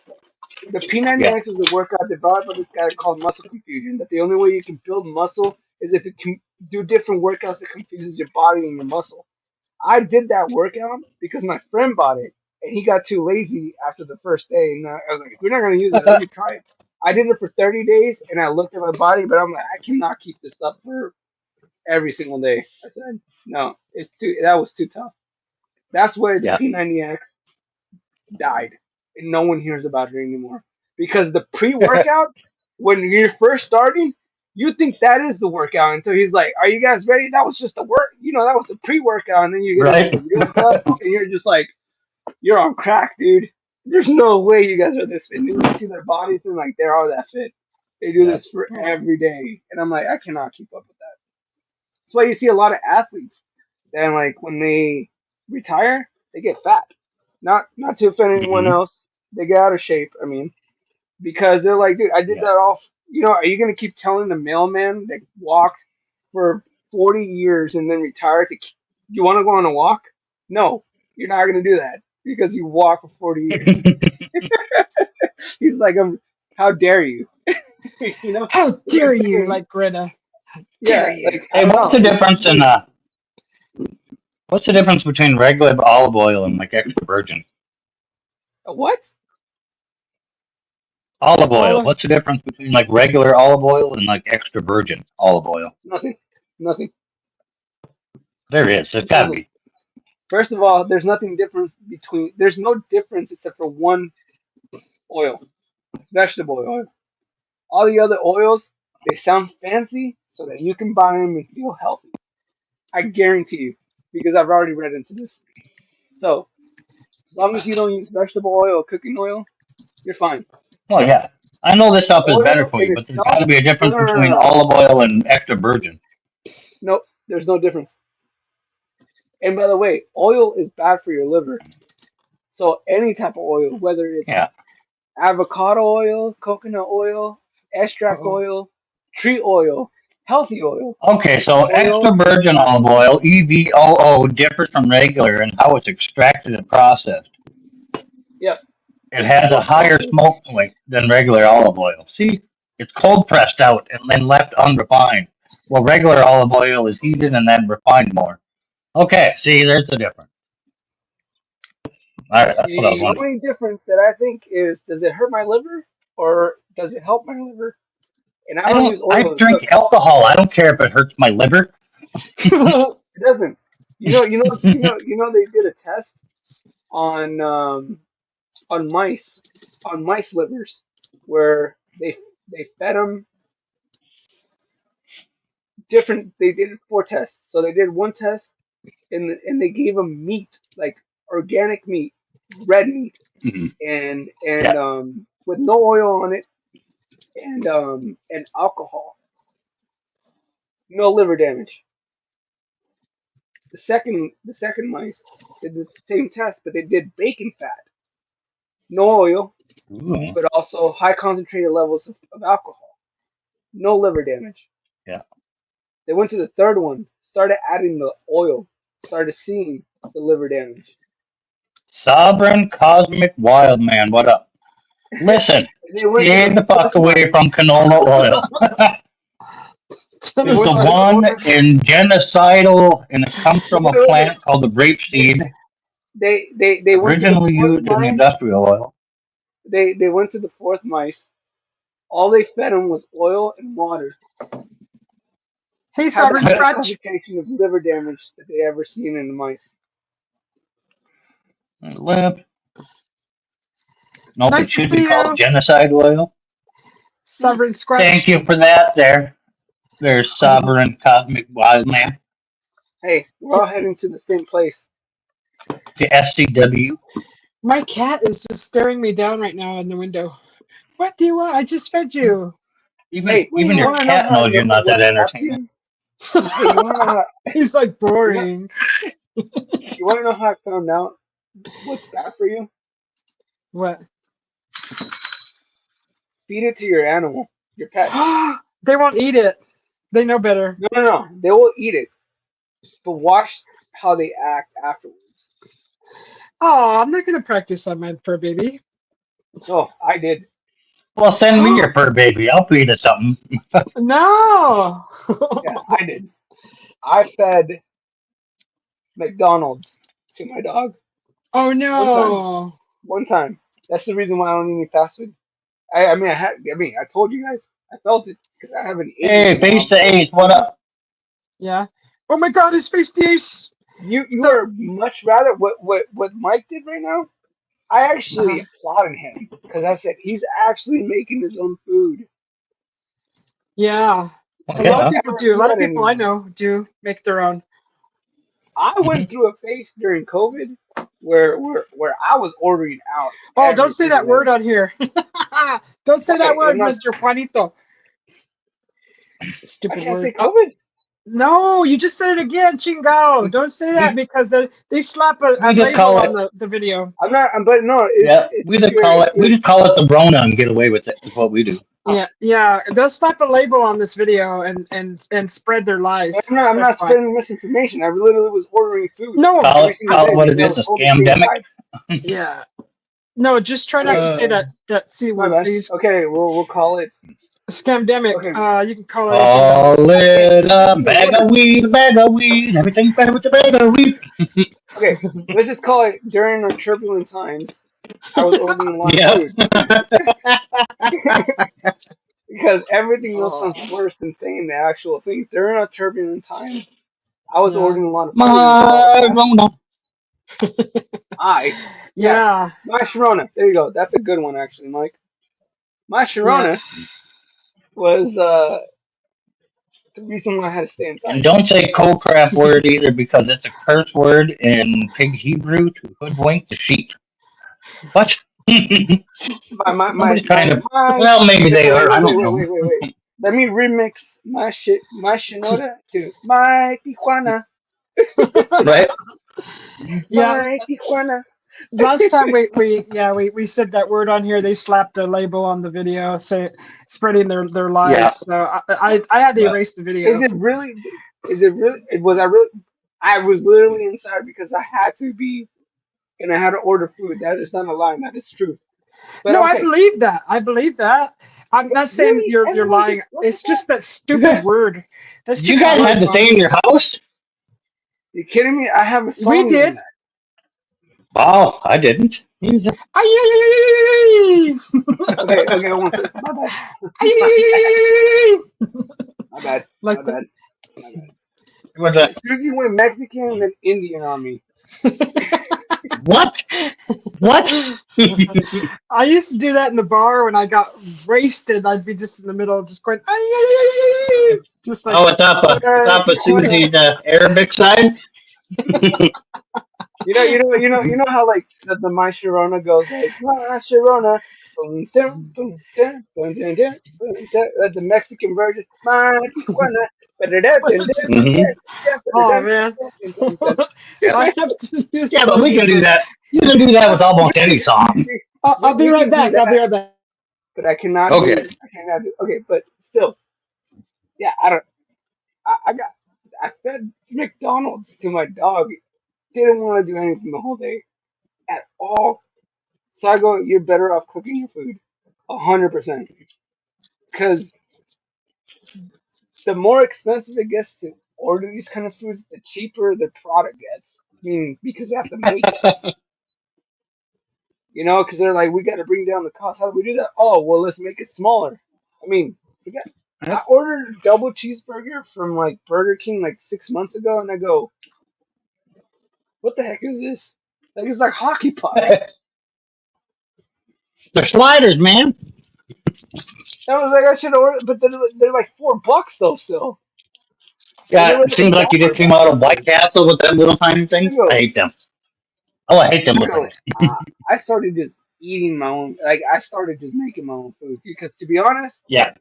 The P90X was a workout developed by this guy called Muscle Confusion. That the only way you can build muscle is if you can do different workouts that confuses your body and your muscle. I did that workout because my friend bought it, and he got too lazy after the first day. And I was like, "We're not gonna use it. Let me try it." I did it for 30 days, and I looked at my body, but I'm like, I cannot keep this up for every single day. I said, "No, that was too tough." That's why the Yeah. P90X died, and no one hears about it anymore. Because the pre-workout, when you're first starting, you think that is the workout until he's like, "Are you guys ready?" That was just the work, that was the pre-workout, and then you get into Right? the real stuff, and you're just like, you're on crack, dude. There's no way you guys are this fit. And then you see their bodies and like they're all that fit. They do Yeah. this for every day, and I'm like, I cannot keep up with that. That's why you see a lot of athletes. And like when they retire, they get fat. Not to offend anyone Hmm. else. They get out of shape. I mean, because they're like, dude, I did Yeah. that off. You know, are you gonna keep telling the mailman that walked for 40 years and then retired to? You want to go on a walk? No, you're not gonna do that because you walked for 40 years. He's like, how dare you? You know? How It's like dare you, saying, like Greta? How dare yeah, you? like I Hey, don't know. It's just saying, what's the difference between regular olive oil and like extra virgin what? olive oil? Olive. What's the difference between like regular olive oil and like extra virgin olive oil? Nothing. Nothing. There is. There's got to Nothing. be. First of all, there's nothing different between. There's no difference except for one oil. It's vegetable oil. All the other oils, they sound fancy so that you can buy them and feel healthy. I guarantee you, because I've already read into this. So, as long as you don't use vegetable oil or cooking oil, you're fine. Well, yeah. I know this stuff is better Oil for you, in but there's got itself, to be a no, difference no, no, no, between no. olive oil and extra virgin. Nope, there's no difference. And by the way, oil is bad for your liver. So, any type of oil, whether it's Yeah. avocado oil, coconut oil, extract Uh-oh. oil, tree oil, healthy oil, Okay, so extra oil, virgin olive oil, EVOO, differs from regular in how it's extracted and processed. yep. It has a So higher also, smoke point than regular olive oil. See, it's cold pressed out and then left unrefined. Well, regular olive oil is heated and then refined more. Okay, see, there's the difference. All right, that's what I was the wondering. only difference that I think is, does it hurt my liver or does it help my liver? And I I don't don't. use I oil to drink cook. alcohol. I don't care if it hurts my liver. It doesn't. They did a test on mice, on mice livers, where they fed them different. They did 4 tests. So they did one test and they gave them meat, like organic meat, red meat, Hmm. and Yeah. with no oil on it, and alcohol, no liver damage. The second mice did the same test, but they did bacon fat, no oil, Ooh, but also high concentrated levels of alcohol, no liver damage. yeah. They went to the third one, started adding the oil, started seeing the liver damage. Sovereign Cosmic Wild Man, what up? Listen, They went to stay the the fourth fuck away mice. from canola oil. They It's went the to the Genocide. one fourth. in genocidal, and it comes from a Wait. plant called the rapeseed, They went to the originally fourth used in mice. industrial oil. They went to the fourth mice. All they fed them was oil and water. Hey, Had the Sovereign highest Scratch. concentration of liver damage that they ever seen in the mice. Lip. Nope, it Nice to should be see called you, genocide oil. Sovereign Thank Scratch. you for that there. There's Sovereign Cosmic Wild Man. Hey, we're all heading to the same place. The SCW. My cat is just staring me down right now in the window. What do you want? I just fed you. Even Hey, What do even you you your want to know cat how I knows you're know not that what's entertaining. happening? Hey, you want to know how? He's like You want boring. you want to know how I found out what's bad for you? What? Feed it to your animal, your pet. They won't eat it. They know better. No, no, no. They will eat it, but watch how they act afterwards. Oh, I'm not gonna practice on my fur baby. No, I did. Well, send me your fur baby. I'll feed it something. No. Yeah, I did. I fed McDonald's to my dog Oh one time. no. One time. That's the reason why I don't eat any fast food. I told you guys. I felt it because I haven't eaten in Hey, a while face to because of ace, what COVID. up? Yeah. Oh my God, his face the ace. You So. are much rather what Mike did right now. I actually Uh, applauded him because I said he's actually making his own food. yeah. Well, A lot of yeah. people Never do. A do lot of that people I anymore. know do make their own. I Hmm. went through a phase during COVID where I was ordering out Oh, don't every say single that word day. on here. Don't say that Why? word, I'm not. Mr. Juanito. I Stupid can't say word. Oh, COVID. No, you just said it again, chingao. Don't say that because they slap a We just label call on it. the video. I'm not. But no, Yeah, it's we if just you're call it. We just call it the Rona and get away with it. Is what we do. Yeah, yeah. They'll slap a label on this video and spread their lies. I'm That's not fine. spreading misinformation. I literally was ordering food No, Call every it. single Call day it what because it I is. was A told to stay scamdemic. inside. yeah. No, just try not to Okay, say Uh, that C my word, bad. please. Okay, we'll call it. Scamdemic. Okay, You can call it anything else. call it a okay. bag of weed, a bag of weed. Everything's better with the bag of weed. Okay, let's just call it during our turbulent times. I was ordering a lot of Yep. food because everything else sounds Oh, worse than saying the actual thing. During our turbulent time, I was yeah. ordering a lot of food, and so My Rona. I, yeah, Yeah. my Sharona. There you go. That's a good one, actually, Mike. My Yeah. Sharona was the reason why I had to stay And inside. don't say cold crap word either because it's a curse word in pig Hebrew to hoodwink the sheep. What? Nobody's trying to. My Well, maybe they are. I don't know. wait. Let me remix my Shinoda to my Tijuana, Right? Yeah. my Tijuana. Last time we said that word on here, they slapped a label on the video, say spreading their Yeah. lies. So I had to But erase the Is video. it really? Is it really? Was I really? I was literally inside because I had to be, and I had to order food. That is not a lie. That is true. But No, I okay, believe that. I believe that. I'm not saying really, you're everyone lying. gets stuck with It's that? just that you stupid guys, word. That you stupid guys word, had to stay Mom. in your house? You kidding me? I have a We song in did. that. Wow, I didn't. Jesus. Ay-yi-yi-yi-yi-yi-yi-yi. Okay, one second. My bad. my bad. Ay-yi-yi-yi-yi-yi-yi. My bad. My Like bad. My bad. It was a Susie went Mexican and then Indian on me. what? What? I used to do that in the bar when I got wasted. I'd be just in the middle, just going, "Ay-yi-yi-yi-yi-yi-yi," just like Oh, that. it's up a Tijuana. Susie's Arabic side. You know how like the My Sharona goes like My Sharona, boom, dum, boom, dum, boom, dum, dum, boom, dum. The Mexican version, My Tijuana, ba-da-da, dun, dun, Hmm. dun, dun, Oh ba-da-dun, man, dun, dun, dun. Yeah, I have to use yeah, one but of we these can do for. that. You can do that with almost any song. I'll be We right can do back. I'll be that, right back. but Okay. I cannot do. Okay, but still, yeah, I don't. I got I fed McDonald's to my dog. Didn't want to do anything the whole day at all. So I go, you're better off cooking your food, 100%. Because the more expensive it gets to order these kind of foods, the cheaper the product gets. I mean, because they have to make it. Because they're like, we got to bring down the cost. How do we do that? Oh, well, let's make it smaller. I mean, forget. I ordered a double cheeseburger from like Burger King like 6 months ago, and I go, what the heck is this? Like it's like hockey puck. They're sliders, man. I was like, I should order, but they're like $4 though still, and they Yeah, were it like a seems like you dollar just came back out of then. White Castle with that little tiny I things. I go, hate them. Oh, I hate them I little go. things. I started just eating my own. Like I started just making my own food because to be honest, Yeah,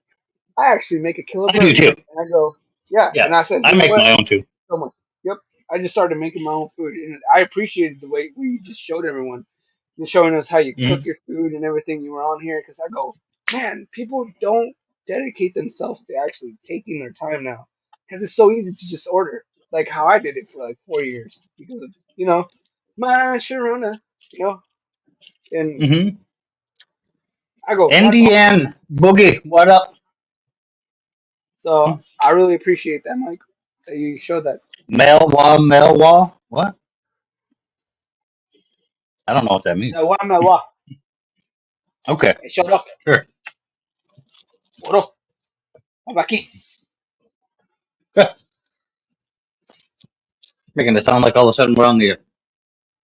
I actually make a killer I do burger. too. And I go, yeah, Yeah, and I said, I you know make what? my own too. Someone, yep. I just started making my own food, and I appreciated the way you just showed everyone, just showing us how you cook Mm-hmm. your food and everything. You were on here because I go, man, people don't dedicate themselves to actually taking their time now because it's so easy to just order, like how I did it for like 4 years because of my Sharona, and Mm-hmm. I go, that's awesome. NDN Boogie, what up? So I really appreciate that, Mike, that you showed that. Melwa, Melwa. What? I don't know what that means. Now, why am I what? Okay, Shut up. sure. What up? I'm aquí. Making it sound like all of a sudden we're on the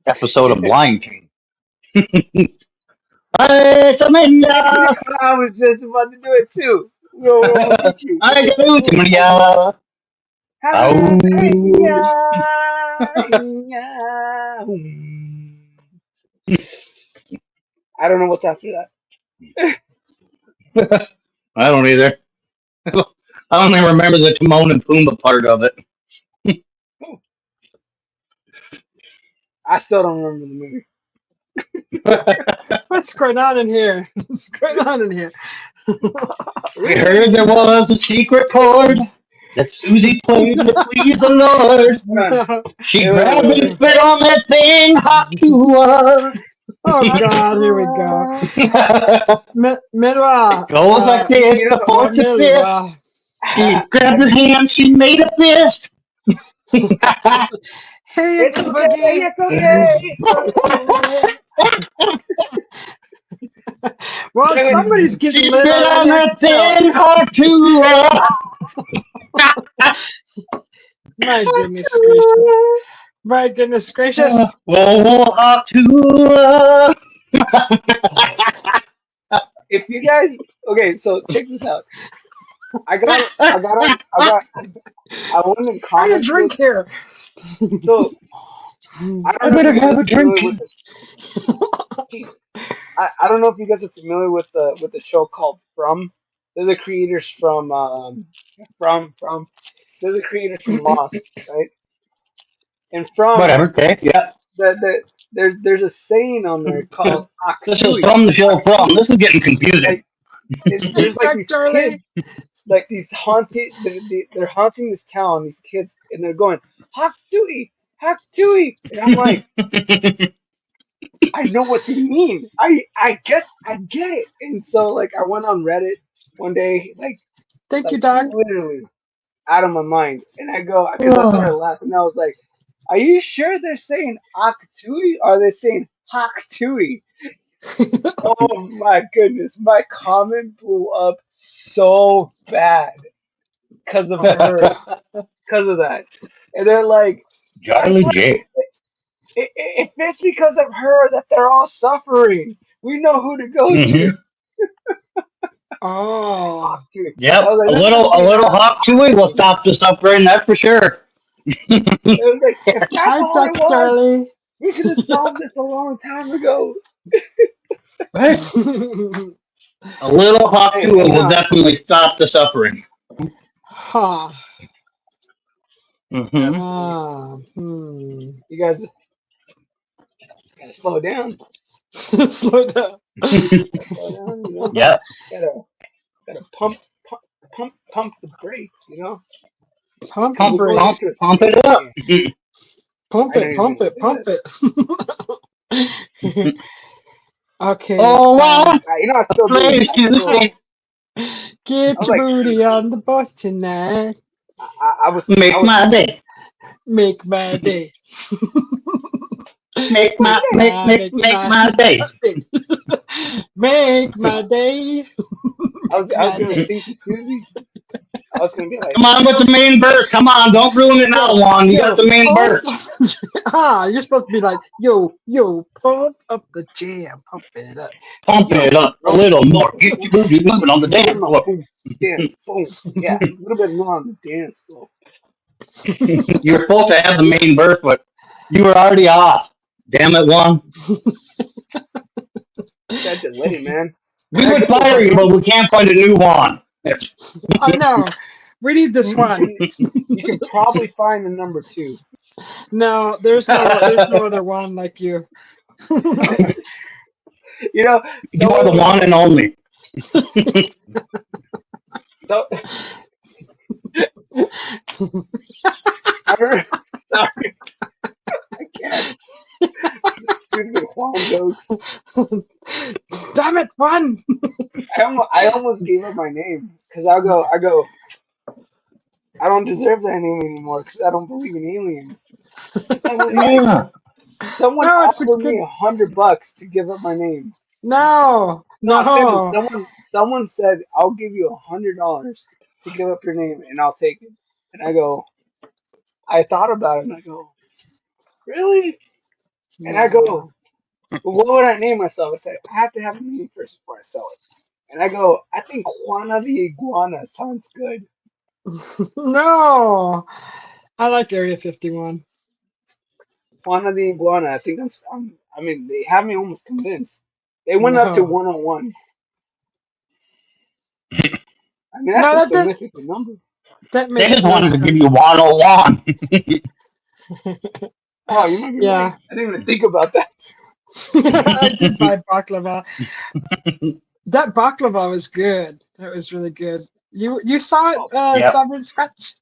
episode of Blind King. Ay, Samaya! I was just about to do it too. Well, thank you. Ay, Samaya! Hi, Ow! I don't know what's after that. I don't either. I only remember the Timon and Pumbaa part of it. I still don't remember the movie. What's going on in here? What's going on in here? We heard there was a secret chord that Susie played to please the Lord. Hold on. She Wait, grabbed wait, and wait. spit on that thing, hot to her. Oh God, here we go. Milwa. Goes like this, You the know, fourth to fifth. Milwa. She grabbed her hand, she made a fist. Hey, it's it's okay, Boogie. it's okay, it's okay. Well, Wait, wait. somebody's She getting spit lit on on that that tail. thing, hot to her. My goodness gracious. My goodness gracious. Oh, hot to her. If you guys, okay, so check this out. I went in I comic drink books. here. So I I don't know better if you guys have are a drink. familiar with this. I don't know if you guys are familiar with the show called From. They're the creators from. They're the creators from Lost, right? And From Whatever, okay, yeah. there's a saying on there called This is Aktui. from the show From. Aktui. This is getting confusing. Like there's like Talk, these Charlie. kids, like these haunted. They're haunting this town. These kids, and they're going Haktui, Haktui, and I'm like, I know what they mean. I get it. And so like I went on Reddit one day, Thank you, like dog. literally out of my mind, and I go because I started laughing. I was like, "Are you sure they're saying Aktui or are they saying Haktui?" Oh my goodness, my comment blew up so bad because of her, because of that. And they're like, "That's Charlie like J. if it's because of her that they're all suffering. We know who to go to." Mm-hmm. Oh. Haktui. I Yep, was like, a "They're not little saying hot chewy will Haktui." stop the suffering, that's for sure. It was like, if that's Hi, all Duck it was, Charlie. we could have solved this a long time ago. Right? A little hot Hey, chewy hey, will no, definitely stop the suffering. Huh. Mm-hmm. you guys gotta slow down. Slow down. Slow down, you know. Yep. Gotta pump the brakes, you know. Pump Because the Pump, we're going pump, brakes. into a pump season. it up. Yeah, Pump I know it, you're pump gonna it, say pump it. Okay. Oh, wow. that. You know, I still do. Place I to still. stay. I Get was your like, booty on the bus tonight. I Make was. my day. Make my day. Make my, Make make my my day. day. Make my day. I was My gonna day. sing to Susie. I was gonna be like, Come on with the main verse. Come on, don't ruin it now, Yo, Juan. You got yo, the main pump. verse. You're supposed to be like, yo, pump up the jam, pump it up. Pump yo, it up a yo, little yo, more. Get your booty moving on the dance boom, floor. boom, dance, boom. Yeah, a little bit more on the dance floor. You're supposed to have the main verse, but you were already off. Damn it, Juan. That's it, late, man. We I would go, fire you, but we can't find a new Juan. I know. We need this one. you can probably find the number two. No, there's no other one like you. You know, You are the someone, one and only. so, I don't, sorry, I can't. Stupid Juan jokes. Damn it, one. I almost gave up my name because I go, I don't deserve that name anymore because I don't believe in aliens. Someone like, Yeah. someone No, it's a offered good. me $100 to give up my name. No, No, seriously, no. someone said I'll give you $100 to give up your name and I'll take it. And I go, I thought about it and I go, really? And I go, well, what would I name myself? I said, I have to have a name first before I sell it. And I go, I think Juana the Iguana sounds good. No. I like Area 51. Juana the Iguana. I think I mean, they have me almost convinced. They went up to No. 101. I mean, No, that's a that significant number. that They makes just no wanted to sense. give you 101. Oh, you might be Yeah. right. I didn't even think about that. I did buy baklava. That baklava was good. That was really good. You saw it, Oh, Yep. Sovereign Scratch?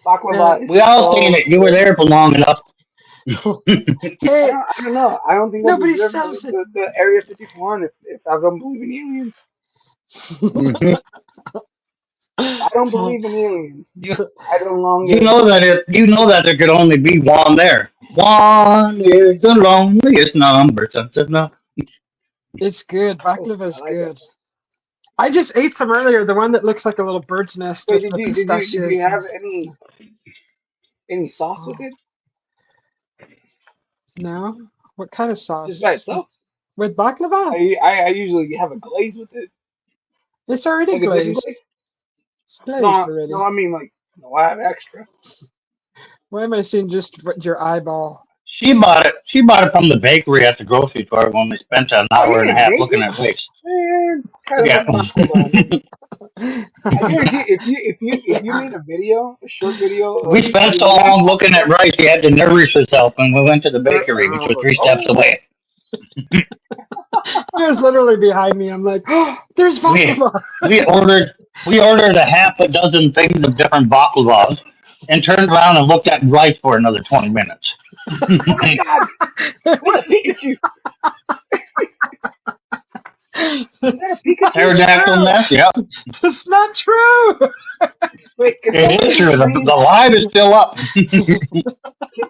baklava Yeah. is We all so seen it. You were good. there for long enough. Hey, I don't know. I don't think I nobody deserve sells it. the Area 51 if I don't believe in aliens. Mhm. I don't believe in aliens. You, I no you longer. know that there could only be one there. One is the loneliest number. Something. No. It's good. Oh, Baklava I is like that good. stuff. I just ate some earlier. The one that looks like a little bird's nest Wait, with the did you pistachios and have any sauce with oh, it? no. What kind of Just by sauce? itself? With baklava? I usually have a glaze with it, It's already like a dipping glazed. glaze. It's glazed already. No, I mean like no, I have extra. Why am I seeing just your eyeball? She bought it. She bought it from the bakery at the grocery store when we spent an Oh, you hour and a didn't half make looking it, at rice. man. Kind of Yeah. like baklava, man. I guarantee if you made a video, a short video We of spent you so making long looking at baklava, rice, she had to nourish herself when we went to the bakery, which was 3 steps oh, away. It was literally behind me. I'm like, oh, there's We baklava. we ordered we ordered a half a dozen things of different baklavas and turned around and looked at rice for another 20 minutes. oh my God, It wait, a was- Pikachu! Is that a Pikachu? It's Pterodactyl true. nest, yep. It's not true. Wait, It is true. The live is still up.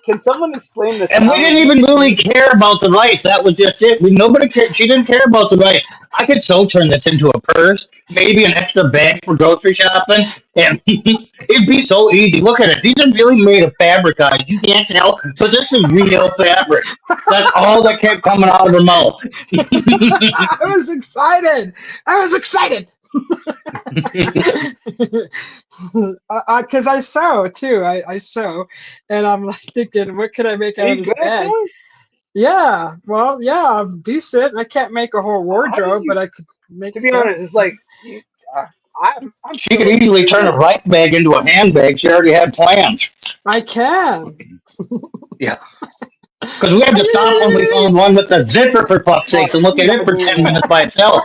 can someone explain the And we sound? didn't even really care about the rice. That was just it. Nobody cared. She didn't care about the rice. I could so turn this into a purse, maybe an extra bag for grocery shopping, and it'd be so easy. Look at it. These are really made of fabric, guys. You can't tell, but this is real fabric. That's all that kept coming out of her mouth. I was excited. I was excited. Because I sew too. I sew, and I'm like thinking, what could I make Are out of you this good at bag? sewing? Yeah, well, yeah, I'm decent. I can't make a whole How did wardrobe, you? but I could make To be stuff. honest, it's like I'm She could still easily turn a rice bag into a handbag. She already had plans. I can. Yeah. Because we had to stop when we found one with a zipper, for fuck's sake, and look at it for 10 minutes by itself.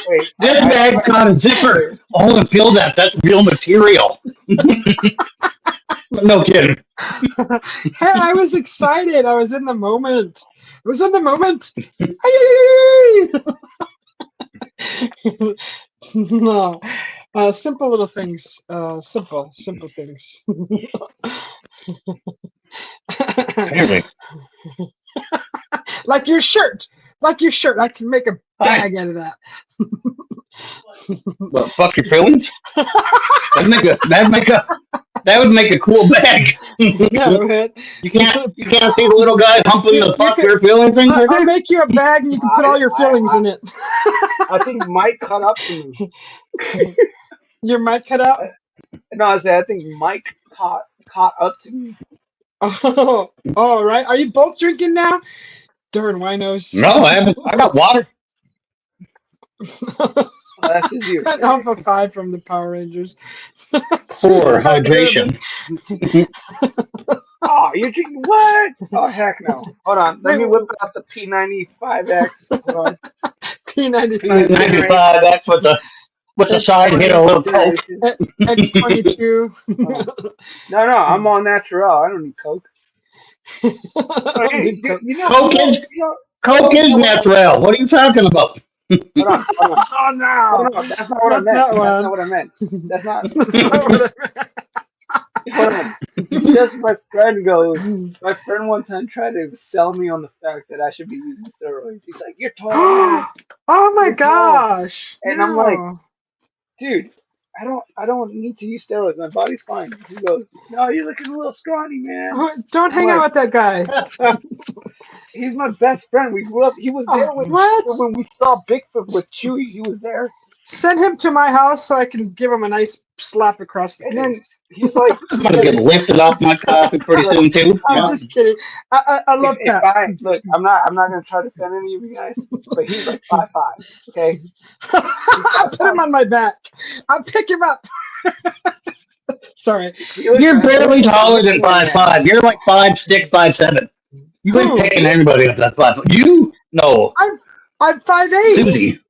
Wait. This bag's got a zipper. Oh, and feel that. That's real material. No kidding. Hey, I was excited. I was in the moment. I was in the moment. No, simple little things. Simple things. Anyway, Like your shirt. Like your shirt. I can make a bag out of that. well, fuck your feelings. That would make a cool bag. Yeah, right. You can't see the little guy humping You the fuck could- your feelings thing. I'll make you a bag and you can put all your feelings in it. I think Mike caught up to me. Your mic cut out? No, I think Mike caught up to me. Oh, all right. Are you both drinking now? Darn winos. No, I haven't. I got water. Oh, that's just you. That Alpha 5 from the Power Rangers. For hydration. Oh, you're drinking what? Oh, heck no. Hold on. Let me whip out the P95X. Hold on. P95. 95. That's what the side hit a little coke. X22. No, I'm all natural. I don't need Coke. Oh, hey, Coke is natural. What are you talking about? Hold on. Oh no! No, that's not what I Not meant. that That's one. not what I meant. That's not. That's not what I Hold on. Just my friend goes. My friend one time tried to sell me on the fact that I should be using steroids. He's like, "You're tall, man." Oh my You're tall. gosh! And I'm like, dude, I don't need to use steroids. My body's fine. He goes, no, you're looking a little scrawny, man. Oh, don't hang out with that guy. He's my best friend. We grew up. He was there when What? we saw Bigfoot with Chewy. He was there. Send him to my house so I can give him a nice slap across the And then face. he's like, I'm gonna get lifted off my coffee pretty soon too. I'm Yeah. just kidding. I love if Cat. I look, I'm not gonna try to offend any of you guys, but he's like 5'5", okay? I'll put him on my back. I'll pick him up. Sorry. You're barely taller than 5'5". You're like 5'6", 5'7". You ain't Who? picking anybody up that's 5'5". You? No. I'm 5'8". Susie.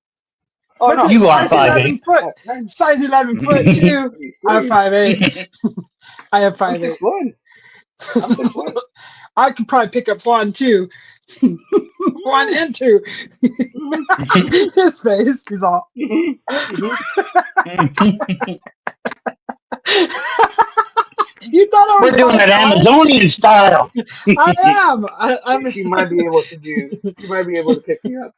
Oh Look no, at You are size 11 5'8". foot. Size 11 foot too. I'm 5'8". I have I'm 5'8". 6'1". I'm 6'1". I could probably pick up one too. One and two. His face is all. You thought I We're was doing it 5'5"? Amazonian style. I am. I'm. She might be able to do. She might be able to pick me up.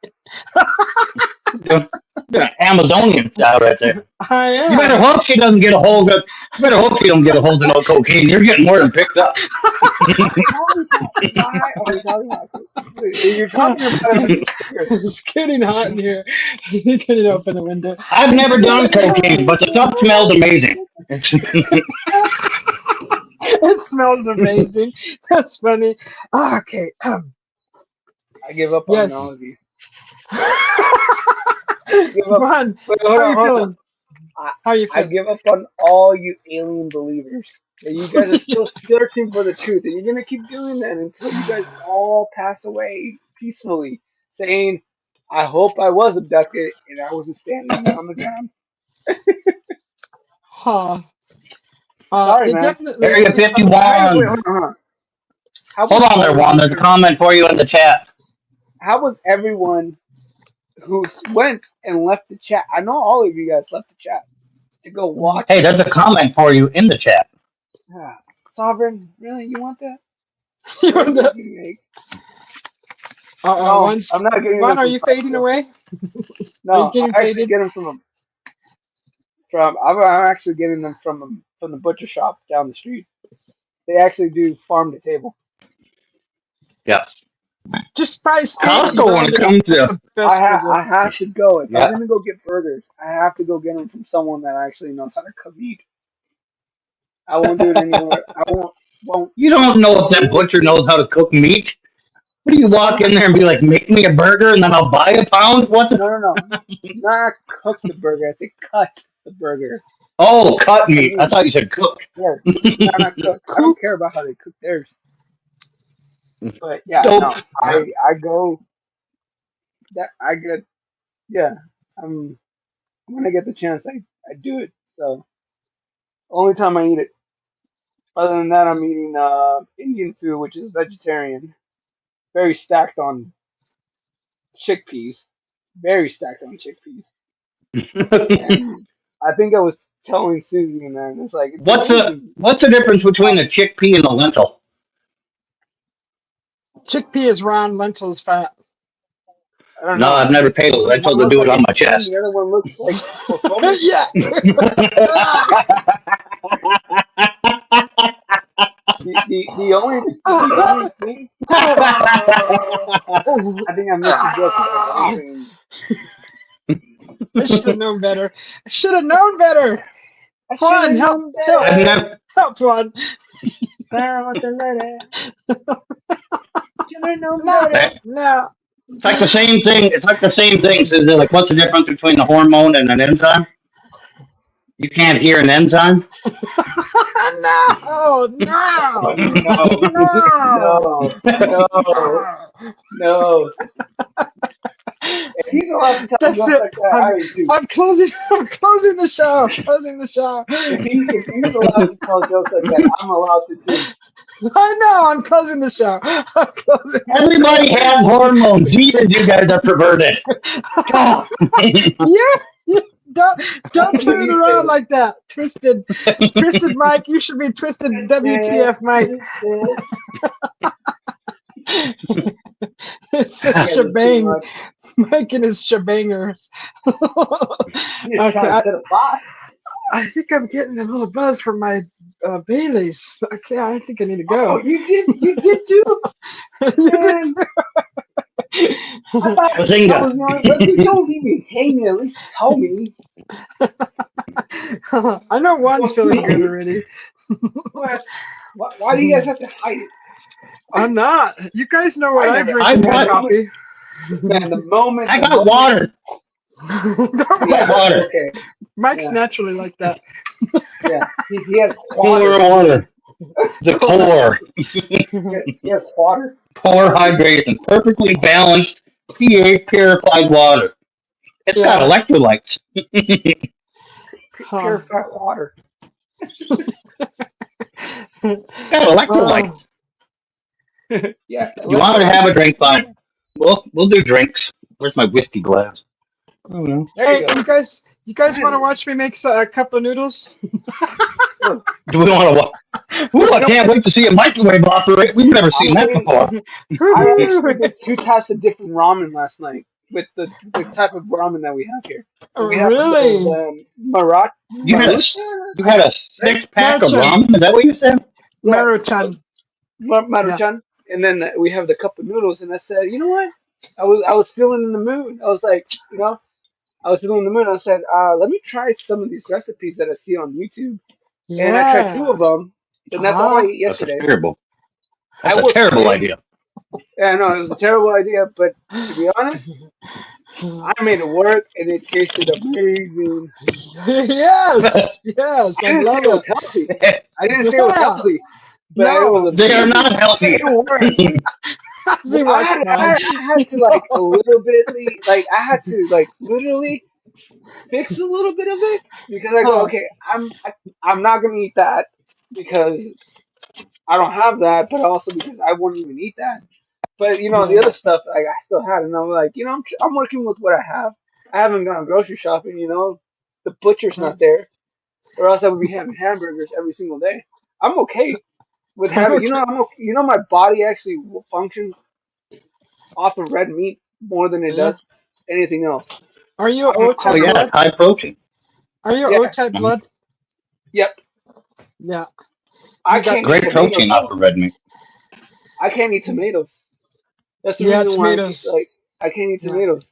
Yeah, Amazonian style right there. I am. You better hope she doesn't get a hold of. You better hope she don't get a hold of no cocaine. You're getting more than picked up. Why are we talking about this? You're talking about this. It's getting hot in here. You can open the window. I've never done cocaine, but the stuff smells amazing. It smells amazing. That's funny. Okay. I give up on Yes. all of you. Give up. Juan, Wait, how hold are on, you hold on. feeling? How are you I feeling? give up on all you alien believers. That you guys are still searching for the truth, and you're gonna keep doing that until you guys all pass away peacefully, saying, "I hope I was abducted and I wasn't standing on the ground." Huh. Sorry, It man. definitely. Area Wait, 51. hold on. How Hold was on there, Juan. There's a comment for you in the chat. How was everyone who went and left the chat? I know all of you guys left the chat to go watch. Hey, there's a comment for you in the chat. Ah, Sovereign, really? You want that? You want that? No, Juan's- I'm not getting Juan, them are from you fading Costco. away? No, Are you getting I actually faded? get them I'm actually getting them from the butcher shop down the street. They actually do farm to table. Yeah. Just buy Speedy Costco when it comes to. the best burger. I have to go. If Yeah. I'm gonna go get burgers, I have to go get them from someone that actually knows how to cook meat. I won't do it anywhere. I won't. You don't know if that butcher knows how to cook meat. What do you walk in there and be like, make me a burger and then I'll buy a pound? What the? No. Not cook the burger. I said cut the burger. Oh, cut meat. I thought you said cook. Yeah, not cook. I don't care about how they cook theirs. But yeah, Dope. no, I go. That I get. Yeah, when I get the chance, I do it. So only time I eat it. Other than that, I'm eating Indian food, which is vegetarian. Very stacked on chickpeas. Very stacked on chickpeas. And I think I was telling Susie, man, it's like it's amazing. What's the difference between a chickpea and a lentil? Chickpea is round, lentil is fat. I don't No, know. I've never paid a lentil to do it on my chest. The other one looks like pozole. Yeah. The only thing I think I missed the joke. I should have known better. I should have known better. Juan, help I've never, Juan. No. it's like the same thing. It's like the same thing. So they're like, what's the difference between a hormone and an enzyme? You can't hear an enzyme? No. No. If he's allowed to tell That's jokes it. like that, I am too. I'm closing the show. Closing the show. If he's allowed to tell jokes like that, I'm allowed to too. I know. I'm closing the show. I'm closing. Everybody has hormones. Jesus, you guys are perverted. God. You don't turn it around like that. Twisted Mike. You should be twisted WTF Mike. It's a shebang. Mike and his shebangers. Okay, I think I'm getting a little buzz from my Baileys. Okay, I think I need to go. Oh, you did too? You did too. I thought Bazinga. that was the only, but you don't leave me hanging. At least tell me. I know Juan's feeling good already. What? Why do you guys have to hide it? I'm not. You guys know what I I never- drink I in my want- coffee. Man, the moment I the got moment- water. Don't Yeah, Water. okay. Mike's Yeah. naturally like that. Yeah, he has Core water. water. The core. He has water. Core hydration. Perfectly balanced pH purified water. It's got Yeah. electrolytes. Huh. Purified water. It's got electrolytes. Yeah. You want to have a drink? Fine. We'll do drinks. Where's my whiskey glass? I don't know. There Hey, you go. you guys want to watch me make a cup of noodles? Do we want to watch? Ooh, I can't wait to see a microwave operate. We've never seen that before. I actually did 2 types of different ramen last night with the type of ramen that we have here. So we have Really? the Marat. You had a 6-pack of Maruchan. ramen. Is that what you said? Maruchan. Maruchan. And then we have the cup of noodles. And I said, you know what? I was feeling in the mood. I was like, I was feeling in the mood. I said, let me try some of these recipes that I see on YouTube. Yeah. And I tried 2 of them. And that's all I ate yesterday. That's terrible. I That's will a terrible say- idea. Yeah, no, it was a terrible idea. But to be honest, I made it work, and it tasted amazing. Yes. Yes. I I didn't say love it was it. healthy. I didn't say it was Yeah. healthy. But No. it was They are amazing. not healthy. It worked. See I what's had, wrong. I had to like a little bitly, like I had to like literally fix a little bit of it because I go, Huh. okay, I'm not gonna eat that because I don't have that, but also because I wouldn't even eat that. But the other stuff like I still had, and I'm like, I'm working with what I have. I haven't gone grocery shopping, the butcher's not there, or else I would be having hamburgers every single day. I'm okay with having, my body actually functions off of red meat more than it Yeah. does anything else. Are you I'm- O Oh type yeah, blood? high protein. Are you Yeah. O type blood? Yep. Yeah. I You got can't eat Great tomatoes. protein off of red meat. I can't eat tomatoes. That's the Yeah, reason why tomatoes. I can't eat Yeah. tomatoes.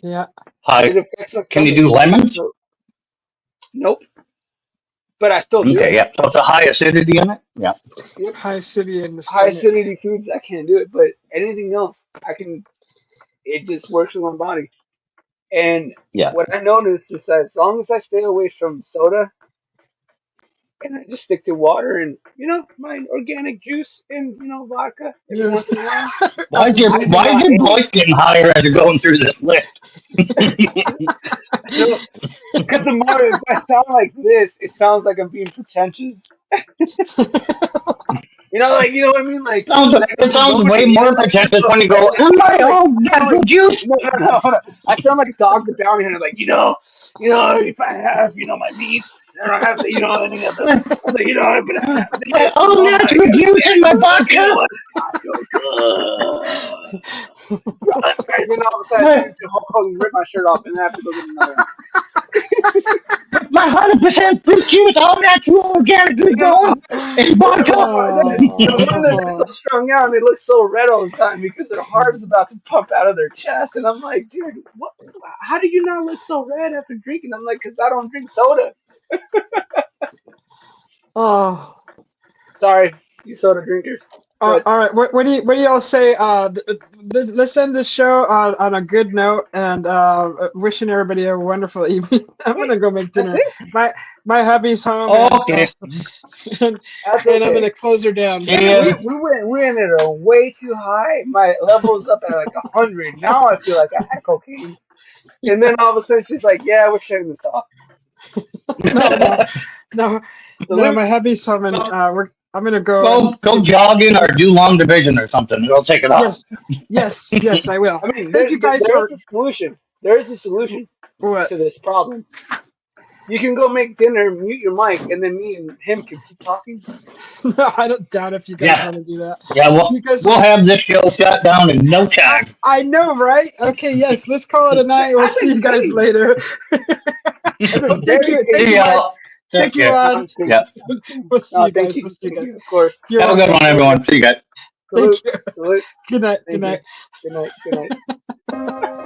Yeah. High. It affects my Can you stomach. do lemons? So- Nope. But I still do Okay, it. yeah. So it's a high acidity in it. Yeah. High acidity in the High stomach. acidity foods, I can't do it. But anything else, I can. It just works with my body. And Yeah. what I noticed is that as long as I stay away from soda and I just stick to water and my organic juice and vodka every Yeah. once in a while. Why is your voice getting higher as you're going through this list? Because the more if I sound like this, it sounds like I'm being pretentious. You know what I mean? Like It sounds way more pretentious when you go, "Am I all natural juice?" No, hold on. I sound like Dog the Bounty Hunter, like if I have my meat, then I have any of the but I have this. All natural juice in my vodka. I feel good. And then all of a sudden, I turn into Hulk Hogan, rip my shirt off, and I have to go get another one. My 100% fruit juice, all natural, organically grown, and vodka. They're so strung out and they look so red all the time because their heart is about to pump out of their chest. And I'm like, dude, what? How do you not look so red after drinking? I'm like, because I don't drink soda. Oh. Sorry, you soda drinkers. All But- right. What do y'all say? Let's end this show on a good note and wishing everybody a wonderful evening. I'm gonna go make dinner. That's My hubby's home. Okay. And That's I'm okay. gonna close her down. Yeah. We went at a way too high. My level's up at like 100. Now I feel like I had cocaine. And then all of a sudden she's like, yeah, we're shutting this off. No, my hubby's home and I'm gonna go. Go jogging or do long division or something. It'll take it off. Yes, I will. I mean, Thank you guys there's for a solution. There is a solution what? to this problem. You can go make dinner, mute your mic, and then me and him can keep talking. No, I don't doubt if you guys Yeah. want to do that. Yeah, You guys- we'll have this show shut down in no time. I know, right? Okay, yes. Let's call it a night. We'll see you guys later. Thank you. See y'all. Thank you, Take care. Ron. Yeah. We'll see No, you guys. thank We'll see you Thank guys. Of course. You're Have a good welcome. one, everyone. See you guys. Thank Salute. you. Salute. Good night. Thank Good you. night. Good night. Good night.